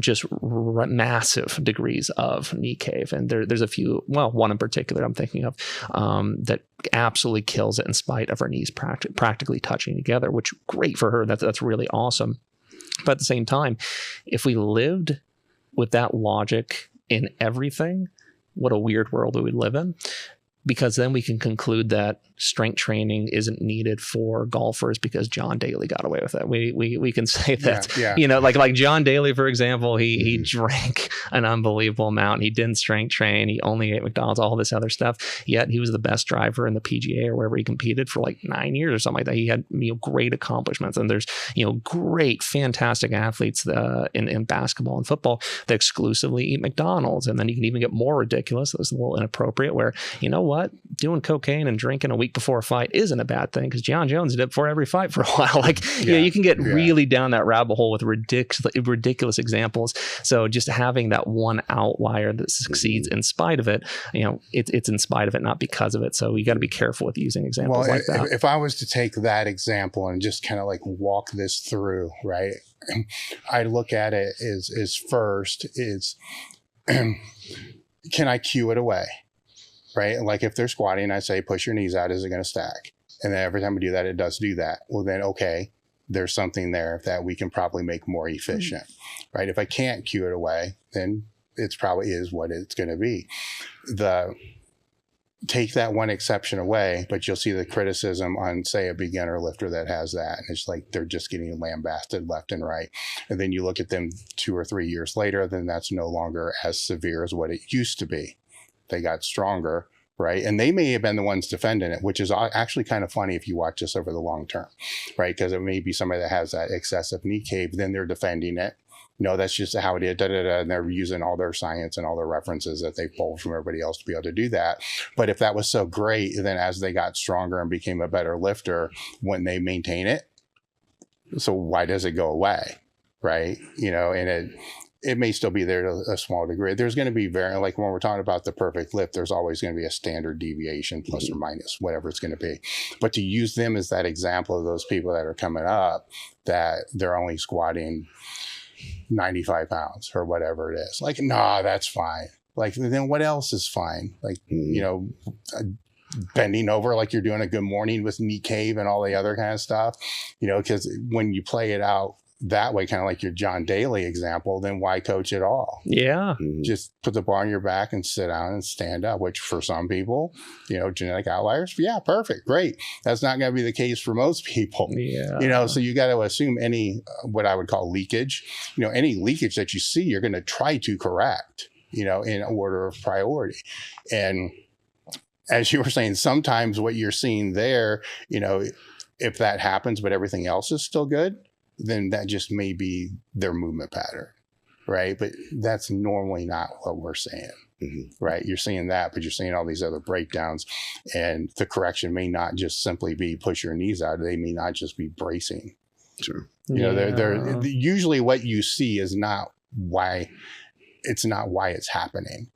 just massive degrees of knee cave. And there's a few, well, one in particular I'm thinking of that absolutely kills it in spite of her knees practically touching together, which great for her. That's really awesome. But at the same time, if we lived with that logic in everything, what a weird world we would live in. Because then we can conclude that strength training isn't needed for golfers because John Daly got away with it. We can say that, like John Daly, for example, he drank an unbelievable amount. He didn't strength train. He only ate McDonald's, all this other stuff. Yet he was the best driver in the PGA or wherever he competed for like 9 years or something like that. He had great accomplishments. And there's great, fantastic athletes in basketball and football that exclusively eat McDonald's. And then you can even get more ridiculous. That's a little inappropriate where, what? Doing cocaine and drinking a week before a fight isn't a bad thing because John Jones did it before every fight for a while. You can get really down that rabbit hole with ridiculous examples. So just having that one outlier that succeeds in spite of it, it's in spite of it, not because of it. So you got to be careful with using examples like that. If I was to take that example and just kind of like walk this through, right? I look at it as first is, can I cue it away? Right? Like if they're squatting, I say, push your knees out. Is it going to stack? And then every time we do that, it does do that. Well, then, okay, there's something there that we can probably make more efficient, right? If I can't cue it away, then it's probably is what it's going to be. Take that one exception away, but you'll see the criticism on, say, a beginner lifter that has that. And it's like they're just getting lambasted left and right. And then you look at them 2 or 3 years later, then that's no longer as severe as what it used to be. They got stronger, right? And they may have been the ones defending it, which is actually kind of funny if you watch this over the long term, right? Because it may be somebody that has that excessive knee cave, then they're defending it. No, that's just how it is, and they're using all their science and all their references that they pulled from everybody else to be able to do that. But if that was so great, then as they got stronger and became a better lifter, when they maintain it, so why does it go away, right? And it may still be there to a small degree. There's going to be like when we're talking about the perfect lift, there's always going to be a standard deviation, plus or minus, whatever it's going to be. But to use them as that example of those people that are coming up, that they're only squatting 95 pounds or whatever it is. Like, nah, that's fine. Like, then what else is fine? Like, bending over like you're doing a good morning with knee cave and all the other kind of stuff, because when you play it out that way, kind of like your John Daly example, then why coach at all? Yeah. Just put the bar on your back and sit down and stand up, which for some people, genetic outliers, yeah, perfect, great. That's not going to be the case for most people. Yeah. So you got to assume any, what I would call leakage, any leakage that you see, you're going to try to correct, in order of priority. And as you were saying, sometimes what you're seeing there, if that happens, but everything else is still good, then that just may be their movement pattern, right? But that's normally not what we're saying, right? You're seeing that, but you're seeing all these other breakdowns, and the correction may not just simply be push your knees out. They may not just be bracing. Sure. They're usually what you see is not why it's happening.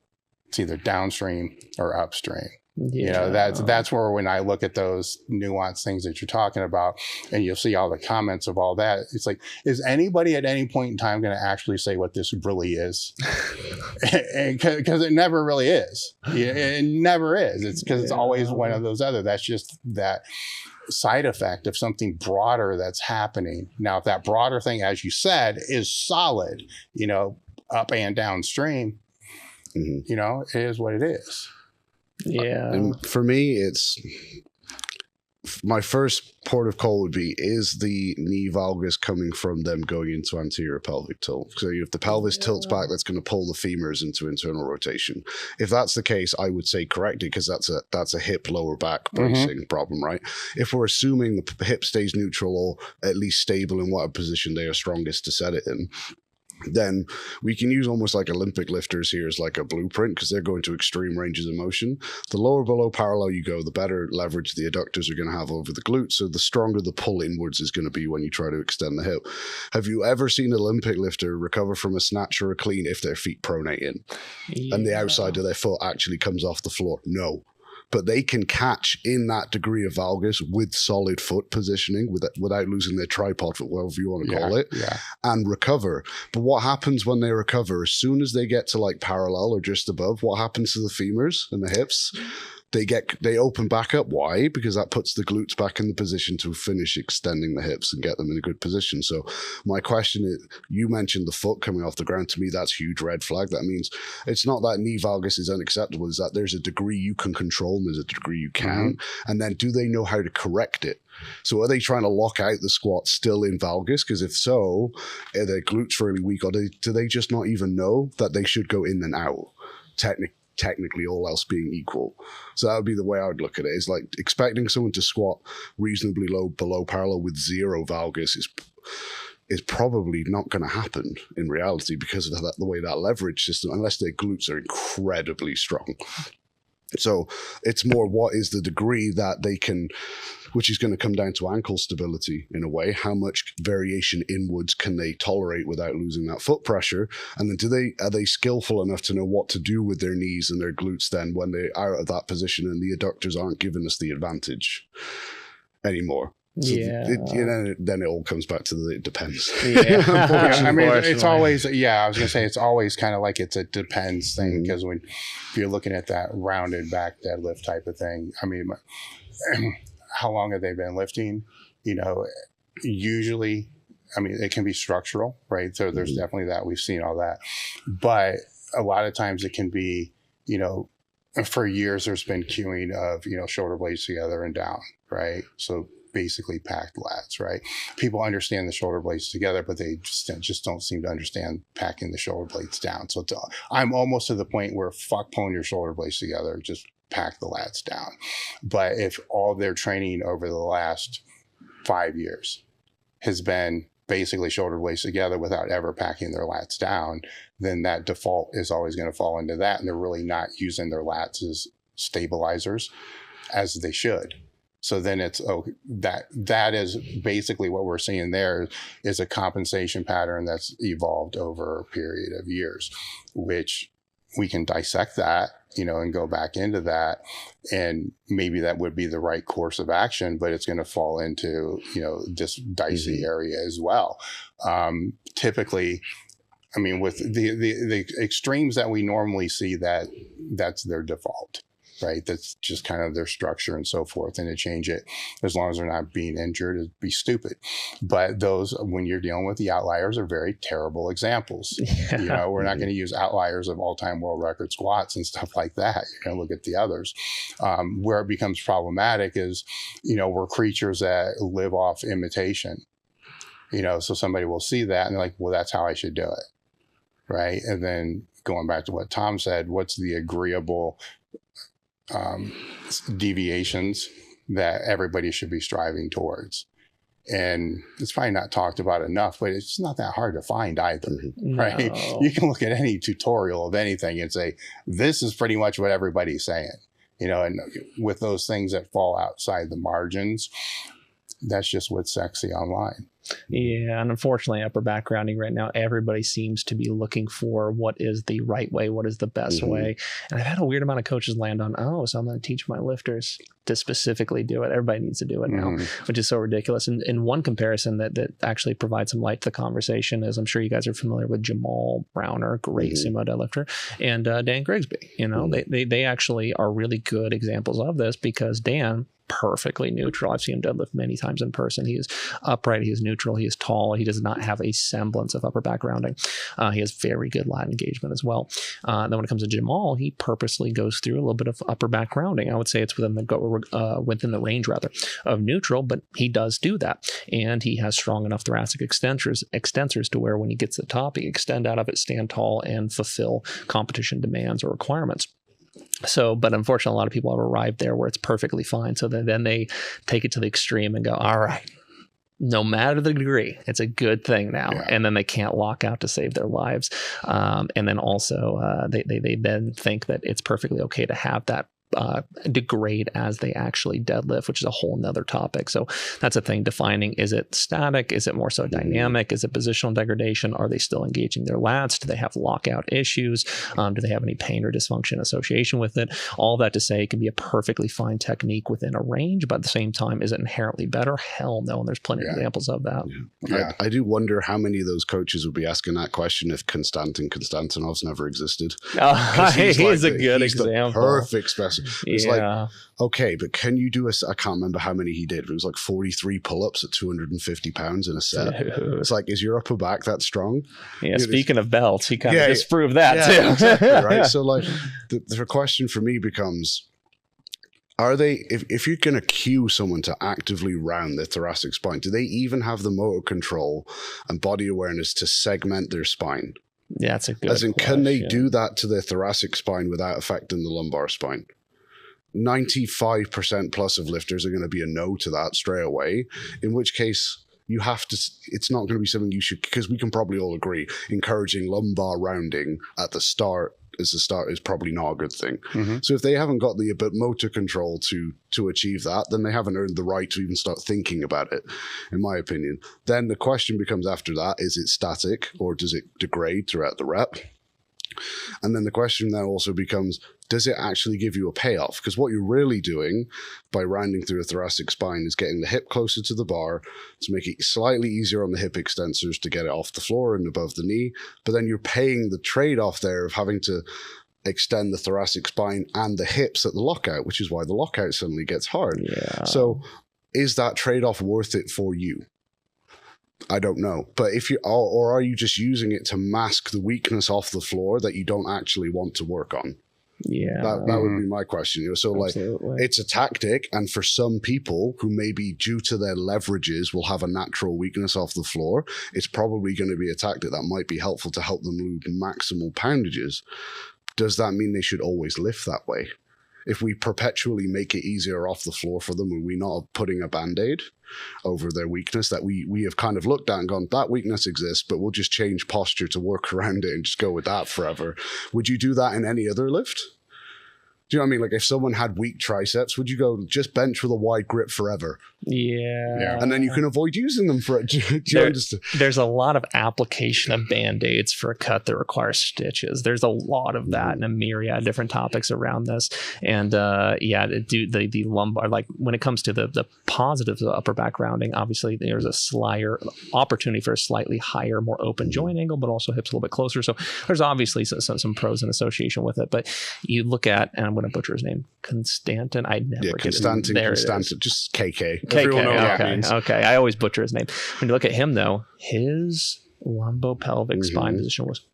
It's either downstream or upstream. Yeah. That's where when I look at those nuanced things that you're talking about, and you'll see all the comments of all that, it's like, is anybody at any point in time going to actually say what this really is? Because it never really is. It never is. It's because it's always one of those other. That's just that side effect of something broader that's happening. Now, if that broader thing, as you said, is solid, up and downstream, it is what it is. Yeah. And for me, it's my first port of call would be, is the knee valgus coming from them going into anterior pelvic tilt? So if the pelvis tilts back, that's going to pull the femurs into internal rotation. If that's the case, I would say correct it, because that's a hip lower back bracing problem, right? If we're assuming the hip stays neutral or at least stable in whatever position they are strongest to set it in, then we can use almost like Olympic lifters here as like a blueprint, because they're going to extreme ranges of motion. The lower below parallel you go, the better leverage the adductors are going to have over the glutes. So the stronger the pull inwards is going to be when you try to extend the hip. Have you ever seen an Olympic lifter recover from a snatch or a clean if their feet pronate in and the outside of their foot actually comes off the floor? No. But they can catch in that degree of valgus with solid foot positioning without losing their tripod, whatever you want to call it, and recover. But what happens when they recover? As soon as they get to like parallel or just above, what happens to the femurs and the hips? They open back up. Why? Because that puts the glutes back in the position to finish extending the hips and get them in a good position. So my question is, you mentioned the foot coming off the ground. To me, that's a huge red flag. That means it's not that knee valgus is unacceptable. It's that there's a degree you can control and there's a degree you can't. And then do they know how to correct it? So are they trying to lock out the squat still in valgus? Because if so, are their glutes really weak, or do they just not even know that they should go in and out? Technically, all else being equal. So that would be the way I would look at it. It's like expecting someone to squat reasonably low below parallel with zero valgus is probably not going to happen in reality, because of the way that leverage system, unless their glutes are incredibly strong. So it's more, what is the degree that they can, which is going to come down to ankle stability in a way. How much variation inwards can they tolerate without losing that foot pressure? And then are they skillful enough to know what to do with their knees and their glutes then when they are out of that position and the adductors aren't giving us the advantage anymore? So then it all comes back to it depends. I mean, it's always, I was going to say, it's always kind of like it's a depends thing, because if you're looking at that rounded back deadlift type of thing, I mean, how long have they been lifting? Usually, I mean, it can be structural, right? So there's definitely that. We've seen all that. But a lot of times it can be, for years there's been cueing of, shoulder blades together and down, right? So basically packed lats, right? People understand the shoulder blades together, but they just don't seem to understand packing the shoulder blades down. So I'm almost to the point where fuck pulling your shoulder blades together, just pack the lats down. But if all their training over the last 5 years has been basically shoulder blades together without ever packing their lats down, then that default is always going to fall into that. And they're really not using their lats as stabilizers as they should. So then it's, that is basically what we're seeing there, is a compensation pattern that's evolved over a period of years, which we can dissect that, and go back into that. And maybe that would be the right course of action, but it's going to fall into, this dicey area as well. Typically, I mean, with the extremes that we normally see, that's their default. Right, that's just kind of their structure and so forth, and to change it as long as they're not being injured would be stupid. But those, when you're dealing with the outliers, are very terrible examples. We're not going to use outliers of all-time world record squats and stuff like that. You're going to look at the others. Where it becomes problematic is, we're creatures that live off imitation. So somebody will see that and they're like, well, that's how I should do it, right? And then going back to what Tom said, what's the agreeable deviations that everybody should be striving towards? And it's probably not talked about enough, but it's not that hard to find either, right? No. You can look at any tutorial of anything and say, this is pretty much what everybody's saying, and with those things that fall outside the margins, that's just what's sexy online. Yeah, and unfortunately, upper back grounding right now, everybody seems to be looking for what is the right way, what is the best way. And I've had a weird amount of coaches land on, so I'm going to teach my lifters to specifically do it. Everybody needs to do it now, which is so ridiculous. And one comparison that actually provides some light to the conversation is, I'm sure you guys are familiar with Jamal Browner, great sumo deadlifter, and Dan Grigsby. They actually are really good examples of this, because Dan, perfectly neutral. I've seen him deadlift many times in person. He is upright. He is neutral. He is tall. He does not have a semblance of upper back rounding. He has very good lat engagement as well. Then when it comes to Jamal, he purposely goes through a little bit of upper back rounding. I would say it's within the range rather of neutral, but he does do that. And he has strong enough thoracic extensors to where when he gets to the top, he extend out of it, stand tall, and fulfill competition demands or requirements. So, but unfortunately, a lot of people have arrived there where it's perfectly fine. So then they take it to the extreme and go, all right, no matter the degree, it's a good thing now. Yeah. And then they can't lock out to save their lives. And then also they then think that it's perfectly okay to have that degrade as they actually deadlift, which is a whole nother topic. So that's a thing, defining, is it static? Is it more so dynamic? Is it positional degradation? Are they still engaging their lats? Do they have lockout issues? Do they have any pain or dysfunction association with it? All that to say, it can be a perfectly fine technique within a range, but at the same time, is it inherently better? Hell no. And there's plenty of examples of that. Yeah. I do wonder how many of those coaches would be asking that question if Konstantinov's never existed. He's a good example. Perfect specimen. It's like, okay, but can you do I can't remember how many he did, but it was like 43 pull-ups at 250 pounds in a set. It's like, is your upper back that strong? Yeah, speaking of belts, he kind of disproved that too. Exactly, right? So like, the question for me becomes, are they, if you're going to cue someone to actively round their thoracic spine, do they even have the motor control and body awareness to segment their spine? Yeah, that's a good question. Can they do that to their thoracic spine without affecting the lumbar spine? 95% plus of lifters are going to be a no to that straight away, in which case you have to, it's not going to be something you should, because we can probably all agree, encouraging lumbar rounding at the start is probably not a good thing. So if they haven't got the motor control to achieve that, then they haven't earned the right to even start thinking about it, in my opinion. Then the question becomes after that, is it static or does it degrade throughout the rep? And then the question now also becomes, does it actually give you a payoff? Because what you're really doing by rounding through a thoracic spine is getting the hip closer to the bar to make it slightly easier on the hip extensors to get it off the floor and above the knee. But then you're paying the trade-off there of having to extend the thoracic spine and the hips at the lockout, which is why the lockout suddenly gets hard. Yeah. So is that trade-off worth it for you? I don't know. But if you are, or are you just using it to mask the weakness off the floor that you don't actually want to work on? Yeah, that would be my question. So absolutely. Like, it's a tactic, and for some people who maybe due to their leverages will have a natural weakness off the floor, it's probably going to be a tactic that might be helpful to help them move maximal poundages. Does that mean they should always lift that way? If we perpetually make it easier off the floor for them, are we not putting a band-aid over their weakness that we have kind of looked at and gone, that weakness exists, but we'll just change posture to work around it and just go with that forever? Would you do that in any other lift? Do you know what I mean? Like if someone had weak triceps, would you go just bench with a wide grip forever? Yeah. And then you can avoid using them for it. There's a lot of application of Band-Aids for a cut that requires stitches. There's a lot of that and a myriad of different topics around this. And the lumbar, like when it comes to the positives of upper back rounding, obviously there's a slighter opportunity for a slightly higher, more open joint angle, but also hips a little bit closer. So there's obviously some pros in association with it. But you look at, and I'm going to butcher his name, Constantin. I never get it. Constantin, just KK. Okay. I always butcher his name. When you look at him, though, his lumbopelvic spine position was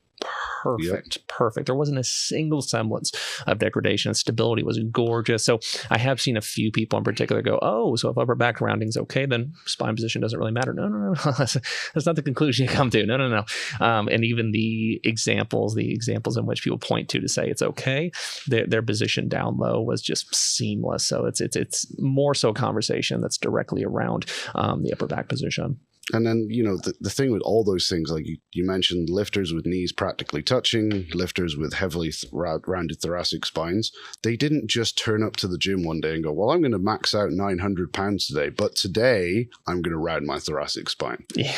perfect. There wasn't a single semblance of degradation. Stability was gorgeous. So I have seen a few people in particular go, oh, so if upper back rounding is okay, then spine position doesn't really matter. No. That's not the conclusion you come to. No. And even the examples in which people point to say it's okay, their position down low was just seamless. So it's more so a conversation that's directly around the upper back position. And then, the thing with all those things, like you mentioned, lifters with knees practically touching, lifters with heavily rounded thoracic spines, they didn't just turn up to the gym one day and go, well, I'm going to max out 900 pounds today, but today I'm going to round my thoracic spine. Yeah.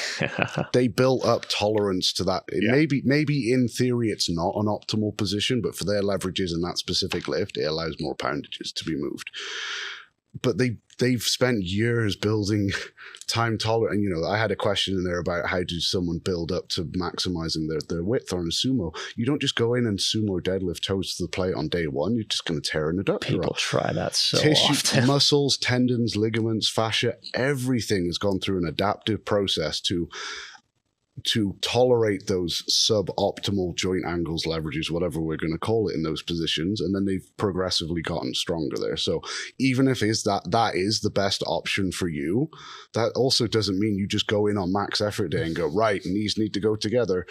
They built up tolerance to that. Maybe in theory it's not an optimal position, but for their leverages in that specific lift, it allows more poundages to be moved. but they've spent years building time tolerant. And, you know, I had a question in there about how do someone build up to maximizing their width on a sumo. You don't just go in and sumo deadlift toes to the plate on day one. You're just going to tear an adductor. People try that so Tissue, often. muscles, tendons, ligaments, fascia, everything has gone through an adaptive process to tolerate those suboptimal joint angles, leverages, whatever we're going to call it, in those positions, and then they've progressively gotten stronger there. So even if that is the best option for you, that also doesn't mean you just go in on max effort day and go, right, knees need to go together.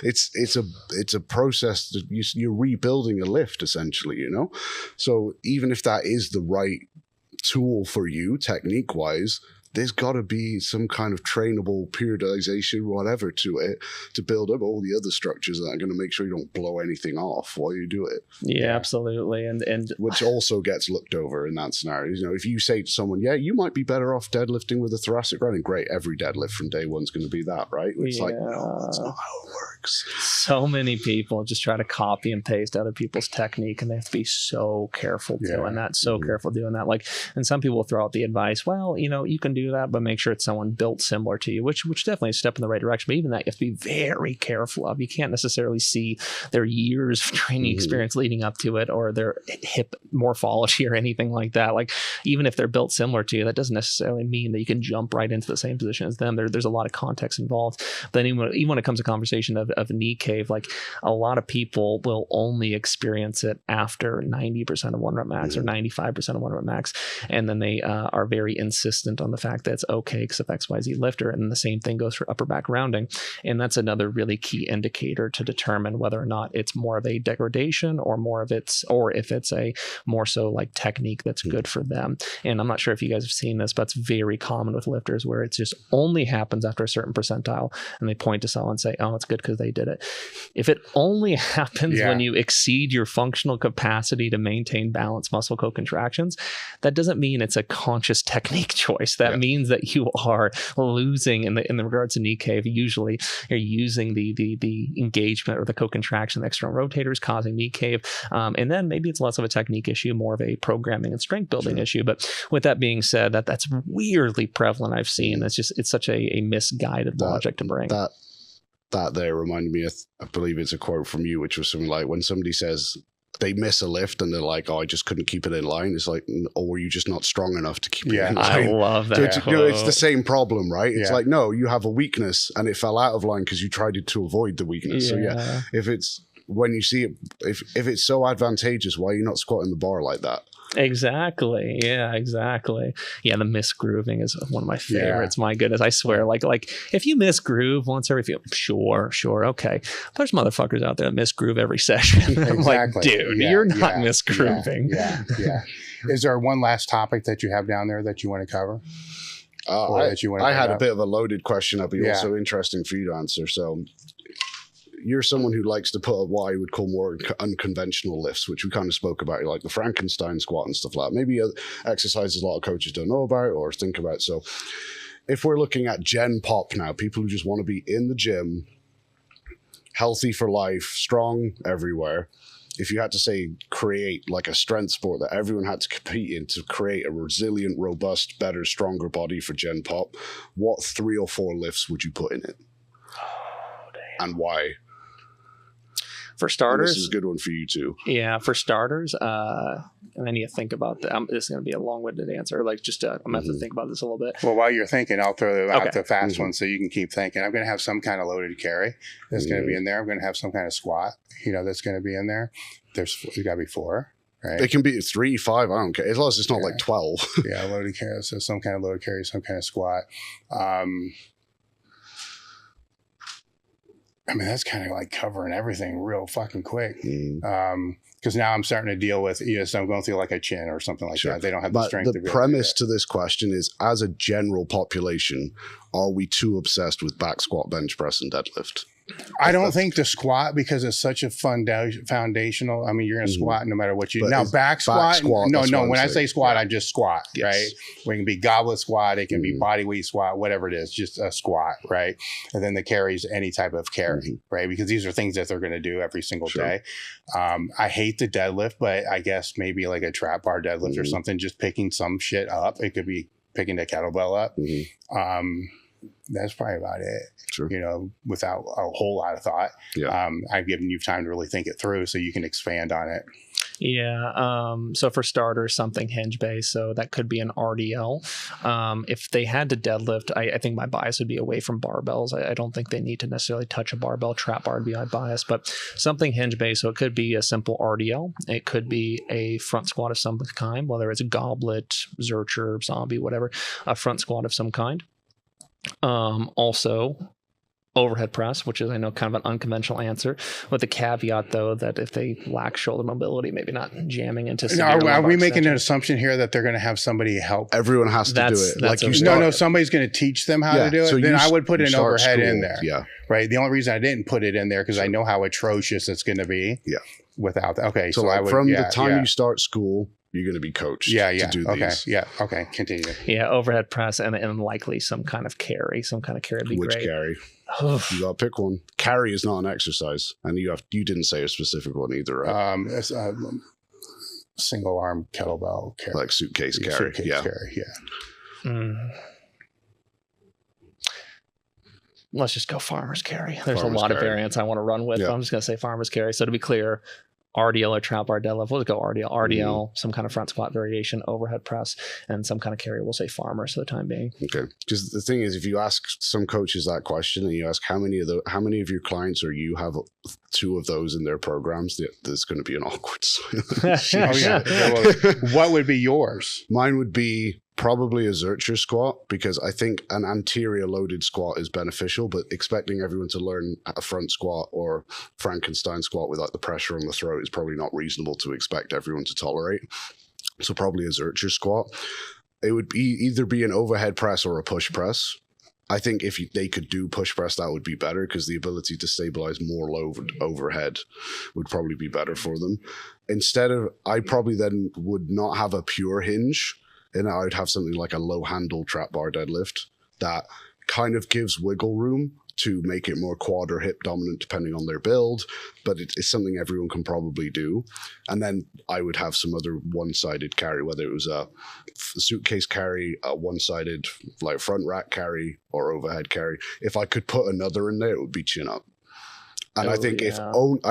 It's a process that you're rebuilding a lift essentially, you know. So even if that is the right tool for you technique wise, there's got to be some kind of trainable periodization, whatever, to it to build up all the other structures that are going to make sure you don't blow anything off while you do it. Yeah, absolutely. And which also gets looked over in that scenario. You know, if you say to someone, yeah, you might be better off deadlifting with a thoracic running, great, every deadlift from day one's going to be that, right? It's like, no, that's not how it works. So many people just try to copy and paste other people's technique, and they have to be so careful doing that, careful doing that. Like, and some people will throw out the advice, well, you know, you can do that, but make sure it's someone built similar to you, which definitely is a step in the right direction. But even that, you have to be very careful of. You can't necessarily see their years of training experience leading up to it, or their hip morphology or anything like that. Like, even if they're built similar to you, that doesn't necessarily mean that you can jump right into the same position as them. There's a lot of context involved. But then even when it comes to conversation of knee cave, like, a lot of people will only experience it after 90% of 1 rep max or 95% of 1 rep max. And then they are very insistent on the fact that it's okay because of XYZ lifter. And the same thing goes for upper back rounding. And that's another really key indicator to determine whether or not it's more of a degradation or if it's a more so like technique that's good for them. And I'm not sure if you guys have seen this, but it's very common with lifters where it just only happens after a certain percentile, and they point to someone and say, oh, it's good because they did it. If it only happens when you exceed your functional capacity to maintain balanced muscle co-contractions, that doesn't mean it's a conscious technique choice. That means that you are losing in the regards to knee cave. Usually you're using the engagement or the co-contraction, the external rotators causing knee cave. And then maybe it's less of a technique issue, more of a programming and strength building issue. But with that being said, that's weirdly prevalent. I've seen it's such a misguided logic to bring. That there reminded me of, I believe it's a quote from you, which was something like, when somebody says they miss a lift and they're like, oh, I just couldn't keep it in line. It's like, or were you just not strong enough to keep it in line? I love that. It's the same problem, right? It's like, no, you have a weakness and it fell out of line because you tried to avoid the weakness. So if it's, when you see it, if it's so advantageous, why are you not squatting the bar like that? Exactly. Yeah, exactly. Yeah, the misgrooving is one of my favorites. My goodness, I swear, like if you misgroove once every few, sure, okay. There's motherfuckers out there that misgroove every session. I'm like, dude, you're not misgrooving. Yeah. Is there one last topic that you have down there that you want to cover? I had a bit of a loaded question that'd be also interesting for you to answer. So, you're someone who likes to put what I would call more unconventional lifts, which we kind of spoke about, like the Frankenstein squat and stuff like that. Maybe exercises a lot of coaches don't know about or think about. So if we're looking at Gen Pop now, people who just want to be in the gym, healthy for life, strong everywhere, if you had to say create like a strength sport that everyone had to compete in to create a resilient, robust, better, stronger body for Gen Pop, what 3 or 4 lifts would you put in it? Oh, damn. And why? For starters, and this is a good one for you too. Yeah, for starters, and I need to think about that. This is going to be a long-winded answer. Like, just I'm going to have to think about this a little bit. Well, while you're thinking, I'll throw out the fast one so you can keep thinking. I'm going to have some kind of loaded carry that's going to be in there. I'm going to have some kind of squat, that's going to be in there. There's got to be 4. Right. It can be 3, 5, I don't care. As long as it's not like 12. Loaded carry. So some kind of loaded carry, some kind of squat. I mean, that's kind of like covering everything real fucking quick. Because now I'm starting to deal with, so I'm going through like a chin or something like that. They don't have the strength to be able to do that. The premise to this question is, as a general population, are we too obsessed with back squat, bench press, and deadlift? I don't think the squat, because it's such a foundational. I mean, you're going to squat no matter what you do. Now, back squat no. When I say squat, I just squat, right? Where it can be goblet squat, it can be body weight squat, whatever it is, just a squat, right? And then the carries any type of carry, right? Because these are things that they're going to do every single day. I hate the deadlift, but I guess maybe like a trap bar deadlift or something, just picking some shit up. It could be picking the kettlebell up. That's probably about it. Sure. You know, without a whole lot of thought. I've given you time to really think it through so you can expand on it. Yeah. So for starters, something hinge based. So that could be an RDL. If they had to deadlift, I think my bias would be away from barbells. I don't think they need to necessarily touch a barbell. Trap bar would be my bias, but something hinge based. So it could be a simple RDL. It could be a front squat of some kind, whether it's a goblet, Zercher, zombie, whatever, a front squat of some kind. Also overhead press, which is, I know, kind of an unconventional answer, with the caveat though that if they lack shoulder mobility, maybe not jamming into are we making an assumption here that they're going to have somebody help? Everyone has to do it. Like somebody's going to teach them how to do it. So then I would put an overhead in there. Right. The only reason I didn't put it in there because I know how atrocious it's going to be. Without that. Okay. So I would, from the time you start school, you're going to be coached to do these. Okay. Continue. Yeah. Overhead press and likely some kind of carry. Some kind of carry would be great. Which carry? You got to pick one. Carry is not an exercise, and you didn't say a specific one either, right? It's single arm kettlebell carry, like suitcase carry. Let's just go farmer's carry. There's a lot of variants I want to run with. But I'm just going to say farmer's carry. So to be clear, RDL or trap bar deadlift, we'll just go RDL. RDL, some kind of front squat variation, overhead press, and some kind of carry. We'll say farmer for the time being. Okay. Because the thing is, if you ask some coaches that question and you ask how many of your clients or you have two of those in their programs, there's going to be an awkward silence. What would be yours? Mine would be probably a Zercher squat, because I think an anterior loaded squat is beneficial, but expecting everyone to learn a front squat or Frankenstein squat without the pressure on the throat is probably not reasonable to expect everyone to tolerate. So probably a Zercher squat. It would either be an overhead press or a push press. I think if they could do push press, that would be better, because the ability to stabilize more load overhead would probably be better for them. I probably then would not have a pure hinge, and I would have something like a low handle trap bar deadlift that kind of gives wiggle room to make it more quad or hip dominant depending on their build, but it's something everyone can probably do. And then I would have some other one-sided carry, whether it was a suitcase carry, a one-sided like front rack carry, or overhead carry. If I could put another in there, it would be chin up. And I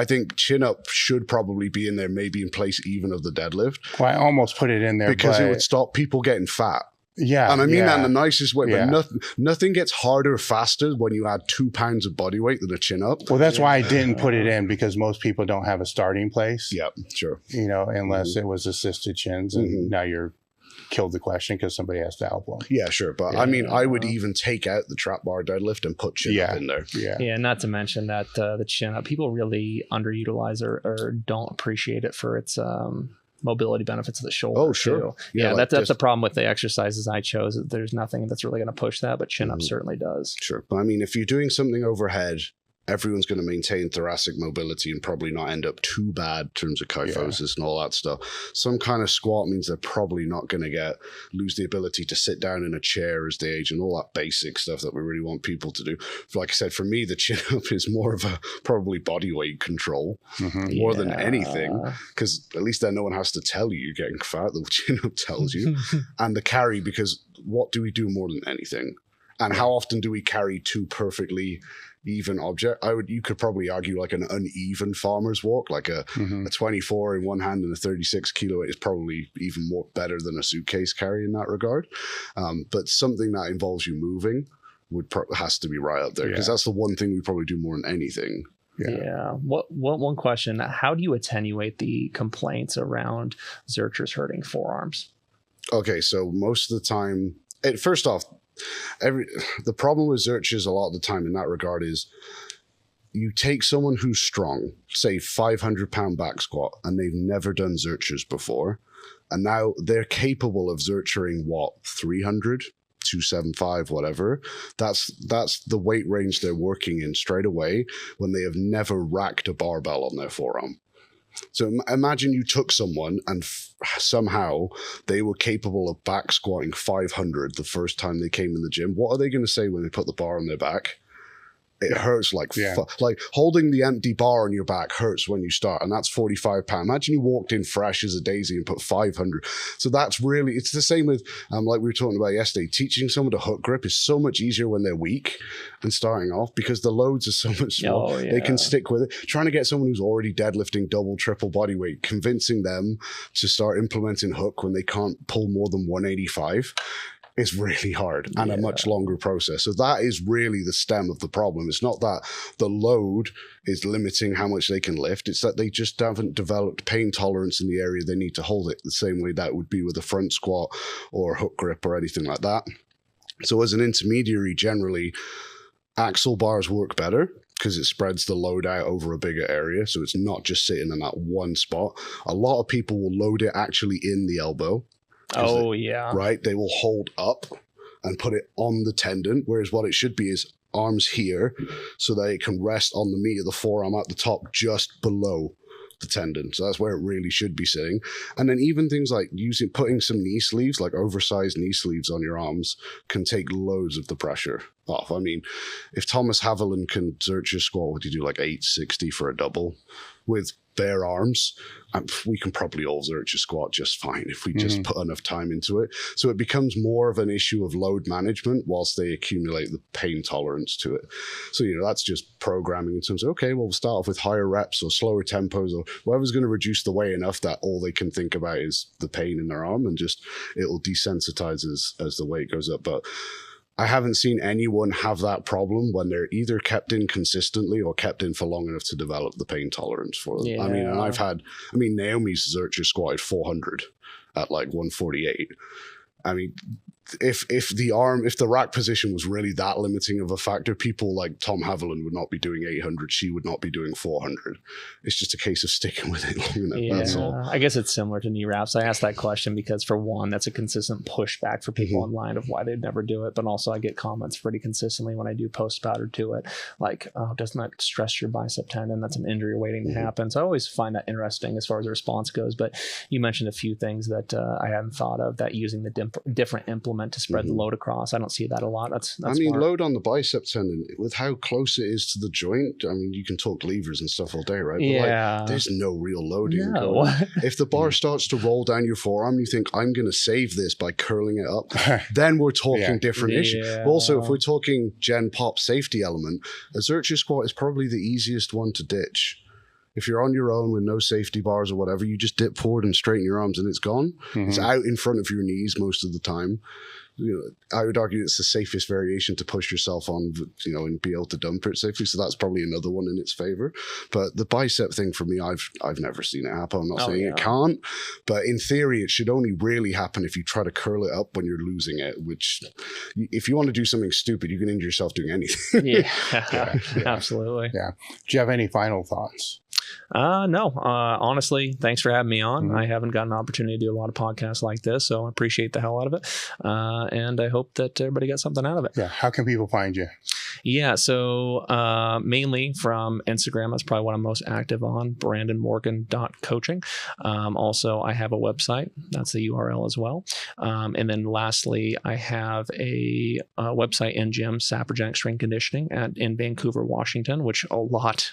think chin up should probably be in there, maybe in place even of the deadlift. Well, I almost put it in there because it would stop people getting fat. Yeah. And I mean that in the nicest way, but nothing gets harder faster when you add 2 pounds of body weight than a chin up. Well, that's why I didn't put it in, because most people don't have a starting place. Yep, sure. You know, unless it was assisted chins, and now you're killed the question because somebody has to help them. Yeah, sure. But I mean, I would even take out the trap bar deadlift and put chin up in there. Yeah, not to mention that the chin up, people really underutilize or don't appreciate it for its mobility benefits of the shoulder. Oh, sure. Too. Yeah, like that's the problem with the exercises I chose. There's nothing that's really going to push that, but chin up certainly does. Sure. But I mean, if you're doing something overhead, everyone's going to maintain thoracic mobility and probably not end up too bad in terms of kyphosis and all that stuff. Some kind of squat means they're probably not going to lose the ability to sit down in a chair as they age and all that basic stuff that we really want people to do. Like I said, for me, the chin up is more of a probably body weight control more than anything, because at least then no one has to tell you you're getting fat. The chin up tells you. And the carry, because what do we do more than anything? And how often do we carry two perfectly even object? You could probably argue like an uneven farmer's walk, like a 24 in one hand and a 36 kilo is probably even more better than a suitcase carry in that regard. But something that involves you moving has to be right up there, because that's the one thing we probably do more than anything. Yeah. One question: how do you attenuate the complaints around Zerchers hurting forearms? Okay, so most of the time, first off, the problem with Zerchers a lot of the time in that regard is you take someone who's strong, say 500-pound back squat, and they've never done Zerchers before, and now they're capable of Zerchering 300, 275, whatever, that's the weight range they're working in straight away when they have never racked a barbell on their forearm. So imagine you took someone and somehow they were capable of back squatting 500 the first time they came in the gym. What are they going to say when they put the bar on their back? It hurts like like holding the empty bar on your back hurts when you start, and that's 45 pounds. Imagine you walked in fresh as a daisy and put 500. So that's really, it's the same with like we were talking about yesterday. Teaching someone to hook grip is so much easier when they're weak and starting off because the loads are so much smaller. They can stick with it. Trying to get someone who's already deadlifting double, triple body weight, convincing them to start implementing hook when they can't pull more than 185. Is really hard and a much longer process. So that is really the stem of the problem. It's not that the load is limiting how much they can lift. It's that they just haven't developed pain tolerance in the area they need to hold it the same way that would be with a front squat or hook grip or anything like that. So as an intermediary, generally, axle bars work better because it spreads the load out over a bigger area. So it's not just sitting in that one spot. A lot of people will load it actually in the elbow. Right? They will hold up and put it on the tendon, whereas what it should be is arms here so that it can rest on the meat of the forearm at the top just below the tendon. So that's where it really should be sitting. And then even things like putting some knee sleeves, like oversized knee sleeves on your arms, can take loads of the pressure off. I mean, if Thomas Haviland can Zercher squat, would you do like 860 for a double with bare arms? We can probably all Zercher squat just fine if we just put enough time into it. So it becomes more of an issue of load management whilst they accumulate the pain tolerance to it. So, that's just programming in terms of, okay, well, we'll start off with higher reps or slower tempos or whatever's going to reduce the weight enough that all they can think about is the pain in their arm, and just it'll desensitize as the weight goes up. But I haven't seen anyone have that problem when they're either kept in consistently or kept in for long enough to develop the pain tolerance for them. I mean, and Naomi's Zercher squatted 400 at like 148. I mean, if the rack position was really that limiting of a factor, people like Tom Haviland would not be doing 800. She would not be doing 400. It's just a case of sticking with it long enough. That's all. I guess it's similar to knee wraps. I asked that question because, for one, that's a consistent pushback for people online of why they'd never do it. But also, I get comments pretty consistently when I do post about or do it, like, "Oh, doesn't that stress your bicep tendon? That's an injury waiting to happen." So I always find that interesting as far as the response goes. But you mentioned a few things that I hadn't thought of, that using the different implement to spread the load across. I don't see that a lot. That's I mean, smart. Load on the bicep tendon with how close it is to the joint. I mean, you can talk levers and stuff all day, right? But there's no real loading. No. If the bar starts to roll down your forearm, you think, I'm going to save this by curling it up. Then we're talking different issues. But also, if we're talking gen pop safety element, a Zercher squat is probably the easiest one to ditch. If you're on your own with no safety bars or whatever, you just dip forward and straighten your arms and it's gone. It's out in front of your knees most of the time. I would argue it's the safest variation to push yourself on, and be able to dump it safely. So that's probably another one in its favor. But the bicep thing for me, I've never seen it happen. I'm not saying it can't, but in theory, it should only really happen if you try to curl it up when you're losing it, which if you want to do something stupid, you can injure yourself doing anything. Absolutely. Yeah. Do you have any final thoughts? No, honestly, thanks for having me on. I haven't got an opportunity to do a lot of podcasts like this, so I appreciate the hell out of it. And I hope that everybody got something out of it. Yeah. How can people find you? Yeah. So, mainly from Instagram. That's probably what I'm most active on, brandonmorgan.coaching. Also, I have a website. That's the URL as well. And then lastly, I have a website and gym, Saprogenic Strength Conditioning in Vancouver, Washington, which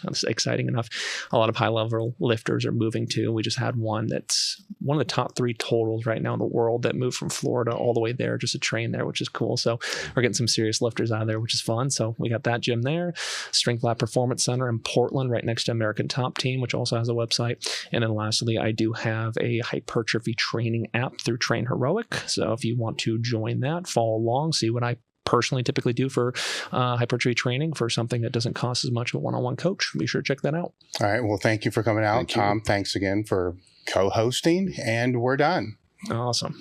that's exciting enough. A lot of high-level lifters are moving to. We just had one that's one of the top 3 totals right now in the world that moved from Florida all the way there just to train there, which is cool. So we're getting some serious lifters out of there, which is fun. So we got that gym there. Strength Lab Performance Center in Portland, right next to American Top Team, which also has a website. And then lastly, I do have a hypertrophy training app through Train Heroic. So if you want to join that, follow along, see what I personally typically do for hypertrophy training for something that doesn't cost as much of a one-on-one coach. Be sure to check that out. All right. Well, thank you for coming out. Tom, thanks again for co-hosting, and we're done. Awesome.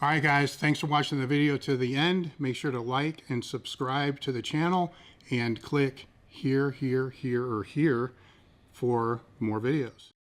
All right, guys. Thanks for watching the video to the end. Make sure to like and subscribe to the channel and click here, or here for more videos.